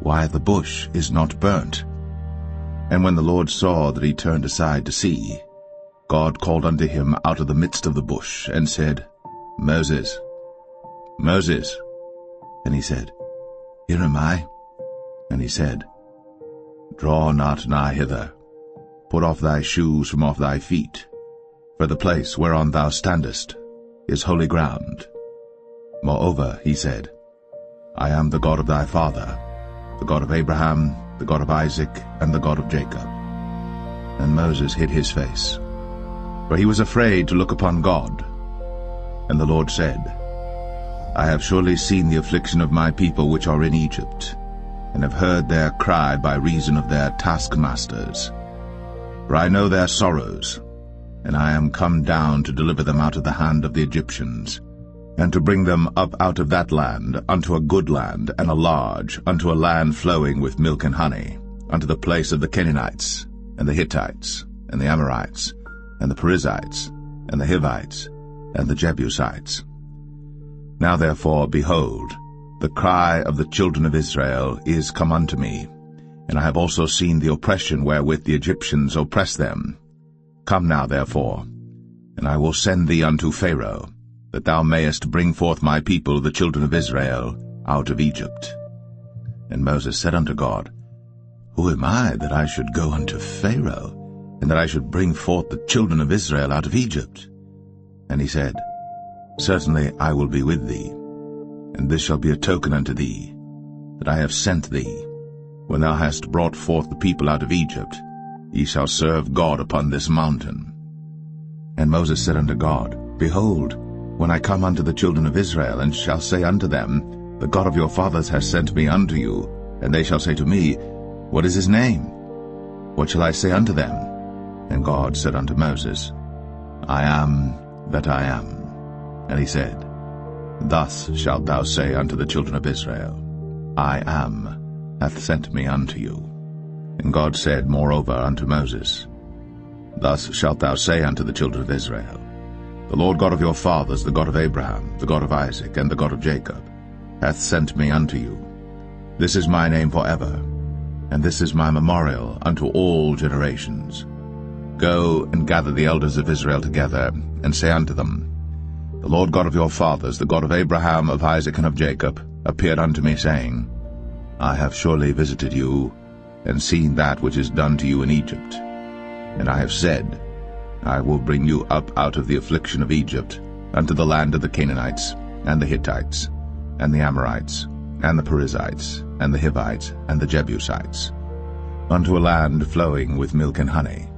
why the bush is not burnt. And when the Lord saw that he turned aside to see, God called unto him out of the midst of the bush, and said, Moses, Moses. And he said, Here am I. And he said, Draw not nigh hither. Put off thy shoes from off thy feet, for the place whereon thou standest is holy ground. Moreover, he said, I am the God of thy father, the God of Abraham, the God of Isaac, and the God of Jacob. And Moses hid his face, for he was afraid to look upon God. And the Lord said, I have surely seen the affliction of my people which are in Egypt, and have heard their cry by reason of their taskmasters. For I know their sorrows, and I am come down to deliver them out of the hand of the Egyptians, and to bring them up out of that land unto a good land, and a large, unto a land flowing with milk and honey, unto the place of the Canaanites, and the Hittites, and the Amorites, and the Perizzites, and the Hivites, and the Jebusites. Now therefore, behold, the cry of the children of Israel is come unto me, and I have also seen the oppression wherewith the Egyptians oppress them. Come now therefore, and I will send thee unto Pharaoh, that thou mayest bring forth my people the children of Israel out of Egypt. And Moses said unto God, Who am I that I should go unto Pharaoh, and that I should bring forth the children of Israel out of Egypt? And he said, Certainly I will be with thee, and this shall be a token unto thee, that I have sent thee. When thou hast brought forth the people out of Egypt, ye shall serve God upon this mountain. And Moses said unto God, Behold, when I come unto the children of Israel, and shall say unto them, The God of your fathers has sent me unto you, and they shall say to me, What is his name? What shall I say unto them? And God said unto Moses, I am that I am. And he said, Thus shalt thou say unto the children of Israel, I am hath sent me unto you. And God said moreover unto Moses, Thus shalt thou say unto the children of Israel, The Lord God of your fathers, the God of Abraham, the God of Isaac, and the God of Jacob, hath sent me unto you. This is my name forever, and this is my memorial unto all generations. Go and gather the elders of Israel together, and say unto them, The Lord God of your fathers, the God of Abraham, of Isaac, and of Jacob, appeared unto me, saying, I have surely visited you, and seen that which is done to you in Egypt. And I have said, I will bring you up out of the affliction of Egypt, unto the land of the Canaanites, and the Hittites, and the Amorites, and the Perizzites, and the Hivites, and the Jebusites, unto a land flowing with milk and honey.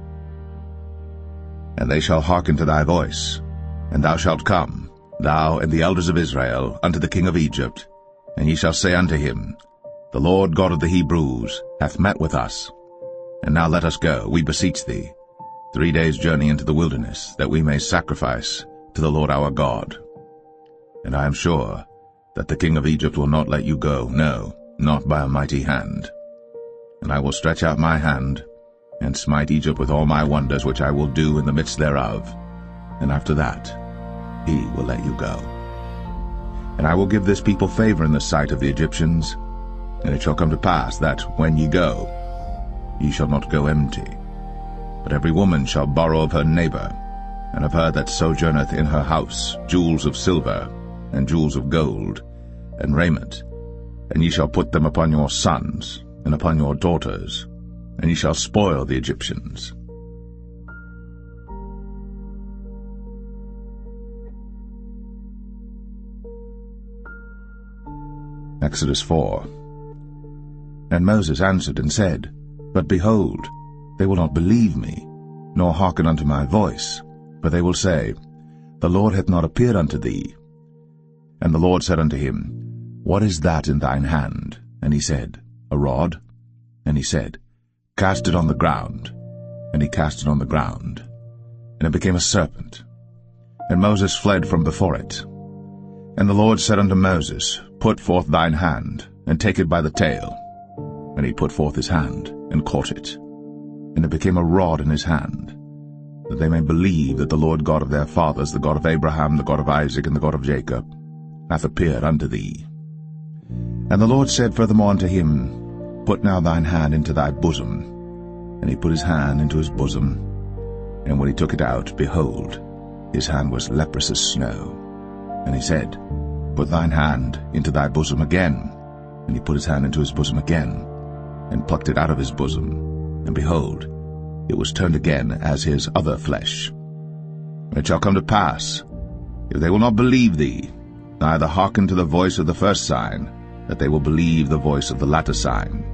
And they shall hearken to thy voice, and thou shalt come, thou and the elders of Israel, unto the king of Egypt, and ye shall say unto him, The Lord God of the Hebrews hath met with us. And now let us go, we beseech thee, 3 days' journey into the wilderness, that we may sacrifice to the Lord our God. And I am sure that the king of Egypt will not let you go, no, not by a mighty hand. And I will stretch out my hand, and smite Egypt with all my wonders which I will do in the midst thereof, and after that he will let you go. And I will give this people favor in the sight of the Egyptians, and it shall come to pass that, when ye go, ye shall not go empty. But every woman shall borrow of her neighbor, and of her that sojourneth in her house, jewels of silver, and jewels of gold, and raiment, and ye shall put them upon your sons, and upon your daughters, and ye shall spoil the Egyptians. Exodus 4. And Moses answered and said, But behold, they will not believe me, nor hearken unto my voice, for they will say, The Lord hath not appeared unto thee. And the Lord said unto him, What is that in thine hand? And he said, A rod. And he said, Cast it on the ground. And he cast it on the ground, and it became a serpent. And Moses fled from before it. And the Lord said unto Moses, Put forth thine hand, and take it by the tail. And he put forth his hand, and caught it, and it became a rod in his hand, that they may believe that the Lord God of their fathers, the God of Abraham, the God of Isaac, and the God of Jacob, hath appeared unto thee. And the Lord said furthermore unto him, Put now thine hand into thy bosom. And he put his hand into his bosom, and when he took it out, behold, his hand was leprous as snow. And he said, Put thine hand into thy bosom again. And he put his hand into his bosom again, and plucked it out of his bosom, and behold, it was turned again as his other flesh. And it shall come to pass, if they will not believe thee, neither hearken to the voice of the first sign, that they will believe the voice of the latter sign.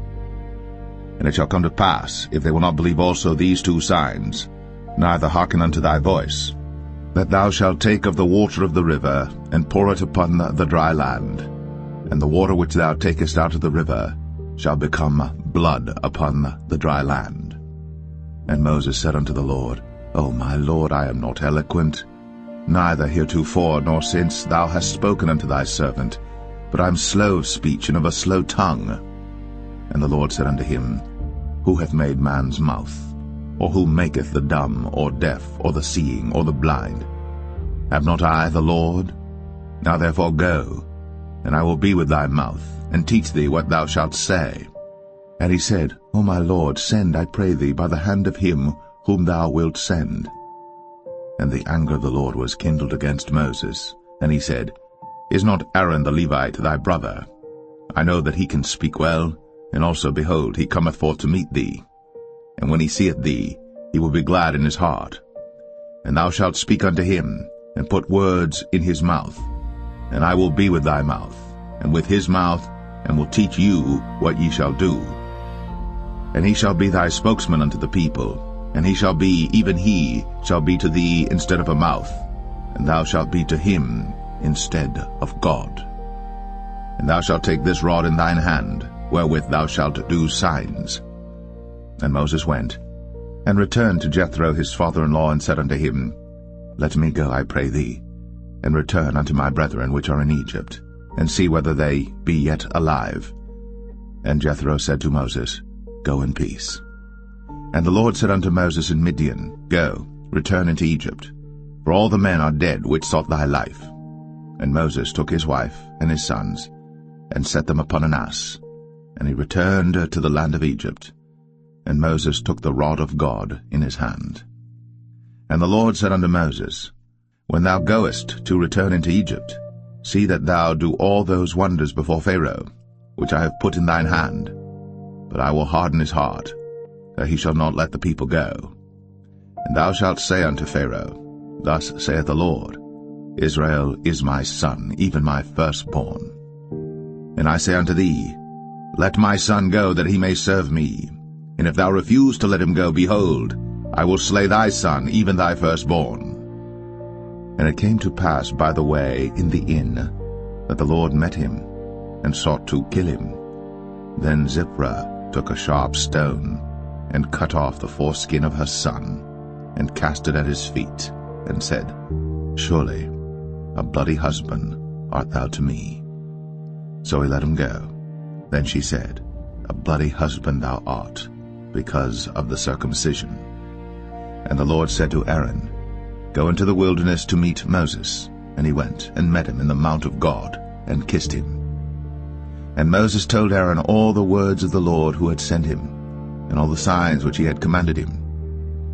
And it shall come to pass, if they will not believe also these two signs, neither hearken unto thy voice, that thou shalt take of the water of the river, and pour it upon the dry land, and the water which thou takest out of the river shall become blood upon the dry land. And Moses said unto the Lord, O my Lord, I am not eloquent, neither heretofore nor since thou hast spoken unto thy servant, but I am slow of speech and of a slow tongue. And the Lord said unto him, Who hath made man's mouth? Or who maketh the dumb, or deaf, or the seeing, or the blind? Have not I the Lord? Now therefore go, and I will be with thy mouth, and teach thee what thou shalt say. And he said, O my Lord, send, I pray thee, by the hand of him whom thou wilt send. And the anger of the Lord was kindled against Moses, and he said, Is not Aaron the Levite thy brother? I know that he can speak well, and also, behold, he cometh forth to meet thee. And when he seeth thee, he will be glad in his heart. And thou shalt speak unto him, and put words in his mouth. And I will be with thy mouth, and with his mouth, and will teach you what ye shall do. And he shall be thy spokesman unto the people, and he shall be, even he, shall be to thee instead of a mouth, and thou shalt be to him instead of God. And thou shalt take this rod in thine hand, wherewith thou shalt do signs. And Moses went, and returned to Jethro his father-in-law, and said unto him, Let me go, I pray thee, and return unto my brethren which are in Egypt, and see whether they be yet alive. And Jethro said to Moses, Go in peace. And the Lord said unto Moses in Midian, Go, return into Egypt, for all the men are dead which sought thy life. And Moses took his wife and his sons, and set them upon an ass, and he returned to the land of Egypt. And Moses took the rod of God in his hand. And the Lord said unto Moses, When thou goest to return into Egypt, see that thou do all those wonders before Pharaoh, which I have put in thine hand. But I will harden his heart, that he shall not let the people go. And thou shalt say unto Pharaoh, Thus saith the Lord, Israel is my son, even my firstborn. And I say unto thee, Let my son go, that he may serve me. And if thou refuse to let him go, behold, I will slay thy son, even thy firstborn. And it came to pass by the way in the inn, that the Lord met him, and sought to kill him. Then Zipporah took a sharp stone, and cut off the foreskin of her son, and cast it at his feet, and said, Surely a bloody husband art thou to me. So he let him go. Then she said, A bloody husband thou art, because of the circumcision. And the Lord said to Aaron, Go into the wilderness to meet Moses. And he went, and met him in the mount of God, and kissed him. And Moses told Aaron all the words of the Lord who had sent him, and all the signs which he had commanded him.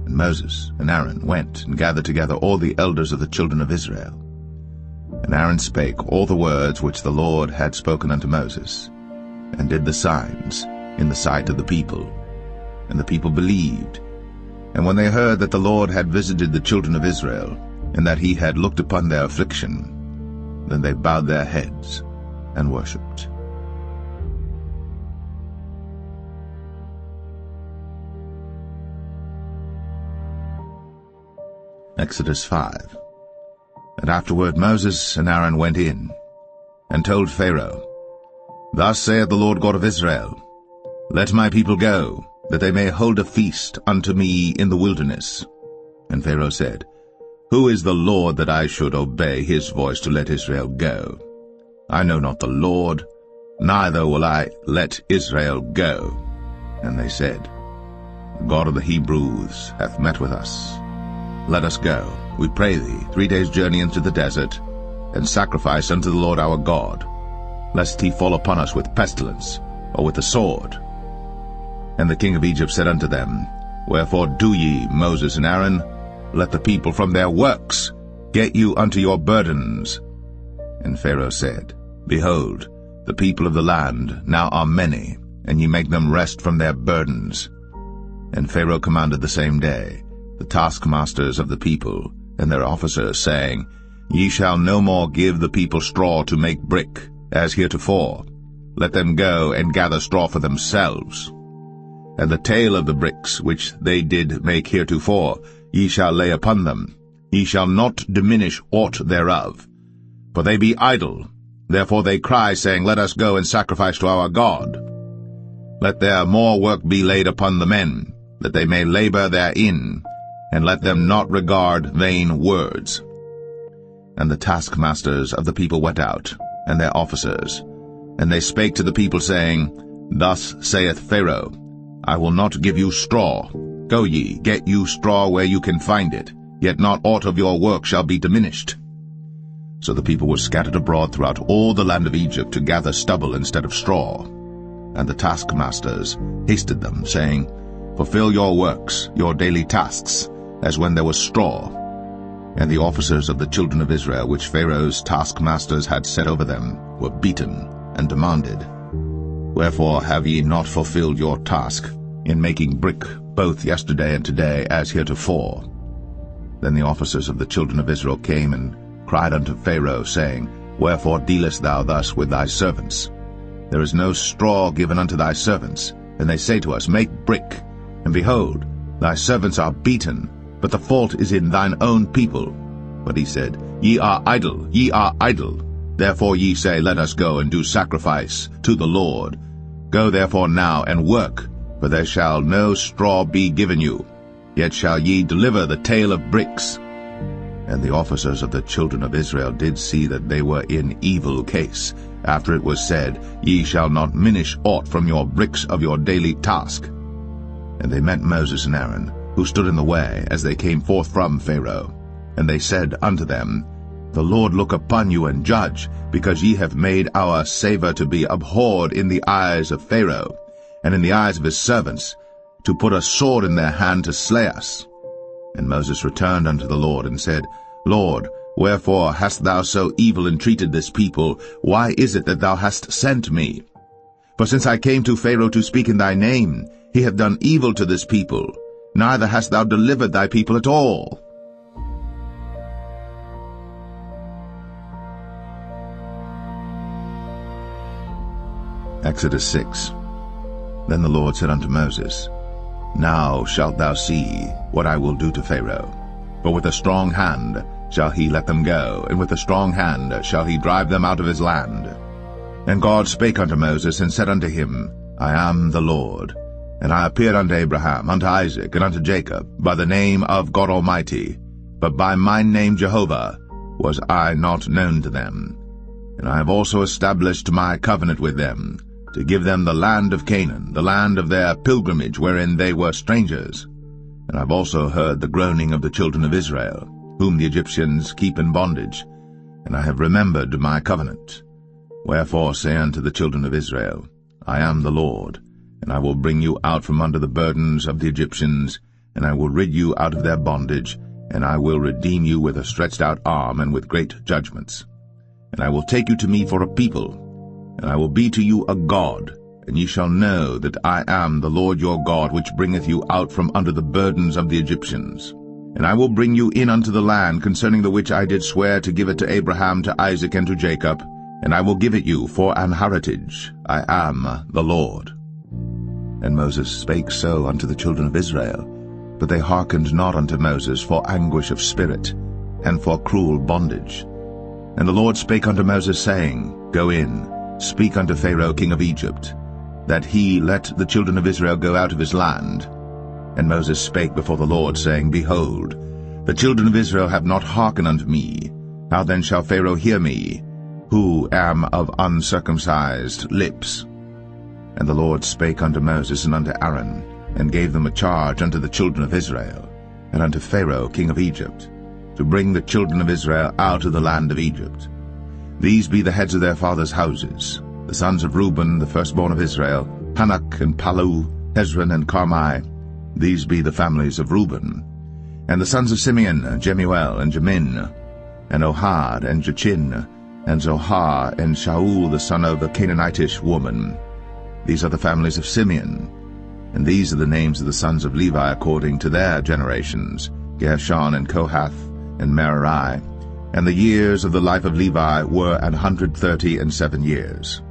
And Moses and Aaron went, and gathered together all the elders of the children of Israel. And Aaron spake all the words which the Lord had spoken unto Moses, and did the signs in the sight of the people. And the people believed. And when they heard that the Lord had visited the children of Israel, and that he had looked upon their affliction, then they bowed their heads and worshipped. Exodus 5. And afterward Moses and Aaron went in, and told Pharaoh, Thus saith the Lord God of Israel, Let my people go, that they may hold a feast unto me in the wilderness. And Pharaoh said, Who is the Lord that I should obey his voice to let Israel go? I know not the Lord, neither will I let Israel go. And they said, the God of the Hebrews, hath met with us. Let us go, we pray thee, 3 days' journey into the desert, and sacrifice unto the Lord our God, lest he fall upon us with pestilence, or with the sword. And the king of Egypt said unto them, Wherefore do ye, Moses and Aaron? Let the people from their works get you unto your burdens. And Pharaoh said, Behold, the people of the land now are many, and ye make them rest from their burdens. And Pharaoh commanded the same day the taskmasters of the people and their officers, saying, Ye shall no more give the people straw to make brick, as heretofore. Let them go and gather straw for themselves. And the tale of the bricks which they did make heretofore ye shall lay upon them. Ye shall not diminish aught thereof. For they be idle, therefore they cry, saying, Let us go and sacrifice to our God. Let their more work be laid upon the men, that they may labor therein, and let them not regard vain words. And the taskmasters of the people went out, and their officers, and they spake to the people, saying, Thus saith Pharaoh, I will not give you straw. Go ye, get you straw where you can find it, yet not aught of your work shall be diminished. So the people were scattered abroad throughout all the land of Egypt to gather stubble instead of straw. And the taskmasters hasted them, saying, Fulfill your works, your daily tasks, as when there was straw. And the officers of the children of Israel, which Pharaoh's taskmasters had set over them, were beaten, and demanded, Wherefore have ye not fulfilled your task in making brick both yesterday and today as heretofore? Then the officers of the children of Israel came and cried unto Pharaoh, saying, Wherefore dealest thou thus with thy servants? There is no straw given unto thy servants. And they say to us, Make brick. And behold, thy servants are beaten, but the fault is in thine own people. But he said, Ye are idle, ye are idle. Therefore ye say, Let us go and do sacrifice to the Lord. Go therefore now and work, for there shall no straw be given you. Yet shall ye deliver the tale of bricks. And the officers of the children of Israel did see that they were in evil case, after it was said, Ye shall not minish aught from your bricks of your daily task. And they met Moses and Aaron, who stood in the way, as they came forth from Pharaoh. And they said unto them, The Lord look upon you and judge, because ye have made our savour to be abhorred in the eyes of Pharaoh, and in the eyes of his servants, to put a sword in their hand to slay us. And Moses returned unto the Lord, and said, Lord, wherefore hast thou so evil entreated this people? Why is it that thou hast sent me? For since I came to Pharaoh to speak in thy name, he hath done evil to this people, neither hast thou delivered thy people at all. Exodus 6. Then the Lord said unto Moses, Now shalt thou see what I will do to Pharaoh. For with a strong hand shall he let them go, and with a strong hand shall he drive them out of his land. And God spake unto Moses, and said unto him, I am the Lord. And I appeared unto Abraham, unto Isaac, and unto Jacob, by the name of God Almighty, but by my name Jehovah was I not known to them. And I have also established my covenant with them, to give them the land of Canaan, the land of their pilgrimage wherein they were strangers. And I have also heard the groaning of the children of Israel, whom the Egyptians keep in bondage, and I have remembered my covenant. Wherefore say unto the children of Israel, I am the Lord, and I will bring you out from under the burdens of the Egyptians, and I will rid you out of their bondage, and I will redeem you with a stretched out arm and with great judgments. And I will take you to me for a people, and I will be to you a God, and ye shall know that I am the Lord your God, which bringeth you out from under the burdens of the Egyptians. And I will bring you in unto the land concerning the which I did swear to give it to Abraham, to Isaac, and to Jacob, and I will give it you for an heritage. I am the Lord. And Moses spake so unto the children of Israel, but they hearkened not unto Moses for anguish of spirit, and for cruel bondage. And the Lord spake unto Moses, saying, Go in, speak unto Pharaoh king of Egypt, that he let the children of Israel go out of his land. And Moses spake before the Lord, saying, Behold, the children of Israel have not hearkened unto me. How then shall Pharaoh hear me, who am of uncircumcised lips? And the Lord spake unto Moses and unto Aaron, and gave them a charge unto the children of Israel, and unto Pharaoh king of Egypt, to bring the children of Israel out of the land of Egypt. These be the heads of their fathers' houses, the sons of Reuben, the firstborn of Israel, Hanok and Palu, Hezron and Carmi. These be the families of Reuben. And the sons of Simeon, Jemuel and Jamin, and Ohad and Jachin, and Zohar and Shaul the son of a Canaanitish woman. These are the families of Simeon. And these are the names of the sons of Levi according to their generations, Gershon and Kohath and Merari. And the years of the life of Levi were 137 years.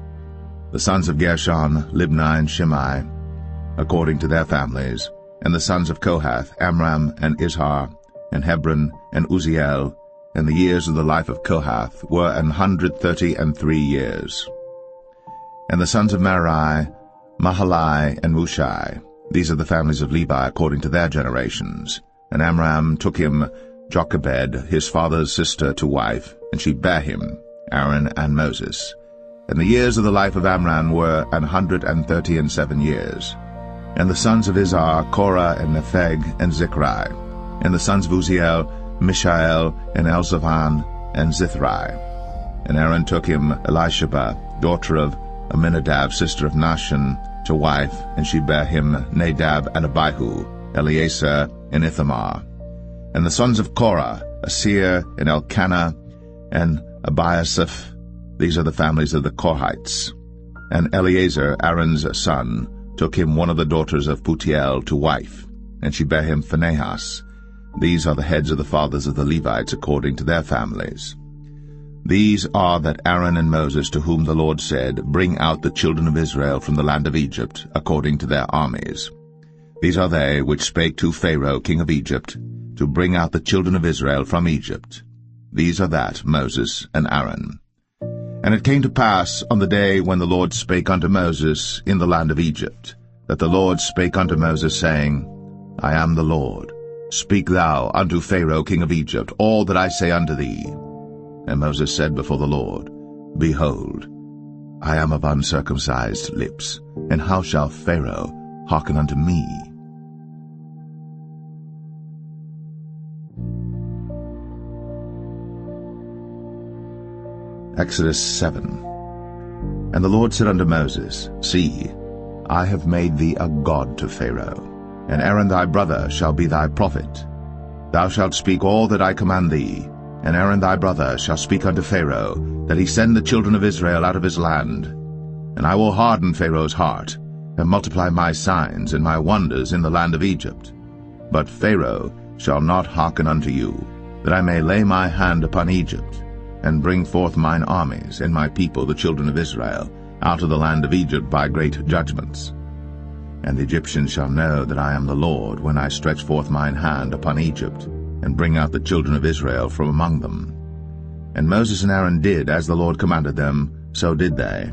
The sons of Gershon, Libni and Shimei, according to their families. And the sons of Kohath, Amram and Izhar, and Hebron and Uzziel. And the years of the life of Kohath were 133 years. And the sons of Merari, Mahalai and Mushai. These are the families of Levi according to their generations. And Amram took him Jochebed, his father's sister, to wife, and she bare him, Aaron and Moses. And the years of the life of Amram were 137 years. And the sons of Izhar, Korah and Nepheg and Zichri. And the sons of Uzziel, Mishael and Elzaphan and Zithri. And Aaron took him Elisheba, daughter of Aminadab, sister of Nahshon, to wife, and she bare him Nadab and Abihu, Eleazar and Ithamar. And the sons of Korah, Asir and Elkanah and Abiasaph. These are the families of the Korhites. And Eleazar, Aaron's son, took him one of the daughters of Putiel to wife, and she bare him Phinehas. These are the heads of the fathers of the Levites according to their families. These are that Aaron and Moses, to whom the Lord said, Bring out the children of Israel from the land of Egypt, according to their armies. These are they which spake to Pharaoh king of Egypt, to bring out the children of Israel from Egypt. These are that Moses and Aaron. And it came to pass on the day when the Lord spake unto Moses in the land of Egypt, that the Lord spake unto Moses, saying, I am the Lord. Speak thou unto Pharaoh king of Egypt all that I say unto thee. And Moses said before the Lord, Behold, I am of uncircumcised lips, and how shall Pharaoh hearken unto me? Exodus 7. And the Lord said unto Moses, See, I have made thee a god to Pharaoh, and Aaron thy brother shall be thy prophet. Thou shalt speak all that I command thee, and Aaron thy brother shall speak unto Pharaoh, that he send the children of Israel out of his land. And I will harden Pharaoh's heart, and multiply my signs and my wonders in the land of Egypt. But Pharaoh shall not hearken unto you, that I may lay my hand upon Egypt, and bring forth mine armies and my people the children of Israel out of the land of Egypt by great judgments. And the Egyptians shall know that I am the Lord, when I stretch forth mine hand upon Egypt, and bring out the children of Israel from among them. And Moses and Aaron did as the Lord commanded them, so did they.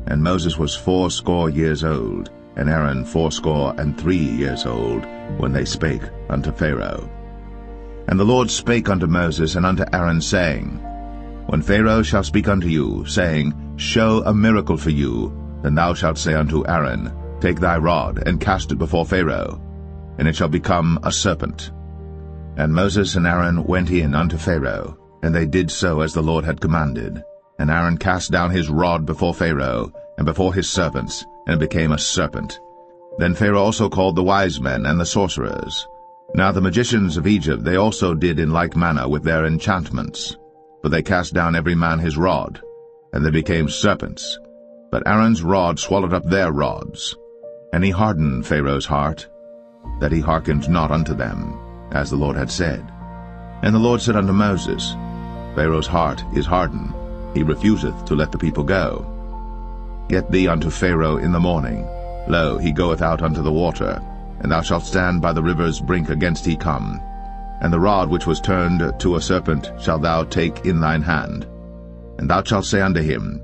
And Moses was 80 years old, and Aaron 83 years old, when they spake unto Pharaoh. And the Lord spake unto Moses and unto Aaron, saying, When Pharaoh shall speak unto you, saying, Show a miracle for you, then thou shalt say unto Aaron, Take thy rod, and cast it before Pharaoh, and it shall become a serpent. And Moses and Aaron went in unto Pharaoh, and they did so as the Lord had commanded. And Aaron cast down his rod before Pharaoh, and before his servants, and it became a serpent. Then Pharaoh also called the wise men and the sorcerers. Now the magicians of Egypt they also did in like manner with their enchantments. For they cast down every man his rod, and they became serpents. But Aaron's rod swallowed up their rods. And he hardened Pharaoh's heart, that he hearkened not unto them, as the Lord had said. And the Lord said unto Moses, Pharaoh's heart is hardened, he refuseth to let the people go. Get thee unto Pharaoh in the morning. Lo, he goeth out unto the water, and thou shalt stand by the river's brink against he come. And the rod which was turned to a serpent shalt thou take in thine hand. And thou shalt say unto him,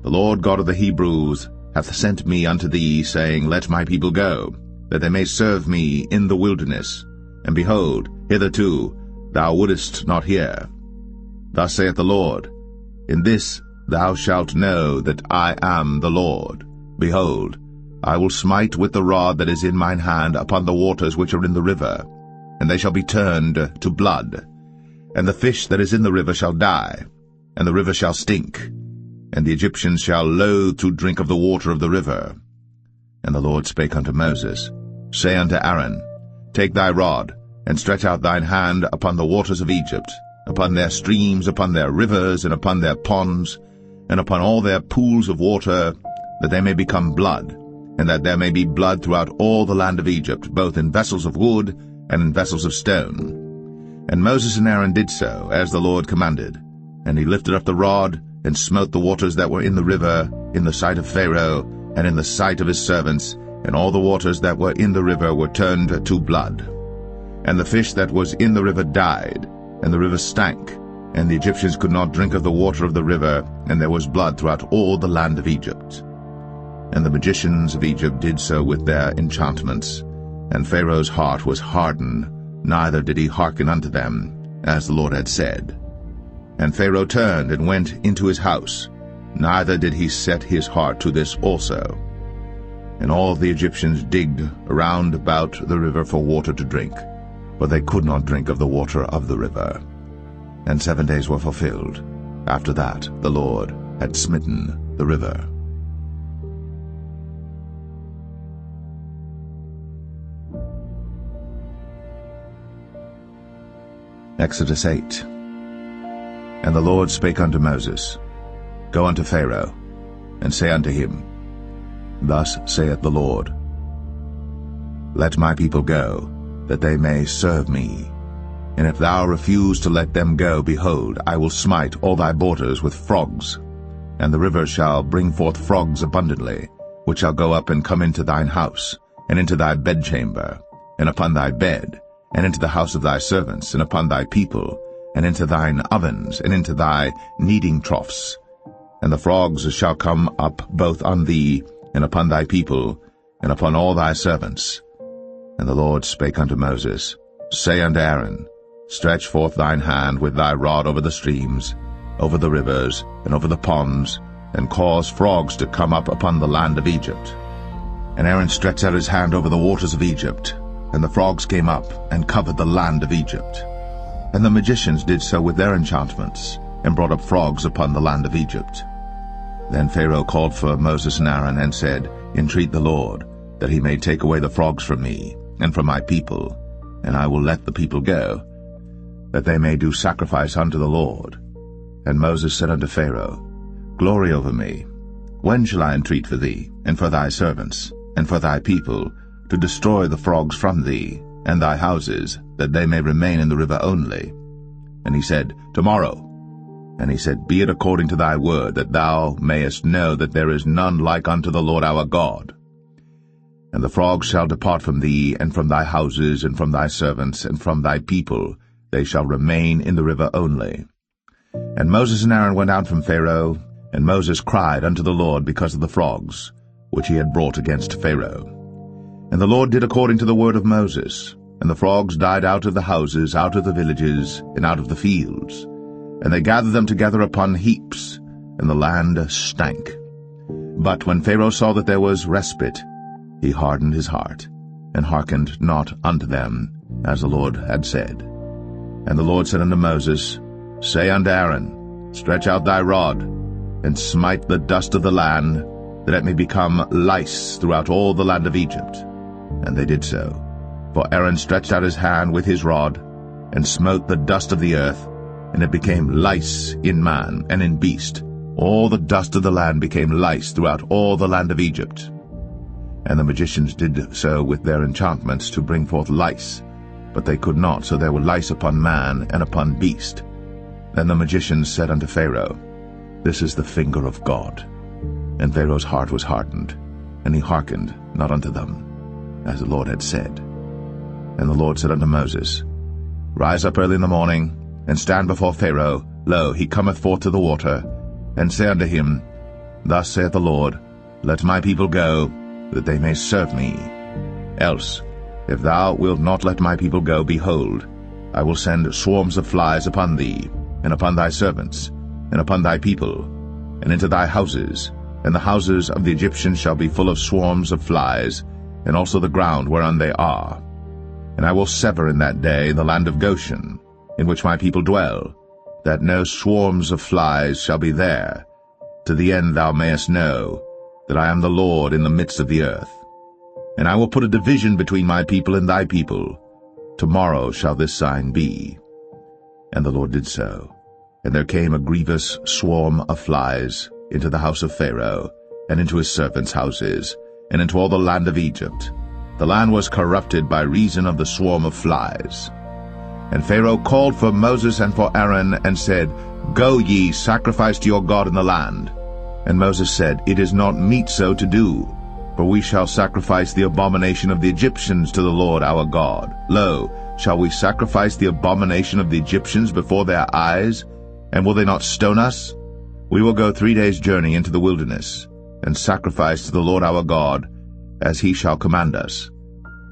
The Lord God of the Hebrews hath sent me unto thee, saying, Let my people go, that they may serve me in the wilderness. And behold, hitherto thou wouldest not hear. Thus saith the Lord, In this thou shalt know that I am the Lord. Behold, I will smite with the rod that is in mine hand upon the waters which are in the river, and they shall be turned to blood. And the fish that is in the river shall die, and the river shall stink, and the Egyptians shall loathe to drink of the water of the river. And the Lord spake unto Moses, Say unto Aaron, Take thy rod, and stretch out thine hand upon the waters of Egypt, upon their streams, upon their rivers, and upon their ponds, and upon all their pools of water, that they may become blood, and that there may be blood throughout all the land of Egypt, both in vessels of wood and in vessels of stone. And Moses and Aaron did so, as the Lord commanded. And he lifted up the rod, and smote the waters that were in the river, in the sight of Pharaoh, and in the sight of his servants, and all the waters that were in the river were turned to blood. And the fish that was in the river died, and the river stank, and the Egyptians could not drink of the water of the river, and there was blood throughout all the land of Egypt. And the magicians of Egypt did so with their enchantments, and Pharaoh's heart was hardened, neither did he hearken unto them, as the Lord had said. And Pharaoh turned and went into his house, neither did he set his heart to this also. And all the Egyptians digged around about the river for water to drink, but they could not drink of the water of the river. And 7 days were fulfilled. After that the Lord had smitten the river. Exodus 8. And the Lord spake unto Moses, Go unto Pharaoh, and say unto him, Thus saith the Lord, Let my people go, that they may serve me. And if thou refuse to let them go, behold, I will smite all thy borders with frogs, and the river shall bring forth frogs abundantly, which shall go up and come into thine house, and into thy bedchamber, and upon thy bed, and into the house of thy servants, and upon thy people, and into thine ovens, and into thy kneading troughs. And the frogs shall come up both on thee, and upon thy people, and upon all thy servants. And the Lord spake unto Moses, Say unto Aaron, Stretch forth thine hand with thy rod over the streams, over the rivers, and over the ponds, and cause frogs to come up upon the land of Egypt. And Aaron stretched out his hand over the waters of Egypt, and the frogs came up and covered the land of Egypt. And the magicians did so with their enchantments, and brought up frogs upon the land of Egypt. Then Pharaoh called for Moses and Aaron, and said, Entreat the Lord, that he may take away the frogs from me, and from my people, and I will let the people go, that they may do sacrifice unto the Lord. And Moses said unto Pharaoh, Glory over me. When shall I entreat for thee, and for thy servants, and for thy people, to destroy the frogs from thee, and thy houses, that they may remain in the river only? And he said, Tomorrow. And he said, Be it according to thy word, that thou mayest know that there is none like unto the Lord our God. And the frogs shall depart from thee, and from thy houses, and from thy servants, and from thy people, they shall remain in the river only. And Moses and Aaron went out from Pharaoh, and Moses cried unto the Lord because of the frogs, which he had brought against Pharaoh. And the Lord did according to the word of Moses, and the frogs died out of the houses, out of the villages, and out of the fields. And they gathered them together upon heaps, and the land stank. But when Pharaoh saw that there was respite, he hardened his heart, and hearkened not unto them, as the Lord had said. And the Lord said unto Moses, Say unto Aaron, Stretch out thy rod, and smite the dust of the land, that it may become lice throughout all the land of Egypt. And they did so. For Aaron stretched out his hand with his rod, and smote the dust of the earth, and it became lice in man and in beast. All the dust of the land became lice throughout all the land of Egypt. And the magicians did so with their enchantments to bring forth lice, but they could not, so there were lice upon man and upon beast. Then the magicians said unto Pharaoh, This is the finger of God. And Pharaoh's heart was hardened, and he hearkened not unto them, as the Lord had said. And the Lord said unto Moses, Rise up early in the morning, and stand before Pharaoh. Lo, he cometh forth to the water. And say unto him, Thus saith the Lord, Let my people go, that they may serve me. Else, if thou wilt not let my people go, behold, I will send swarms of flies upon thee, and upon thy servants, and upon thy people, and into thy houses, and the houses of the Egyptians shall be full of swarms of flies, and also the ground whereon they are. And I will sever in that day the land of Goshen, in which my people dwell, that no swarms of flies shall be there, to the end thou mayest know that I am the Lord in the midst of the earth. And I will put a division between my people and thy people. Tomorrow shall this sign be. And the Lord did so. And there came a grievous swarm of flies into the house of Pharaoh, and into his servants' houses, and into all the land of Egypt. The land was corrupted by reason of the swarm of flies. And Pharaoh called for Moses and for Aaron, and said, Go ye, sacrifice to your God in the land. And Moses said, It is not meet so to do, for we shall sacrifice the abomination of the Egyptians to the Lord our God. Lo, shall we sacrifice the abomination of the Egyptians before their eyes? And will they not stone us? We will go 3 days' journey into the wilderness, and sacrifice to the Lord our God, as he shall command us.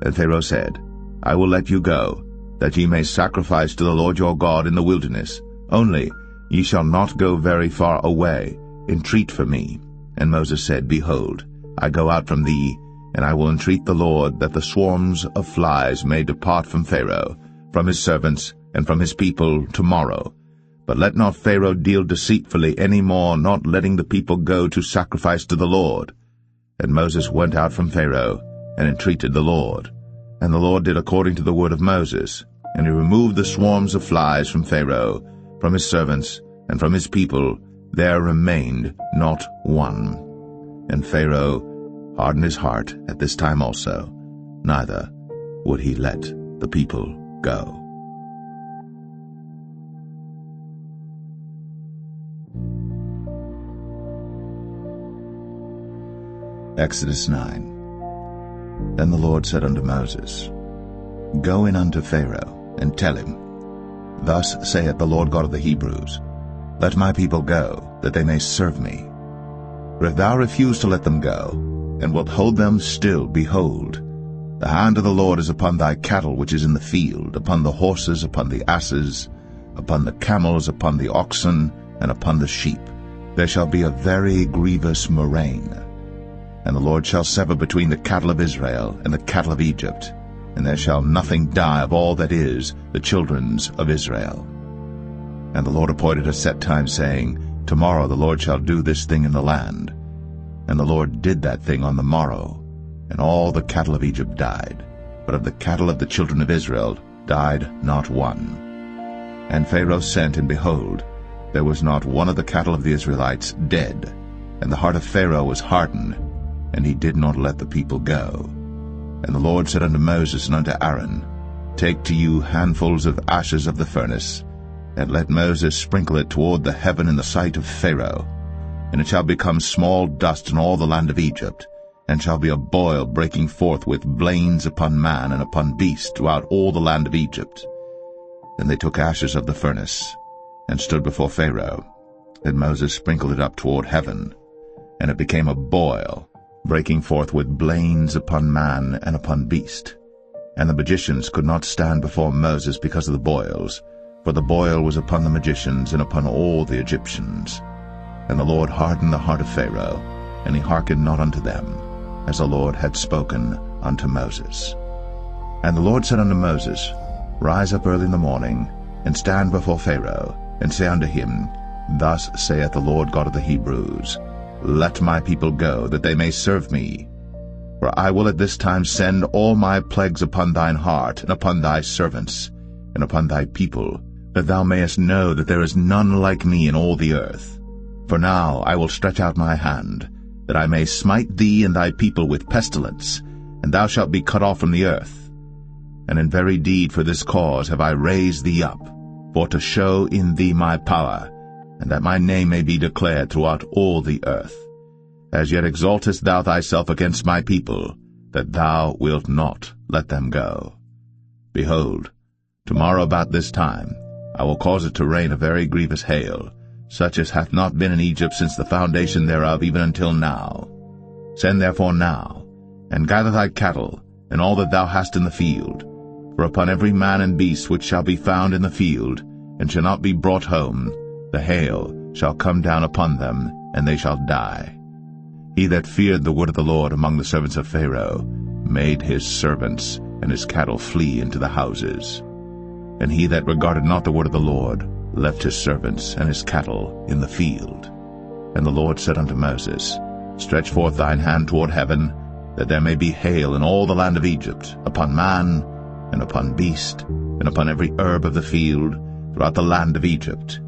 And Pharaoh said, I will let you go, that ye may sacrifice to the Lord your God in the wilderness. Only ye shall not go very far away. Entreat for me. And Moses said, Behold, I go out from thee, and I will entreat the Lord that the swarms of flies may depart from Pharaoh, from his servants, and from his people tomorrow. But let not Pharaoh deal deceitfully any more, not letting the people go to sacrifice to the Lord. And Moses went out from Pharaoh, and entreated the Lord. And the Lord did according to the word of Moses, and he removed the swarms of flies from Pharaoh, from his servants, and from his people. There remained not one. And Pharaoh hardened his heart at this time also, neither would he let the people go. Exodus 9. Then the Lord said unto Moses, Go in unto Pharaoh, and tell him, Thus saith the Lord God of the Hebrews, Let my people go, that they may serve me. For if thou refuse to let them go, and wilt hold them still, behold, the hand of the Lord is upon thy cattle which is in the field, upon the horses, upon the asses, upon the camels, upon the oxen, and upon the sheep. There shall be a very grievous murrain. And the Lord shall sever between the cattle of Israel and the cattle of Egypt, and there shall nothing die of all that is the children's of Israel. And the Lord appointed a set time, saying, Tomorrow the Lord shall do this thing in the land. And the Lord did that thing on the morrow, and all the cattle of Egypt died, but of the cattle of the children of Israel died not one. And Pharaoh sent, and behold, there was not one of the cattle of the Israelites dead, and the heart of Pharaoh was hardened, and he did not let the people go. And the Lord said unto Moses and unto Aaron, Take to you handfuls of ashes of the furnace, and let Moses sprinkle it toward the heaven in the sight of Pharaoh. And it shall become small dust in all the land of Egypt, and shall be a boil breaking forth with blains upon man and upon beast throughout all the land of Egypt. Then they took ashes of the furnace, and stood before Pharaoh. And Moses sprinkled it up toward heaven, and it became a boil, breaking forth with blains upon man and upon beast. And the magicians could not stand before Moses because of the boils, for the boil was upon the magicians and upon all the Egyptians. And the Lord hardened the heart of Pharaoh, and he hearkened not unto them, as the Lord had spoken unto Moses. And the Lord said unto Moses, Rise up early in the morning, and stand before Pharaoh, and say unto him, Thus saith the Lord God of the Hebrews, Let my people go, that they may serve me. For I will at this time send all my plagues upon thine heart, and upon thy servants, and upon thy people, that thou mayest know that there is none like me in all the earth. For now I will stretch out my hand, that I may smite thee and thy people with pestilence, and thou shalt be cut off from the earth. And in very deed for this cause have I raised thee up, for to show in thee my power, and that my name may be declared throughout all the earth. As yet exaltest thou thyself against my people, that thou wilt not let them go. Behold, tomorrow about this time I will cause it to rain a very grievous hail, such as hath not been in Egypt since the foundation thereof even until now. Send therefore now, and gather thy cattle, and all that thou hast in the field. For upon every man and beast which shall be found in the field, and shall not be brought home, the hail shall come down upon them, and they shall die. He that feared the word of the Lord among the servants of Pharaoh made his servants and his cattle flee into the houses. And he that regarded not the word of the Lord left his servants and his cattle in the field. And the Lord said unto Moses, Stretch forth thine hand toward heaven, that there may be hail in all the land of Egypt, upon man, and upon beast, and upon every herb of the field, throughout the land of Egypt.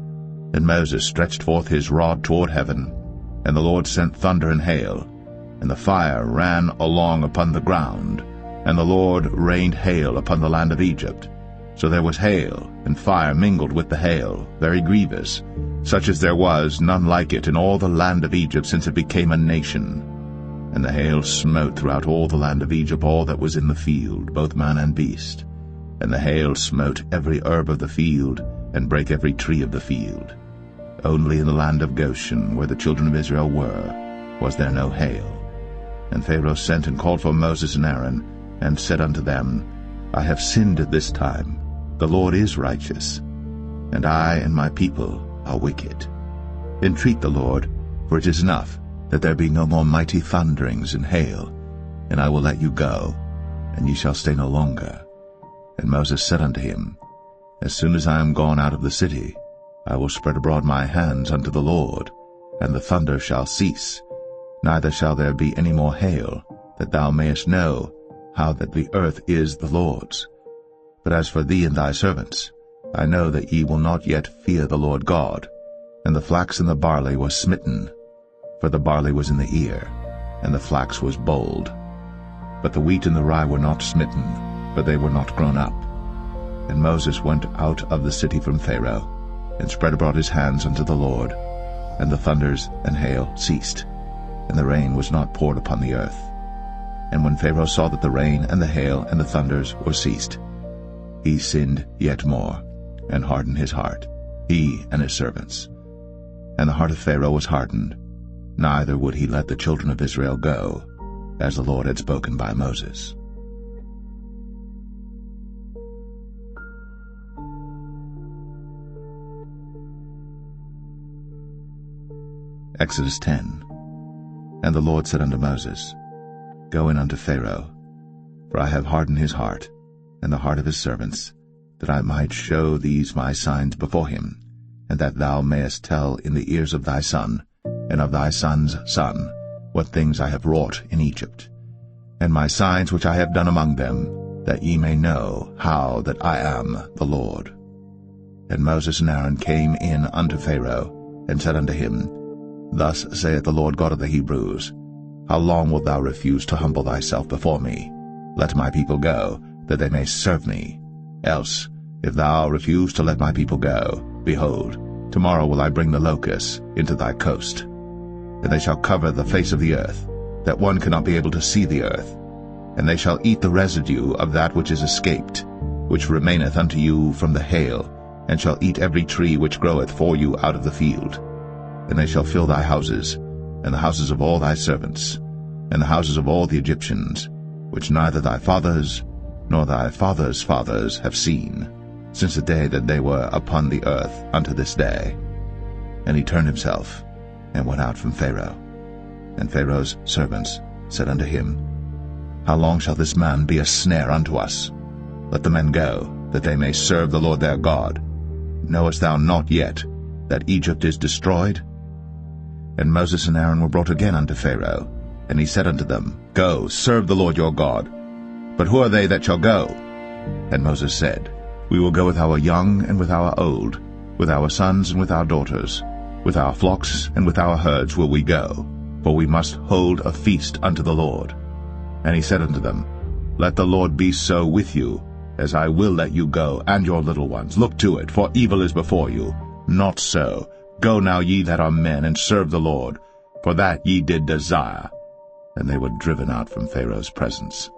And Moses stretched forth his rod toward heaven, and the Lord sent thunder and hail, and the fire ran along upon the ground, and the Lord rained hail upon the land of Egypt. So there was hail, and fire mingled with the hail, very grievous, such as there was none like it in all the land of Egypt since it became a nation. And the hail smote throughout all the land of Egypt all that was in the field, both man and beast. And the hail smote every herb of the field, and brake every tree of the field. Only in the land of Goshen, where the children of Israel were, was there no hail. And Pharaoh sent and called for Moses and Aaron, and said unto them, I have sinned at this time. The Lord is righteous, and I and my people are wicked. Entreat the Lord, for it is enough that there be no more mighty thunderings and hail, and I will let you go, and ye shall stay no longer. And Moses said unto him, As soon as I am gone out of the city, I will spread abroad my hands unto the Lord, and the thunder shall cease, neither shall there be any more hail, that thou mayest know how that the earth is the Lord's. But as for thee and thy servants, I know that ye will not yet fear the Lord God. And the flax and the barley were smitten, for the barley was in the ear, and the flax was bold. But the wheat and the rye were not smitten, for they were not grown up. And Moses went out of the city from Pharaoh, and spread abroad his hands unto the Lord, and the thunders and hail ceased, and the rain was not poured upon the earth. And when Pharaoh saw that the rain and the hail and the thunders were ceased, he sinned yet more, and hardened his heart, he and his servants. And the heart of Pharaoh was hardened, neither would he let the children of Israel go, as the Lord had spoken by Moses. Exodus 10. And the Lord said unto Moses, Go in unto Pharaoh, for I have hardened his heart, and the heart of his servants, that I might show these my signs before him, and that thou mayest tell in the ears of thy son, and of thy son's son, what things I have wrought in Egypt, and my signs which I have done among them, that ye may know how that I am the Lord. And Moses and Aaron came in unto Pharaoh, and said unto him, Thus saith the Lord God of the Hebrews, How long wilt thou refuse to humble thyself before me? Let my people go, that they may serve me. Else, if thou refuse to let my people go, behold, tomorrow will I bring the locusts into thy coast. And they shall cover the face of the earth, that one cannot be able to see the earth. And they shall eat the residue of that which is escaped, which remaineth unto you from the hail, and shall eat every tree which groweth for you out of the field. And they shall fill thy houses, and the houses of all thy servants, and the houses of all the Egyptians, which neither thy fathers nor thy fathers' fathers have seen, since the day that they were upon the earth unto this day. And he turned himself, and went out from Pharaoh. And Pharaoh's servants said unto him, How long shall this man be a snare unto us? Let the men go, that they may serve the Lord their God. Knowest thou not yet that Egypt is destroyed? And Moses and Aaron were brought again unto Pharaoh, and he said unto them, Go, serve the Lord your God. But who are they that shall go? And Moses said, We will go with our young and with our old, with our sons and with our daughters, with our flocks and with our herds will we go, for we must hold a feast unto the Lord. And he said unto them, Let the Lord be so with you, as I will let you go, and your little ones. Look to it, for evil is before you. Not so. Go now, ye that are men, and serve the Lord, for that ye did desire. And they were driven out from Pharaoh's presence.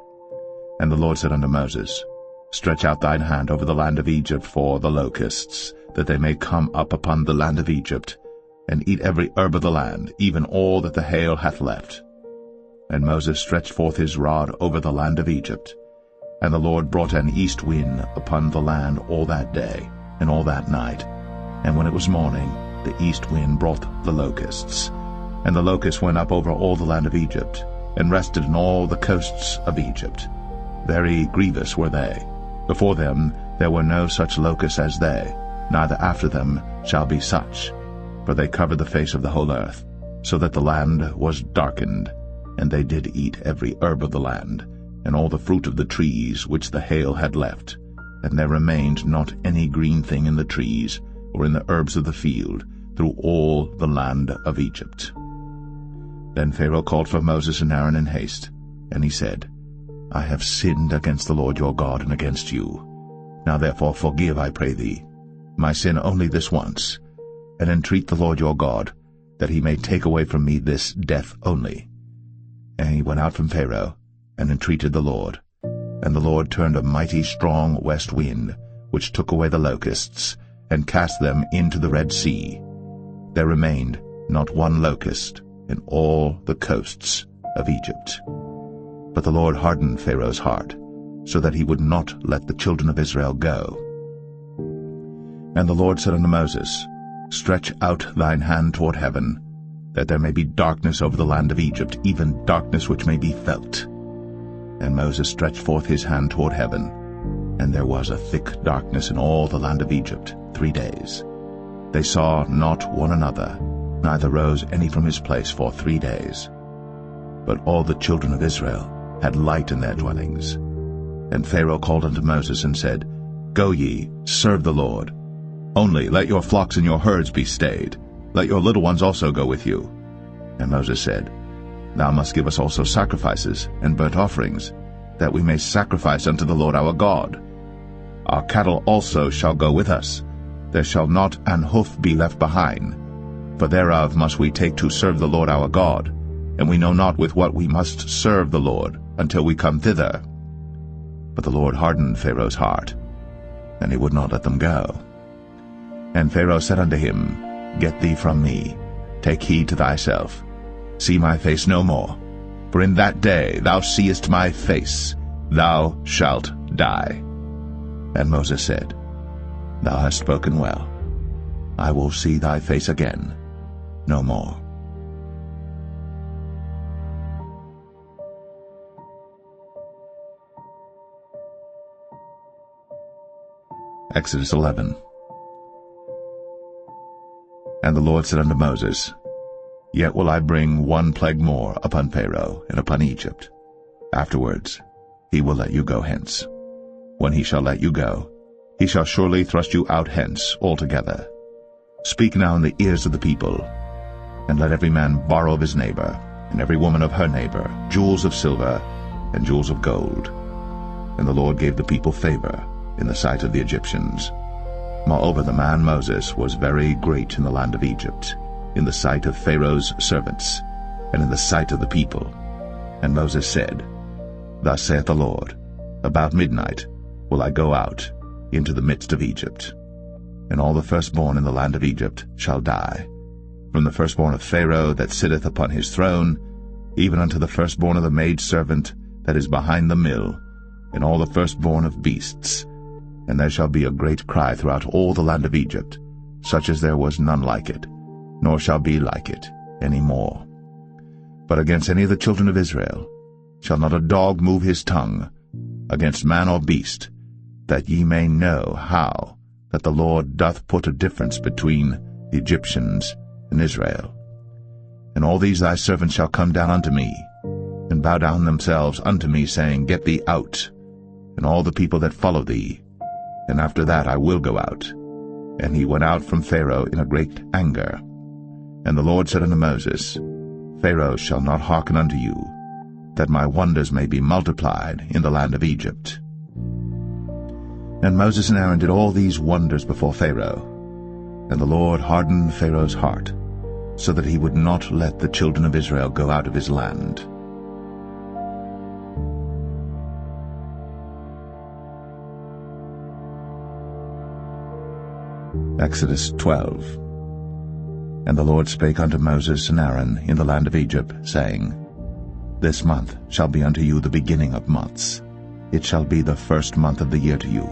And the Lord said unto Moses, Stretch out thine hand over the land of Egypt for the locusts, that they may come up upon the land of Egypt, and eat every herb of the land, even all that the hail hath left. And Moses stretched forth his rod over the land of Egypt. And the Lord brought an east wind upon the land all that day, and all that night. And when it was morning, the east wind brought the locusts. And the locusts went up over all the land of Egypt, and rested in all the coasts of Egypt. Very grievous were they. Before them there were no such locusts as they, neither after them shall be such. For they covered the face of the whole earth, so that the land was darkened. And they did eat every herb of the land, and all the fruit of the trees which the hail had left. And there remained not any green thing in the trees, or in the herbs of the field, through all the land of Egypt. Then Pharaoh called for Moses and Aaron in haste, and he said, I have sinned against the Lord your God and against you. Now therefore forgive, I pray thee, my sin only this once, and entreat the Lord your God, that he may take away from me this death only. And he went out from Pharaoh, and entreated the Lord. And the Lord turned a mighty strong west wind, which took away the locusts, and cast them into the Red Sea. There remained not one locust in all the coasts of Egypt. But the Lord hardened Pharaoh's heart, so that he would not let the children of Israel go. And the Lord said unto Moses, Stretch out thine hand toward heaven, that there may be darkness over the land of Egypt, even darkness which may be felt. And Moses stretched forth his hand toward heaven, and there was a thick darkness in all the land of Egypt 3 days. They saw not one another, neither rose any from his place for 3 days. But all the children of Israel had light in their dwellings. And Pharaoh called unto Moses and said, Go ye, serve the Lord. Only let your flocks and your herds be stayed. Let your little ones also go with you. And Moses said, Thou must give us also sacrifices and burnt offerings, that we may sacrifice unto the Lord our God. Our cattle also shall go with us. There shall not an hoof be left behind. For thereof must we take to serve the Lord our God, and we know not with what we must serve the Lord until we come thither. But the Lord hardened Pharaoh's heart, and he would not let them go. And Pharaoh said unto him, Get thee from me, take heed to thyself, see my face no more, for in that day thou seest my face, thou shalt die. And Moses said, Thou hast spoken well. I will see thy face again no more. Exodus 11. And the Lord said unto Moses, Yet will I bring one plague more upon Pharaoh and upon Egypt. Afterwards he will let you go hence. When he shall let you go, he shall surely thrust you out hence altogether. Speak now in the ears of the people, and let every man borrow of his neighbor, and every woman of her neighbor, jewels of silver and jewels of gold. And the Lord gave the people favor in the sight of the Egyptians. Moreover, the man Moses was very great in the land of Egypt, in the sight of Pharaoh's servants, and in the sight of the people. And Moses said, Thus saith the Lord, About midnight will I go out into the midst of Egypt, and all the firstborn in the land of Egypt shall die, from the firstborn of Pharaoh that sitteth upon his throne, even unto the firstborn of the maidservant that is behind the mill, and all the firstborn of beasts. And there shall be a great cry throughout all the land of Egypt, such as there was none like it, nor shall be like it any more. But against any of the children of Israel shall not a dog move his tongue, against man or beast, that ye may know how that the Lord doth put a difference between the Egyptians and Israel. And all these thy servants shall come down unto me, and bow down themselves unto me, saying, Get thee out, and all the people that follow thee, and after that I will go out. And he went out from Pharaoh in a great anger. And the Lord said unto Moses, Pharaoh shall not hearken unto you, that my wonders may be multiplied in the land of Egypt. And Moses and Aaron did all these wonders before Pharaoh. And the Lord hardened Pharaoh's heart, so that he would not let the children of Israel go out of his land. Exodus 12. And the Lord spake unto Moses and Aaron in the land of Egypt, saying, This month shall be unto you the beginning of months. It shall be the first month of the year to you.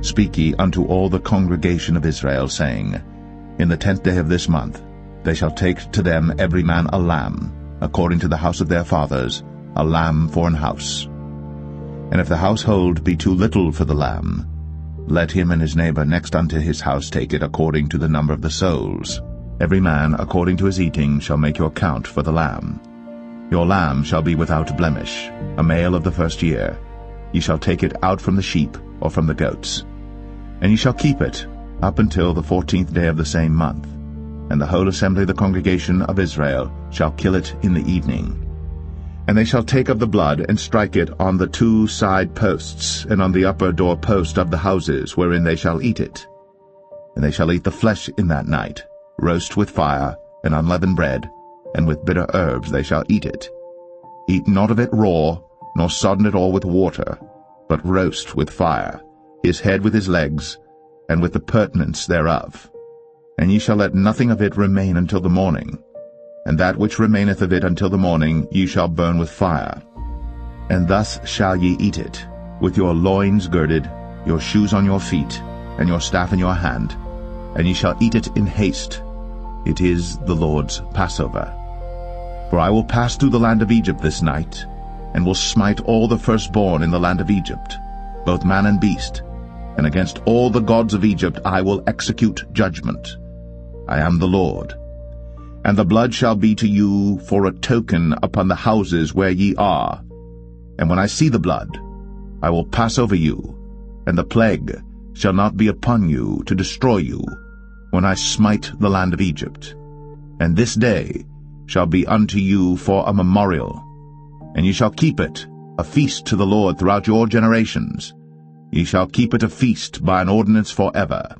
Speak ye unto all the congregation of Israel, saying, In the 10th day of this month they shall take to them every man a lamb, according to the house of their fathers, a lamb for an house. And if the household be too little for the lamb, let him and his neighbor next unto his house take it according to the number of the souls. Every man according to his eating shall make your count for the lamb. Your lamb shall be without blemish, a male of the first year. Ye shall take it out from the sheep or from the goats. And ye shall keep it up until the 14th day of the same month. And the whole assembly of the congregation of Israel shall kill it in the evening. And they shall take of the blood, and strike it on the 2 side posts, and on the upper door post of the houses wherein they shall eat it. And they shall eat the flesh in that night, roast with fire, and unleavened bread, and with bitter herbs they shall eat it. Eat not of it raw, nor sodden it all with water, but roast with fire, his head with his legs, and with the purtenance thereof. And ye shall let nothing of it remain until the morning. And that which remaineth of it until the morning ye shall burn with fire. And thus shall ye eat it, with your loins girded, your shoes on your feet, and your staff in your hand, and ye shall eat it in haste. It is the Lord's Passover. For I will pass through the land of Egypt this night, and will smite all the firstborn in the land of Egypt, both man and beast, and against all the gods of Egypt I will execute judgment. I am the Lord. And the blood shall be to you for a token upon the houses where ye are. And when I see the blood, I will pass over you, and the plague shall not be upon you to destroy you, when I smite the land of Egypt. And this day shall be unto you for a memorial, and ye shall keep it a feast to the Lord throughout your generations. Ye shall keep it a feast by an ordinance forever.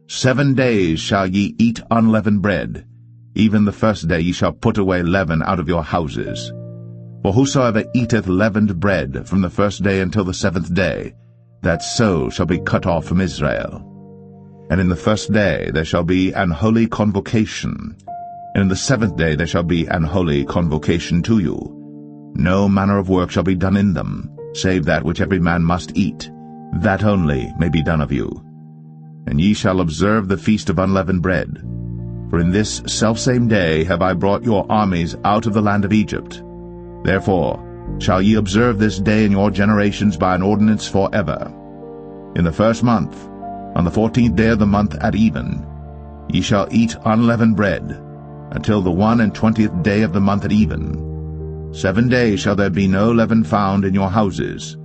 7 days shall ye eat unleavened bread. Even the first day ye shall put away leaven out of your houses. For whosoever eateth leavened bread from the first day until the 7th day, that soul shall be cut off from Israel. And in the first day there shall be an holy convocation, and in the 7th day there shall be an holy convocation to you. No manner of work shall be done in them, save that which every man must eat, that only may be done of you. And ye shall observe the feast of unleavened bread. For in this selfsame day have I brought your armies out of the land of Egypt. Therefore shall ye observe this day in your generations by an ordinance forever. In the 1st month, on the 14th day of the month at even, ye shall eat unleavened bread, until the 21st day of the month at even. 7 days shall there be no leaven found in your houses.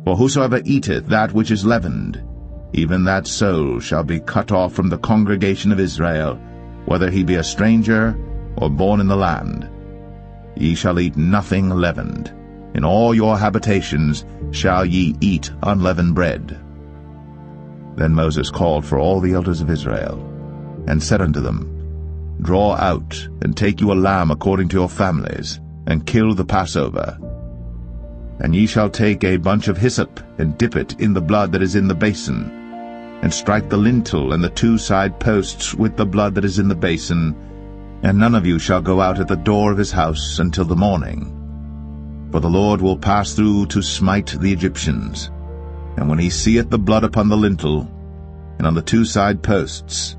For whosoever eateth that which is leavened, even that soul shall be cut off from the congregation of Israel, whether he be a stranger or born in the land. Ye shall eat nothing leavened. In all your habitations shall ye eat unleavened bread. Then Moses called for all the elders of Israel, and said unto them, Draw out, and take you a lamb according to your families, and kill the Passover. And ye shall take a bunch of hyssop, and dip it in the blood that is in the basin, and strike the lintel and the 2 side posts with the blood that is in the basin, and none of you shall go out at the door of his house until the morning. For the Lord will pass through to smite the Egyptians. And when he seeth the blood upon the lintel, and on the 2 side posts,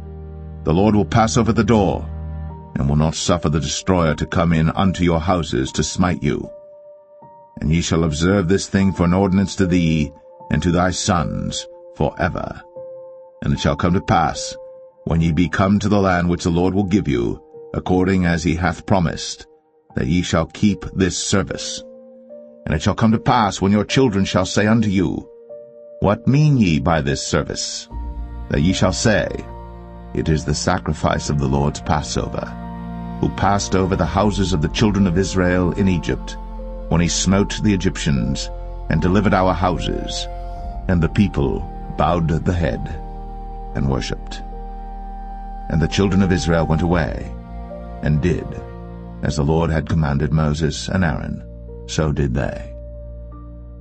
the Lord will pass over the door, and will not suffer the destroyer to come in unto your houses to smite you. And ye shall observe this thing for an ordinance to thee, and to thy sons, forever. And it shall come to pass, when ye be come to the land which the Lord will give you, according as he hath promised, that ye shall keep this service. And it shall come to pass, when your children shall say unto you, What mean ye by this service? That ye shall say, It is the sacrifice of the Lord's Passover, who passed over the houses of the children of Israel in Egypt, when he smote the Egyptians, and delivered our houses. And the people bowed the head, and worshipped. And the children of Israel went away, and did, as the Lord had commanded Moses and Aaron, so did they.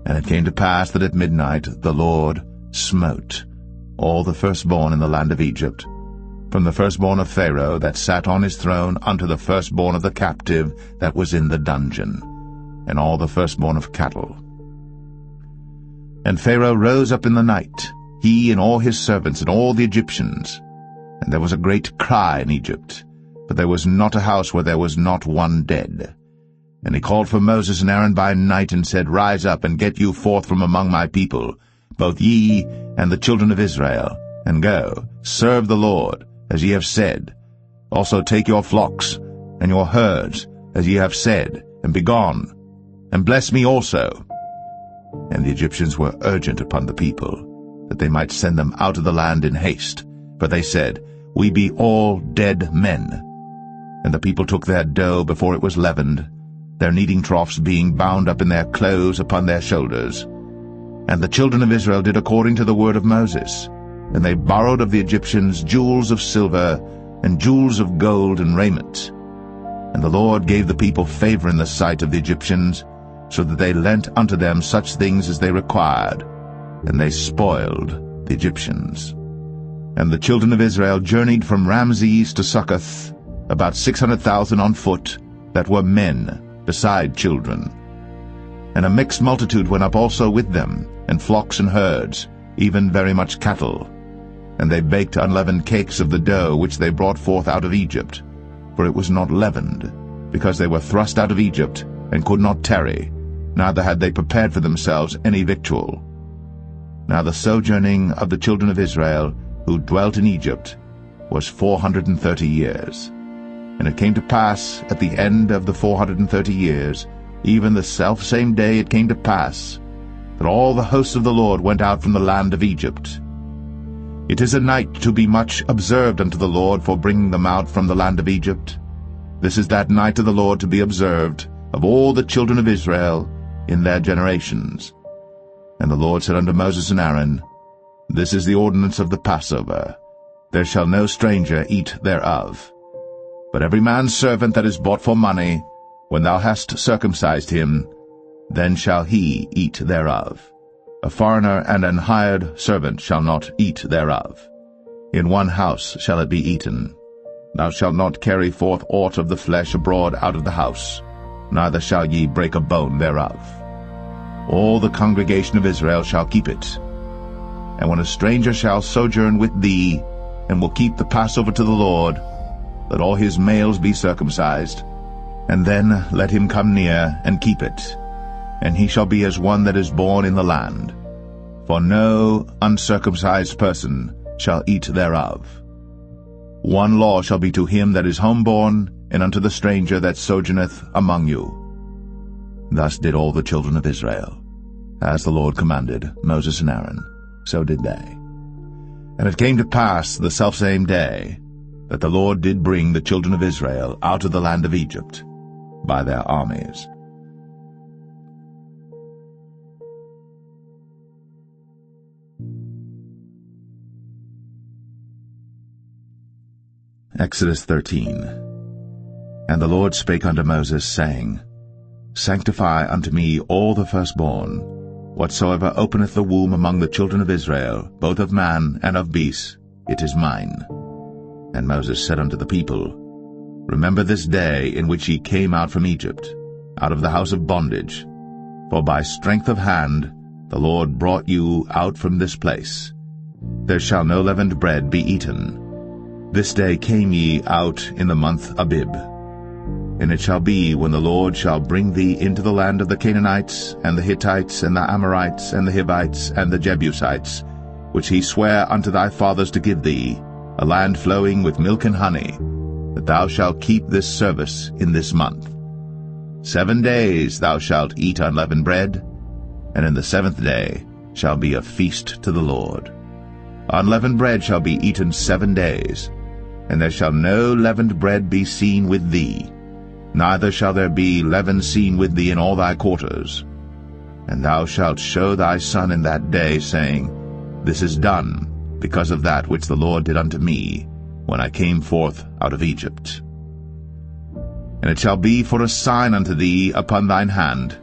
And it came to pass that at midnight the Lord smote all the firstborn in the land of Egypt, from the firstborn of Pharaoh that sat on his throne unto the firstborn of the captive that was in the dungeon, and all the firstborn of cattle. And Pharaoh rose up in the night, he and all his servants and all the Egyptians, and there was a great cry in Egypt, but there was not a house where there was not one dead. And he called for Moses and Aaron by night, and said, Rise up, and get you forth from among my people, both ye and the children of Israel, and go, serve the Lord, as ye have said. Also take your flocks and your herds, as ye have said, and be gone, and bless me also. And the Egyptians were urgent upon the people, that they might send them out of the land in haste. For they said, We be all dead men. And the people took their dough before it was leavened, their kneading troughs being bound up in their clothes upon their shoulders. And the children of Israel did according to the word of Moses. And they borrowed of the Egyptians jewels of silver, and jewels of gold and raiment. And the Lord gave the people favor in the sight of the Egyptians, so that they lent unto them such things as they required, and they spoiled the Egyptians. And the children of Israel journeyed from Ramses to Succoth, about 600,000 on foot, that were men, beside children. And a mixed multitude went up also with them, and flocks and herds, even very much cattle. And they baked unleavened cakes of the dough which they brought forth out of Egypt, for it was not leavened, because they were thrust out of Egypt, and could not tarry, neither had they prepared for themselves any victual. Now the sojourning of the children of Israel, who dwelt in Egypt, was 430 years. And it came to pass at the end of the 430 years, even the selfsame day it came to pass, that all the hosts of the Lord went out from the land of Egypt. It is a night to be much observed unto the Lord for bringing them out from the land of Egypt. This is that night of the Lord to be observed of all the children of Israel in their generations. And the Lord said unto Moses and Aaron, This is the ordinance of the Passover. There shall no stranger eat thereof. But every man's servant that is bought for money, when thou hast circumcised him, then shall he eat thereof. A foreigner and an hired servant shall not eat thereof. In one house shall it be eaten. Thou shalt not carry forth aught of the flesh abroad out of the house, neither shall ye break a bone thereof. All the congregation of Israel shall keep it. And when a stranger shall sojourn with thee, and will keep the Passover to the Lord, let all his males be circumcised, and then let him come near and keep it, and he shall be as one that is born in the land. For no uncircumcised person shall eat thereof. One law shall be to him that is homeborn, and unto the stranger that sojourneth among you. Thus did all the children of Israel. As the Lord commanded Moses and Aaron, so did they. And it came to pass the selfsame day, that the Lord did bring the children of Israel out of the land of Egypt by their armies. Exodus 13. And the Lord spake unto Moses, saying, Sanctify unto me all the firstborn, whatsoever openeth the womb among the children of Israel, both of man and of beast, it is mine. And Moses said unto the people, Remember this day in which ye came out from Egypt, out of the house of bondage, for by strength of hand the Lord brought you out from this place. There shall no leavened bread be eaten. This day came ye out in the month Abib. And it shall be, when the Lord shall bring thee into the land of the Canaanites, and the Hittites, and the Amorites, and the Hivites, and the Jebusites, which he sware unto thy fathers to give thee, a land flowing with milk and honey, that thou shalt keep this service in this month. 7 days thou shalt eat unleavened bread, and in the 7th day shall be a feast to the Lord. Unleavened bread shall be eaten 7 days, and there shall no leavened bread be seen with thee, neither shall there be leaven seen with thee in all thy quarters. And thou shalt show thy son in that day, saying, This is done because of that which the Lord did unto me, when I came forth out of Egypt. And it shall be for a sign unto thee upon thine hand,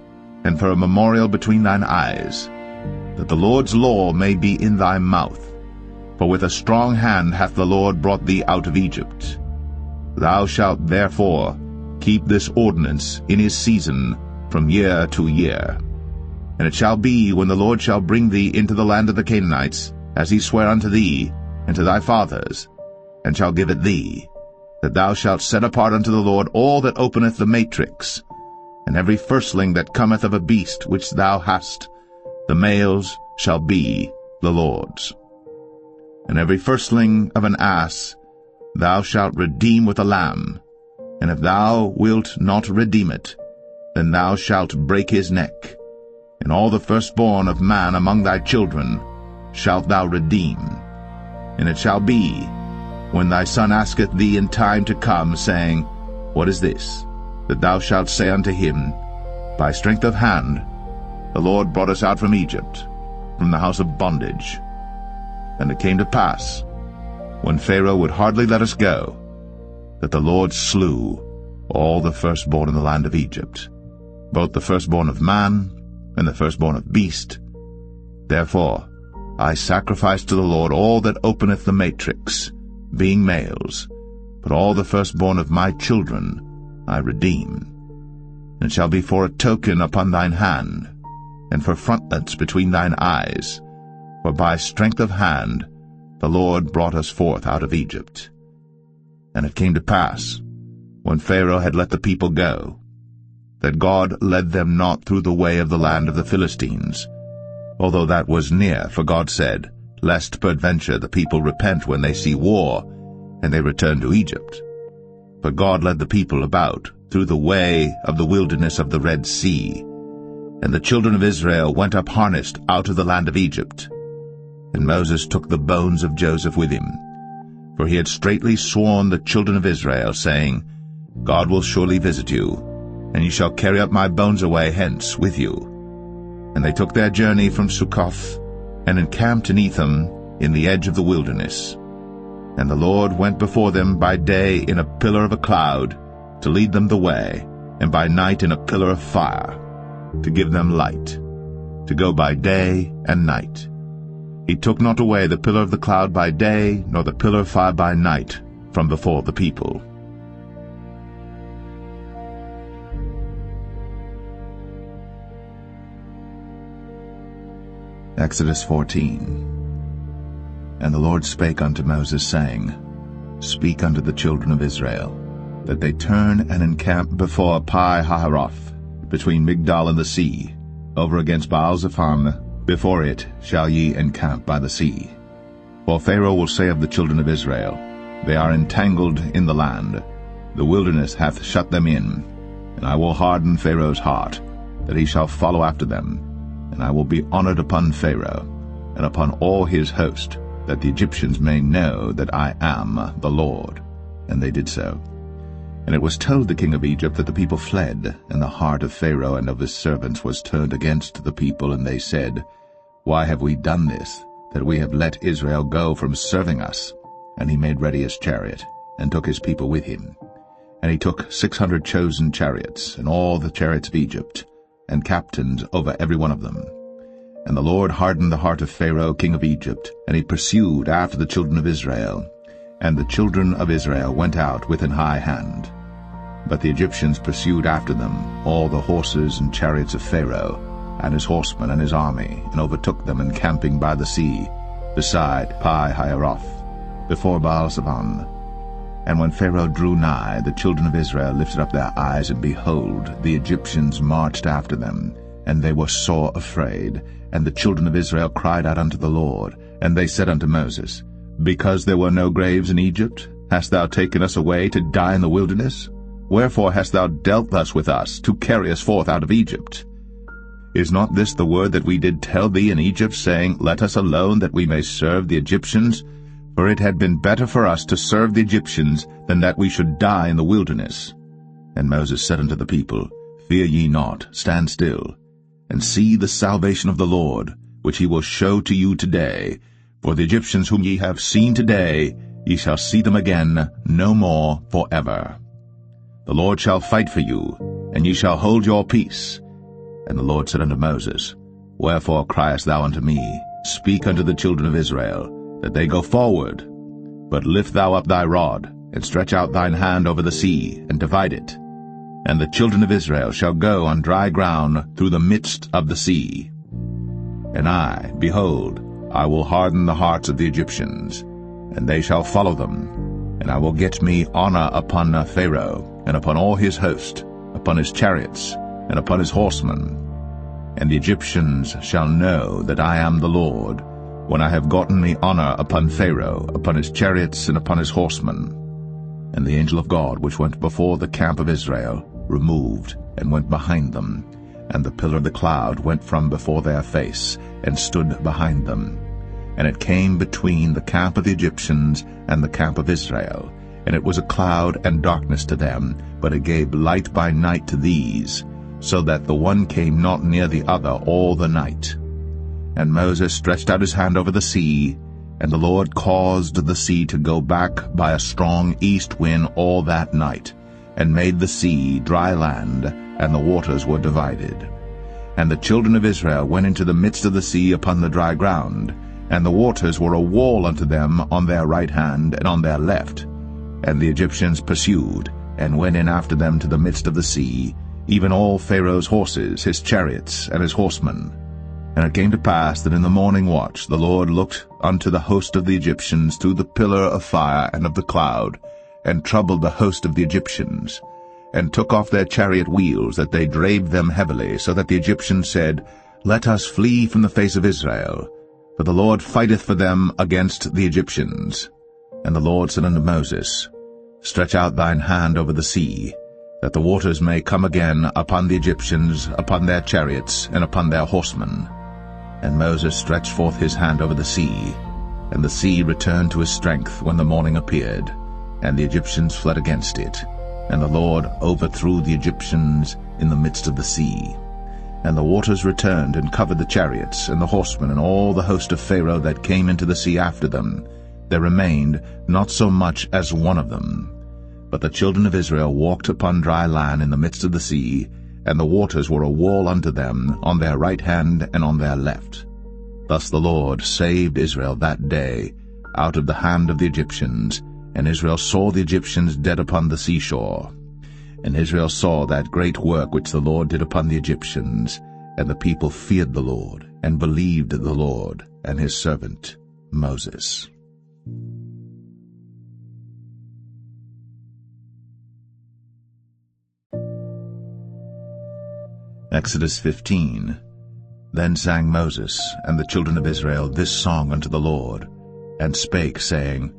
and for a memorial between thine eyes, that the Lord's law may be in thy mouth. For with a strong hand hath the Lord brought thee out of Egypt. Thou shalt therefore keep this ordinance in his season from year to year. And it shall be, when the Lord shall bring thee into the land of the Canaanites, as he sware unto thee and to thy fathers, and shall give it thee, that thou shalt set apart unto the Lord all that openeth the matrix, and every firstling that cometh of a beast which thou hast, the males shall be the Lord's. And every firstling of an ass thou shalt redeem with a lamb, and if thou wilt not redeem it, then thou shalt break his neck. And all the firstborn of man among thy children shalt thou redeem. And it shall be, when thy son asketh thee in time to come, saying, What is this? That thou shalt say unto him, By strength of hand the Lord brought us out from Egypt, from the house of bondage. And it came to pass, when Pharaoh would hardly let us go, that the Lord slew all the firstborn in the land of Egypt, both the firstborn of man and the firstborn of beast. Therefore I sacrifice to the Lord all that openeth the matrix, being males, but all the firstborn of my children I redeem. And it shall be for a token upon thine hand, and for frontlets between thine eyes, for by strength of hand the Lord brought us forth out of Egypt. And it came to pass, when Pharaoh had let the people go, that God led them not through the way of the land of the Philistines, although that was near, for God said, Lest peradventure the people repent when they see war, and they return to Egypt. But God led the people about through the way of the wilderness of the Red Sea, and the children of Israel went up harnessed out of the land of Egypt. And Moses took the bones of Joseph with him, for he had straitly sworn the children of Israel, saying, God will surely visit you, and ye shall carry up my bones away hence with you. And they took their journey from Succoth, and encamped in Etham in the edge of the wilderness. And the Lord went before them by day in a pillar of a cloud, to lead them the way, and by night in a pillar of fire, to give them light, to go by day and night. He took not away the pillar of the cloud by day, nor the pillar of fire by night, from before the people. Exodus 14. And the Lord spake unto Moses, saying, Speak unto the children of Israel, that they turn and encamp before Pi-hahiroth, between Migdol and the sea, over against Baal-zephon. Before it shall ye encamp by the sea. For Pharaoh will say of the children of Israel, They are entangled in the land, the wilderness hath shut them in, and I will harden Pharaoh's heart, that he shall follow after them, and I will be honored upon Pharaoh, and upon all his host, that the Egyptians may know that I am the Lord. And they did so. And it was told the king of Egypt that the people fled, and the heart of Pharaoh and of his servants was turned against the people, and they said, Why have we done this, that we have let Israel go from serving us? And he made ready his chariot, and took his people with him. And he took 600 chosen chariots, and all the chariots of Egypt, and captains over every one of them. And the Lord hardened the heart of Pharaoh king of Egypt, and he pursued after the children of Israel. And the children of Israel went out with an high hand. But the Egyptians pursued after them all the horses and chariots of Pharaoh, and his horsemen and his army, and overtook them encamping by the sea, beside Pi-hahiroth, before Baal-zephon. And when Pharaoh drew nigh, the children of Israel lifted up their eyes, and behold, the Egyptians marched after them, and they were sore afraid. And the children of Israel cried out unto the Lord, and they said unto Moses, Because there were no graves in Egypt, hast thou taken us away to die in the wilderness? Wherefore hast thou dealt thus with us, to carry us forth out of Egypt? Is not this the word that we did tell thee in Egypt, saying, Let us alone, that we may serve the Egyptians? For it had been better for us to serve the Egyptians, than that we should die in the wilderness. And Moses said unto the people, Fear ye not, stand still, and see the salvation of the Lord, which he will show to you today. For the Egyptians whom ye have seen today, ye shall see them again no more forever. The Lord shall fight for you, and ye shall hold your peace. And the Lord said unto Moses, Wherefore criest thou unto me? Speak unto the children of Israel, that they go forward. But lift thou up thy rod, and stretch out thine hand over the sea, and divide it. And the children of Israel shall go on dry ground through the midst of the sea. And I, behold, I will harden the hearts of the Egyptians, and they shall follow them, And I will get me honor upon Pharaoh, and upon all his host, upon his chariots, and upon his horsemen. And the Egyptians shall know that I am the Lord, when I have gotten me honor upon Pharaoh, upon his chariots, and upon his horsemen. And the angel of God, which went before the camp of Israel, removed, and went behind them. And the pillar of the cloud went from before their face, and stood behind them. And it came between the camp of the Egyptians and the camp of Israel. And it was a cloud and darkness to them, but it gave light by night to these, so that the one came not near the other all the night. And Moses stretched out his hand over the sea, and the Lord caused the sea to go back by a strong east wind all that night, and made the sea dry land, and the waters were divided. And the children of Israel went into the midst of the sea upon the dry ground, and the waters were a wall unto them on their right hand and on their left. And the Egyptians pursued, and went in after them to the midst of the sea, even all Pharaoh's horses, his chariots, and his horsemen. And it came to pass that in the morning watch the Lord looked unto the host of the Egyptians through the pillar of fire and of the cloud, and troubled the host of the Egyptians, and took off their chariot wheels, that they drave them heavily, so that the Egyptians said, Let us flee from the face of Israel, for the Lord fighteth for them against the Egyptians. And the Lord said unto Moses, Stretch out thine hand over the sea, that the waters may come again upon the Egyptians, upon their chariots, and upon their horsemen. And Moses stretched forth his hand over the sea, and the sea returned to his strength when the morning appeared, and the Egyptians fled against it. And the Lord overthrew the Egyptians in the midst of the sea. And the waters returned and covered the chariots, and the horsemen, and all the host of Pharaoh that came into the sea after them. There remained not so much as one of them. But the children of Israel walked upon dry land in the midst of the sea, and the waters were a wall unto them on their right hand and on their left. Thus the Lord saved Israel that day out of the hand of the Egyptians, and Israel saw the Egyptians dead upon the seashore. And Israel saw that great work which the Lord did upon the Egyptians, and the people feared the Lord, and believed the Lord and his servant Moses. Exodus 15. Then sang Moses and the children of Israel this song unto the Lord, and spake, saying,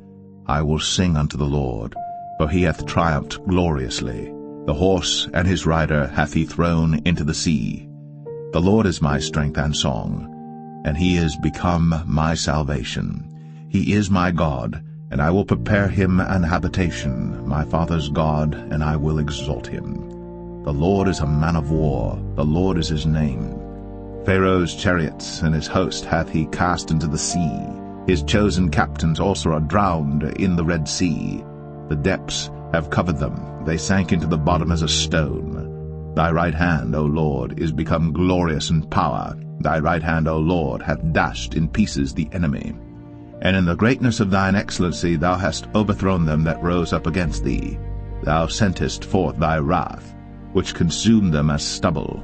I will sing unto the Lord, for he hath triumphed gloriously. The horse and his rider hath he thrown into the sea. The Lord is my strength and song, and he is become my salvation. He is my God, and I will prepare him an habitation, my father's God, and I will exalt him. The Lord is a man of war, the Lord is his name. Pharaoh's chariots and his host hath he cast into the sea. His chosen captains also are drowned in the Red Sea. The depths have covered them, they sank into the bottom as a stone. Thy right hand, O Lord, is become glorious in power. Thy right hand, O Lord, hath dashed in pieces the enemy. And in the greatness of thine excellency thou hast overthrown them that rose up against thee. Thou sentest forth thy wrath, which consumed them as stubble.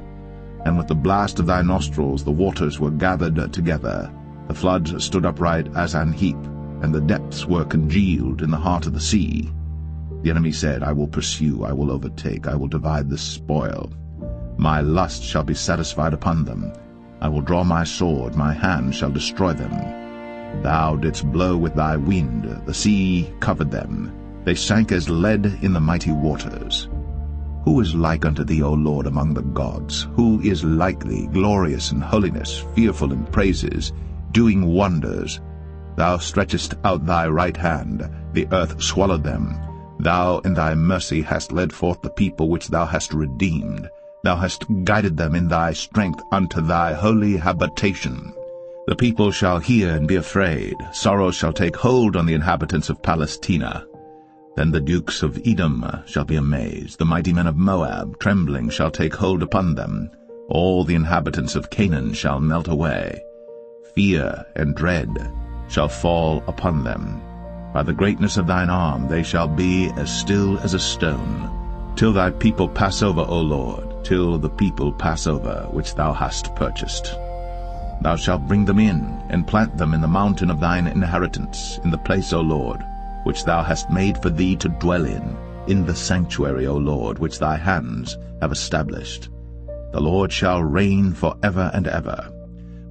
And with the blast of thy nostrils the waters were gathered together. The floods stood upright as an heap, and the depths were congealed in the heart of the sea. The enemy said, I will pursue, I will overtake, I will divide the spoil. My lust shall be satisfied upon them. I will draw my sword, my hand shall destroy them. Thou didst blow with thy wind, the sea covered them. They sank as lead in the mighty waters. Who is like unto thee, O Lord, among the gods? Who is like thee, glorious in holiness, fearful in praises, doing wonders? Thou stretchest out thy right hand, the earth swallowed them. Thou in thy mercy hast led forth the people which thou hast redeemed. Thou hast guided them in thy strength unto thy holy habitation. The people shall hear and be afraid. Sorrow shall take hold on the inhabitants of Palestina. Then the dukes of Edom shall be amazed. The mighty men of Moab, trembling, shall take hold upon them. All the inhabitants of Canaan shall melt away. Fear and dread shall fall upon them. By the greatness of thine arm they shall be as still as a stone, till thy people pass over, O Lord, till the people pass over, which thou hast purchased. Thou shalt bring them in, and plant them in the mountain of thine inheritance, in the place, O Lord, which thou hast made for thee to dwell in the sanctuary, O Lord, which thy hands have established. The Lord shall reign for ever and ever.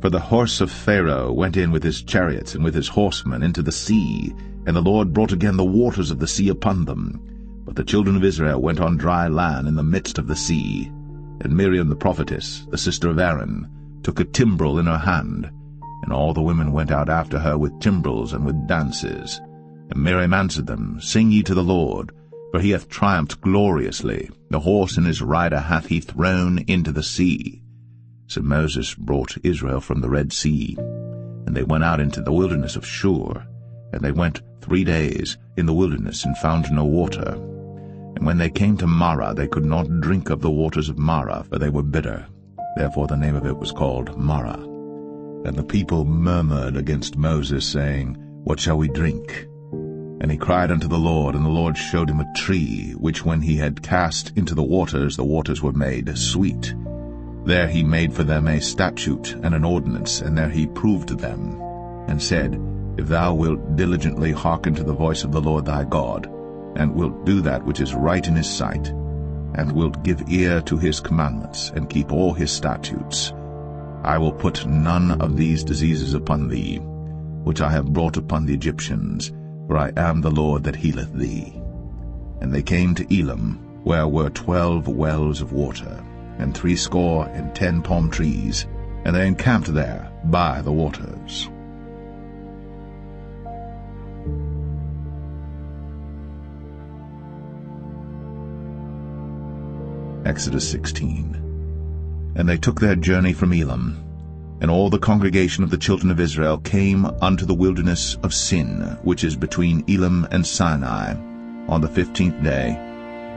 For the horse of Pharaoh went in with his chariots and with his horsemen into the sea, and the Lord brought again the waters of the sea upon them. But the children of Israel went on dry land in the midst of the sea. And Miriam the prophetess, the sister of Aaron, took a timbrel in her hand, and all the women went out after her with timbrels and with dances. And Miriam answered them, Sing ye to the Lord, for he hath triumphed gloriously. The horse and his rider hath he thrown into the sea. So Moses brought Israel from the Red Sea, and they went out into the wilderness of Shur. And they went 3 days in the wilderness, and found no water. And when they came to Marah, they could not drink of the waters of Marah, for they were bitter. Therefore the name of it was called Marah. And the people murmured against Moses, saying, What shall we drink? And he cried unto the Lord, and the Lord showed him a tree, which when he had cast into the waters were made sweet. There he made for them a statute and an ordinance, and there he proved them, and said, If thou wilt diligently hearken to the voice of the Lord thy God, and wilt do that which is right in his sight, and wilt give ear to his commandments, and keep all his statutes, I will put none of these diseases upon thee, which I have brought upon the Egyptians, for I am the Lord that healeth thee. And they came to Elim, where were 12 wells of water, and 70 palm trees, and they encamped there by the waters. Exodus 16. And they took their journey from Elim, and all the congregation of the children of Israel came unto the wilderness of Sin, which is between Elim and Sinai, on the 15th day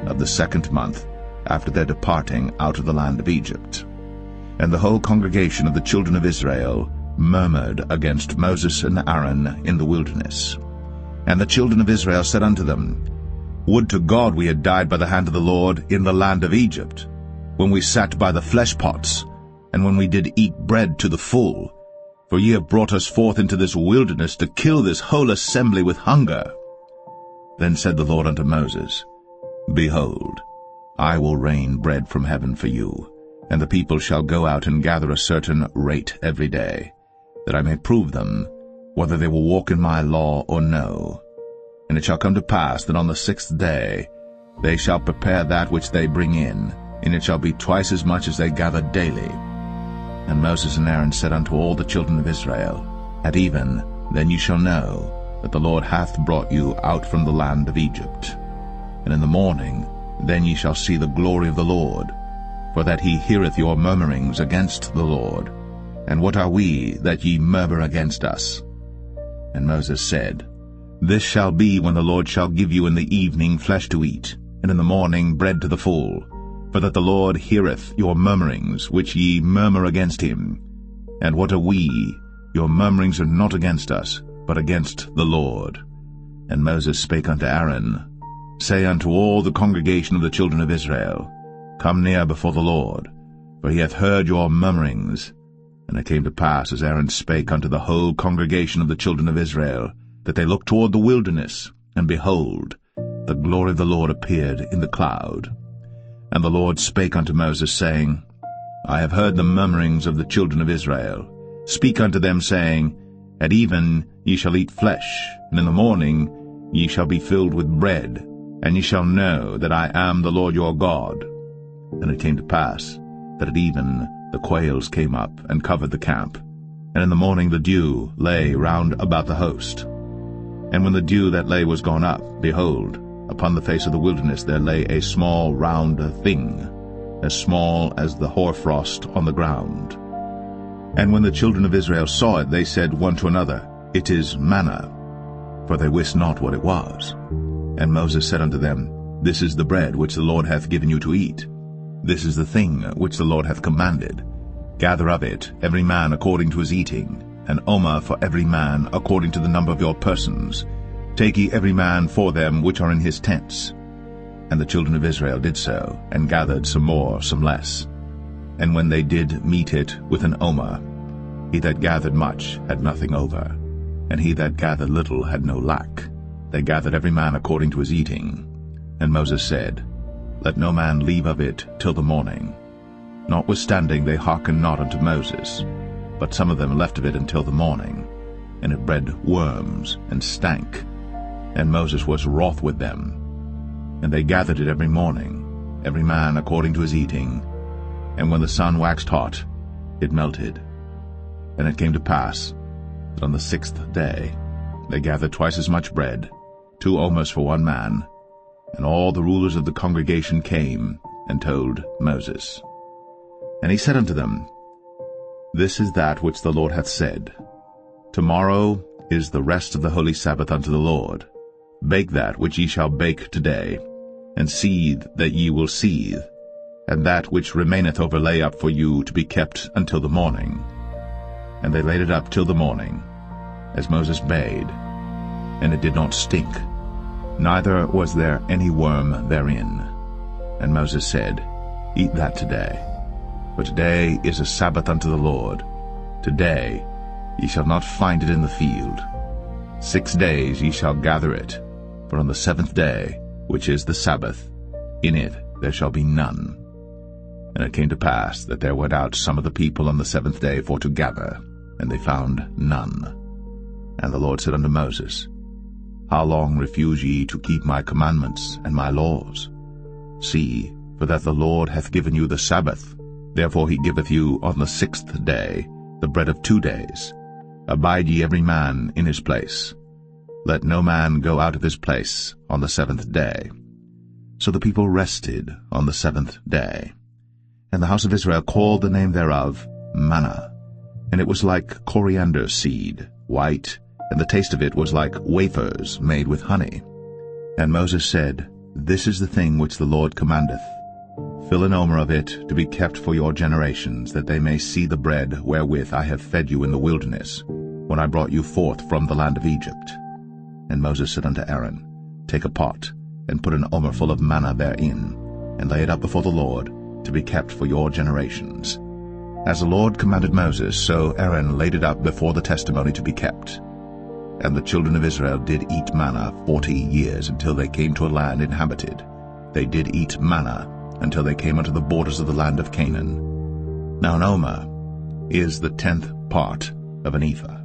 of the 2nd month, after their departing out of the land of Egypt. And the whole congregation of the children of Israel murmured against Moses and Aaron in the wilderness. And the children of Israel said unto them, Would to God we had died by the hand of the Lord in the land of Egypt, when we sat by the flesh pots, and when we did eat bread to the full. For ye have brought us forth into this wilderness to kill this whole assembly with hunger. Then said the Lord unto Moses, Behold, I will rain bread from heaven for you, and the people shall go out and gather a certain rate every day, that I may prove them, whether they will walk in my law or no. And it shall come to pass that on the 6th day they shall prepare that which they bring in, and it shall be twice as much as they gather daily. And Moses and Aaron said unto all the children of Israel, At even then ye shall know that the Lord hath brought you out from the land of Egypt. And in the morning then ye shall see the glory of the Lord, for that he heareth your murmurings against the Lord. And what are we that ye murmur against us? And Moses said, This shall be when the Lord shall give you in the evening flesh to eat, and in the morning bread to the full, for that the Lord heareth your murmurings, which ye murmur against him. And what are we? Your murmurings are not against us, but against the Lord. And Moses spake unto Aaron, Say unto all the congregation of the children of Israel, Come near before the Lord, for he hath heard your murmurings. And it came to pass, as Aaron spake unto the whole congregation of the children of Israel, that they looked toward the wilderness, and behold, the glory of the Lord appeared in the cloud. And the Lord spake unto Moses, saying, I have heard the murmurings of the children of Israel. Speak unto them, saying, At even ye shall eat flesh, and in the morning ye shall be filled with bread, and ye shall know that I am the Lord your God. And it came to pass that at even the quails came up and covered the camp, and in the morning the dew lay round about the host. And when the dew that lay was gone up, behold, upon the face of the wilderness there lay a small round thing, as small as the hoarfrost on the ground. And when the children of Israel saw it, they said one to another, It is manna, for they wist not what it was. And Moses said unto them, This is the bread which the Lord hath given you to eat. This is the thing which the Lord hath commanded. Gather of it every man according to his eating, an omer for every man according to the number of your persons. Take ye every man for them which are in his tents. And the children of Israel did so, and gathered some more, some less. And when they did meet it with an omer, he that gathered much had nothing over, and he that gathered little had no lack. they gathered every man according to his eating. And Moses said, Let no man leave of it till the morning. Notwithstanding they hearkened not unto Moses, but some of them left of it until the morning, and it bred worms, and stank. And Moses was wroth with them. And they gathered it every morning, every man according to his eating. And when the sun waxed hot, it melted. And it came to pass that on the 6th day they gathered twice as much bread, 2 omers for one man. And all the rulers of the congregation came and told Moses. And he said unto them, This is that which the Lord hath said. Tomorrow is the rest of the holy Sabbath unto the Lord. Bake that which ye shall bake today, and seethe that ye will seethe, and that which remaineth overlay up for you to be kept until the morning. And they laid it up till the morning, as Moses bade, and it did not stink, neither was there any worm therein. And Moses said, Eat that today, for today is a Sabbath unto the Lord. Today ye shall not find it in the field. 6 days ye shall gather it, but on the 7th day, which is the Sabbath, in it there shall be none. And it came to pass that there went out some of the people on the 7th day for to gather, and they found none. And the Lord said unto Moses, How long refuse ye to keep my commandments and my laws? See, for that the Lord hath given you the Sabbath. Therefore he giveth you on the 6th day the bread of 2 days. Abide ye every man in his place. Let no man go out of his place on the 7th day. So the people rested on the 7th day. And the house of Israel called the name thereof Manna. And it was like coriander seed, white, and the taste of it was like wafers made with honey. And Moses said, This is the thing which the Lord commandeth. Fill an omer of it to be kept for your generations, that they may see the bread wherewith I have fed you in the wilderness, when I brought you forth from the land of Egypt. And Moses said unto Aaron, Take a pot, and put an omer full of manna therein, and lay it up before the Lord, to be kept for your generations. As the Lord commanded Moses, so Aaron laid it up before the testimony to be kept. And the children of Israel did eat manna 40 years, until they came to a land inhabited. They did eat manna until they came unto the borders of the land of Canaan. Now an omer is the 10th part of an ephah.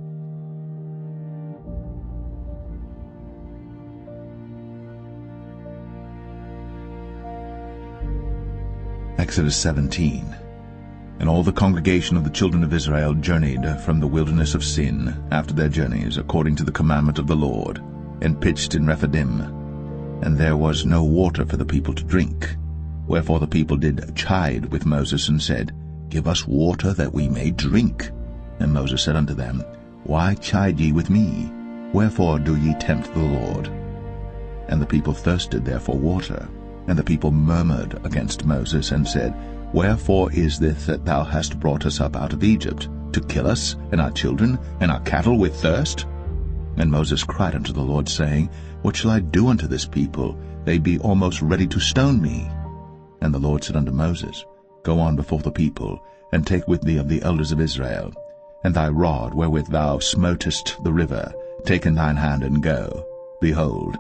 Exodus 17. And all the congregation of the children of Israel journeyed from the wilderness of Sin after their journeys, according to the commandment of the Lord, and pitched in Rephidim. And there was no water for the people to drink. Wherefore the people did chide with Moses, and said, Give us water that we may drink. And Moses said unto them, Why chide ye with me? Wherefore do ye tempt the Lord? And the people thirsted there for water. And the people murmured against Moses, and said, Wherefore is this that thou hast brought us up out of Egypt, to kill us, and our children, and our cattle with thirst? And Moses cried unto the Lord, saying, What shall I do unto this people? They be almost ready to stone me. And the Lord said unto Moses, Go on before the people, and take with thee of the elders of Israel, and thy rod wherewith thou smotest the river, take in thine hand, and go. Behold,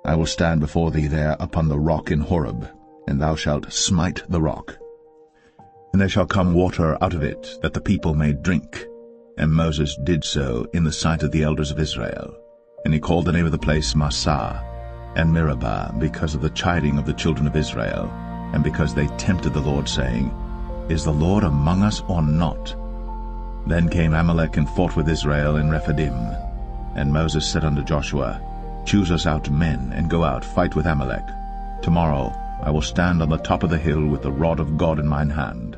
I will stand before thee there upon the rock in Horeb, and thou shalt smite the rock. And there shall come water out of it, that the people may drink. And Moses did so in the sight of the elders of Israel. And he called the name of the place Massah and Meribah, because of the chiding of the children of Israel, and because they tempted the Lord, saying, Is the Lord among us or not? Then came Amalek and fought with Israel in Rephidim. And Moses said unto Joshua, Choose us out men, and go out, fight with Amalek. Tomorrow I will stand on the top of the hill with the rod of God in mine hand.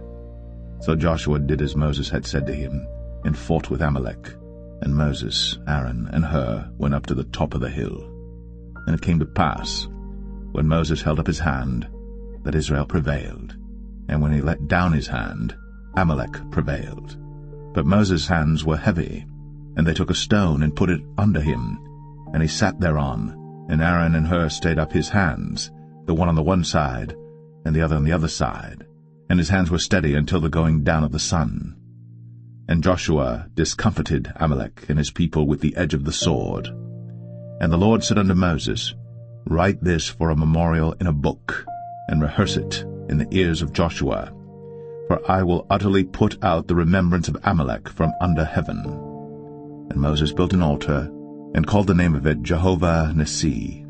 So Joshua did as Moses had said to him, and fought with Amalek. And Moses, Aaron, and Hur went up to the top of the hill. And it came to pass, when Moses held up his hand, that Israel prevailed. And when he let down his hand, Amalek prevailed. But Moses' hands were heavy, and they took a stone and put it under him, and he sat thereon. And Aaron and Hur stayed up his hands, the one on the one side, and the other on the other side. And his hands were steady until the going down of the sun. And Joshua discomfited Amalek and his people with the edge of the sword. And the Lord said unto Moses, Write this for a memorial in a book, and rehearse it in the ears of Joshua. For I will utterly put out the remembrance of Amalek from under heaven. And Moses built an altar, and called the name of it Jehovah Nissi.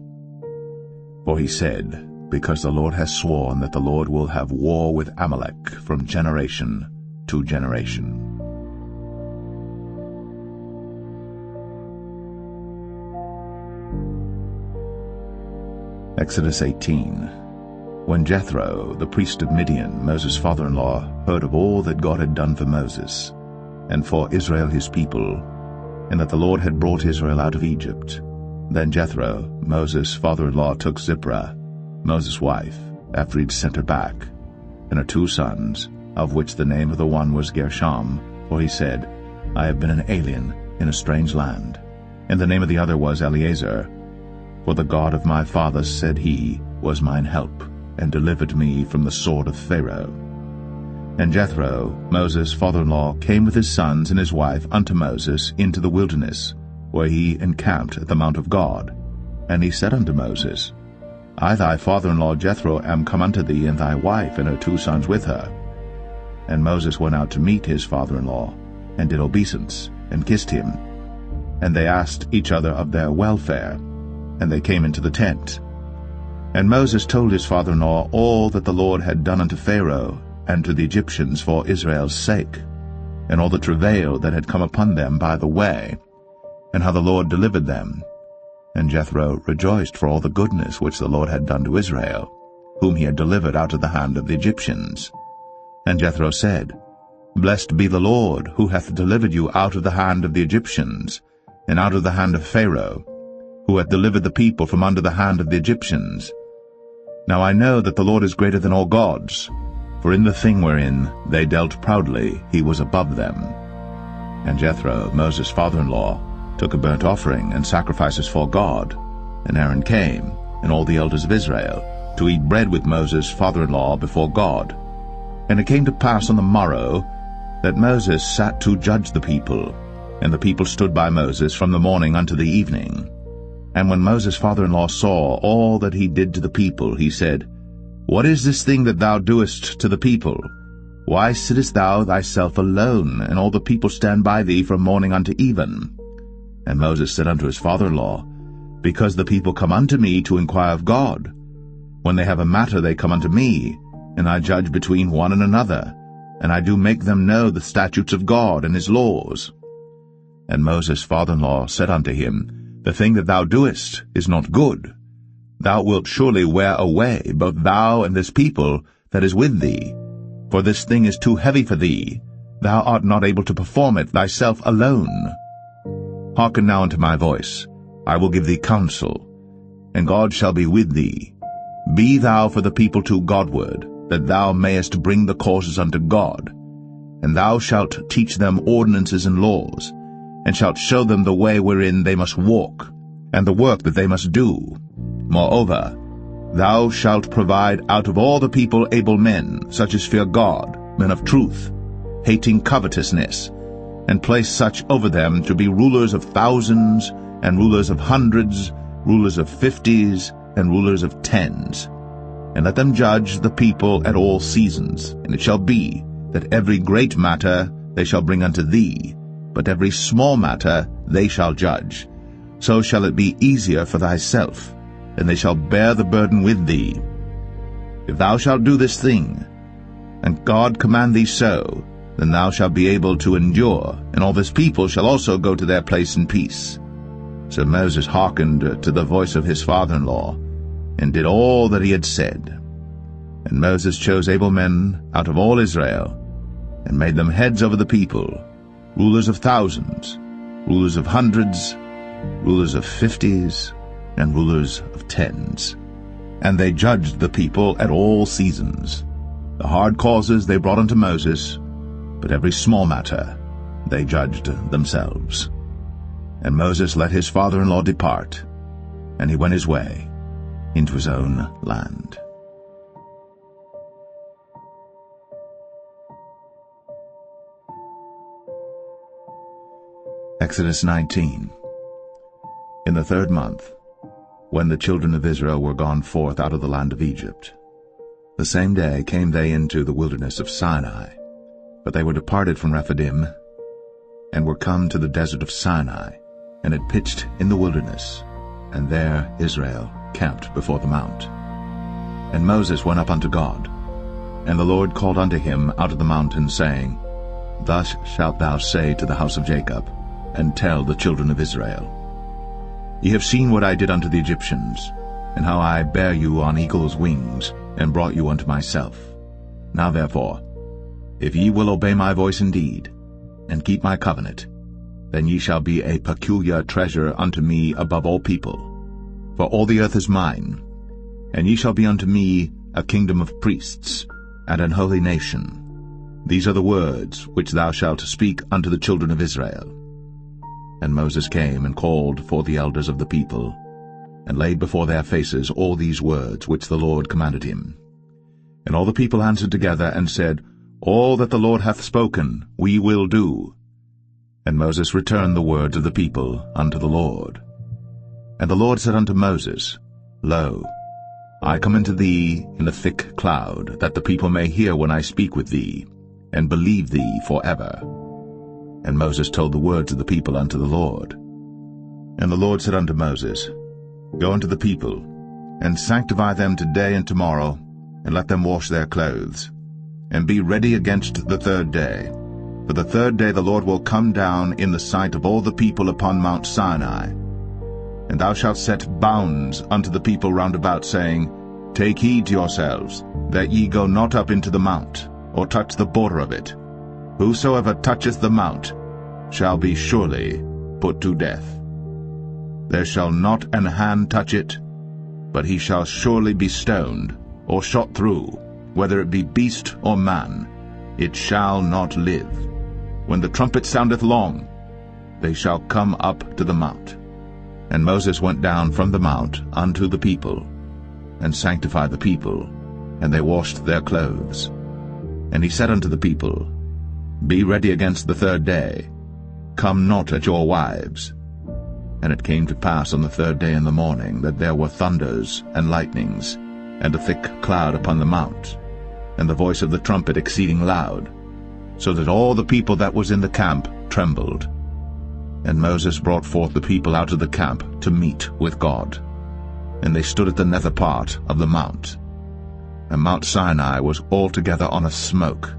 For he said, Because the Lord has sworn that the Lord will have war with Amalek from generation to generation. Exodus 18. When Jethro, the priest of Midian, Moses' father-in-law, heard of all that God had done for Moses, and for Israel his people, and that the Lord had brought Israel out of Egypt, then Jethro, Moses' father-in-law, took Zipporah, Moses' wife, after he'd sent her back, and her 2 sons, of which the name of the one was Gershom, for he said, I have been an alien in a strange land. And the name of the other was Eleazar, for the God of my fathers, said he, was mine help, and delivered me from the sword of Pharaoh. And Jethro, Moses' father-in-law, came with his sons and his wife unto Moses into the wilderness, where he encamped at the mount of God. And he said unto Moses, I thy father-in-law Jethro am come unto thee, and thy wife and her 2 sons with her. And Moses went out to meet his father-in-law, and did obeisance, and kissed him. And they asked each other of their welfare, and they came into the tent. And Moses told his father-in-law all that the Lord had done unto Pharaoh and to the Egyptians for Israel's sake, and all the travail that had come upon them by the way, and how the Lord delivered them. And Jethro rejoiced for all the goodness which the Lord had done to Israel, whom he had delivered out of the hand of the Egyptians. And Jethro said, Blessed be the Lord, who hath delivered you out of the hand of the Egyptians, and out of the hand of Pharaoh, who hath delivered the people from under the hand of the Egyptians. Now I know that the Lord is greater than all gods, for in the thing wherein they dealt proudly he was above them. And Jethro, Moses' father-in-law, took a burnt offering and sacrifices for God. And Aaron came, and all the elders of Israel, to eat bread with Moses' father-in-law before God. And it came to pass on the morrow that Moses sat to judge the people, and the people stood by Moses from the morning unto the evening. And when Moses' father-in-law saw all that he did to the people, he said, What is this thing that thou doest to the people? Why sittest thou thyself alone, and all the people stand by thee from morning unto even? And Moses said unto his father-in-law, Because the people come unto me to inquire of God. When they have a matter they come unto me, and I judge between one and another, and I do make them know the statutes of God and his laws. And Moses' father-in-law said unto him, The thing that thou doest is not good. Thou wilt surely wear away both thou and this people that is with thee. For this thing is too heavy for thee. Thou art not able to perform it thyself alone. Hearken now unto my voice. I will give thee counsel, and God shall be with thee. Be thou for the people to Godward, that thou mayest bring the causes unto God. And thou shalt teach them ordinances and laws, and shalt show them the way wherein they must walk, and the work that they must do. Moreover, thou shalt provide out of all the people able men, such as fear God, men of truth, hating covetousness, and place such over them to be rulers of thousands, and rulers of hundreds, rulers of 50s, and rulers of 10s. And let them judge the people at all seasons. And it shall be that every great matter they shall bring unto thee, but every small matter they shall judge. So shall it be easier for thyself, and they shall bear the burden with thee. If thou shalt do this thing, and God command thee so, then thou shalt be able to endure, and all this people shall also go to their place in peace. So Moses hearkened to the voice of his father-in-law, and did all that he had said. And Moses chose able men out of all Israel, and made them heads over the people, rulers of thousands, rulers of hundreds, rulers of 50s, and rulers of 10s. And they judged the people at all seasons. The hard causes they brought unto Moses, but every small matter they judged themselves. And Moses let his father-in-law depart, and he went his way into his own land. Exodus 19. In the 3rd month, when the children of Israel were gone forth out of the land of Egypt, the same day came they into the wilderness of Sinai. But they were departed from Rephidim, and were come to the desert of Sinai, and had pitched in the wilderness, and there Israel camped before the mount. And Moses went up unto God, and the Lord called unto him out of the mountain, saying, Thus shalt thou say to the house of Jacob, and tell the children of Israel, Ye have seen what I did unto the Egyptians, and how I bare you on eagle's wings, and brought you unto myself. Now therefore, if ye will obey my voice indeed, and keep my covenant, then ye shall be a peculiar treasure unto me above all people. For all the earth is mine, and ye shall be unto me a kingdom of priests, and an holy nation. These are the words which thou shalt speak unto the children of Israel. And Moses came and called for the elders of the people, and laid before their faces all these words which the Lord commanded him. And all the people answered together, and said, All that the Lord hath spoken we will do. And Moses returned the words of the people unto the Lord. And the Lord said unto Moses, Lo, I come unto thee in a thick cloud, that the people may hear when I speak with thee, and believe thee forever. And Moses told the words of the people unto the Lord. And the Lord said unto Moses, Go unto the people, and sanctify them today and tomorrow, and let them wash their clothes, and be ready against the 3rd day. For the 3rd day the Lord will come down in the sight of all the people upon Mount Sinai. And thou shalt set bounds unto the people round about, saying, Take heed to yourselves, that ye go not up into the mount, or touch the border of it. Whosoever toucheth the mount shall be surely put to death. There shall not an hand touch it, but he shall surely be stoned, or shot through, whether it be beast or man. It shall not live. When the trumpet soundeth long, they shall come up to the mount. And Moses went down from the mount unto the people, and sanctified the people, and they washed their clothes. And he said unto the people, Be ready against the 3rd day, come not at your wives. And it came to pass on the 3rd day in the morning, that there were thunders and lightnings, and a thick cloud upon the mount, and the voice of the trumpet exceeding loud, so that all the people that was in the camp trembled. And Moses brought forth the people out of the camp to meet with God. And they stood at the nether part of the mount. And Mount Sinai was altogether on a smoke,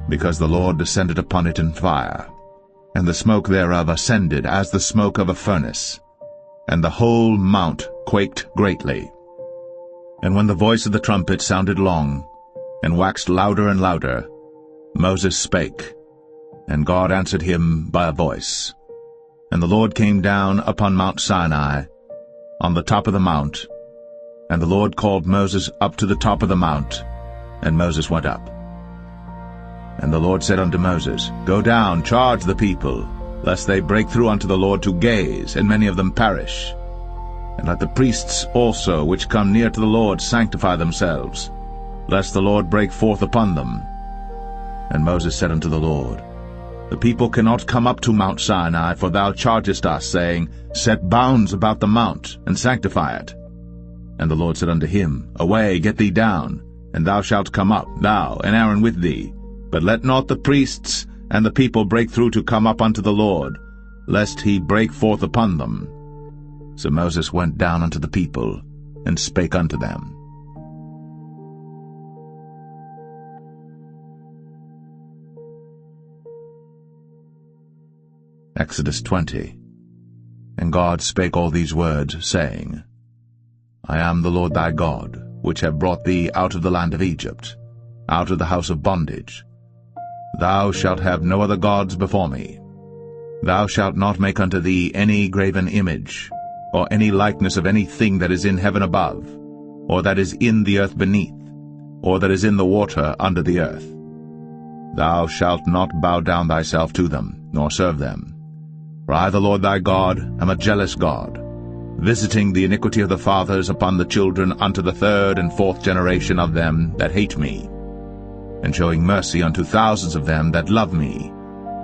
because the Lord descended upon it in fire, and the smoke thereof ascended as the smoke of a furnace, and the whole mount quaked greatly. And when the voice of the trumpet sounded long, and waxed louder and louder, Moses spake, and God answered him by a voice. And the Lord came down upon Mount Sinai, on the top of the mount, and the Lord called Moses up to the top of the mount, and Moses went up. And the Lord said unto Moses, Go down, charge the people, lest they break through unto the Lord to gaze, and many of them perish. And let the priests also which come near to the Lord sanctify themselves, lest the Lord break forth upon them. And Moses said unto the Lord, The people cannot come up to Mount Sinai, for thou chargest us, saying, Set bounds about the mount, and sanctify it. And the Lord said unto him, Away, get thee down, and thou shalt come up, thou and Aaron with thee. But let not the priests and the people break through to come up unto the Lord, lest he break forth upon them. So Moses went down unto the people, and spake unto them. Exodus 20. And God spake all these words, saying, I am the Lord thy God, which have brought thee out of the land of Egypt, out of the house of bondage. Thou shalt have no other gods before me. Thou shalt not make unto thee any graven image, or any likeness of any thing that is in heaven above, or that is in the earth beneath, or that is in the water under the earth. Thou shalt not bow down thyself to them, nor serve them. For I, the Lord thy God, am a jealous God, visiting the iniquity of the fathers upon the children unto the 3rd and 4th generation of them that hate me, and showing mercy unto thousands of them that love me,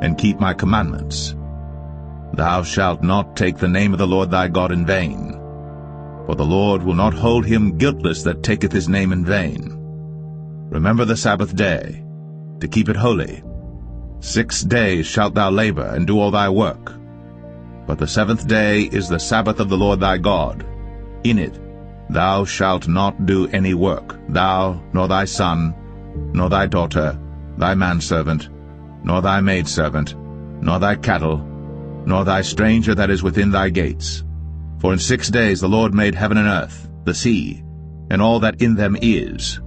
and keep my commandments. Thou shalt not take the name of the Lord thy God in vain. For the Lord will not hold him guiltless that taketh his name in vain. Remember the Sabbath day, to keep it holy. 6 days shalt thou labor, and do all thy work. But the 7th day is the Sabbath of the Lord thy God. In it thou shalt not do any work, thou, nor thy son, nor thy daughter, thy manservant, nor thy maidservant, nor thy cattle, nor thy stranger that is within thy gates. For in 6 days the Lord made heaven and earth, the sea, and all that in them is,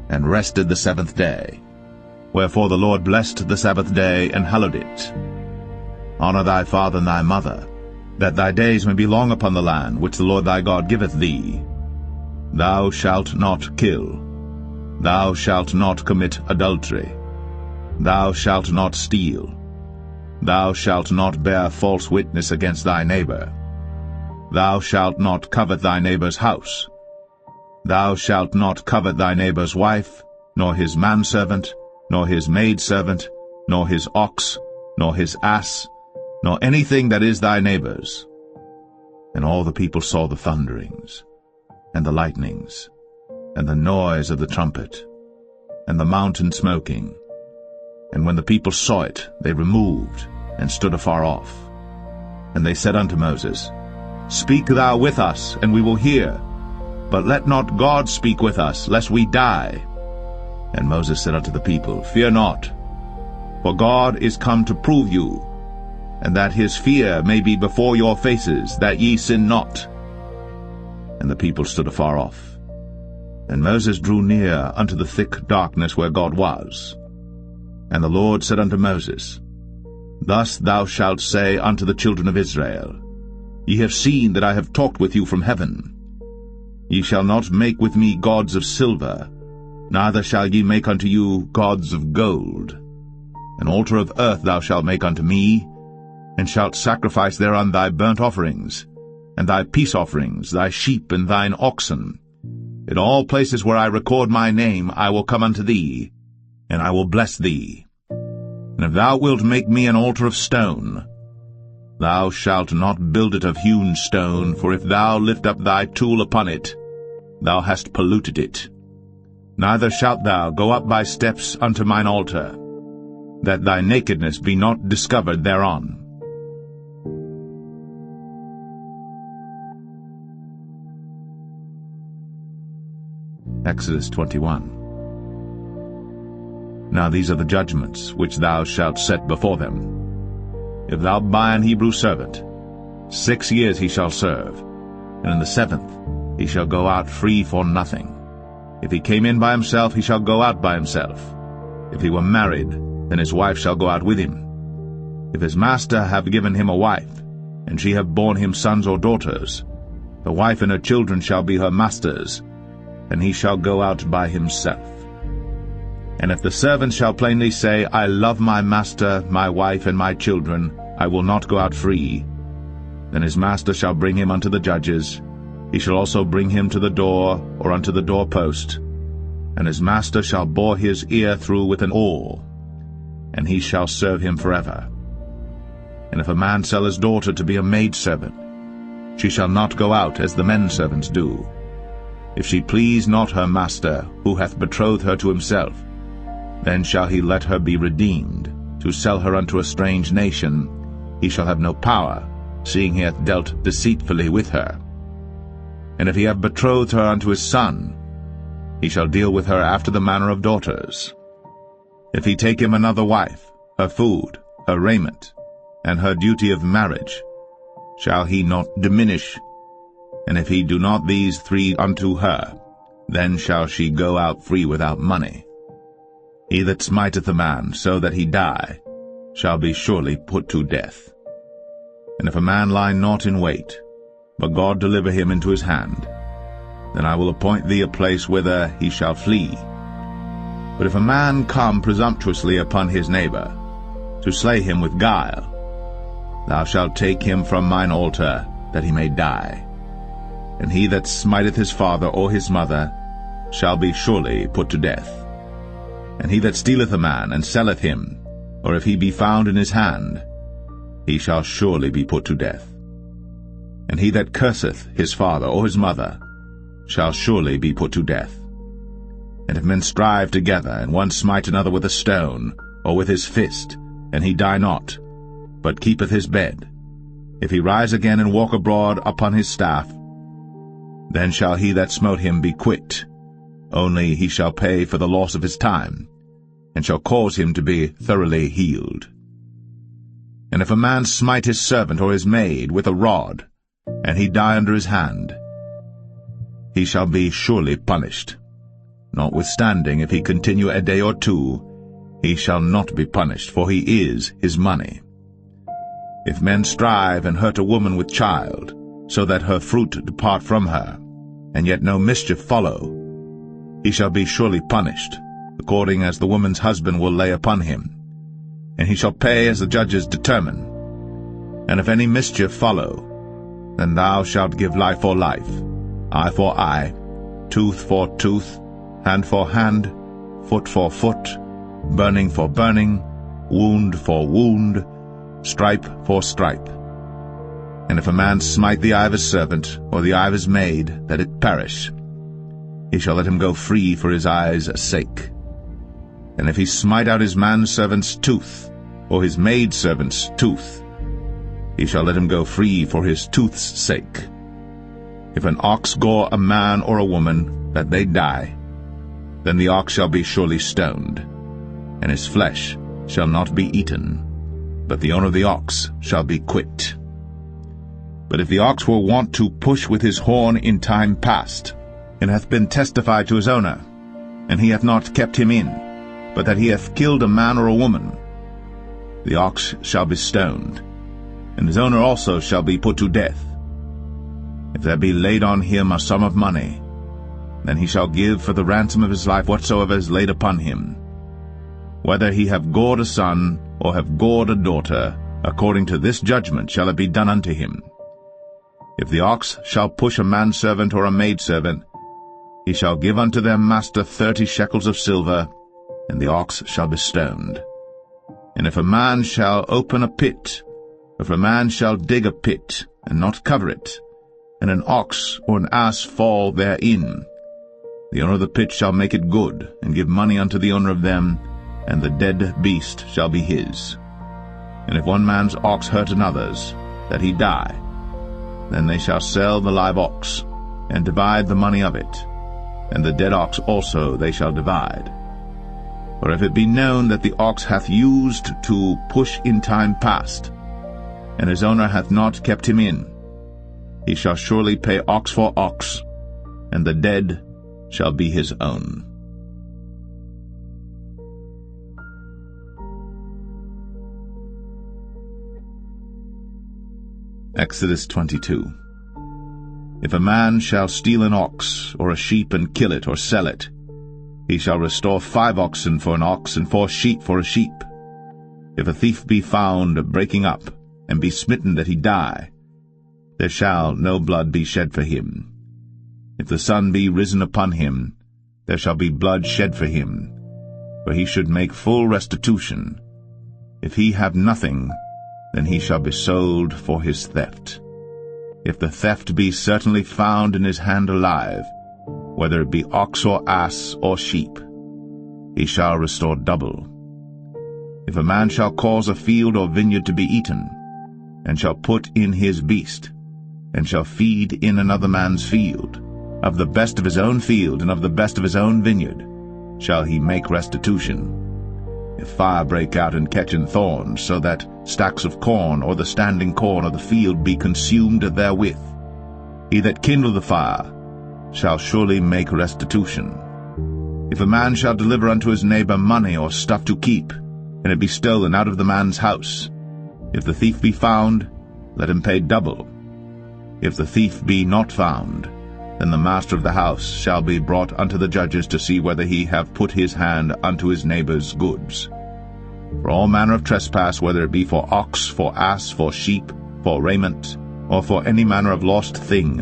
and rested the 7th day. Wherefore the Lord blessed the Sabbath day, and hallowed it. Honor thy father and thy mother, that thy days may be long upon the land which the Lord thy God giveth thee. Thou shalt not kill. Thou shalt not commit adultery. Thou shalt not steal. Thou shalt not bear false witness against thy neighbor. Thou shalt not covet thy neighbor's house. Thou shalt not covet thy neighbor's wife, nor his manservant, nor his maidservant, nor his ox, nor his ass, nor anything that is thy neighbor's. And all the people saw the thunderings, and the lightnings, and the noise of the trumpet, and the mountain smoking. And when the people saw it, they removed, and stood afar off. And they said unto Moses, Speak thou with us, and we will hear. But let not God speak with us, lest we die. And Moses said unto the people, Fear not, for God is come to prove you, and that his fear may be before your faces, that ye sin not. And the people stood afar off. And Moses drew near unto the thick darkness where God was. And the Lord said unto Moses, Thus thou shalt say unto the children of Israel, Ye have seen that I have talked with you from heaven. Ye shall not make with me gods of silver, neither shall ye make unto you gods of gold. An altar of earth thou shalt make unto me, and shalt sacrifice thereon thy burnt offerings, and thy peace offerings, thy sheep and thine oxen. In all places where I record my name I will come unto thee, and I will bless thee. And if thou wilt make me an altar of stone, thou shalt not build it of hewn stone, for if thou lift up thy tool upon it, thou hast polluted it. Neither shalt thou go up by steps unto mine altar, that thy nakedness be not discovered thereon. Exodus 21. Now these are the judgments which thou shalt set before them. If thou buy an Hebrew servant, 6 years he shall serve, and in the 7th he shall go out free for nothing. If he came in by himself, he shall go out by himself. If he were married, then his wife shall go out with him. If his master have given him a wife, and she have borne him sons or daughters, the wife and her children shall be her master's, and he shall go out by himself. And if the servant shall plainly say, I love my master, my wife, and my children, I will not go out free, then his master shall bring him unto the judges. He shall also bring him to the door, or unto the doorpost, and his master shall bore his ear through with an awl, and he shall serve him forever. And if a man sell his daughter to be a maidservant, she shall not go out as the men servants do. If she please not her master, who hath betrothed her to himself, then shall he let her be redeemed. To sell her unto a strange nation, he shall have no power, seeing he hath dealt deceitfully with her. And if he have betrothed her unto his son, he shall deal with her after the manner of daughters. If he take him another wife, her food, her raiment, and her duty of marriage, shall he not diminish? And if he do not these 3 unto her, then shall she go out free without money. He that smiteth a man so that he die shall be surely put to death. And if a man lie not in wait, but God deliver him into his hand, then I will appoint thee a place whither he shall flee. But if a man come presumptuously upon his neighbor, to slay him with guile, thou shalt take him from mine altar, that he may die. And he that smiteth his father or his mother shall be surely put to death. And he that stealeth a man and selleth him, or if he be found in his hand, he shall surely be put to death. And he that curseth his father or his mother shall surely be put to death. And if men strive together, and one smite another with a stone, or with his fist, and he die not, but keepeth his bed, if he rise again and walk abroad upon his staff, then shall he that smote him be quit, only he shall pay for the loss of his time, and shall cause him to be thoroughly healed. And if a man smite his servant or his maid with a rod, and he die under his hand, he shall be surely punished. Notwithstanding, if he continue a day or two, he shall not be punished, for he is his money. If men strive and hurt a woman with child, so that her fruit depart from her, and yet no mischief follow, he shall be surely punished, according as the woman's husband will lay upon him, and he shall pay as the judges determine. And if any mischief follow, then thou shalt give life for life, eye for eye, tooth for tooth, hand for hand, foot for foot, burning for burning, wound for wound, stripe for stripe. And if a man smite the eye of his servant, or the eye of his maid, that it perish, he shall let him go free for his eye's sake. And if he smite out his manservant's tooth, or his maidservant's tooth, he shall let him go free for his tooth's sake. If an ox gore a man or a woman, that they die, then the ox shall be surely stoned, and his flesh shall not be eaten, but the owner of the ox shall be quit. But if the ox were wont to push with his horn in time past, and hath been testified to his owner, and he hath not kept him in, but that he hath killed a man or a woman, the ox shall be stoned, and his owner also shall be put to death. If there be laid on him a sum of money, then he shall give for the ransom of his life whatsoever is laid upon him. Whether he have gored a son, or have gored a daughter, according to this judgment shall it be done unto him. If the ox shall push a manservant or a maidservant, he shall give unto their master 30 shekels of silver, and the ox shall be stoned. And if a man shall open a pit, if a man shall dig a pit, and not cover it, and an ox or an ass fall therein, the owner of the pit shall make it good, and give money unto the owner of them, and the dead beast shall be his. And if one man's ox hurt another's, that he die, then they shall sell the live ox, and divide the money of it, and the dead ox also they shall divide. For if it be known that the ox hath used to push in time past, and his owner hath not kept him in, he shall surely pay ox for ox, and the dead shall be his own. Exodus 22. If a man shall steal an ox or a sheep and kill it or sell it, he shall restore 5 oxen for an ox and 4 sheep for a sheep. If a thief be found breaking up, and be smitten that he die, there shall no blood be shed for him. If the sun be risen upon him, there shall be blood shed for him, for he should make full restitution. If he have nothing, then he shall be sold for his theft. If the theft be certainly found in his hand alive, whether it be ox or ass or sheep, he shall restore double. If a man shall cause a field or vineyard to be eaten, and shall put in his beast, and shall feed in another man's field, of the best of his own field and of the best of his own vineyard, shall he make restitution. If fire break out and catch in thorns, so that stacks of corn or the standing corn of the field be consumed therewith, he that kindled the fire shall surely make restitution. If a man shall deliver unto his neighbor money or stuff to keep, and it be stolen out of the man's house, if the thief be found, let him pay double. If the thief be not found, then the master of the house shall be brought unto the judges to see whether he have put his hand unto his neighbor's goods. For all manner of trespass, whether it be for ox, for ass, for sheep, for raiment, or for any manner of lost thing,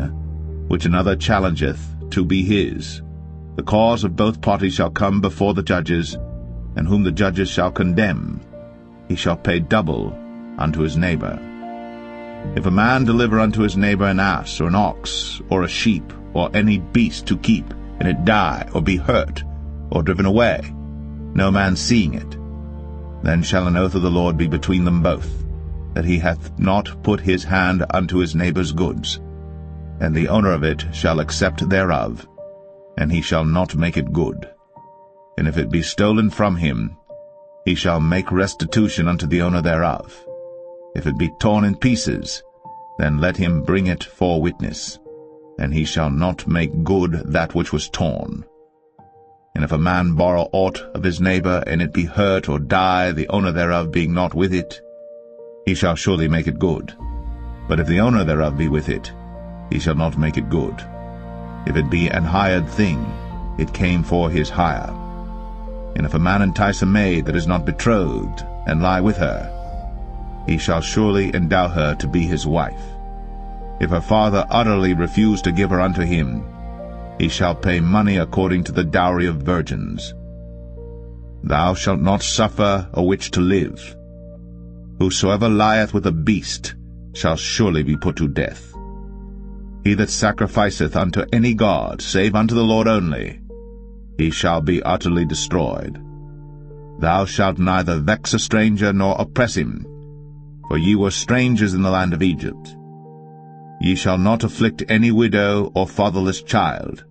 which another challengeth to be his, the cause of both parties shall come before the judges, and whom the judges shall condemn, he shall pay double, unto his neighbor. If a man deliver unto his neighbor an ass, or an ox, or a sheep, or any beast to keep, and it die, or be hurt, or driven away, no man seeing it, then shall an oath of the Lord be between them both, that he hath not put his hand unto his neighbor's goods, and the owner of it shall accept thereof, and he shall not make it good. And if it be stolen from him, he shall make restitution unto the owner thereof. If it be torn in pieces, then let him bring it for witness, and he shall not make good that which was torn. And if a man borrow aught of his neighbor, and it be hurt or die, the owner thereof being not with it, he shall surely make it good. But if the owner thereof be with it, he shall not make it good. If it be an hired thing, it came for his hire. And if a man entice a maid that is not betrothed, and lie with her, he shall surely endow her to be his wife. If her father utterly refuse to give her unto him, he shall pay money according to the dowry of virgins. Thou shalt not suffer a witch to live. Whosoever lieth with a beast shall surely be put to death. He that sacrificeth unto any god, save unto the Lord only, he shall be utterly destroyed. Thou shalt neither vex a stranger nor oppress him, for ye were strangers in the land of Egypt. Ye shall not afflict any widow or fatherless child.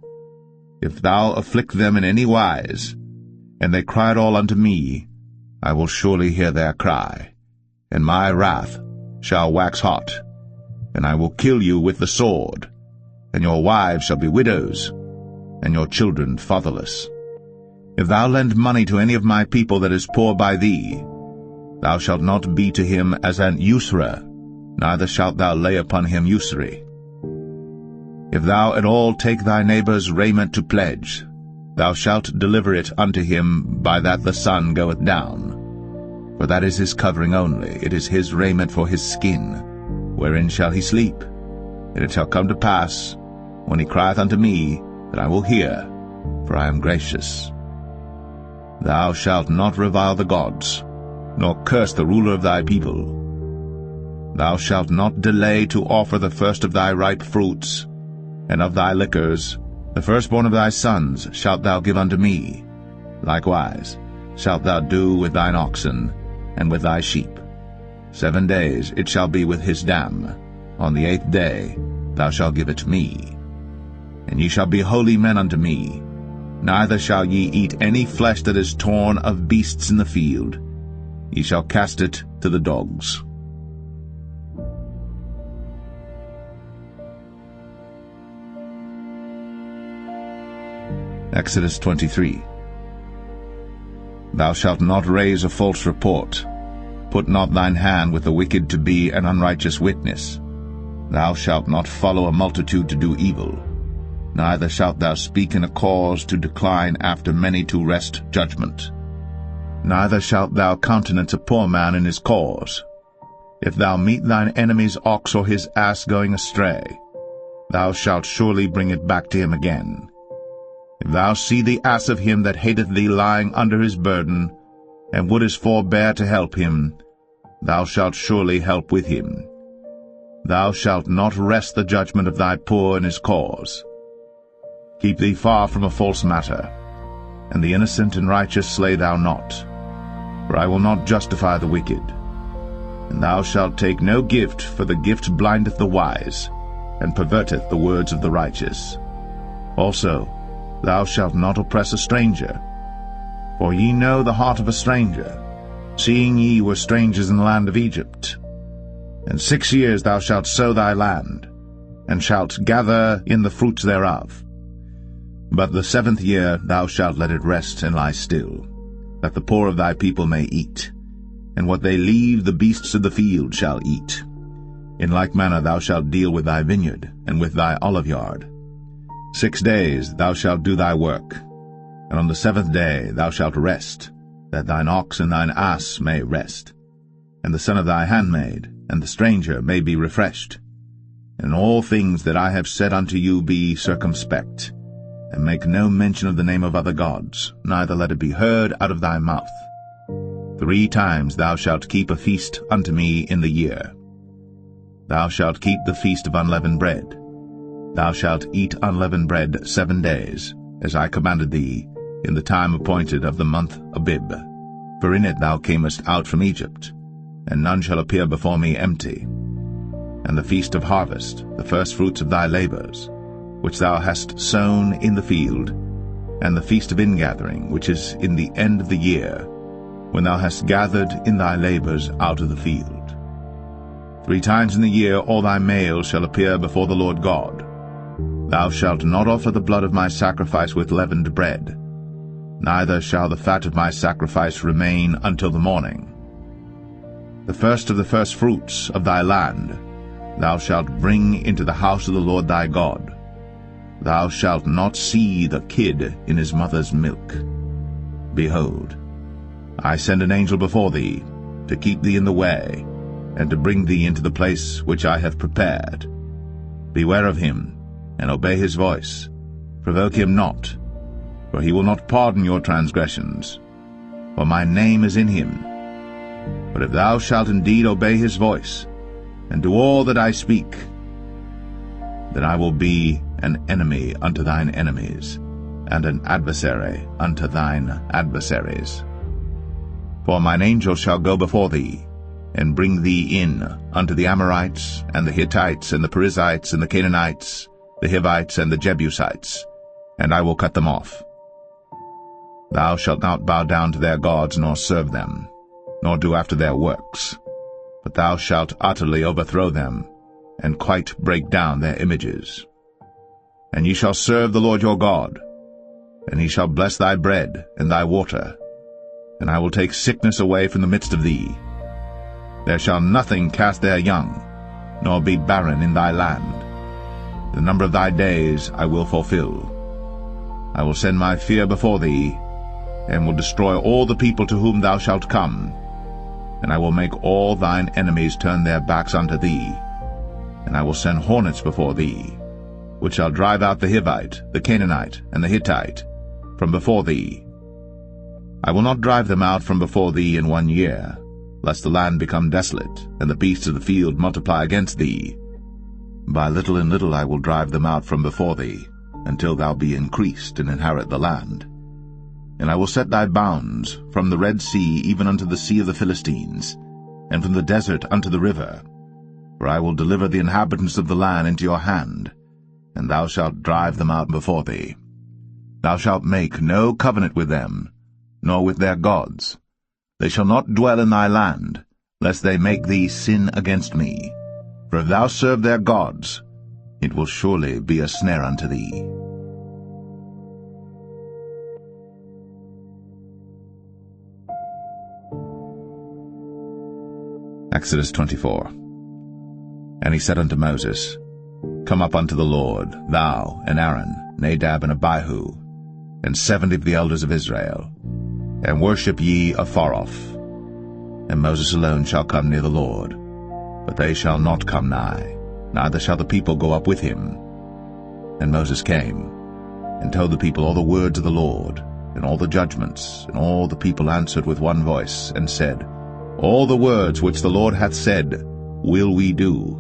If thou afflict them in any wise, and they cry at all unto me, I will surely hear their cry, and my wrath shall wax hot, and I will kill you with the sword, and your wives shall be widows, and your children fatherless. If thou lend money to any of my people that is poor by thee, thou shalt not be to him as an usurer, neither shalt thou lay upon him usury. If thou at all take thy neighbor's raiment to pledge, thou shalt deliver it unto him by that the sun goeth down. For that is his covering only, it is his raiment for his skin. Wherein shall he sleep? And it shall come to pass, when he crieth unto me, that I will hear, for I am gracious. Thou shalt not revile the gods, nor curse the ruler of thy people. Thou shalt not delay to offer the first of thy ripe fruits, and of thy liquors, the firstborn of thy sons shalt thou give unto me. Likewise shalt thou do with thine oxen, and with thy sheep. 7 days it shall be with his dam. On the 8th day thou shalt give it me. And ye shall be holy men unto me. Neither shall ye eat any flesh that is torn of beasts in the field. Ye shall cast it to the dogs. Exodus 23. Thou shalt not raise a false report. Put not thine hand with the wicked to be an unrighteous witness. Thou shalt not follow a multitude to do evil. Neither shalt thou speak in a cause to decline after many to wrest judgment. Neither shalt thou countenance a poor man in his cause. If thou meet thine enemy's ox or his ass going astray, thou shalt surely bring it back to him again. If thou see the ass of him that hateth thee lying under his burden, and wouldest forbear to help him, thou shalt surely help with him. Thou shalt not wrest the judgment of thy poor in his cause. Keep thee far from a false matter, and the innocent and righteous slay thou not. For I will not justify the wicked. And thou shalt take no gift, for the gift blindeth the wise, and perverteth the words of the righteous. Also, thou shalt not oppress a stranger. For ye know the heart of a stranger, seeing ye were strangers in the land of Egypt. And 6 years thou shalt sow thy land, and shalt gather in the fruits thereof. But the 7th year thou shalt let it rest and lie still, that the poor of thy people may eat, and what they leave the beasts of the field shall eat. In like manner thou shalt deal with thy vineyard, and with thy oliveyard. 6 days thou shalt do thy work, and on the 7th day thou shalt rest, that thine ox and thine ass may rest, and the son of thy handmaid, and the stranger may be refreshed. And in all things that I have said unto you be circumspect, and make no mention of the name of other gods, neither let it be heard out of thy mouth. 3 times thou shalt keep a feast unto me in the year. Thou shalt keep the feast of unleavened bread. Thou shalt eat unleavened bread 7 days, as I commanded thee, in the time appointed of the month Abib. For in it thou camest out from Egypt, and none shall appear before me empty. And the feast of harvest, the firstfruits of thy labors, which thou hast sown in the field, and the feast of ingathering, which is in the end of the year, when thou hast gathered in thy labors out of the field. 3 times in the year all thy males shall appear before the Lord God. Thou shalt not offer the blood of my sacrifice with leavened bread, neither shall the fat of my sacrifice remain until the morning. The first of the firstfruits of thy land thou shalt bring into the house of the Lord thy God. Thou shalt not see the kid in his mother's milk. Behold, I send an angel before thee, to keep thee in the way, and to bring thee into the place which I have prepared. Beware of him, and obey his voice. Provoke him not, for he will not pardon your transgressions, for my name is in him. But if thou shalt indeed obey his voice, and do all that I speak, then I will be an enemy unto thine enemies, and an adversary unto thine adversaries. For mine angel shall go before thee, and bring thee in unto the Amorites, and the Hittites, and the Perizzites, and the Canaanites, the Hivites, and the Jebusites, and I will cut them off. Thou shalt not bow down to their gods, nor serve them, nor do after their works, but thou shalt utterly overthrow them, and quite break down their images. And ye shall serve the Lord your God, and he shall bless thy bread and thy water, and I will take sickness away from the midst of thee. There shall nothing cast their young, nor be barren in thy land. The number of thy days I will fulfill. I will send my fear before thee, and will destroy all the people to whom thou shalt come. And I will make all thine enemies turn their backs unto thee. And I will send hornets before thee, which shall drive out the Hivite, the Canaanite, and the Hittite from before thee. I will not drive them out from before thee in 1 year, lest the land become desolate, and the beasts of the field multiply against thee. By little and little I will drive them out from before thee, until thou be increased and inherit the land. And I will set thy bounds from the Red Sea even unto the sea of the Philistines, and from the desert unto the river. For I will deliver the inhabitants of the land into your hand, and thou shalt drive them out before thee. Thou shalt make no covenant with them, nor with their gods. They shall not dwell in thy land, lest they make thee sin against me. For if thou serve their gods, it will surely be a snare unto thee. Exodus 24. And he said unto Moses, Come up unto the Lord, thou and Aaron, Nadab and Abihu, and 70 of the elders of Israel, and worship ye afar off. And Moses alone shall come near the Lord, but they shall not come nigh, neither shall the people go up with him. And Moses came, and told the people all the words of the Lord, and all the judgments, and all the people answered with one voice, and said, All the words which the Lord hath said will we do.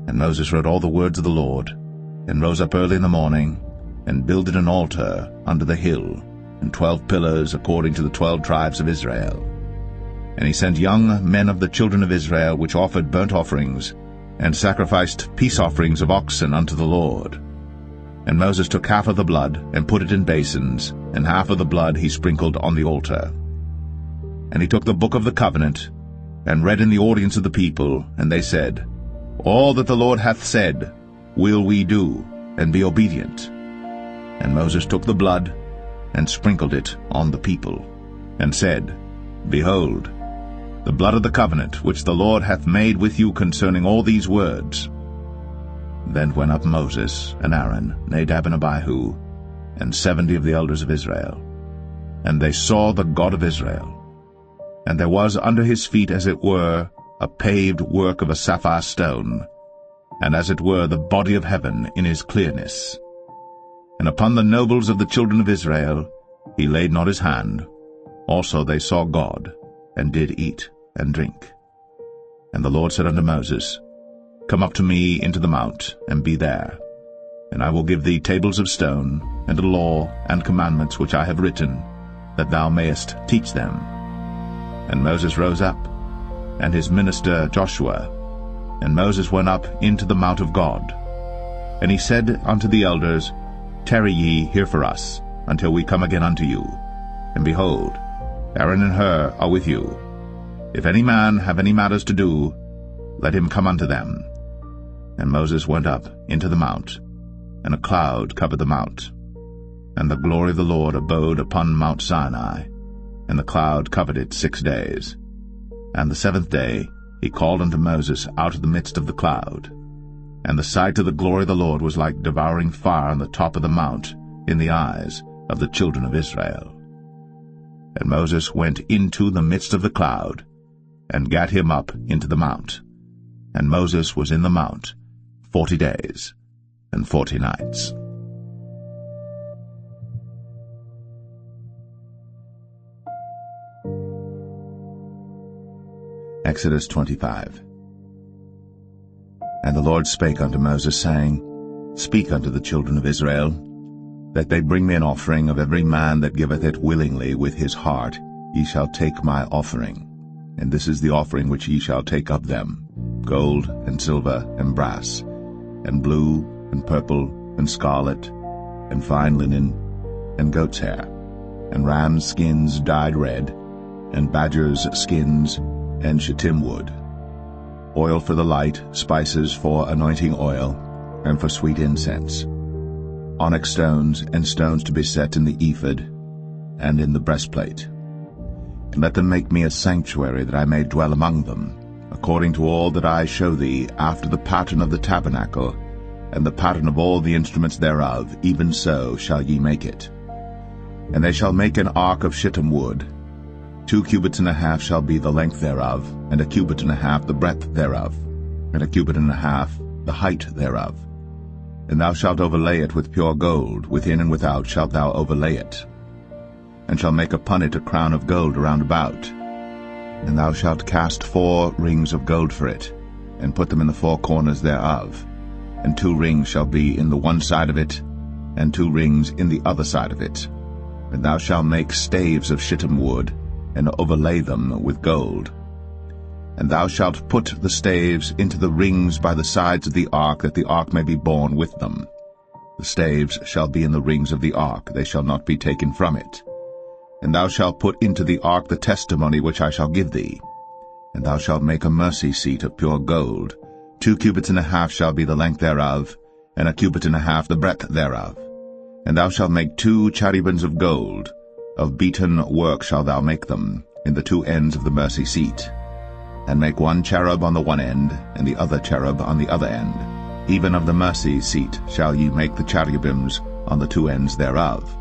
And Moses wrote all the words of the Lord, and rose up early in the morning, and builded an altar under the hill, and 12 pillars according to the 12 tribes of Israel. And he sent young men of the children of Israel, which offered burnt offerings, and sacrificed peace offerings of oxen unto the Lord. And Moses took half of the blood, and put it in basins, and half of the blood he sprinkled on the altar. And he took the book of the covenant, and read in the audience of the people, and they said, All that the Lord hath said will we do, and be obedient. And Moses took the blood, and sprinkled it on the people, and said, Behold, the blood of the covenant which the Lord hath made with you concerning all these words. Then went up Moses, and Aaron, Nadab and Abihu, and 70 of the elders of Israel. And they saw the God of Israel. And there was under his feet, as it were, a paved work of a sapphire stone, and as it were the body of heaven in his clearness. And upon the nobles of the children of Israel he laid not his hand. Also they saw God, and did eat and drink. And the Lord said unto Moses, Come up to me into the mount, and be there. And I will give thee tables of stone, and a law and commandments which I have written, that thou mayest teach them. And Moses rose up, and his minister Joshua. And Moses went up into the mount of God. And he said unto the elders, Tarry ye here for us, until we come again unto you. And behold, Aaron and Hur are with you. If any man have any matters to do, let him come unto them. And Moses went up into the mount, and a cloud covered the mount. And the glory of the Lord abode upon Mount Sinai, and the cloud covered it 6 days. And the 7th day he called unto Moses out of the midst of the cloud. And the sight of the glory of the Lord was like devouring fire on the top of the mount in the eyes of the children of Israel. And Moses went into the midst of the cloud, and gat him up into the mount. And Moses was in the mount 40 days and 40 nights. Exodus 25. And the Lord spake unto Moses, saying, Speak unto the children of Israel, that they bring me an offering of every man that giveth it willingly with his heart. Ye shall take my offering. And this is the offering which ye shall take of them, gold and silver and brass, and blue and purple and scarlet, and fine linen, and goat's hair, and rams' skins dyed red, and badgers' skins, and shittim wood, oil for the light, spices for anointing oil, and for sweet incense, onyx stones, and stones to be set in the ephod, and in the breastplate. And let them make me a sanctuary, that I may dwell among them, according to all that I show thee, after the pattern of the tabernacle, and the pattern of all the instruments thereof, even so shall ye make it. And they shall make an ark of shittim wood. 2 cubits and a half shall be the length thereof, and 1 cubit and a half the breadth thereof, and 1 cubit and a half the height thereof. And thou shalt overlay it with pure gold, within and without shalt thou overlay it. And shalt make upon it a crown of gold round about. And thou shalt cast 4 rings of gold for it, and put them in the 4 corners thereof. And 2 rings shall be in the one side of it, and 2 rings in the other side of it. And thou shalt make staves of shittim wood, and overlay them with gold. And thou shalt put the staves into the rings by the sides of the ark, that the ark may be borne with them. The staves shall be in the rings of the ark, they shall not be taken from it. And thou shalt put into the ark the testimony which I shall give thee. And thou shalt make a mercy seat of pure gold. 2 cubits and a half shall be the length thereof, and 1 cubit and a half the breadth thereof. And thou shalt make 2 cherubims of gold. Of beaten work shalt thou make them, in the 2 ends of the mercy seat. And make 1 cherub on the one end, and the other cherub on the other end. Even of the mercy seat shall ye make the cherubims on the 2 ends thereof.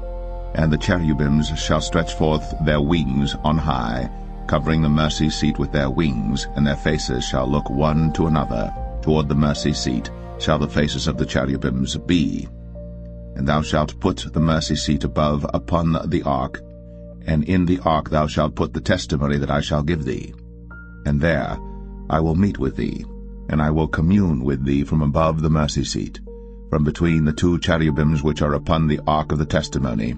And the cherubims shall stretch forth their wings on high, covering the mercy seat with their wings, and their faces shall look one to another. Toward the mercy seat shall the faces of the cherubims be. And thou shalt put the mercy seat above upon the ark, and in the ark thou shalt put the testimony that I shall give thee. And there I will meet with thee, and I will commune with thee from above the mercy seat, from between the 2 cherubims which are upon the ark of the testimony,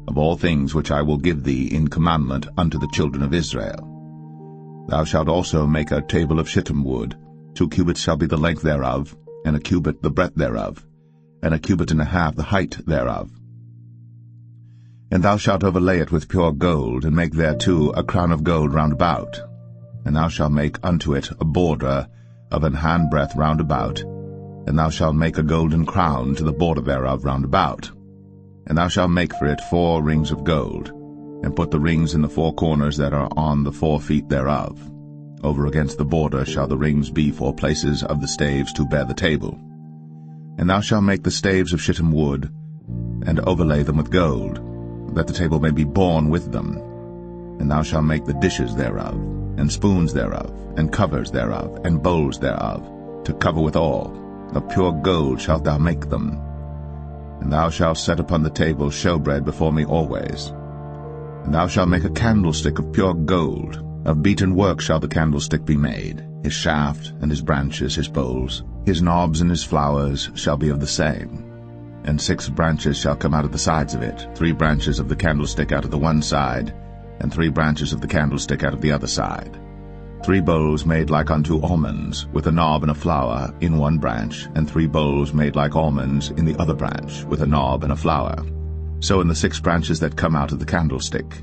of all things which I will give thee in commandment unto the children of Israel. Thou shalt also make a table of shittim wood. 2 cubits shall be the length thereof, and 1 cubit the breadth thereof, and 1 cubit and a half the height thereof. And thou shalt overlay it with pure gold, and make thereto a crown of gold round about. And thou shalt make unto it a border of an handbreadth round about, and thou shalt make a golden crown to the border thereof round about. And thou shalt make for it 4 rings of gold, and put the rings in the 4 corners that are on the 4 feet thereof. Over against the border shall the rings be for places of the staves to bear the table. And thou shalt make the staves of shittim wood, and overlay them with gold, that the table may be borne with them. And thou shalt make the dishes thereof, and spoons thereof, and covers thereof, and bowls thereof, to cover withal. Of pure gold shalt thou make them. And thou shalt set upon the table showbread before me always. And thou shalt make a candlestick of pure gold, Of beaten work shall the candlestick be made, his shaft and his branches, his bowls, his knobs and his flowers shall be of the same. And 6 branches shall come out of the sides of it, 3 branches of the candlestick out of the one side, and 3 branches of the candlestick out of the other side. 3 bowls made like unto almonds, with a knob and a flower in one branch, and 3 bowls made like almonds in the other branch, with a knob and a flower. So in the 6 branches that come out of the candlestick.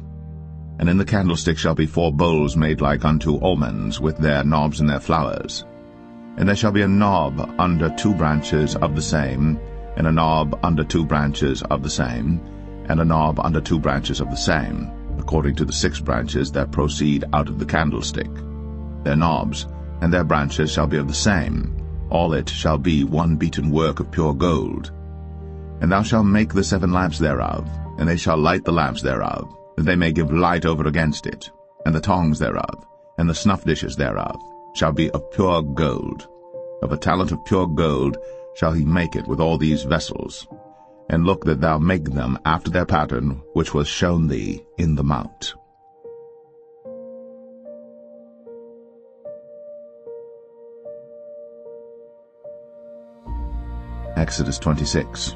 And in the candlestick shall be 4 bowls made like unto almonds, with their knobs and their flowers. And there shall be a knob under 2 branches of the same, and a knob under 2 branches of the same, and a knob under 2 branches of the same, according to the 6 branches that proceed out of the candlestick. Their knobs and their branches shall be of the same. All it shall be one beaten work of pure gold. And thou shalt make the 7 lamps thereof, and they shall light the lamps thereof, that they may give light over against it. And the tongs thereof, and the snuff dishes thereof, shall be of pure gold. Of a talent of pure gold shall he make it with all these vessels. And look that thou make them after their pattern, which was shown thee in the mount. Exodus 26.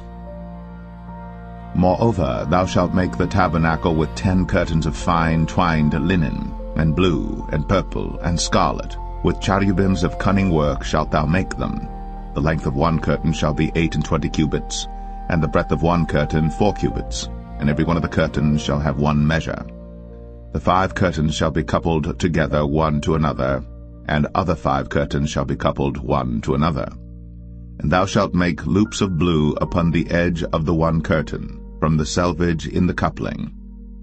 Moreover, thou shalt make the tabernacle with 10 curtains of fine twined linen, and blue, and purple, and scarlet. With cherubims of cunning work shalt thou make them. The length of one curtain shall be 28 cubits, and the breadth of one curtain 4 cubits, and every one of the curtains shall have one measure. The 5 curtains shall be coupled together one to another, and other 5 curtains shall be coupled one to another. And thou shalt make loops of blue upon the edge of the one curtain, from the selvage in the coupling.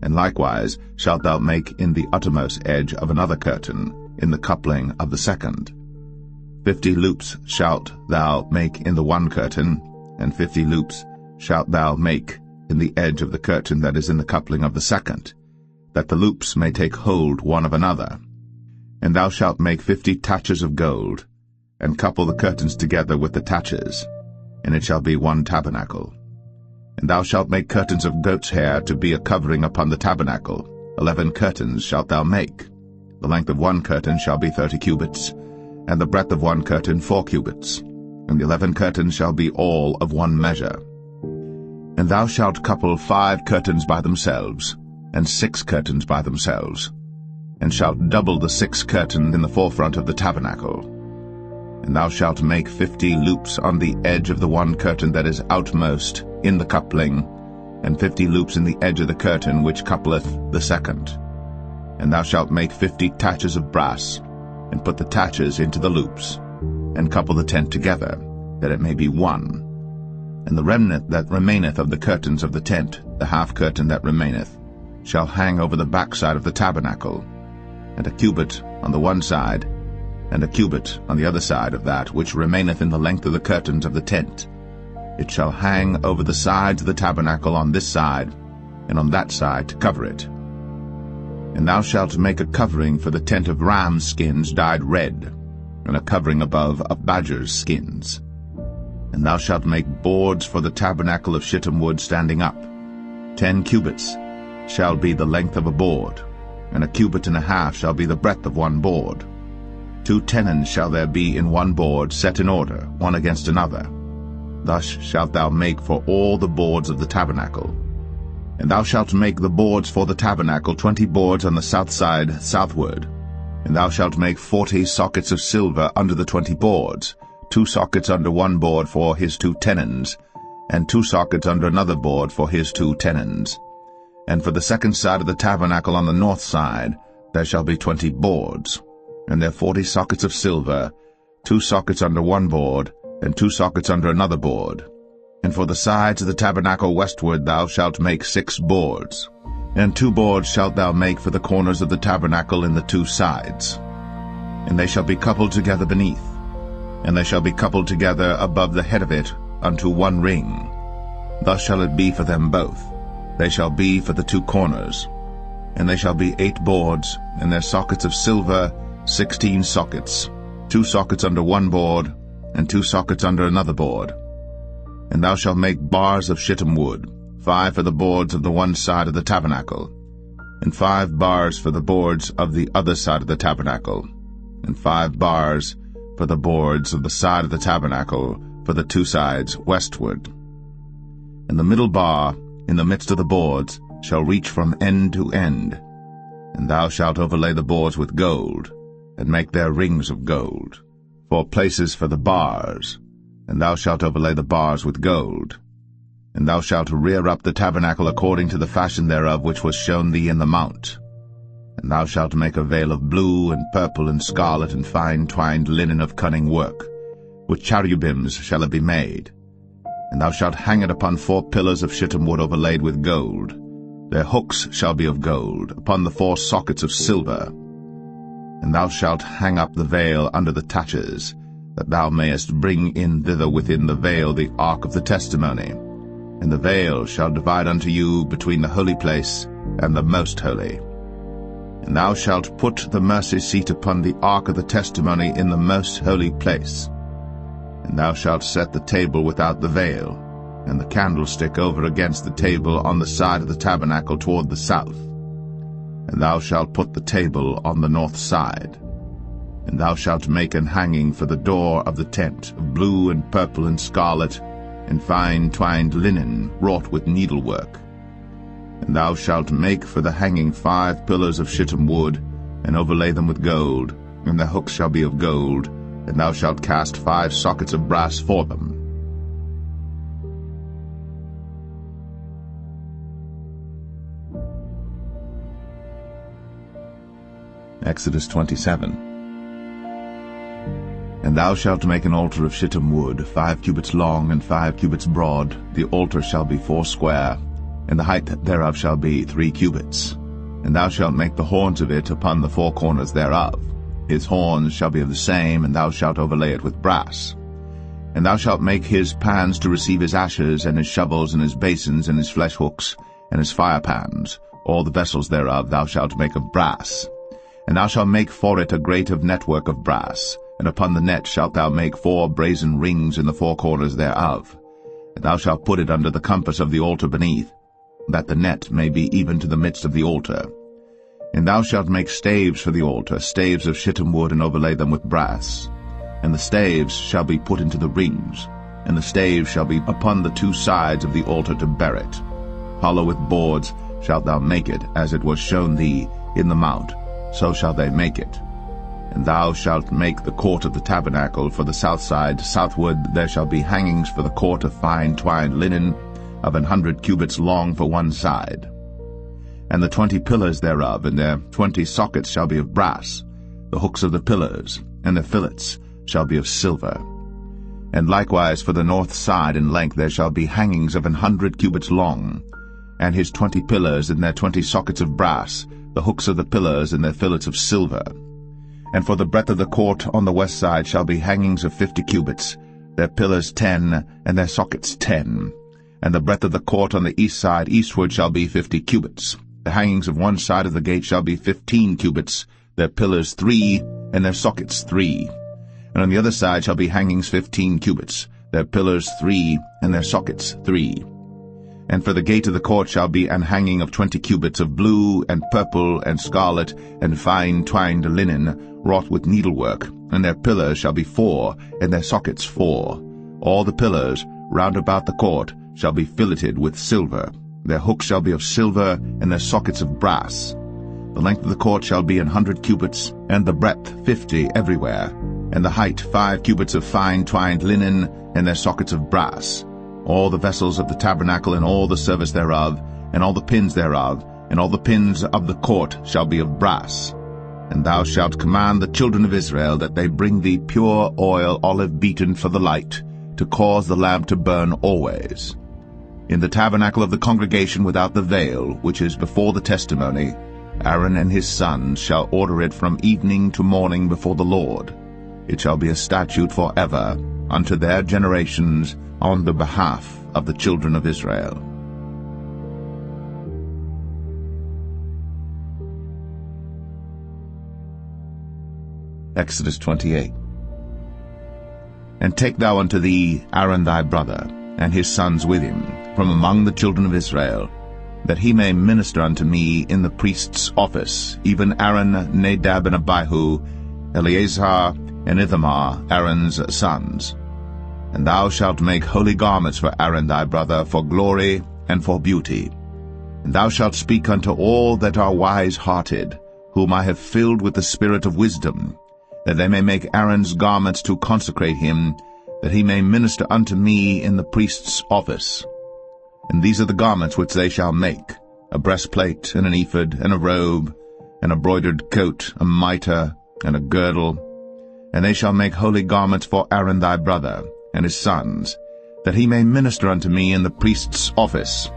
And likewise shalt thou make in the uttermost edge of another curtain, in the coupling of the second. 50 loops shalt thou make in the one curtain, and 50 loops shalt thou make in the edge of the curtain that is in the coupling of the second, that the loops may take hold one of another. And thou shalt make 50 taches of gold, and couple the curtains together with the taches, and it shall be one tabernacle. And thou shalt make curtains of goat's hair to be a covering upon the tabernacle. 11 curtains shalt thou make. The length of one curtain shall be 30 cubits, and the breadth of one curtain 4 cubits, and the 11 curtains shall be all of one measure. And thou shalt couple 5 curtains by themselves, and 6 curtains by themselves, and shalt double the 6 curtain in the forefront of the tabernacle. And thou shalt make 50 loops on the edge of the one curtain that is outmost in the coupling, and 50 loops in the edge of the curtain which coupleth the second. And thou shalt make 50 taches of brass, and put the taches into the loops, and couple the tent together, that it may be one. And the remnant that remaineth of the curtains of the tent, the half curtain that remaineth, shall hang over the backside of the tabernacle, and a cubit on the one side, and a cubit on the other side of that which remaineth in the length of the curtains of the tent. It shall hang over the sides of the tabernacle on this side, and on that side to cover it. And thou shalt make a covering for the tent of ram's skins dyed red, and a covering above of badger's skins. And thou shalt make boards for the tabernacle of shittim wood standing up. 10 cubits shall be the length of a board, and a cubit and a half shall be the breadth of one board. 2 tenons shall there be in one board, set in order, one against another. Thus shalt thou make for all the boards of the tabernacle. And thou shalt make the boards for the tabernacle 20 boards on the south side southward. And thou shalt make 40 sockets of silver under the 20 boards, 2 sockets under one board for his 2 tenons, and 2 sockets under another board for his 2 tenons. And for the second side of the tabernacle on the north side there shall be 20 boards, and there 40 sockets of silver, 2 sockets under one board, and 2 sockets under another board. And for the sides of the tabernacle westward thou shalt make 6 boards. And 2 boards shalt thou make for the corners of the tabernacle in the 2 sides. And they shall be coupled together beneath, and they shall be coupled together above the head of it unto one ring. Thus shall it be for them both. They shall be for the 2 corners. And they shall be 8 boards, and their sockets of silver 16 sockets, 2 sockets under one board, and 2 sockets under another board. And thou shalt make bars of shittim wood, 5 for the boards of the one side of the tabernacle, and 5 bars for the boards of the other side of the tabernacle, and 5 bars for the boards of the side of the tabernacle for the 2 sides westward. And the middle bar in the midst of the boards shall reach from end to end, and thou shalt overlay the boards with gold, and make their rings of gold, for places for the bars, and thou shalt overlay the bars with gold. And thou shalt rear up the tabernacle according to the fashion thereof which was shown thee in the mount. And thou shalt make a veil of blue and purple and scarlet and fine twined linen of cunning work. With cherubims shall it be made. And thou shalt hang it upon 4 pillars of shittim wood overlaid with gold. Their hooks shall be of gold, upon the 4 sockets of silver. And thou shalt hang up the veil under the taches, that thou mayest bring in thither within the veil the ark of the testimony. And the veil shall divide unto you between the holy place and the most holy. And thou shalt put the mercy seat upon the ark of the testimony in the most holy place. And thou shalt set the table without the veil, and the candlestick over against the table on the side of the tabernacle toward the south. And thou shalt put the table on the north side. And thou shalt make an hanging for the door of the tent of blue and purple and scarlet, and fine twined linen wrought with needlework. And thou shalt make for the hanging 5 pillars of shittim wood, and overlay them with gold, and their hooks shall be of gold, and thou shalt cast 5 sockets of brass for them. Exodus 27. And thou shalt make an altar of shittim wood, 5 cubits long and 5 cubits broad. The altar shall be 4 square, and the height thereof shall be 3 cubits. And thou shalt make the horns of it upon the 4 corners thereof. His horns shall be of the same, and thou shalt overlay it with brass. And thou shalt make his pans to receive his ashes, and his shovels, and his basins, and his flesh hooks, and his fire pans. All the vessels thereof thou shalt make of brass. And thou shalt make for it a grate of network of brass, and upon the net shalt thou make 4 brazen rings in the 4 corners thereof. And thou shalt put it under the compass of the altar beneath, that the net may be even to the midst of the altar. And thou shalt make staves for the altar, staves of shittim wood, and overlay them with brass. And the staves shall be put into the rings, and the staves shall be upon the 2 sides of the altar to bear it. Hollow with boards shalt thou make it, as it was shown thee in the mount, so shall they make it. And thou shalt make the court of the tabernacle for the south side. Southward there shall be hangings for the court of fine twined linen, of 100 cubits long for one side. And the 20 pillars thereof, and their 20 sockets shall be of brass. The hooks of the pillars, and their fillets, shall be of silver. And likewise for the north side in length there shall be hangings of 100 cubits long, and his 20 pillars, and their 20 sockets of brass, the hooks of the pillars, and their fillets of silver. And for the breadth of the court on the west side shall be hangings of 50 cubits, their pillars 10, and their sockets 10. And the breadth of the court on the east side eastward shall be 50 cubits. The hangings of one side of the gate shall be 15 cubits, their pillars 3, and their sockets 3. And on the other side shall be hangings 15 cubits, their pillars 3, and their sockets 3. And for the gate of the court shall be an hanging of 20 cubits of blue, and purple, and scarlet, and fine twined linen, wrought with needlework, and their pillars shall be 4, and their sockets 4. All the pillars round about the court shall be filleted with silver. Their hooks shall be of silver, and their sockets of brass. The length of the court shall be 100 cubits, and the breadth 50 everywhere, and the height 5 cubits of fine twined linen, and their sockets of brass. All the vessels of the tabernacle, and all the service thereof, and all the pins thereof, and all the pins of the court shall be of brass. And thou shalt command the children of Israel that they bring thee pure oil, olive beaten for the light, to cause the lamp to burn always. In the tabernacle of the congregation without the veil, which is before the testimony, Aaron and his sons shall order it from evening to morning before the Lord. It shall be a statute forever unto their generations on the behalf of the children of Israel. Exodus 28. And take thou unto thee Aaron thy brother, and his sons with him, from among the children of Israel, that he may minister unto me in the priest's office, even Aaron, Nadab, and Abihu, Eleazar, and Ithamar, Aaron's sons. And thou shalt make holy garments for Aaron thy brother, for glory and for beauty. And thou shalt speak unto all that are wise-hearted, whom I have filled with the spirit of wisdom, that they may make Aaron's garments to consecrate him, that he may minister unto me in the priest's office. And these are the garments which they shall make, a breastplate, and an ephod, and a robe, and a broidered coat, a mitre, and a girdle. And they shall make holy garments for Aaron thy brother, and his sons, that he may minister unto me in the priest's office.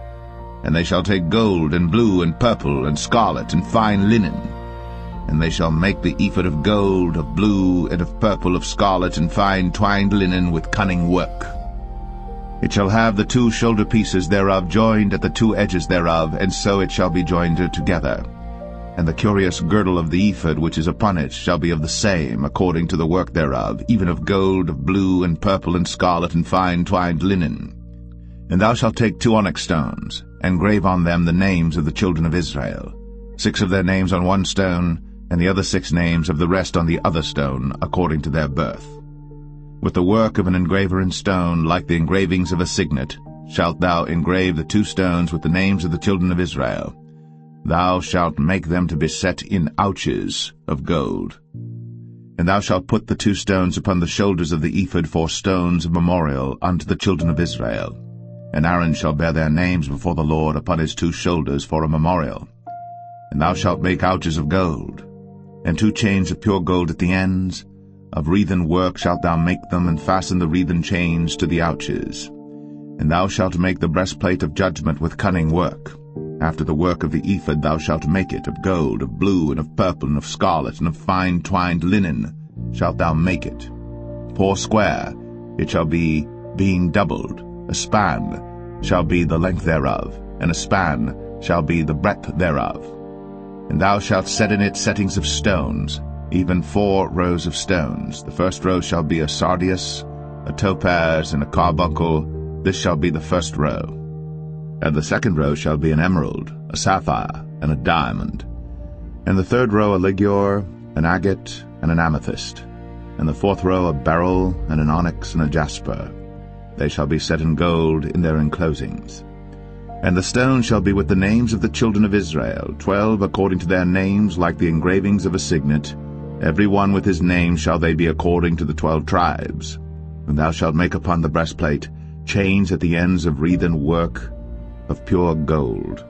And they shall take gold, and blue, and purple, and scarlet, and fine linen. And they shall make the ephod of gold, of blue, and of purple, of scarlet, and fine twined linen with cunning work. It shall have the 2 shoulder pieces thereof joined at the 2 edges thereof, and so it shall be joined together. And the curious girdle of the ephod which is upon it shall be of the same, according to the work thereof, even of gold, of blue, and purple, and scarlet, and fine twined linen. And thou shalt take 2 onyx stones, and grave on them the names of the children of Israel, 6 of their names on one stone, and the other 6 names of the rest on the other stone, according to their birth. With the work of an engraver in stone, like the engravings of a signet, shalt thou engrave the 2 stones with the names of the children of Israel. Thou shalt make them to be set in ouches of gold. And thou shalt put the 2 stones upon the shoulders of the ephod for stones of memorial unto the children of Israel. And Aaron shall bear their names before the Lord upon his 2 shoulders for a memorial. And thou shalt make ouches of gold, and 2 chains of pure gold at the ends. Of wreathen work shalt thou make them, and fasten the wreathen chains to the ouches. And thou shalt make the breastplate of judgment with cunning work. After the work of the ephod thou shalt make it, of gold, of blue, and of purple, and of scarlet, and of fine twined linen shalt thou make it. 4 square it shall be, being doubled. A span shall be the length thereof, and a span shall be the breadth thereof. And thou shalt set in it settings of stones, even 4 rows of stones. The first row shall be a sardius, a topaz, and a carbuncle. This shall be the first row. And the second row shall be an emerald, a sapphire, and a diamond. And the third row a ligure, an agate, and an amethyst. And the 4th row a beryl, and an onyx, and a jasper. They shall be set in gold in their enclosings. And the stones shall be with the names of the children of Israel, 12 according to their names, like the engravings of a signet. Every one with his name shall they be according to the 12 tribes. And thou shalt make upon the breastplate chains at the ends of wreathen work of pure gold.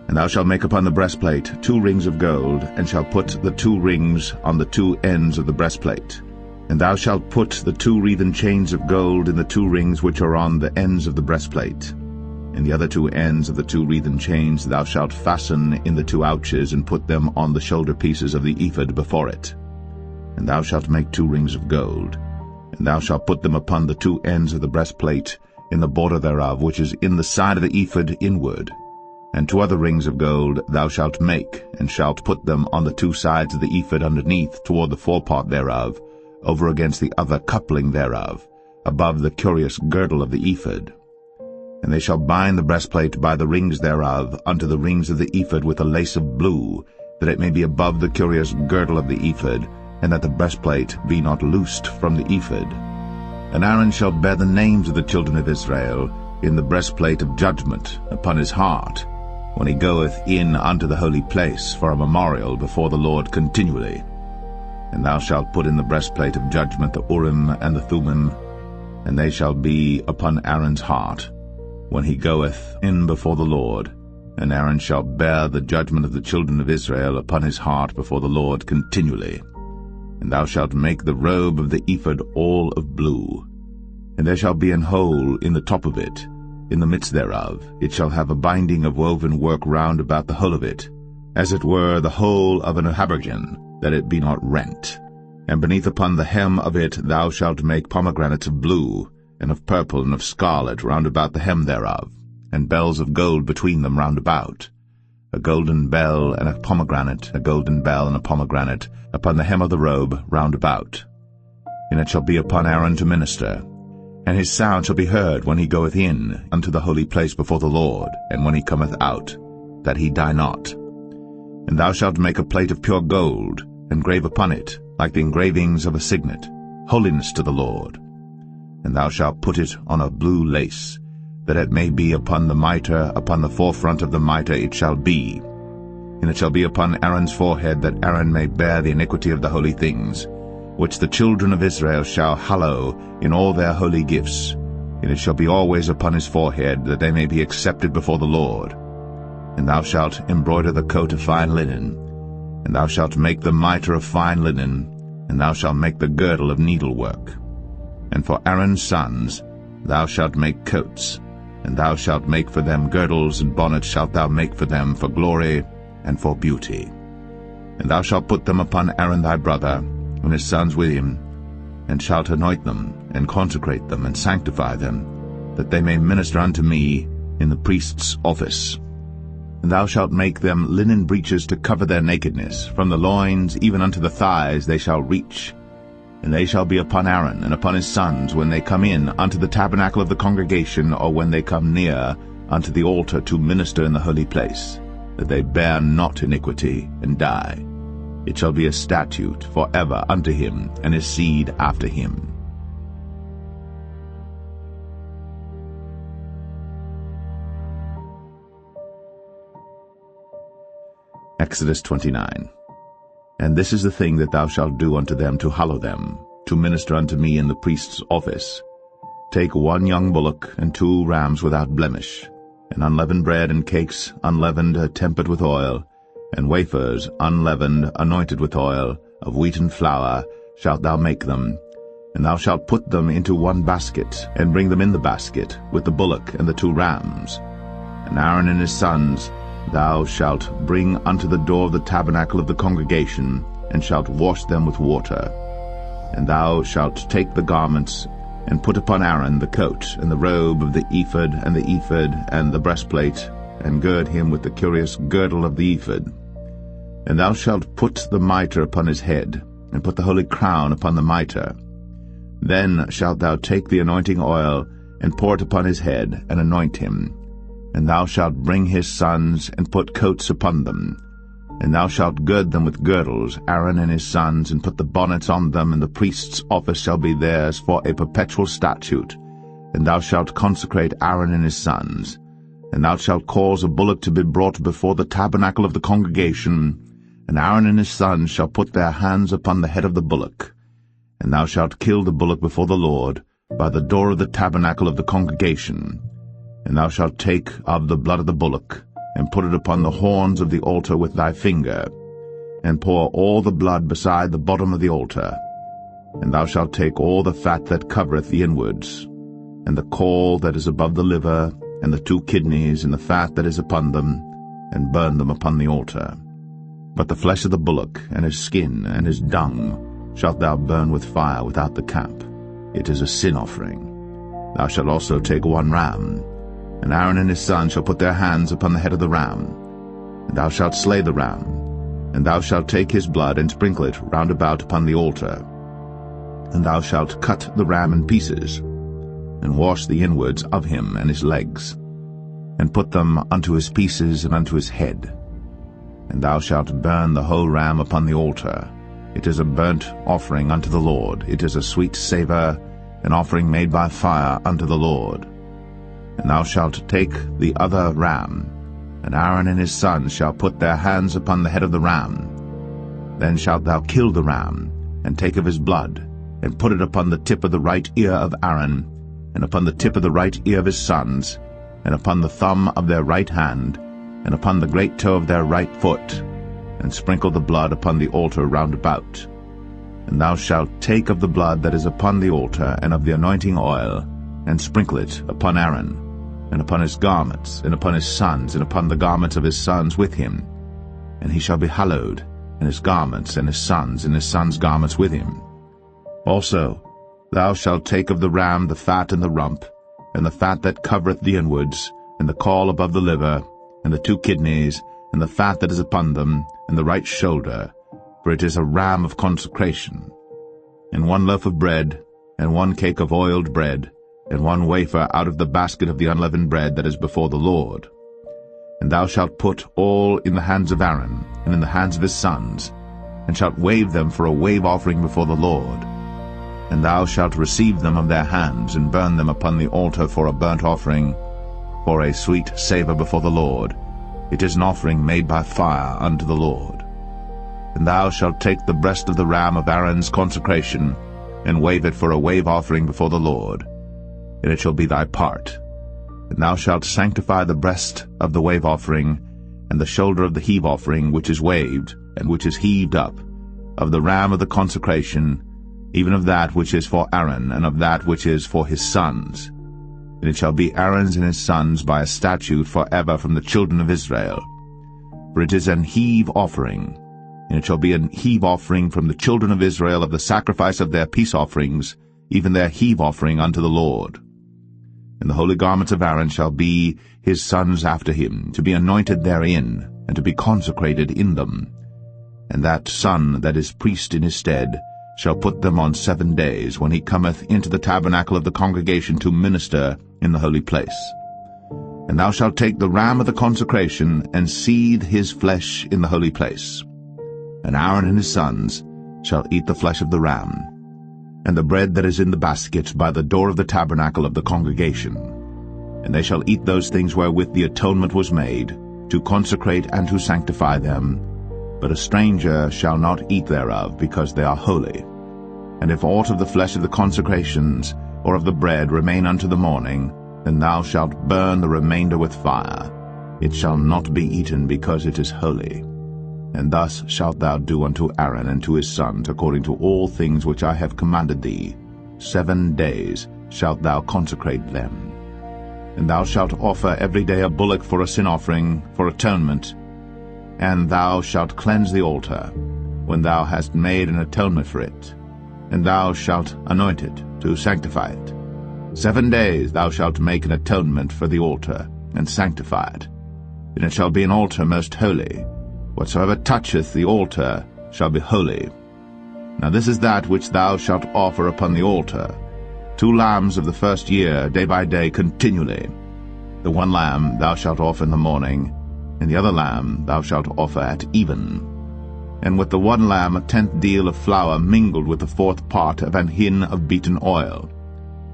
And thou shalt make upon the breastplate 2 rings of gold, and shalt put the 2 rings on the 2 ends of the breastplate. And thou shalt put the 2 wreathen chains of gold in the 2 rings which are on the ends of the breastplate. And the other 2 ends of the 2 wreathen chains thou shalt fasten in the 2 ouches, and put them on the shoulder pieces of the ephod before it. And thou shalt make 2 rings of gold, and thou shalt put them upon the 2 ends of the breastplate, in the border thereof, which is in the side of the ephod inward. And 2 other rings of gold thou shalt make, and shalt put them on the 2 sides of the ephod underneath, toward the forepart thereof, over against the other coupling thereof, above the curious girdle of the ephod. And they shall bind the breastplate by the rings thereof unto the rings of the ephod with a lace of blue, that it may be above the curious girdle of the ephod, and that the breastplate be not loosed from the ephod. And Aaron shall bear the names of the children of Israel in the breastplate of judgment upon his heart, when he goeth in unto the holy place for a memorial before the Lord continually. And thou shalt put in the breastplate of judgment the Urim and the Thummim, and they shall be upon Aaron's heart, when he goeth in before the Lord. And Aaron shall bear the judgment of the children of Israel upon his heart before the Lord continually. And thou shalt make the robe of the ephod all of blue. And there shall be an hole in the top of it, in the midst thereof. It shall have a binding of woven work round about the whole of it, as it were the whole of an habergeon, that it be not rent. And beneath upon the hem of it thou shalt make pomegranates of blue, and of purple, and of scarlet round about the hem thereof, and bells of gold between them round about. A golden bell and a pomegranate, a golden bell and a pomegranate, upon the hem of the robe round about. And it shall be upon Aaron to minister. And his sound shall be heard when he goeth in unto the holy place before the Lord, and when he cometh out. that he die not. And thou shalt make a plate of pure gold, and grave upon it, like the engravings of a signet, holiness to the Lord. And thou shalt put it on a blue lace, that it may be upon the mitre, upon the forefront of the mitre it shall be. And it shall be upon Aaron's forehead, that Aaron may bear the iniquity of the holy things, which the children of Israel shall hallow in all their holy gifts. And it shall be always upon his forehead, that they may be accepted before the Lord. And thou shalt embroider the coat of fine linen, and thou shalt make the mitre of fine linen, and thou shalt make the girdle of needlework. And for Aaron's sons thou shalt make coats, and thou shalt make for them girdles, and bonnets shalt thou make for them for glory and for beauty. And thou shalt put them upon Aaron thy brother, and his sons with him, and shalt anoint them, and consecrate them, and sanctify them, that they may minister unto me in the priest's office. And thou shalt make them linen breeches to cover their nakedness, from the loins even unto the thighs they shall reach. And they shall be upon Aaron and upon his sons when they come in unto the tabernacle of the congregation, or when they come near unto the altar to minister in the holy place, that they bear not iniquity and die. It shall be a statute for ever unto him and his seed after him. Exodus 29. And this is the thing that thou shalt do unto them to hallow them, to minister unto me in the priest's office. Take 1 young bullock, and 2 rams without blemish, and unleavened bread and cakes unleavened tempered with oil, and wafers unleavened anointed with oil, of wheaten flour shalt thou make them. And thou shalt put them into 1 basket, and bring them in the basket, with the bullock and the 2 rams. And Aaron and his sons thou shalt bring unto the door of the tabernacle of the congregation, and shalt wash them with water. And thou shalt take the garments, and put upon Aaron the coat, and the robe of the ephod, and the breastplate, and gird him with the curious girdle of the ephod. And thou shalt put the mitre upon his head, and put the holy crown upon the mitre. Then shalt thou take the anointing oil, and pour it upon his head, and anoint him. And thou shalt bring his sons, and put coats upon them. And thou shalt gird them with girdles, Aaron and his sons, and put the bonnets on them, and the priest's office shall be theirs for a perpetual statute. And thou shalt consecrate Aaron and his sons. And thou shalt cause a bullock to be brought before the tabernacle of the congregation, and Aaron and his sons shall put their hands upon the head of the bullock. And thou shalt kill the bullock before the Lord, by the door of the tabernacle of the congregation. And thou shalt take of the blood of the bullock, and put it upon the horns of the altar with thy finger, and pour all the blood beside the bottom of the altar. And thou shalt take all the fat that covereth the inwards, and the caul that is above the liver, and the 2 kidneys, and the fat that is upon them, and burn them upon the altar. But the flesh of the bullock, and his skin, and his dung, shalt thou burn with fire without the camp. It is a sin offering. Thou shalt also take 1 ram, and Aaron and his sons shall put their hands upon the head of the ram. And thou shalt slay the ram, and thou shalt take his blood, and sprinkle it round about upon the altar. And thou shalt cut the ram in pieces, and wash the inwards of him and his legs, and put them unto his pieces and unto his head. And thou shalt burn the whole ram upon the altar. It is a burnt offering unto the Lord. It is a sweet savour, an offering made by fire unto the Lord. And thou shalt take the other ram, and Aaron and his sons shall put their hands upon the head of the ram. Then shalt thou kill the ram, and take of his blood, and put it upon the tip of the right ear of Aaron, and upon the tip of the right ear of his sons, and upon the thumb of their right hand, and upon the great toe of their right foot, and sprinkle the blood upon the altar round about. And thou shalt take of the blood that is upon the altar, and of the anointing oil, and sprinkle it upon Aaron, and upon his garments, and upon his sons, and upon the garments of his sons with him. And he shall be hallowed, and his garments, and his sons' garments with him. Also thou shalt take of the ram the fat and the rump, and the fat that covereth the inwards, and the caul above the liver, and the 2 kidneys, and the fat that is upon them, and the right shoulder, for it is a ram of consecration. And 1 loaf of bread, and 1 cake of oiled bread, and 1 wafer out of the basket of the unleavened bread that is before the Lord. And thou shalt put all in the hands of Aaron, and in the hands of his sons, and shalt wave them for a wave offering before the Lord. And thou shalt receive them of their hands, and burn them upon the altar for a burnt offering, for a sweet savour before the Lord. It is an offering made by fire unto the Lord. And thou shalt take the breast of the ram of Aaron's consecration, and wave it for a wave offering before the Lord, and it shall be thy part. And thou shalt sanctify the breast of the wave offering, and the shoulder of the heave offering which is waved, and which is heaved up, of the ram of the consecration, even of that which is for Aaron, and of that which is for his sons. And it shall be Aaron's and his sons by a statute for ever from the children of Israel. For it is an heave offering, and it shall be an heave offering from the children of Israel of the sacrifice of their peace offerings, even their heave offering unto the Lord. And the holy garments of Aaron shall be his sons after him, to be anointed therein, and to be consecrated in them. And that son that is priest in his stead shall put them on 7 days, when he cometh into the tabernacle of the congregation to minister in the holy place. And thou shalt take the ram of the consecration, and seethe his flesh in the holy place. And Aaron and his sons shall eat the flesh of the ram, and the bread that is in the basket by the door of the tabernacle of the congregation. And they shall eat those things wherewith the atonement was made, to consecrate and to sanctify them. But a stranger shall not eat thereof, because they are holy. And if aught of the flesh of the consecrations, or of the bread, remain unto the morning, then thou shalt burn the remainder with fire. It shall not be eaten, because it is holy. And thus shalt thou do unto Aaron and to his sons, according to all things which I have commanded thee. 7 days shalt thou consecrate them. And thou shalt offer every day a bullock for a sin offering, for atonement. And thou shalt cleanse the altar, when thou hast made an atonement for it. And thou shalt anoint it, to sanctify it. 7 days thou shalt make an atonement for the altar, and sanctify it. And it shall be an altar most holy. Whatsoever toucheth the altar shall be holy. Now this is that which thou shalt offer upon the altar: 2 lambs of the first year, day by day, continually. The one lamb thou shalt offer in the morning, and the other lamb thou shalt offer at even. And with the one lamb 1/10 deal of flour mingled with the 4th part of an hin of beaten oil,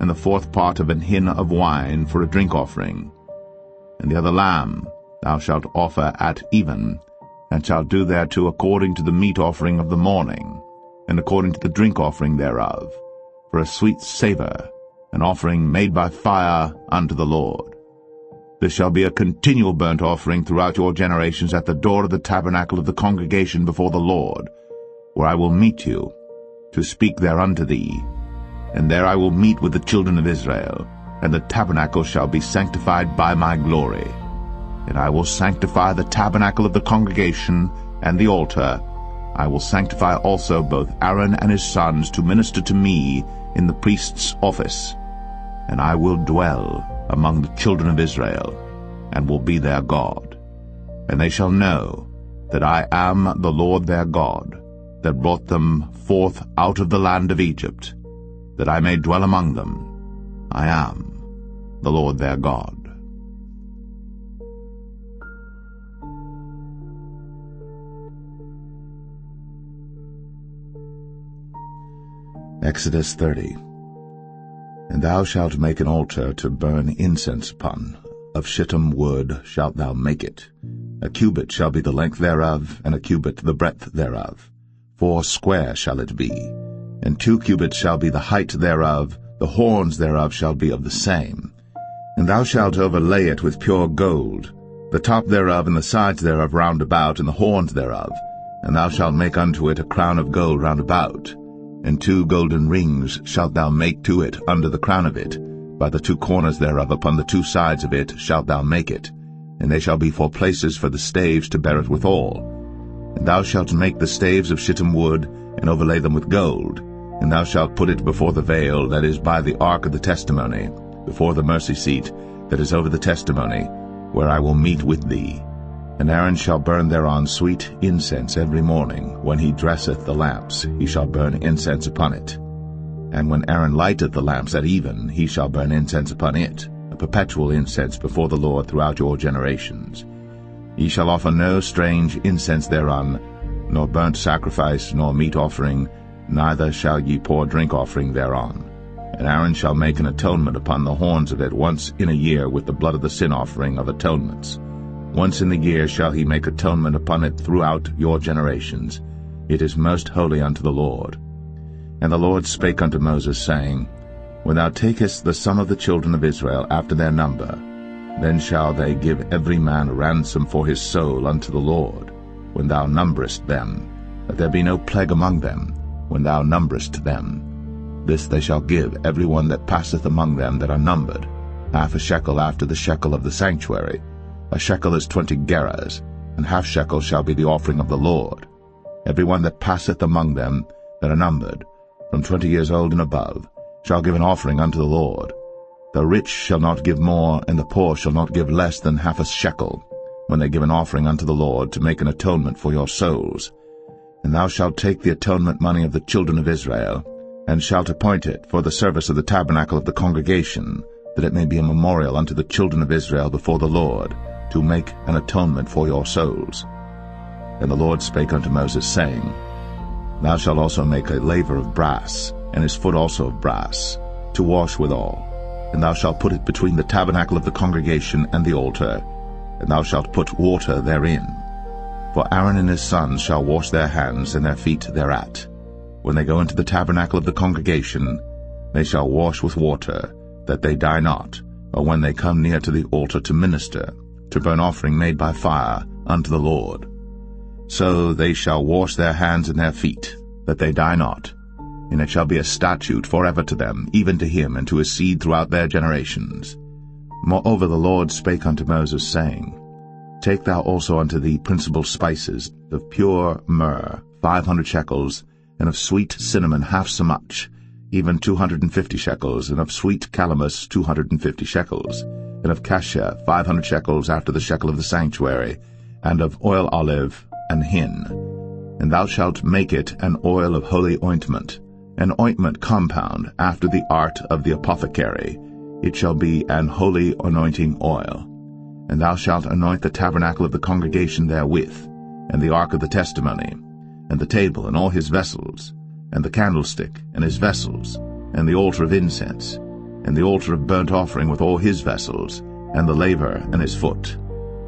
and the 4th part of an hin of wine for a drink offering. And the other lamb thou shalt offer at even, and shalt do thereto according to the meat offering of the morning, and according to the drink offering thereof, for a sweet savour, an offering made by fire unto the Lord. This shall be a continual burnt offering throughout your generations at the door of the tabernacle of the congregation before the Lord, where I will meet you, to speak there unto thee. And there I will meet with the children of Israel, and the tabernacle shall be sanctified by my glory. And I will sanctify the tabernacle of the congregation and the altar. I will sanctify also both Aaron and his sons to minister to me in the priest's office. And I will dwell among the children of Israel, and will be their God. And they shall know that I am the Lord their God, that brought them forth out of the land of Egypt, that I may dwell among them. I am the Lord their God. Exodus 30. And thou shalt make an altar to burn incense upon. Of shittim wood shalt thou make it. A cubit shall be the length thereof, and a cubit the breadth thereof. 4 square shall it be. And 2 cubits shall be the height thereof. The horns thereof shall be of the same. And thou shalt overlay it with pure gold, the top thereof and the sides thereof round about, and the horns thereof. And thou shalt make unto it a crown of gold round about. And 2 golden rings shalt thou make to it under the crown of it. By the 2 corners thereof upon the 2 sides of it shalt thou make it. And they shall be for places for the staves to bear it withal. And thou shalt make the staves of shittim wood, and overlay them with gold. And thou shalt put it before the veil that is by the ark of the testimony, before the mercy seat that is over the testimony, where I will meet with thee. And Aaron shall burn thereon sweet incense every morning. When he dresseth the lamps, he shall burn incense upon it. And when Aaron lighteth the lamps at even, he shall burn incense upon it, a perpetual incense before the Lord throughout your generations. Ye shall offer no strange incense thereon, nor burnt sacrifice, nor meat offering, neither shall ye pour drink offering thereon. And Aaron shall make an atonement upon the horns of it once in a year with the blood of the sin offering of atonements. Once in the year shall he make atonement upon it throughout your generations. It is most holy unto the Lord. And the Lord spake unto Moses, saying, When thou takest the sum of the children of Israel after their number, then shall they give every man a ransom for his soul unto the Lord, when thou numberest them, that there be no plague among them, when thou numberest them. This they shall give every one that passeth among them that are numbered, half a shekel after the shekel of the sanctuary. A shekel is 20 gerahs, and half shekel shall be the offering of the Lord. Every one that passeth among them that are numbered, from 20 years old and above, shall give an offering unto the Lord. The rich shall not give more, and the poor shall not give less than half a shekel, when they give an offering unto the Lord to make an atonement for your souls. And thou shalt take the atonement money of the children of Israel, and shalt appoint it for the service of the tabernacle of the congregation, that it may be a memorial unto the children of Israel before the Lord, to make an atonement for your souls. And the Lord spake unto Moses, saying, Thou shalt also make a laver of brass, and his foot also of brass, to wash withal. And thou shalt put it between the tabernacle of the congregation and the altar, and thou shalt put water therein. For Aaron and his sons shall wash their hands and their feet thereat. When they go into the tabernacle of the congregation, they shall wash with water, that they die not, or when they come near to the altar to minister, to burn offering made by fire unto the Lord. So they shall wash their hands and their feet, that they die not. And it shall be a statute forever to them, even to him and to his seed throughout their generations. Moreover the Lord spake unto Moses, saying, Take thou also unto thee principal spices, of pure myrrh 500 shekels, and of sweet cinnamon half so much, even 250 shekels, and of sweet calamus 250 shekels, and of cassia 500 shekels after the shekel of the sanctuary, and of oil olive and hin. And thou shalt make it an oil of holy ointment, an ointment compound after the art of the apothecary. It shall be an holy anointing oil. And thou shalt anoint the tabernacle of the congregation therewith, and the ark of the testimony, and the table and all his vessels, and the candlestick and his vessels, and the altar of incense, and the altar of burnt offering with all his vessels, and the laver and his foot.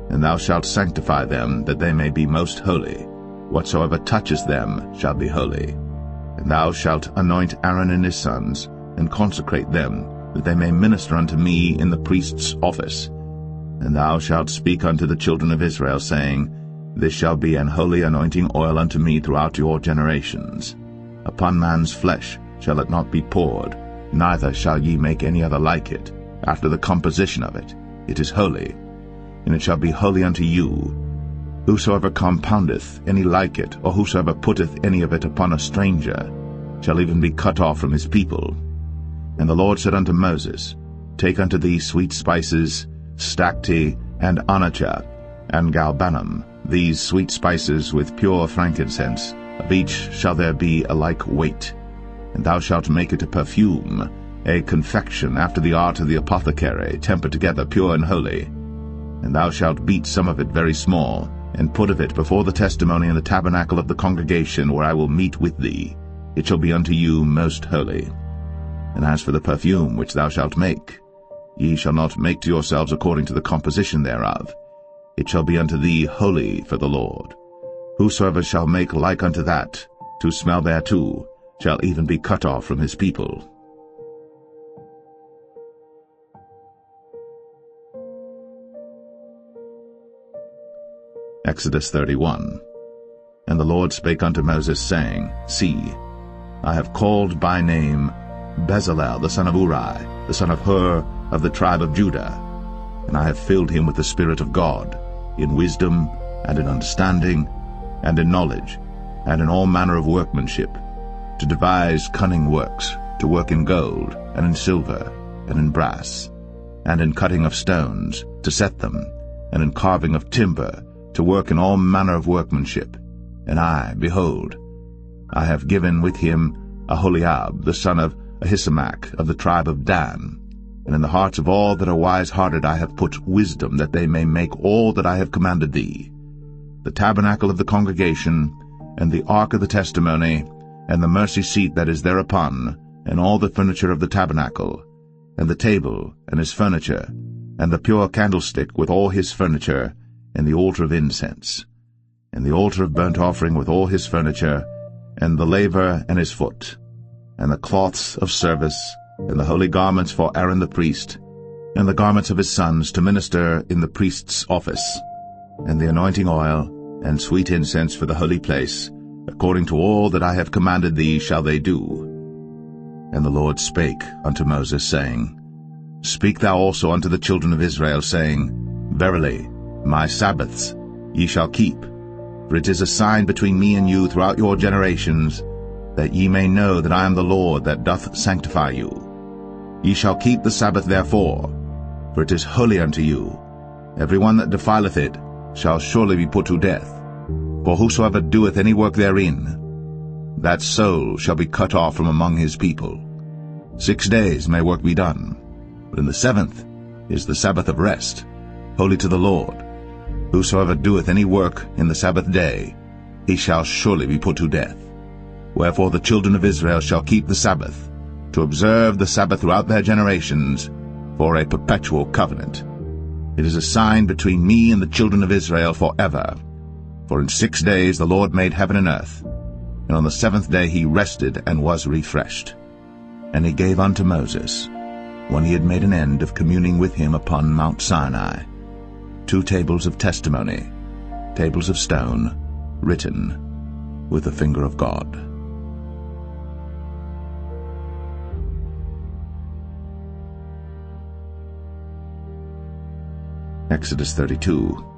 And thou shalt sanctify them, that they may be most holy. Whatsoever touches them shall be holy. And thou shalt anoint Aaron and his sons, and consecrate them, that they may minister unto me in the priest's office. And thou shalt speak unto the children of Israel, saying, This shall be an holy anointing oil unto me throughout your generations. Upon man's flesh shall it not be poured, neither shall ye make any other like it, after the composition of it. It is holy, and it shall be holy unto you. Whosoever compoundeth any like it, or whosoever putteth any of it upon a stranger, shall even be cut off from his people. And the Lord said unto Moses, Take unto thee sweet spices, stacte, and onycha, and galbanum, these sweet spices with pure frankincense, of each shall there be a like weight. And thou shalt make it a perfume, a confection after the art of the apothecary, tempered together pure and holy. And thou shalt beat some of it very small, and put of it before the testimony in the tabernacle of the congregation, where I will meet with thee. It shall be unto you most holy. And as for the perfume which thou shalt make, ye shall not make to yourselves according to the composition thereof. It shall be unto thee holy for the Lord. Whosoever shall make like unto that, to smell thereto, shall even be cut off from his people. Exodus 31. And the Lord spake unto Moses, saying, See, I have called by name Bezalel the son of Uri, the son of Hur, of the tribe of Judah, and I have filled him with the Spirit of God, in wisdom, and in understanding, and in knowledge, and in all manner of workmanship, to devise cunning works, to work in gold, and in silver, and in brass, and in cutting of stones, to set them, and in carving of timber, to work in all manner of workmanship. And I, behold, I have given with him Aholiab, the son of Ahisamach, of the tribe of Dan. and in the hearts of all that are wise-hearted I have put wisdom, that they may make all that I have commanded thee: the tabernacle of the congregation, and the ark of the testimony, and the mercy seat that is thereupon, and all the furniture of the tabernacle, and the table and his furniture, and the pure candlestick with all his furniture, and the altar of incense, and the altar of burnt offering with all his furniture, and the laver and his foot, and the cloths of service, and the holy garments for Aaron the priest, and the garments of his sons to minister in the priest's office, and the anointing oil, and sweet incense for the holy place, according to all that I have commanded thee shall they do. And the Lord spake unto Moses, saying, Speak thou also unto the children of Israel, saying, Verily, my Sabbaths ye shall keep, for it is a sign between me and you throughout your generations, that ye may know that I am the Lord that doth sanctify you. Ye shall keep the Sabbath therefore, for it is holy unto you. Every one that defileth it shall surely be put to death. For whosoever doeth any work therein, that soul shall be cut off from among his people. 6 days may work be done, but in the 7th is the Sabbath of rest, holy to the Lord. Whosoever doeth any work in the Sabbath day, he shall surely be put to death. Wherefore the children of Israel shall keep the Sabbath, to observe the Sabbath throughout their generations, for a perpetual covenant. It is a sign between me and the children of Israel forever. For in 6 days the Lord made heaven and earth, and on the 7th day he rested and was refreshed. And he gave unto Moses, when he had made an end of communing with him upon Mount Sinai, 2 tables of testimony, tables of stone, written with the finger of God. Exodus 32.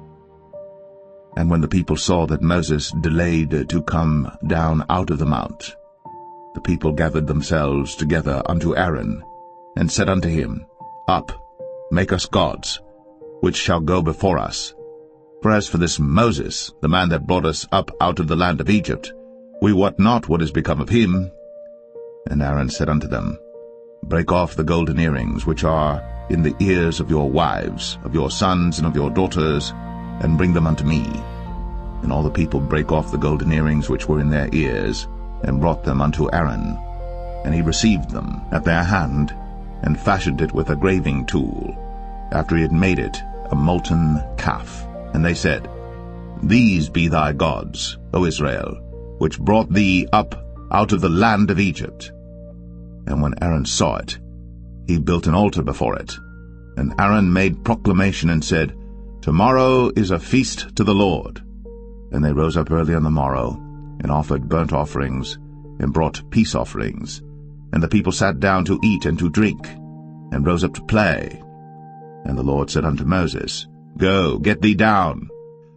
And when the people saw that Moses delayed to come down out of the mount, the people gathered themselves together unto Aaron, and said unto him, Up, make us gods, which shall go before us. For as for this Moses, the man that brought us up out of the land of Egypt, we wot not what is become of him. And Aaron said unto them, Break off the golden earrings which are in the ears of your wives, of your sons, and of your daughters, and bring them unto me. And all the people brake off the golden earrings which were in their ears, and brought them unto Aaron. And he received them at their hand, and fashioned it with a graving tool, after he had made it a molten calf. And they said, These be thy gods, O Israel, which brought thee up out of the land of Egypt. And when Aaron saw it, he built an altar before it. And Aaron made proclamation and said, Tomorrow is a feast to the Lord. And they rose up early on the morrow, and offered burnt offerings, and brought peace offerings. And the people sat down to eat and to drink, and rose up to play. And the Lord said unto Moses, Go, get thee down,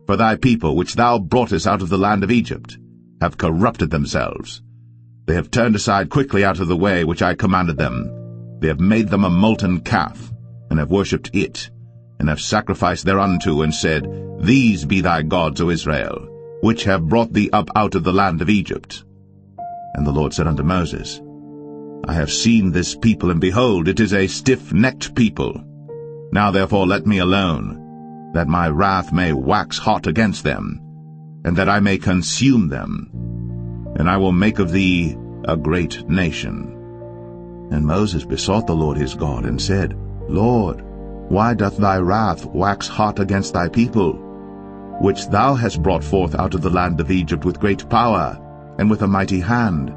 for thy people which thou broughtest out of the land of Egypt have corrupted themselves. They have turned aside quickly out of the way which I commanded them. They have made them a molten calf, and have worshipped it, and have sacrificed thereunto, and said, These be thy gods, O Israel, which have brought thee up out of the land of Egypt. And the Lord said unto Moses, I have seen this people, and behold, it is a stiff-necked people. Now therefore let me alone, that my wrath may wax hot against them, and that I may consume them. And I will make of thee a great nation. And Moses besought the Lord his God, and said, Lord, why doth thy wrath wax hot against thy people, which thou hast brought forth out of the land of Egypt with great power, and with a mighty hand?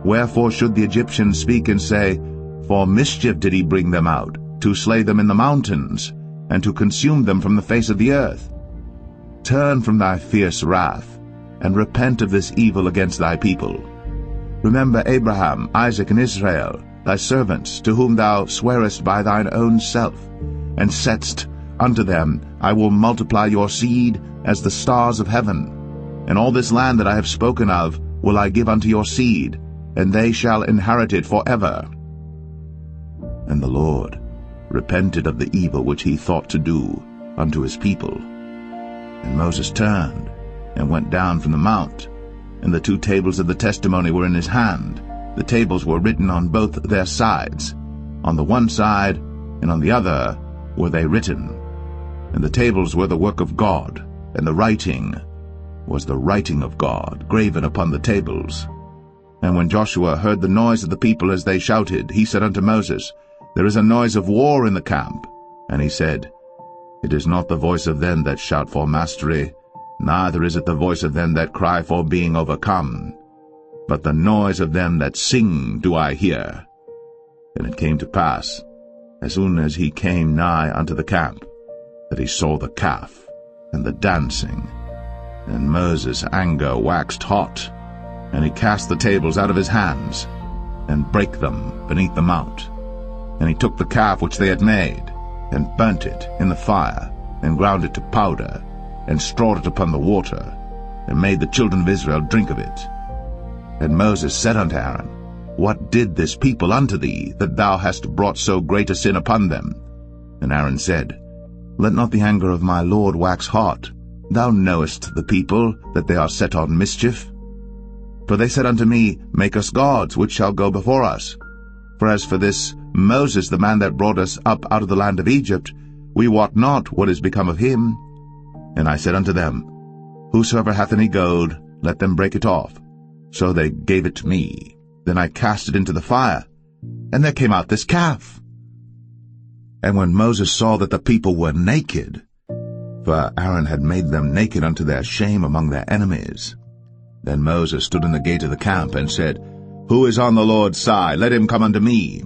Wherefore should the Egyptians speak and say, For mischief did he bring them out, to slay them in the mountains, and to consume them from the face of the earth? Turn from thy fierce wrath, and repent of this evil against thy people. Remember Abraham, Isaac, and Israel, thy servants, to whom thou swarest by thine own self, and saidst unto them, I will multiply your seed as the stars of heaven. And all this land that I have spoken of will I give unto your seed, and they shall inherit it forever. And the Lord repented of the evil which he thought to do unto his people. And Moses turned, and went down from the mount, and the 2 tables of the testimony were in his hand. The tables were written on both their sides, On the one side and on the other were they written. And the tables were the work of God, and the writing was the writing of God, graven upon the tables. And when Joshua heard the noise of the people as they shouted, he said unto Moses, There is a noise of war in the camp. And he said, It is not the voice of them that shout for mastery, neither is it the voice of them that cry for being overcome, but the noise of them that sing do I hear. And it came to pass, as soon as he came nigh unto the camp, that he saw the calf and the dancing. And Moses' anger waxed hot, and he cast the tables out of his hands, and brake them beneath the mount. And he took the calf which they had made, and burnt it in the fire, and ground it to powder, and strawed it upon the water, and made the children of Israel drink of it. And Moses said unto Aaron, What did this people unto thee, that thou hast brought so great a sin upon them? And Aaron said, Let not the anger of my Lord wax hot. Thou knowest the people, that they are set on mischief. For they said unto me, Make us gods, which shall go before us. For as for this Moses, the man that brought us up out of the land of Egypt, we wot not what is become of him. And I said unto them, Whosoever hath any gold, let them break it off. So they gave it to me. Then I cast it into the fire, and there came out this calf. And when Moses saw that the people were naked, for Aaron had made them naked unto their shame among their enemies, then Moses stood in the gate of the camp, and said, Who is on the Lord's side? Let him come unto me.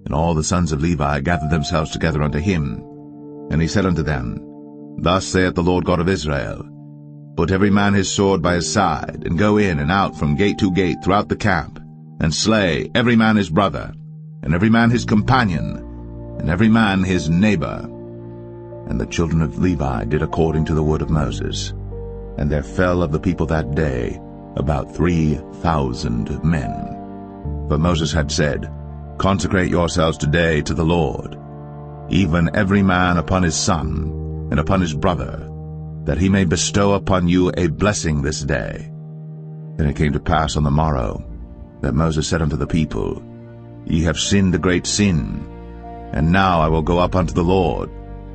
And all the sons of Levi gathered themselves together unto him. And he said unto them, Thus saith the Lord God of Israel, Put every man his sword by his side, and go in and out from gate to gate throughout the camp, and slay every man his brother, and every man his companion, and every man his neighbor. And the children of Levi did according to the word of Moses. And there fell of the people that day about 3,000 men. For Moses had said, Consecrate yourselves today to the Lord, even every man upon his son, and upon his brother, that he may bestow upon you a blessing this day. And it came to pass on the morrow, that Moses said unto the people, Ye have sinned a great sin, and now I will go up unto the Lord.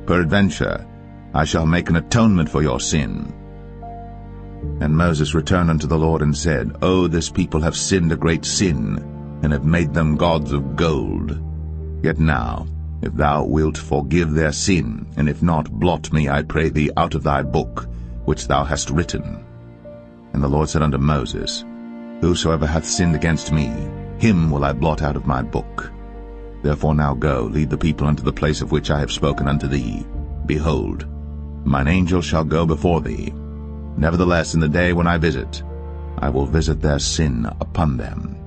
Peradventure I shall make an atonement for your sin. And Moses returned unto the Lord, and said, O this people have sinned a great sin, and have made them gods of gold. Yet now, if thou wilt forgive their sin, and if not, blot me, I pray thee, out of thy book, which thou hast written. And the Lord said unto Moses, Whosoever hath sinned against me, him will I blot out of my book. Therefore now go, lead the people unto the place of which I have spoken unto thee. Behold, mine angel shall go before thee. Nevertheless, in the day when I visit, I will visit their sin upon them.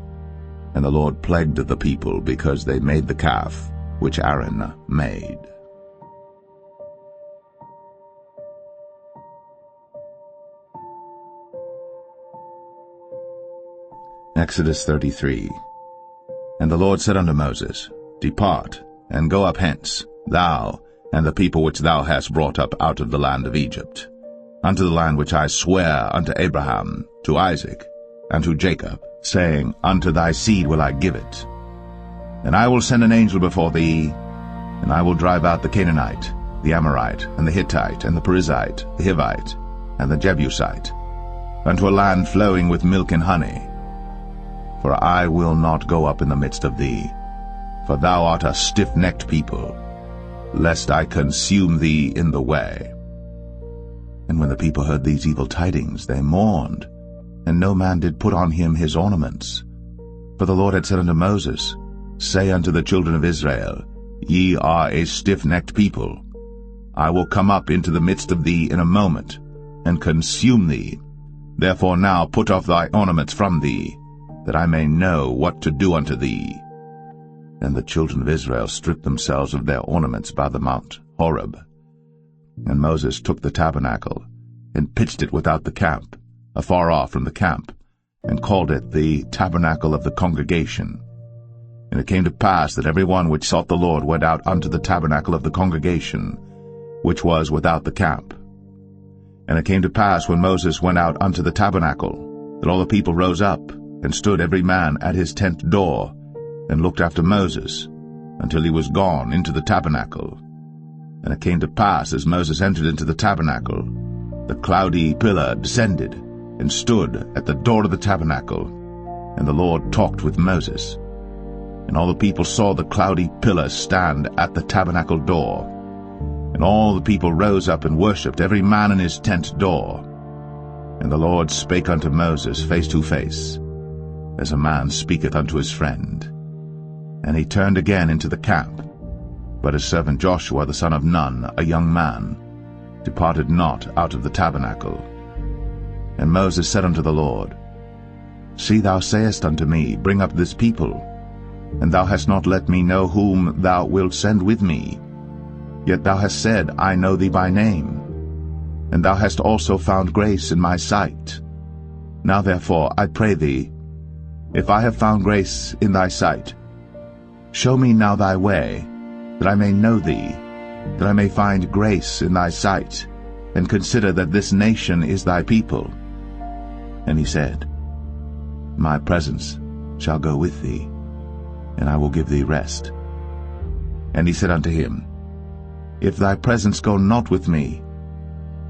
And the Lord plagued the people, because they made the calf which Aaron made. Exodus 33. And the Lord said unto Moses, Depart, and go up hence, thou and the people which thou hast brought up out of the land of Egypt, unto the land which I sware unto Abraham, to Isaac, and to Jacob, saying, Unto thy seed will I give it. And I will send an angel before thee, and I will drive out the Canaanite, the Amorite, and the Hittite, and the Perizzite, the Hivite, and the Jebusite, unto a land flowing with milk and honey. For I will not go up in the midst of thee, for thou art a stiff-necked people, lest I consume thee in the way. And when the people heard these evil tidings, they mourned, and no man did put on him his ornaments. For the Lord had said unto Moses, Say unto the children of Israel, Ye are a stiff-necked people. I will come up into the midst of thee in a moment, and consume thee. Therefore now put off thy ornaments from thee, that I may know what to do unto thee. And the children of Israel stripped themselves of their ornaments by the mount Horeb. And Moses took the tabernacle, and pitched it without the camp, afar off from the camp, and called it the tabernacle of the congregation. And it came to pass that every one which sought the Lord went out unto the tabernacle of the congregation, which was without the camp. And it came to pass, when Moses went out unto the tabernacle, that all the people rose up, and stood every man at his tent door, and looked after Moses, until he was gone into the tabernacle. And it came to pass, as Moses entered into the tabernacle, the cloudy pillar descended and stood at the door of the tabernacle, and the Lord talked with Moses. And all the people saw the cloudy pillar stand at the tabernacle door. And all the people rose up and worshipped, every man in his tent door. And the Lord spake unto Moses face to face, as a man speaketh unto his friend. And he turned again into the camp. But his servant Joshua the son of Nun, a young man, departed not out of the tabernacle. And Moses said unto the Lord, See, thou sayest unto me, Bring up this people, and thou hast not let me know whom thou wilt send with me. Yet thou hast said, I know thee by name, and thou hast also found grace in my sight. Now therefore, I pray thee, if I have found grace in thy sight, show me now thy way, that I may know thee, that I may find grace in thy sight, and consider that this nation is thy people. And he said, My presence shall go with thee, and I will give thee rest. And he said unto him, If thy presence go not with me,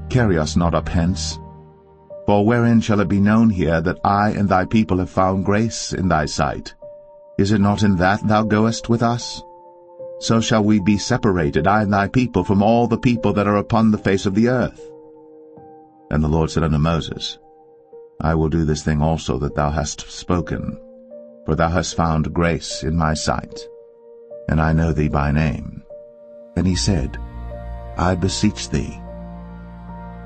carry us not up hence. For wherein shall it be known here that I and thy people have found grace in thy sight? Is it not in that thou goest with us? So shall we be separated, I and thy people, from all the people that are upon the face of the earth. And the Lord said unto Moses, I will do this thing also that thou hast spoken, for thou hast found grace in my sight, and I know thee by name. And he said, I beseech thee,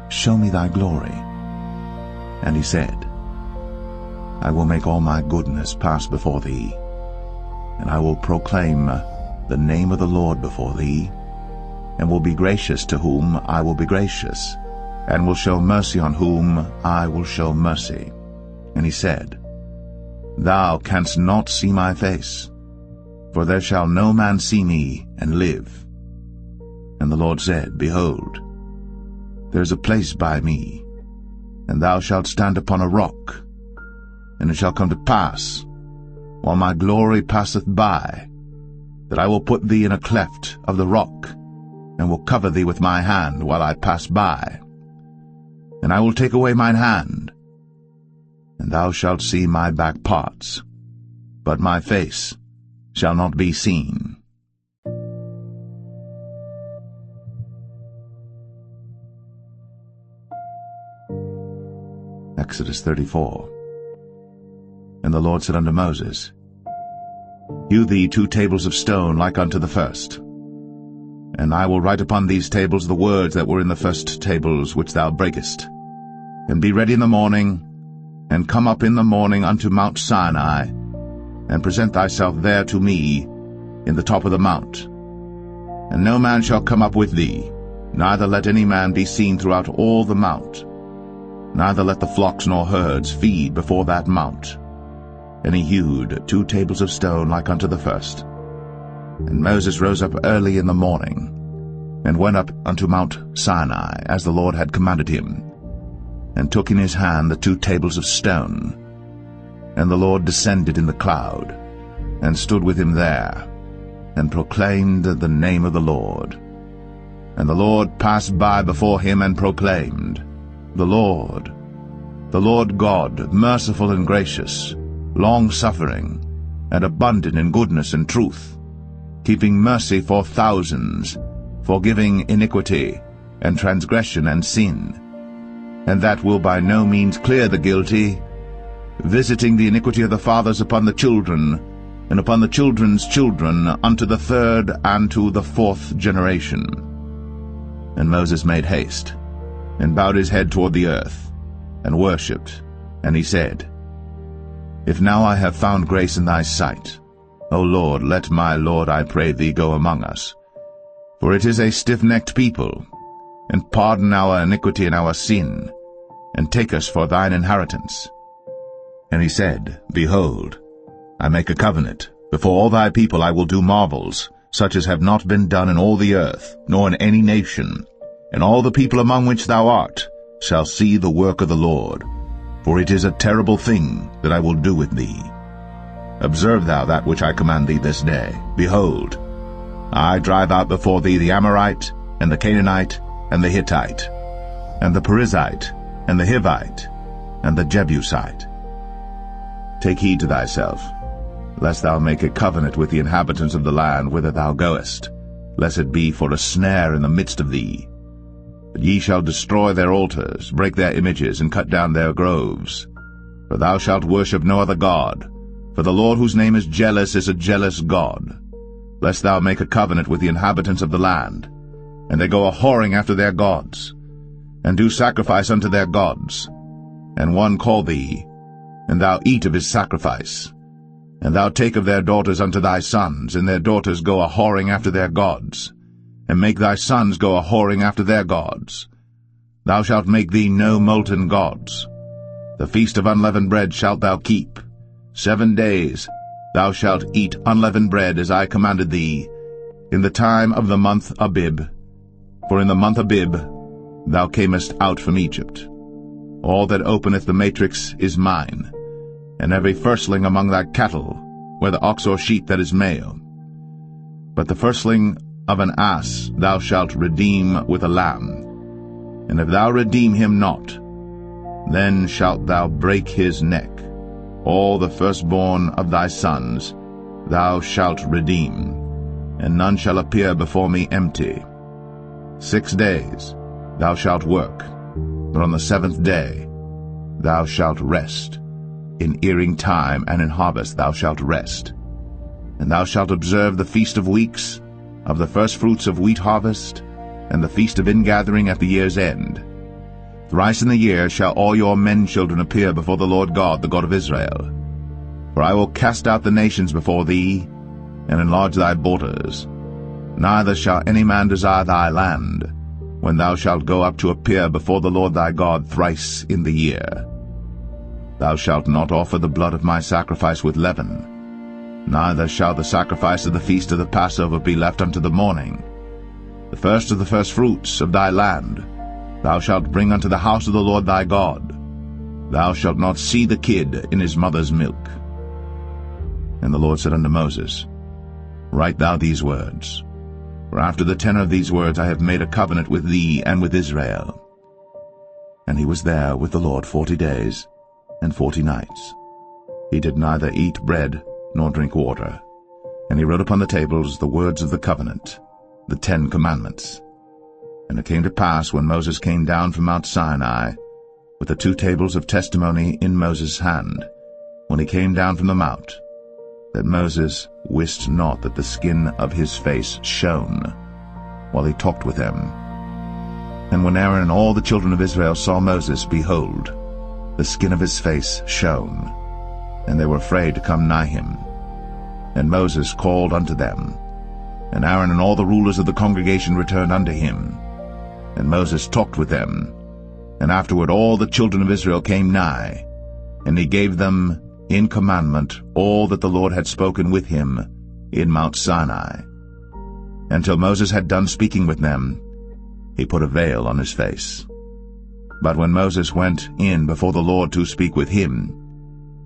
show me thy glory. And he said, I will make all my goodness pass before thee, and I will proclaim the name of the Lord before thee, and will be gracious to whom I will be gracious, and will show mercy on whom I will show mercy. And he said, Thou canst not see my face, for there shall no man see me and live. And the Lord said, Behold, there is a place by me, and thou shalt stand upon a rock. And it shall come to pass, while my glory passeth by, that I will put thee in a cleft of the rock, and will cover thee with my hand while I pass by. And I will take away mine hand, and thou shalt see my back parts, but my face shall not be seen. Exodus 34. And the Lord said unto Moses, Hew thee 2 tables of stone like unto the first. And I will write upon these tables the words that were in the first tables which thou breakest. And be ready in the morning, and come up in the morning unto Mount Sinai, and present thyself there to me in the top of the mount. And no man shall come up with thee, neither let any man be seen throughout all the mount. Neither let the flocks nor herds feed before that mount. And he hewed 2 tables of stone like unto the first. And Moses rose up early in the morning, and went up unto Mount Sinai, as the Lord had commanded him, and took in his hand the 2 tables of stone. And the Lord descended in the cloud, and stood with him there, and proclaimed the name of the Lord. And the Lord passed by before him, and proclaimed, the Lord God, merciful and gracious, long-suffering, and abundant in goodness and truth, keeping mercy for thousands, forgiving iniquity, and transgression and sin, and that will by no means clear the guilty, visiting the iniquity of the fathers upon the children, and upon the children's children, unto the 3rd and to the 4th generation. And Moses made haste, and bowed his head toward the earth, and worshipped. And he said, If now I have found grace in thy sight, O Lord, let my Lord, I pray thee, go among us. For it is a stiff-necked people, and pardon our iniquity and our sin, and take us for thine inheritance. And he said, Behold, I make a covenant. Before all thy people I will do marvels, such as have not been done in all the earth, nor in any nation. And all the people among which thou art shall see the work of the Lord. For it is a terrible thing that I will do with thee. Observe thou that which I command thee this day. Behold, I drive out before thee the Amorite, and the Canaanite, and the Hittite, and the Perizzite, and the Hivite, and the Jebusite. Take heed to thyself, lest thou make a covenant with the inhabitants of the land whither thou goest, lest it be for a snare in the midst of thee. But ye shall destroy their altars, break their images, and cut down their groves. For thou shalt worship no other god, for the Lord whose name is jealous is a jealous God. Lest thou make a covenant with the inhabitants of the land, and they go a-whoring after their gods, and do sacrifice unto their gods, and one call thee, and thou eat of his sacrifice, and thou take of their daughters unto thy sons, and their daughters go a-whoring after their gods, and make thy sons go a-whoring after their gods. Thou shalt make thee no molten gods. The feast of unleavened bread shalt thou keep. 7 days thou shalt eat unleavened bread as I commanded thee, in the time of the month Abib. For in the month Abib thou camest out from Egypt. All that openeth the matrix is mine, and every firstling among thy cattle, whether ox or sheep that is male. But the firstling of an ass thou shalt redeem with a lamb. And if thou redeem him not, then shalt thou break his neck. All the firstborn of thy sons thou shalt redeem, and none shall appear before me empty. 6 days thou shalt work, but on the 7th day thou shalt rest. In earing time and in harvest thou shalt rest. And thou shalt observe the feast of weeks, of the firstfruits of wheat harvest, and the feast of ingathering at the year's end. Thrice in the year shall all your men-children appear before the Lord God, the God of Israel. For I will cast out the nations before thee, and enlarge thy borders. Neither shall any man desire thy land, when thou shalt go up to appear before the Lord thy God thrice in the year. Thou shalt not offer the blood of my sacrifice with leaven, neither shall the sacrifice of the feast of the Passover be left unto the morning. The first of the firstfruits of thy land thou shalt bring unto the house of the Lord thy God. Thou shalt not see the kid in his mother's milk. And the Lord said unto Moses, Write thou these words, for after the tenor of these words I have made a covenant with thee and with Israel. And he was there with the Lord 40 days and 40 nights. He did neither eat bread nor drink water. And he wrote upon the tables the words of the covenant, the 10 commandments. And it came to pass, when Moses came down from Mount Sinai, with the 2 tables of testimony in Moses' hand, when he came down from the mount, that Moses wist not that the skin of his face shone, while he talked with them. And when Aaron and all the children of Israel saw Moses, behold, the skin of his face shone, and they were afraid to come nigh him. And Moses called unto them, and Aaron and all the rulers of the congregation returned unto him. And Moses talked with them, and afterward all the children of Israel came nigh, and he gave them in commandment all that the Lord had spoken with him in Mount Sinai. Until Moses had done speaking with them, he put a veil on his face. But when Moses went in before the Lord to speak with him,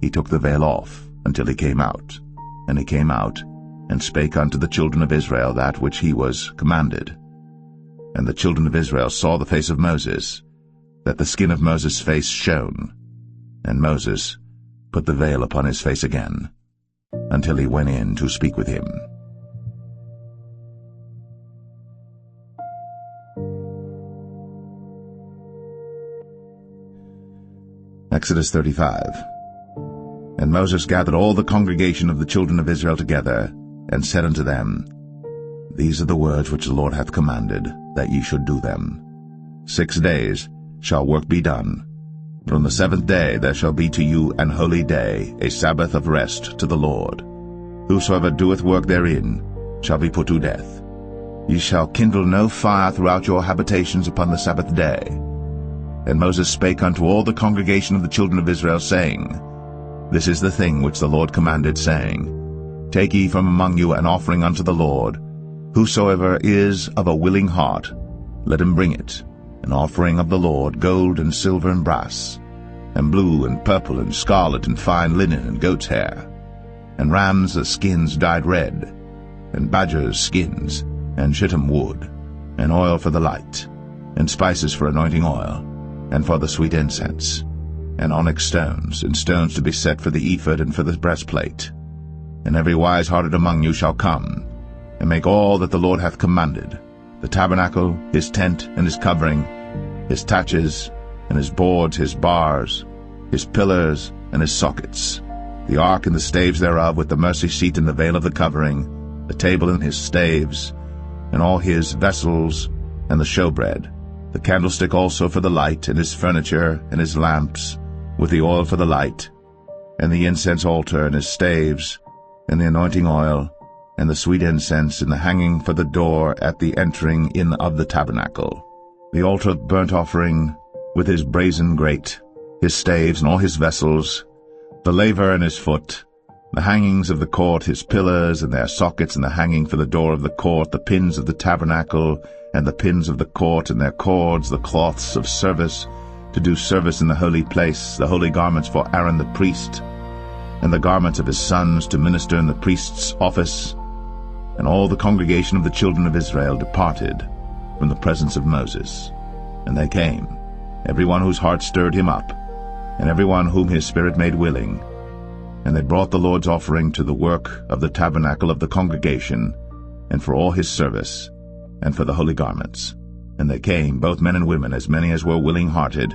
he took the veil off until he came out. And he came out, and spake unto the children of Israel that which he was commanded. And the children of Israel saw the face of Moses, that the skin of Moses' face shone. And Moses put the veil upon his face again, until he went in to speak with him. Exodus 35. And Moses gathered all the congregation of the children of Israel together, and said unto them, These are the words which the Lord hath commanded, that ye should do them. 6 days shall work be done, but on the 7th day there shall be to you an holy day, a Sabbath of rest to the Lord. Whosoever doeth work therein shall be put to death. Ye shall kindle no fire throughout your habitations upon the Sabbath day. And Moses spake unto all the congregation of the children of Israel, saying, This is the thing which the Lord commanded, saying, Take ye from among you an offering unto the Lord. Whosoever is of a willing heart, let him bring it, an offering of the Lord, gold and silver and brass, and blue and purple and scarlet and fine linen and goat's hair, and rams' skins dyed red, and badgers' skins, and shittim wood, and oil for the light, and spices for anointing oil, and for the sweet incense, and onyx stones, and stones to be set for the ephod and for the breastplate. And every wise-hearted among you shall come, and make all that the Lord hath commanded, the tabernacle, his tent, and his covering, his taches, and his boards, his bars, his pillars, and his sockets, the ark and the staves thereof, with the mercy seat and the veil of the covering, the table and his staves, and all his vessels, and the showbread, the candlestick also for the light, and his furniture, and his lamps, with the oil for the light, and the incense altar, and his staves, and the anointing oil, and the sweet incense, and the hanging for the door at the entering in of the tabernacle, the altar of burnt offering, with his brazen grate, his staves, and all his vessels, the laver and his foot, the hangings of the court, his pillars and their sockets, and the hanging for the door of the court, the pins of the tabernacle, and the pins of the court, and their cords, the cloths of service, to do service in the holy place, the holy garments for Aaron the priest, and the garments of his sons to minister in the priest's office. And all the congregation of the children of Israel departed from the presence of Moses. And they came, every one whose heart stirred him up, and every one whom his spirit made willing. And they brought the Lord's offering to the work of the tabernacle of the congregation, and for all his service, and for the holy garments. And they came, both men and women, as many as were willing-hearted,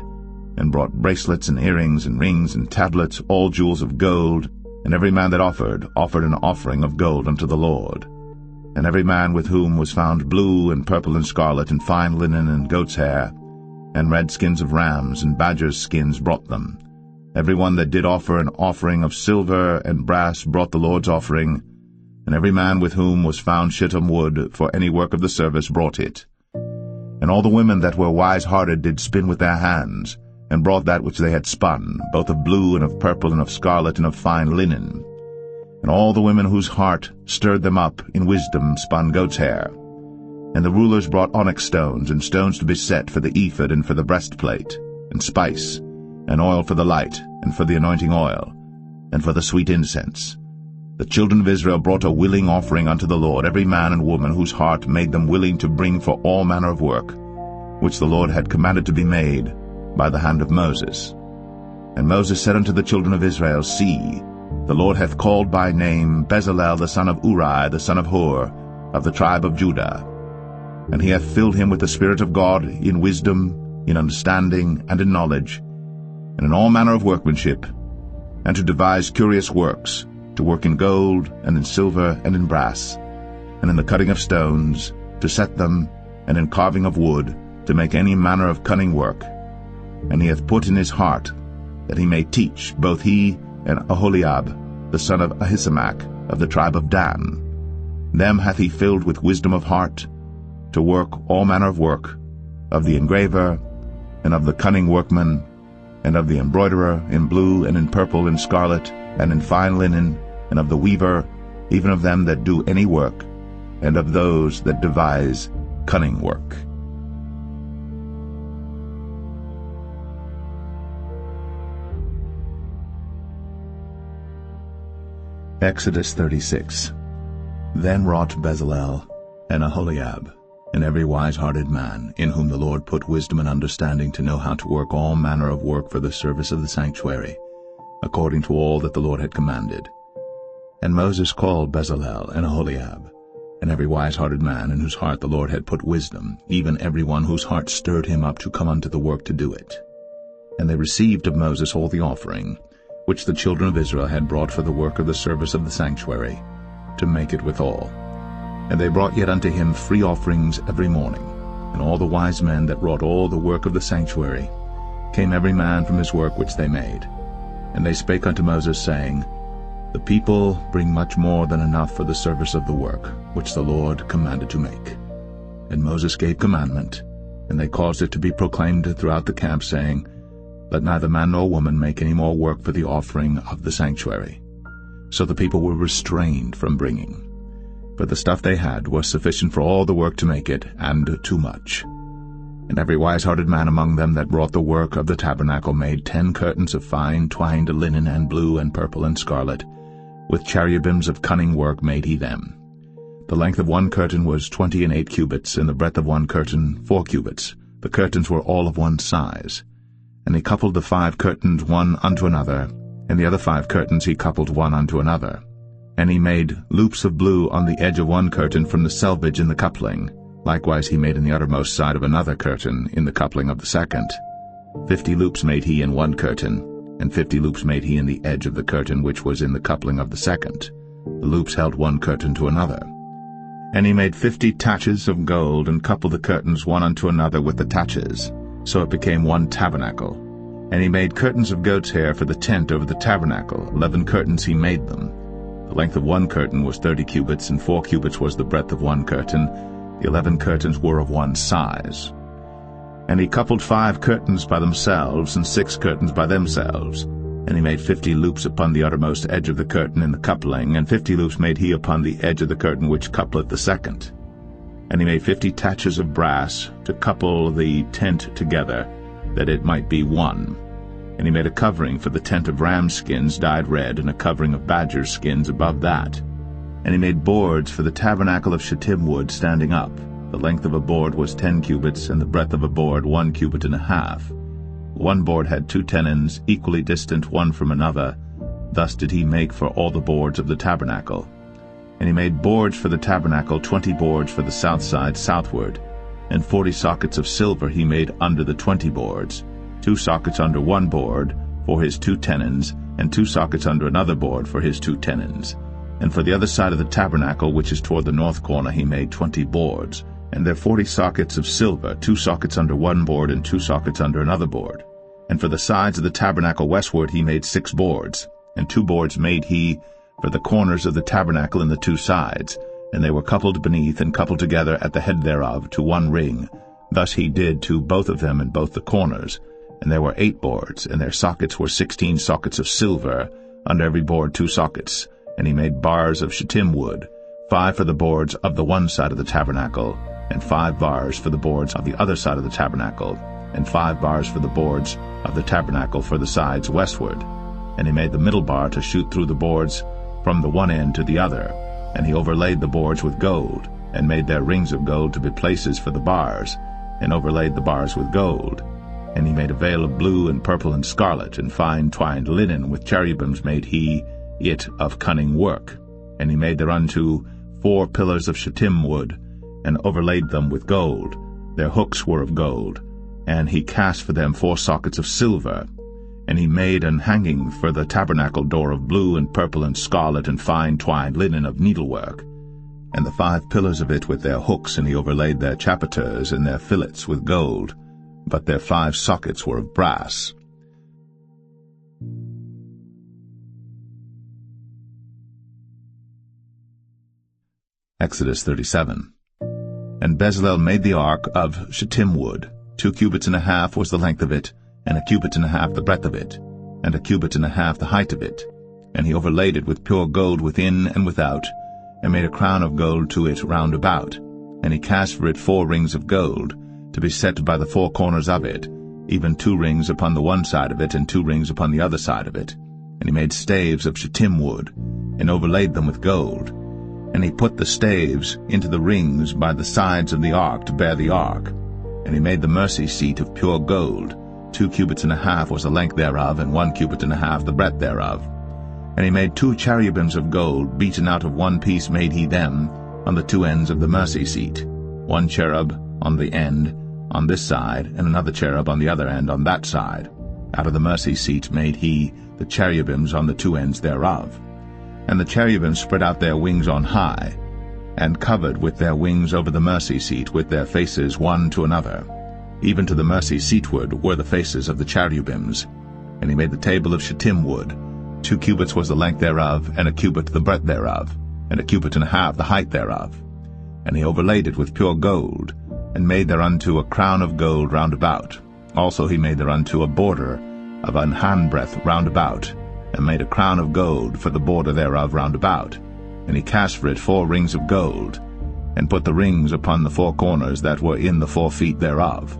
and brought bracelets and earrings and rings and tablets, all jewels of gold. And every man that offered an offering of gold unto the Lord. And every man with whom was found blue and purple and scarlet and fine linen and goat's hair, and red skins of rams and badgers' skins brought them. Every one that did offer an offering of silver and brass brought the Lord's offering, and every man with whom was found shittim wood for any work of the service brought it. And all the women that were wise-hearted did spin with their hands, and brought that which they had spun, both of blue and of purple and of scarlet and of fine linen. And all the women whose heart stirred them up in wisdom spun goat's hair. And the rulers brought onyx stones, and stones to be set for the ephod and for the breastplate, and spice, and oil for the light, and for the anointing oil, and for the sweet incense. The children of Israel brought a willing offering unto the Lord, every man and woman whose heart made them willing to bring for all manner of work, which the Lord had commanded to be made by the hand of Moses. And Moses said unto the children of Israel, See, the Lord hath called by name Bezalel the son of Uri, the son of Hur, of the tribe of Judah. And he hath filled him with the Spirit of God in wisdom, in understanding, and in knowledge, and in all manner of workmanship, and to devise curious works, to work in gold, and in silver, and in brass, and in the cutting of stones, to set them, and in carving of wood, to make any manner of cunning work. And he hath put in his heart that he may teach, both he and Aholiab, the son of Ahisamach, of the tribe of Dan. Them hath he filled with wisdom of heart, to work all manner of work, of the engraver, and of the cunning workman, and of the embroiderer, in blue, and in purple, and scarlet, and in fine linen, and of the weaver, even of them that do any work, and of those that devise cunning work. Exodus 36. Then wrought Bezalel and Aholiab, and every wise-hearted man, in whom the Lord put wisdom and understanding to know how to work all manner of work for the service of the sanctuary, according to all that the Lord had commanded. And Moses called Bezalel and Aholiab, and every wise-hearted man, in whose heart the Lord had put wisdom, even every one whose heart stirred him up to come unto the work to do it. And they received of Moses all the offering, which the children of Israel had brought for the work of the service of the sanctuary, to make it withal. And they brought yet unto him free offerings every morning. And all the wise men that wrought all the work of the sanctuary came every man from his work which they made. And they spake unto Moses, saying, The people bring much more than enough for the service of the work which the Lord commanded to make. And Moses gave commandment, and they caused it to be proclaimed throughout the camp, saying, Let neither man nor woman make any more work for the offering of the sanctuary. So the people were restrained from bringing. For the stuff they had was sufficient for all the work to make it, and too much. And every wise-hearted man among them that wrought the work of the tabernacle made 10 curtains of fine twined linen and blue and purple and scarlet. With cherubims of cunning work made he them. The length of one curtain was 28 cubits, and the breadth of one curtain 4 cubits. The curtains were all of one size. And he coupled the 5 curtains one unto another, and the other 5 curtains he coupled one unto another. And he made loops of blue on the edge of one curtain from the selvage in the coupling. Likewise he made in the uttermost side of another curtain in the coupling of the second. 50 loops made he in one curtain, and 50 loops made he in the edge of the curtain which was in the coupling of the second. The loops held one curtain to another. And he made 50 taches of gold, and coupled the curtains one unto another with the taches. So it became one tabernacle. And he made curtains of goat's hair for the tent over the tabernacle. 11 curtains he made them. The length of one curtain was 30 cubits, and 4 cubits was the breadth of one curtain. The 11 curtains were of one size. And he coupled 5 curtains by themselves, and 6 curtains by themselves. And he made 50 loops upon the uttermost edge of the curtain in the coupling, and 50 loops made he upon the edge of the curtain which coupleth the second. And he made 50 taches of brass to couple the tent together, that it might be one. And he made a covering for the tent of ram skins dyed red, and a covering of badger skins above that. And he made boards for the tabernacle of shittim wood standing up. The length of a board was 10 cubits, and the breadth of a board 1 cubit and a half. One board had 2 tenons, equally distant one from another. Thus did he make for all the boards of the tabernacle. And he made boards for the tabernacle, 20 boards for the south side southward. And 40 sockets of silver he made under the 20 boards, 2 sockets under one board for his 2 tenons, and 2 sockets under another board for his 2 tenons. And for the other side of the tabernacle, which is toward the north corner, he made 20 boards. And there 40 sockets of silver, 2 sockets under one board, and 2 sockets under another board. And for the sides of the tabernacle westward he made 6 boards, and 2 boards made he for the corners of the tabernacle in the 2 sides, and they were coupled beneath and coupled together at the head thereof to one ring. Thus he did to both of them in both the corners. And there were 8 boards, and their sockets were 16 sockets of silver, under every board 2 sockets. And he made bars of shittim wood, 5 for the boards of the one side of the tabernacle, and 5 bars for the boards of the other side of the tabernacle, and 5 bars for the boards of the tabernacle for the sides westward. And he made the middle bar to shoot through the boards from the one end to the other. And he overlaid the boards with gold, and made their rings of gold to be places for the bars, and overlaid the bars with gold. And he made a veil of blue and purple and scarlet, and fine twined linen with cherubims made he it of cunning work. And he made thereunto 4 pillars of shittim wood, and overlaid them with gold. Their hooks were of gold. And he cast for them 4 sockets of silver. And he made an hanging for the tabernacle door of blue and purple and scarlet and fine twined linen of needlework. And the 5 pillars of it with their hooks, and he overlaid their chapiters and their fillets with gold. But their 5 sockets were of brass. Exodus 37. And Bezalel made the ark of shittim wood. 2 cubits and a half was the length of it, and 1 cubit and a half the breadth of it, and 1 cubit and a half the height of it. And he overlaid it with pure gold within and without, and made a crown of gold to it round about. And he cast for it 4 rings of gold, to be set by the 4 corners of it, even 2 rings upon the one side of it, and 2 rings upon the other side of it. And he made staves of shittim wood, and overlaid them with gold. And he put the staves into the rings by the sides of the ark to bear the ark. And he made the mercy seat of pure gold. 2 cubits and a half was the length thereof, and 1 cubit and a half the breadth thereof. And he made 2 cherubims of gold, beaten out of one piece made he them, on the 2 ends of the mercy seat. 1 cherub on the end on this side, and another cherub on the other end on that side. Out of the mercy seat made he the cherubims on the 2 ends thereof. And the cherubims spread out their wings on high, and covered with their wings over the mercy seat with their faces one to another. Even to the mercy seatward were the faces of the cherubims. And he made the table of shittim wood. 2 cubits was the length thereof, and 1 cubit the breadth thereof, and 1 cubit and a half the height thereof. And he overlaid it with pure gold, and made thereunto a crown of gold round about. Also he made thereunto a border of an handbreadth round about, and made a crown of gold for the border thereof round about. And he cast for it 4 rings of gold, and put the rings upon the 4 corners that were in the 4 feet thereof.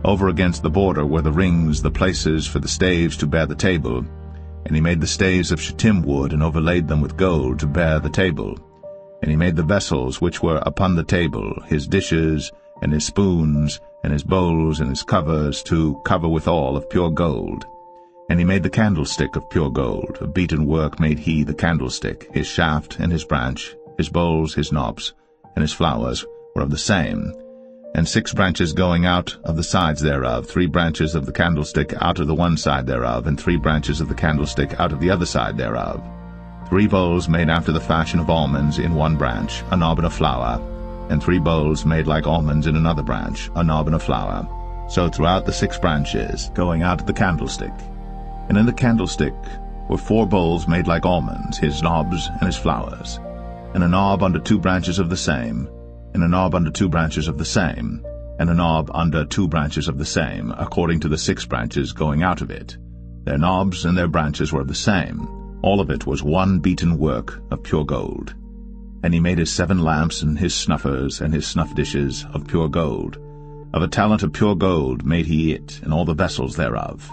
Over against the border were the rings, the places for the staves to bear the table. And he made the staves of shittim wood, and overlaid them with gold to bear the table. And he made the vessels which were upon the table, his dishes, and his spoons, and his bowls, and his covers, to cover withal of pure gold. And he made the candlestick of pure gold. Of beaten work made he the candlestick. His shaft and his branch, his bowls, his knobs, and his flowers were of the same. And 6 branches going out of the sides thereof, 3 branches of the candlestick out of the one side thereof, and 3 branches of the candlestick out of the other side thereof. 3 bowls made after the fashion of almonds in one branch, a knob and a flower, and 3 bowls made like almonds in another branch, a knob and a flower. So throughout the 6 branches going out of the candlestick. And in the candlestick were 4 bowls made like almonds, his knobs and his flowers, and a knob under 2 branches of the same, and a knob under 2 branches of the same, and a knob under 2 branches of the same, according to the 6 branches going out of it. Their knobs and their branches were of the same. All of it was one beaten work of pure gold. And he made his 7 lamps and his snuffers and his snuff dishes of pure gold. Of a talent of pure gold made he it, and all the vessels thereof.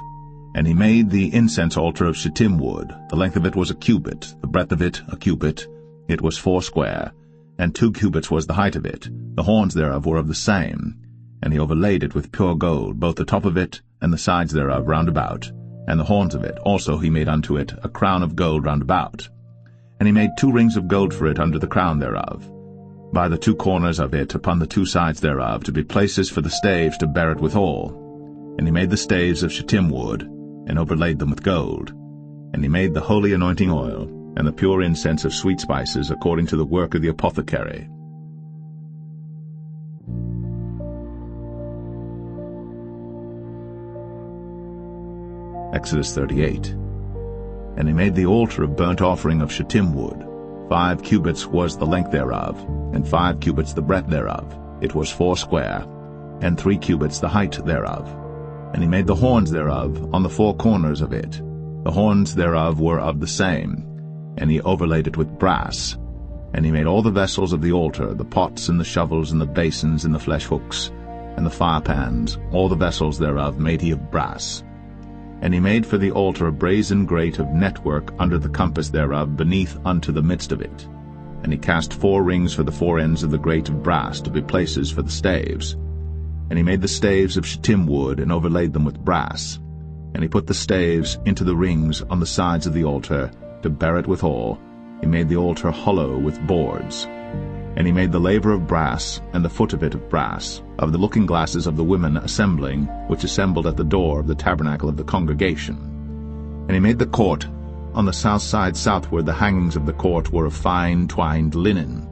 And he made the incense altar of shittim wood. The length of it was a cubit, the breadth of it a cubit. It was 4 square, and 2 cubits was the height of it. The horns thereof were of the same. And he overlaid it with pure gold, both the top of it and the sides thereof round about. And the horns of it also he made unto it a crown of gold round about. And he made 2 rings of gold for it under the crown thereof, by the 2 corners of it upon the 2 sides thereof, to be places for the staves to bear it withal. And he made the staves of shittim wood, and overlaid them with gold. And he made the holy anointing oil, and the pure incense of sweet spices, according to the work of the apothecary. Exodus 38. And he made the altar of burnt offering of shittim wood. 5 cubits was the length thereof, and 5 cubits the breadth thereof. It was 4 square, and 3 cubits the height thereof. And he made the horns thereof on the 4 corners of it. The horns thereof were of the same, and he overlaid it with brass. And he made all the vessels of the altar, the pots and the shovels and the basins and the flesh hooks, and the firepans, all the vessels thereof made he of brass. And he made for the altar a brazen grate of network under the compass thereof beneath unto the midst of it. And he cast 4 rings for the 4 ends of the grate of brass, to be places for the staves. And he made the staves of shittim wood, and overlaid them with brass. And he put the staves into the rings on the sides of the altar, to bear it withal. He made the altar hollow with boards. And he made the laver of brass, and the foot of it of brass, of the looking glasses of the women assembling, which assembled at the door of the tabernacle of the congregation. And he made the court. On the south side southward the hangings of the court were of fine twined linen,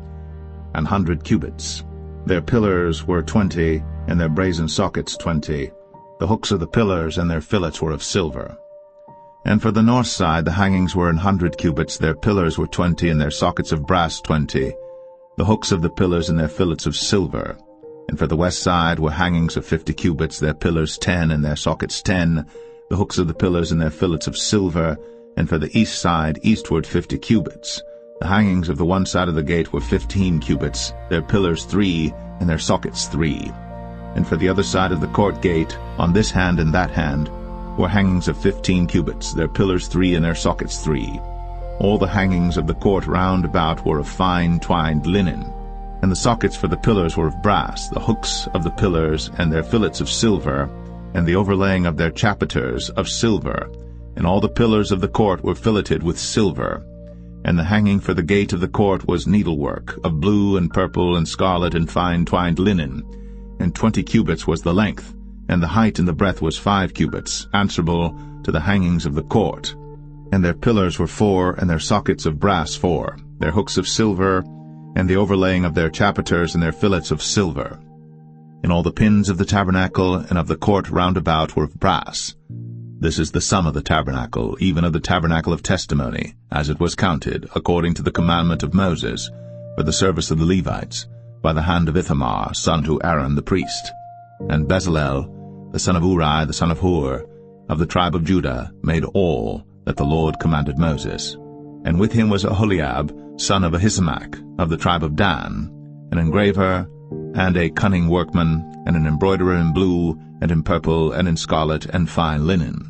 100 cubits. Their pillars were 20, and their brazen sockets 20. The hooks of the pillars and their fillets were of silver. And for the north side the hangings were 100 cubits, their pillars were 20, and their sockets of brass 20. The hooks of the pillars and their fillets of silver. And for the west side were hangings of 50 cubits, their pillars 10, and their sockets 10, the hooks of the pillars and their fillets of silver. And for the east side eastward 50 cubits. The hangings of the one side of the gate were 15 cubits, their pillars 3, and their sockets 3. And for the other side of the court gate, on this hand and that hand, were hangings of 15 cubits, their pillars 3, and their sockets 3. All the hangings of the court round about were of fine twined linen. And the sockets for the pillars were of brass, the hooks of the pillars and their fillets of silver, and the overlaying of their chapiters of silver. And all the pillars of the court were filleted with silver. And the hanging for the gate of the court was needlework, of blue and purple and scarlet and fine twined linen. And 20 cubits was the length, and the height and the breadth was 5 cubits, answerable to the hangings of the court. And their pillars were 4, and their sockets of brass 4, their hooks of silver, and the overlaying of their chapiters and their fillets of silver. And all the pins of the tabernacle and of the court round about were of brass. This is the sum of the tabernacle, even of the tabernacle of testimony, as it was counted, according to the commandment of Moses, for the service of the Levites, by the hand of Ithamar, son to Aaron the priest. And Bezalel, the son of Uri, the son of Hur, of the tribe of Judah, made all that the Lord commanded Moses. And with him was Aholiab, son of Ahisamach, of the tribe of Dan, an engraver, and a cunning workman, and an embroiderer in blue, and in purple, and in scarlet, and fine linen.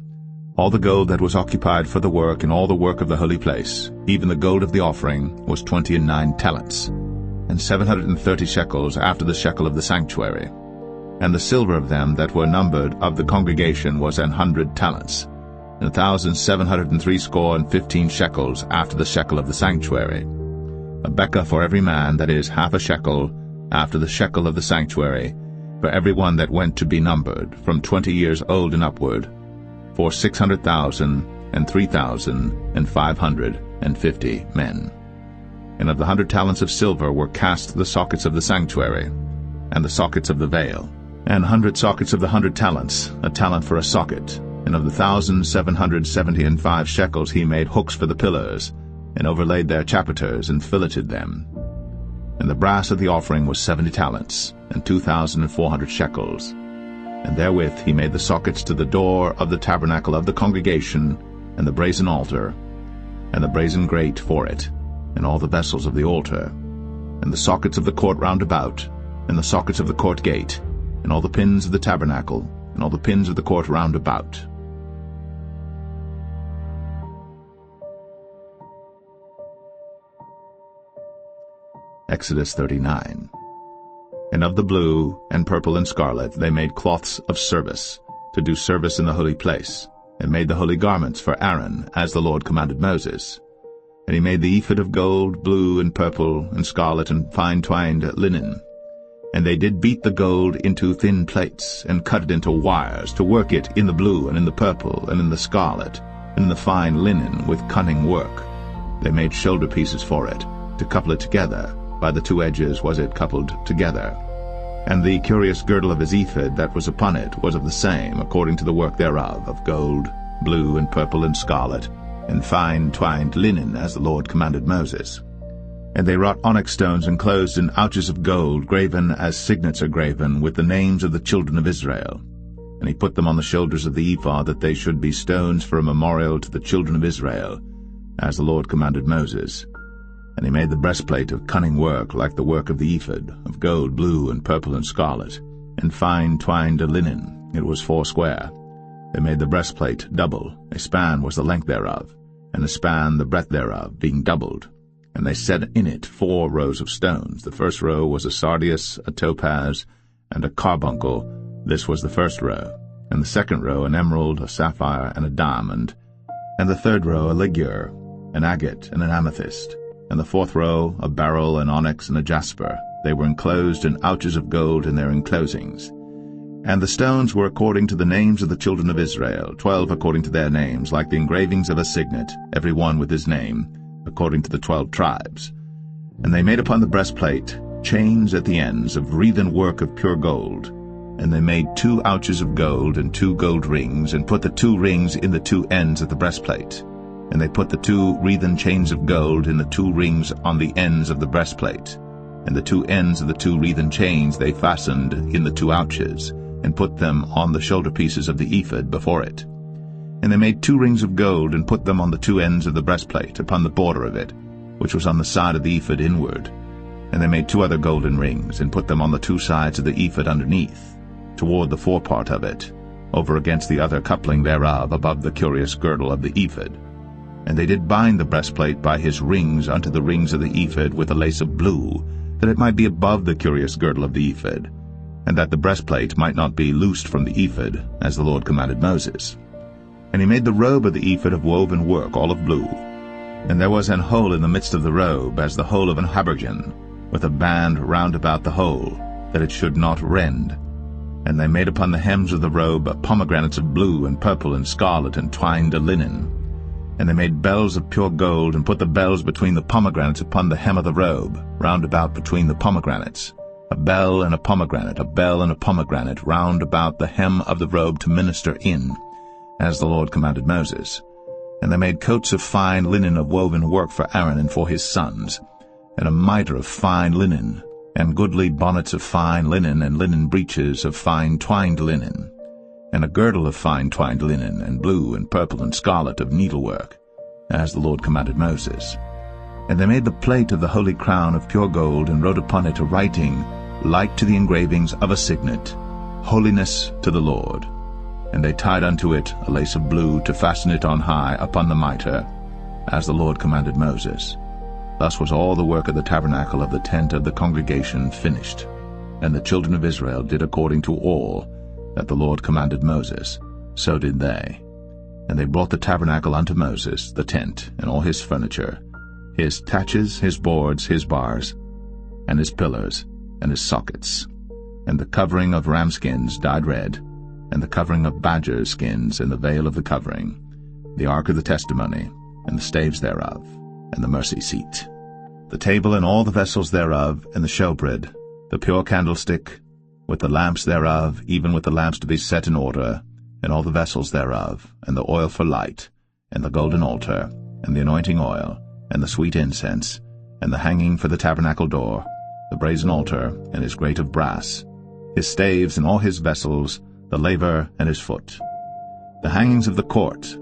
All the gold that was occupied for the work, and all the work of the holy place, even the gold of the offering, was 29 talents. and 730 shekels after the shekel of the sanctuary. And the silver of them that were numbered of the congregation was 100 talents, and 1,760 shekels after the shekel of the sanctuary. A bekah for every man, that is, half a shekel, after the shekel of the sanctuary, for every one that went to be numbered, from 20 years old and upward, for 600,000 and 3,550 men. And of the 100 talents of silver were cast the sockets of the sanctuary, and the sockets of the veil, and 100 sockets of the 100 talents, a talent for a socket. And of the 1,775 shekels he made hooks for the pillars, and overlaid their chapiters, and filleted them. And the brass of the offering was 70 talents, and 2,400 shekels. And therewith he made the sockets to the door of the tabernacle of the congregation, and the brazen altar, and the brazen grate for it, and all the vessels of the altar, and the sockets of the court round about, and the sockets of the court gate, and all the pins of the tabernacle, and all the pins of the court round about. Exodus 39. And of the blue, and purple, and scarlet they made cloths of service, to do service in the holy place, and made the holy garments for Aaron, as the Lord commanded Moses. And he made the ephod of gold, blue, and purple, and scarlet, and fine-twined linen. And they did beat the gold into thin plates, and cut it into wires, to work it in the blue, and in the purple, and in the scarlet, and in the fine linen, with cunning work. They made shoulder pieces for it, to couple it together. By the two edges was it coupled together. And the curious girdle of his ephod that was upon it was of the same, according to the work thereof, of gold, blue, and purple, and scarlet, and fine twined linen, as the Lord commanded Moses. And they wrought onyx stones enclosed in ouches of gold, graven as signets are graven, with the names of the children of Israel. And he put them on the shoulders of the ephod, that they should be stones for a memorial to the children of Israel, as the Lord commanded Moses. And he made the breastplate of cunning work, like the work of the ephod, of gold, blue, and purple, and scarlet, and fine twined linen. It was foursquare. They made the breastplate double. A span was the length thereof, and a span the breadth thereof, being doubled. And they set in it 4 rows of stones. The first row was a sardius, a topaz, and a carbuncle. This was the first row. And the second row an emerald, a sapphire, and a diamond. And the third row a ligure, an agate, and an amethyst. And the fourth row a beryl, an onyx, and a jasper. They were enclosed in ouches of gold in their enclosings. And the stones were according to the names of the children of Israel, 12 according to their names, like the engravings of a signet, every one with his name, according to the 12 tribes. And they made upon the breastplate chains at the ends of wreathen work of pure gold. And they made 2 ouches of gold and 2 gold rings, and put the 2 rings in the 2 ends of the breastplate. And they put the 2 wreathen chains of gold in the 2 rings on the ends of the breastplate. And the 2 ends of the 2 wreathen chains they fastened in the 2 ouches, and put them on the shoulder pieces of the ephod before it. And they made 2 rings of gold, and put them on the 2 ends of the breastplate, upon the border of it, which was on the side of the ephod inward. And they made 2 other golden rings, and put them on the 2 sides of the ephod underneath, toward the forepart of it, over against the other coupling thereof, above the curious girdle of the ephod. And they did bind the breastplate by his rings unto the rings of the ephod with a lace of blue, that it might be above the curious girdle of the ephod, and that the breastplate might not be loosed from the ephod, as the Lord commanded Moses. And he made the robe of the ephod of woven work, all of blue. And there was an hole in the midst of the robe, as the hole of an habergeon, with a band round about the hole, that it should not rend. And they made upon the hems of the robe pomegranates of blue and purple and scarlet and twined linen. And they made bells of pure gold, and put the bells between the pomegranates upon the hem of the robe, round about between the pomegranates. A bell and a pomegranate, a bell and a pomegranate, round about the hem of the robe to minister in, as the Lord commanded Moses. And they made coats of fine linen of woven work for Aaron and for his sons, and a mitre of fine linen, and goodly bonnets of fine linen, and linen breeches of fine twined linen, and a girdle of fine twined linen, and blue and purple and scarlet of needlework, as the Lord commanded Moses. And they made the plate of the holy crown of pure gold, and wrote upon it a writing like to the engravings of a signet, Holiness to the Lord. And they tied unto it a lace of blue, to fasten it on high upon the mitre, as the Lord commanded Moses. Thus was all the work of the tabernacle of the tent of the congregation finished. And the children of Israel did according to all that the Lord commanded Moses, so did they. And they brought the tabernacle unto Moses, the tent, and all his furniture, his taches, his boards, his bars, and his pillars, and his sockets, and the covering of ram skins dyed red, and the covering of badger skins, and the veil of the covering, the ark of the testimony, and the staves thereof, and the mercy seat, the table and all the vessels thereof, and the showbread, the pure candlestick, with the lamps thereof, even with the lamps to be set in order, and all the vessels thereof, and the oil for light, and the golden altar, and the anointing oil, and the sweet incense, and the hanging for the tabernacle door, the brazen altar, and his grate of brass, his staves and all his vessels, the laver and his foot, the hangings of the court,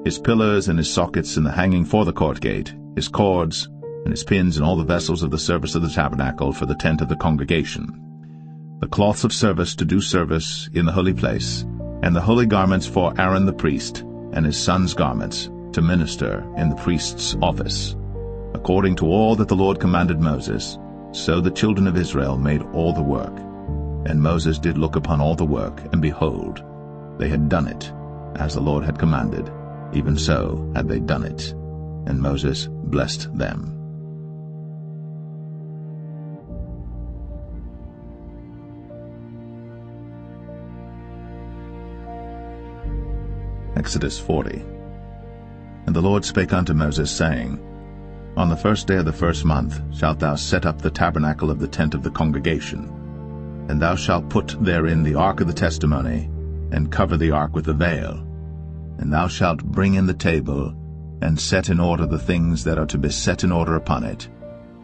his pillars and his sockets, and the hanging for the court gate, his cords, and his pins, and all the vessels of the service of the tabernacle for the tent of the congregation, the cloths of service to do service in the holy place, and the holy garments for Aaron the priest, and his sons' garments, to minister in the priest's office. According to all that the Lord commanded Moses, so the children of Israel made all the work. And Moses did look upon all the work, and behold, they had done it, as the Lord had commanded, even so had they done it. And Moses blessed them. Exodus 40. And the Lord spake unto Moses, saying, On the first day of the first month shalt thou set up the tabernacle of the tent of the congregation, and thou shalt put therein the ark of the testimony, and cover the ark with the veil. And thou shalt bring in the table, and set in order the things that are to be set in order upon it.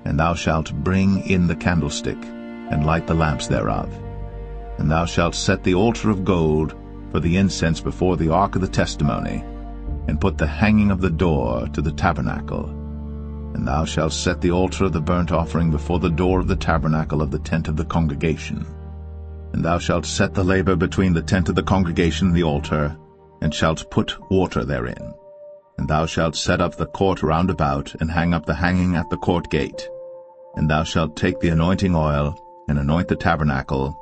And thou shalt bring in the candlestick, and light the lamps thereof. And thou shalt set the altar of gold for the incense before the ark of the testimony, and put the hanging of the door to the tabernacle. And thou shalt set the altar of the burnt offering before the door of the tabernacle of the tent of the congregation. And thou shalt set the laver between the tent of the congregation and the altar, and shalt put water therein. And thou shalt set up the court round about, and hang up the hanging at the court gate. And thou shalt take the anointing oil, and anoint the tabernacle,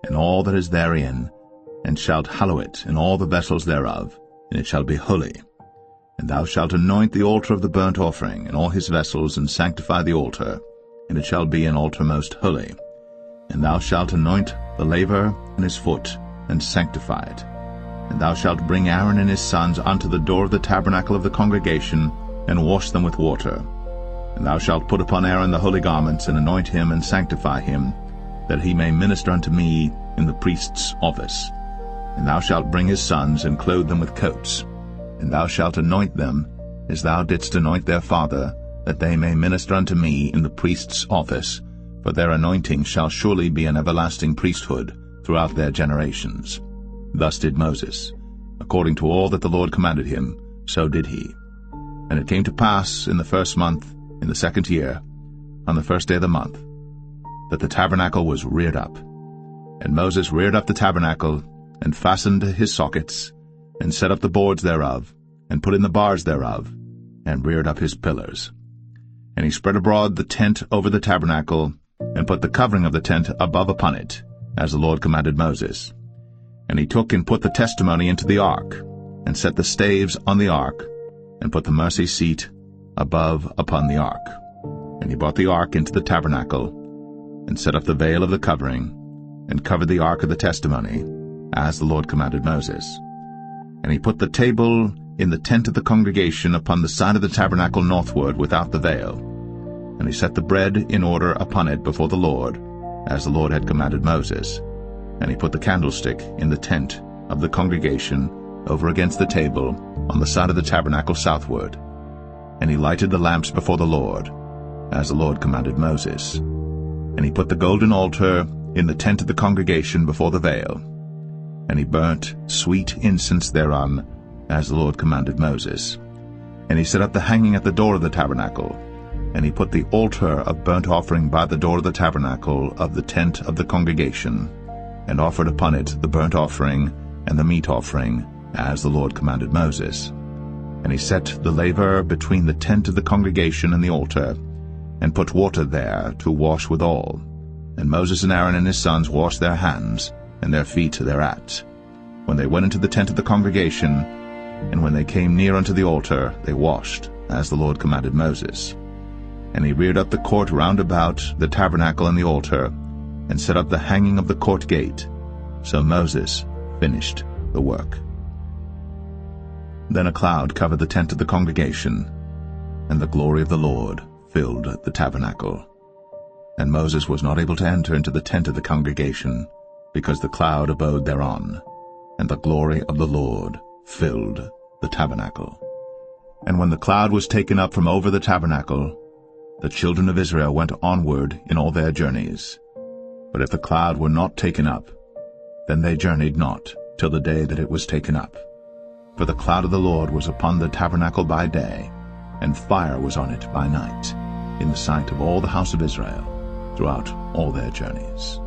and all that is therein, and shalt hallow it, and all the vessels thereof, and it shall be holy. And thou shalt anoint the altar of the burnt offering, and all his vessels, and sanctify the altar, and it shall be an altar most holy. And thou shalt anoint the laver and his foot, and sanctify it. And thou shalt bring Aaron and his sons unto the door of the tabernacle of the congregation, and wash them with water. And thou shalt put upon Aaron the holy garments, and anoint him, and sanctify him, that he may minister unto me in the priest's office. And thou shalt bring his sons, and clothe them with coats. And thou shalt anoint them, as thou didst anoint their father, that they may minister unto me in the priest's office, for their anointing shall surely be an everlasting priesthood throughout their generations. Thus did Moses. According to all that the Lord commanded him, so did he. And it came to pass in the first month, in the second year, on the first day of the month, that the tabernacle was reared up. And Moses reared up the tabernacle, and fastened his sockets, and set up the boards thereof, and put in the bars thereof, and reared up his pillars. And he spread abroad the tent over the tabernacle, and put the covering of the tent above upon it, as the Lord commanded Moses. And he took and put the testimony into the ark, and set the staves on the ark, and put the mercy seat above upon the ark. And he brought the ark into the tabernacle, and set up the veil of the covering, and covered the ark of the testimony, as the Lord commanded Moses. And he put the table in the tent of the congregation upon the side of the tabernacle northward without the veil. And he set the bread in order upon it before the Lord, as the Lord had commanded Moses. And he put the candlestick in the tent of the congregation over against the table on the side of the tabernacle southward. And he lighted the lamps before the Lord, as the Lord commanded Moses. And he put the golden altar in the tent of the congregation before the veil. And he burnt sweet incense thereon, as the Lord commanded Moses. And he set up the hanging at the door of the tabernacle. And he put the altar of burnt offering by the door of the tabernacle of the tent of the congregation, and offered upon it the burnt offering and the meat offering, as the Lord commanded Moses. And he set the laver between the tent of the congregation and the altar, and put water there to wash withal. And Moses and Aaron and his sons washed their hands and their feet thereat, when they went into the tent of the congregation, and when they came near unto the altar, they washed, as the Lord commanded Moses. And he reared up the court round about the tabernacle and the altar, and set up the hanging of the court gate. So Moses finished the work. Then a cloud covered the tent of the congregation, and the glory of the Lord filled the tabernacle. And Moses was not able to enter into the tent of the congregation, because the cloud abode thereon, and the glory of the Lord filled the tabernacle. And when the cloud was taken up from over the tabernacle, the children of Israel went onward in all their journeys. But if the cloud were not taken up, then they journeyed not till the day that it was taken up. For the cloud of the Lord was upon the tabernacle by day, and fire was on it by night, in the sight of all the house of Israel, throughout all their journeys.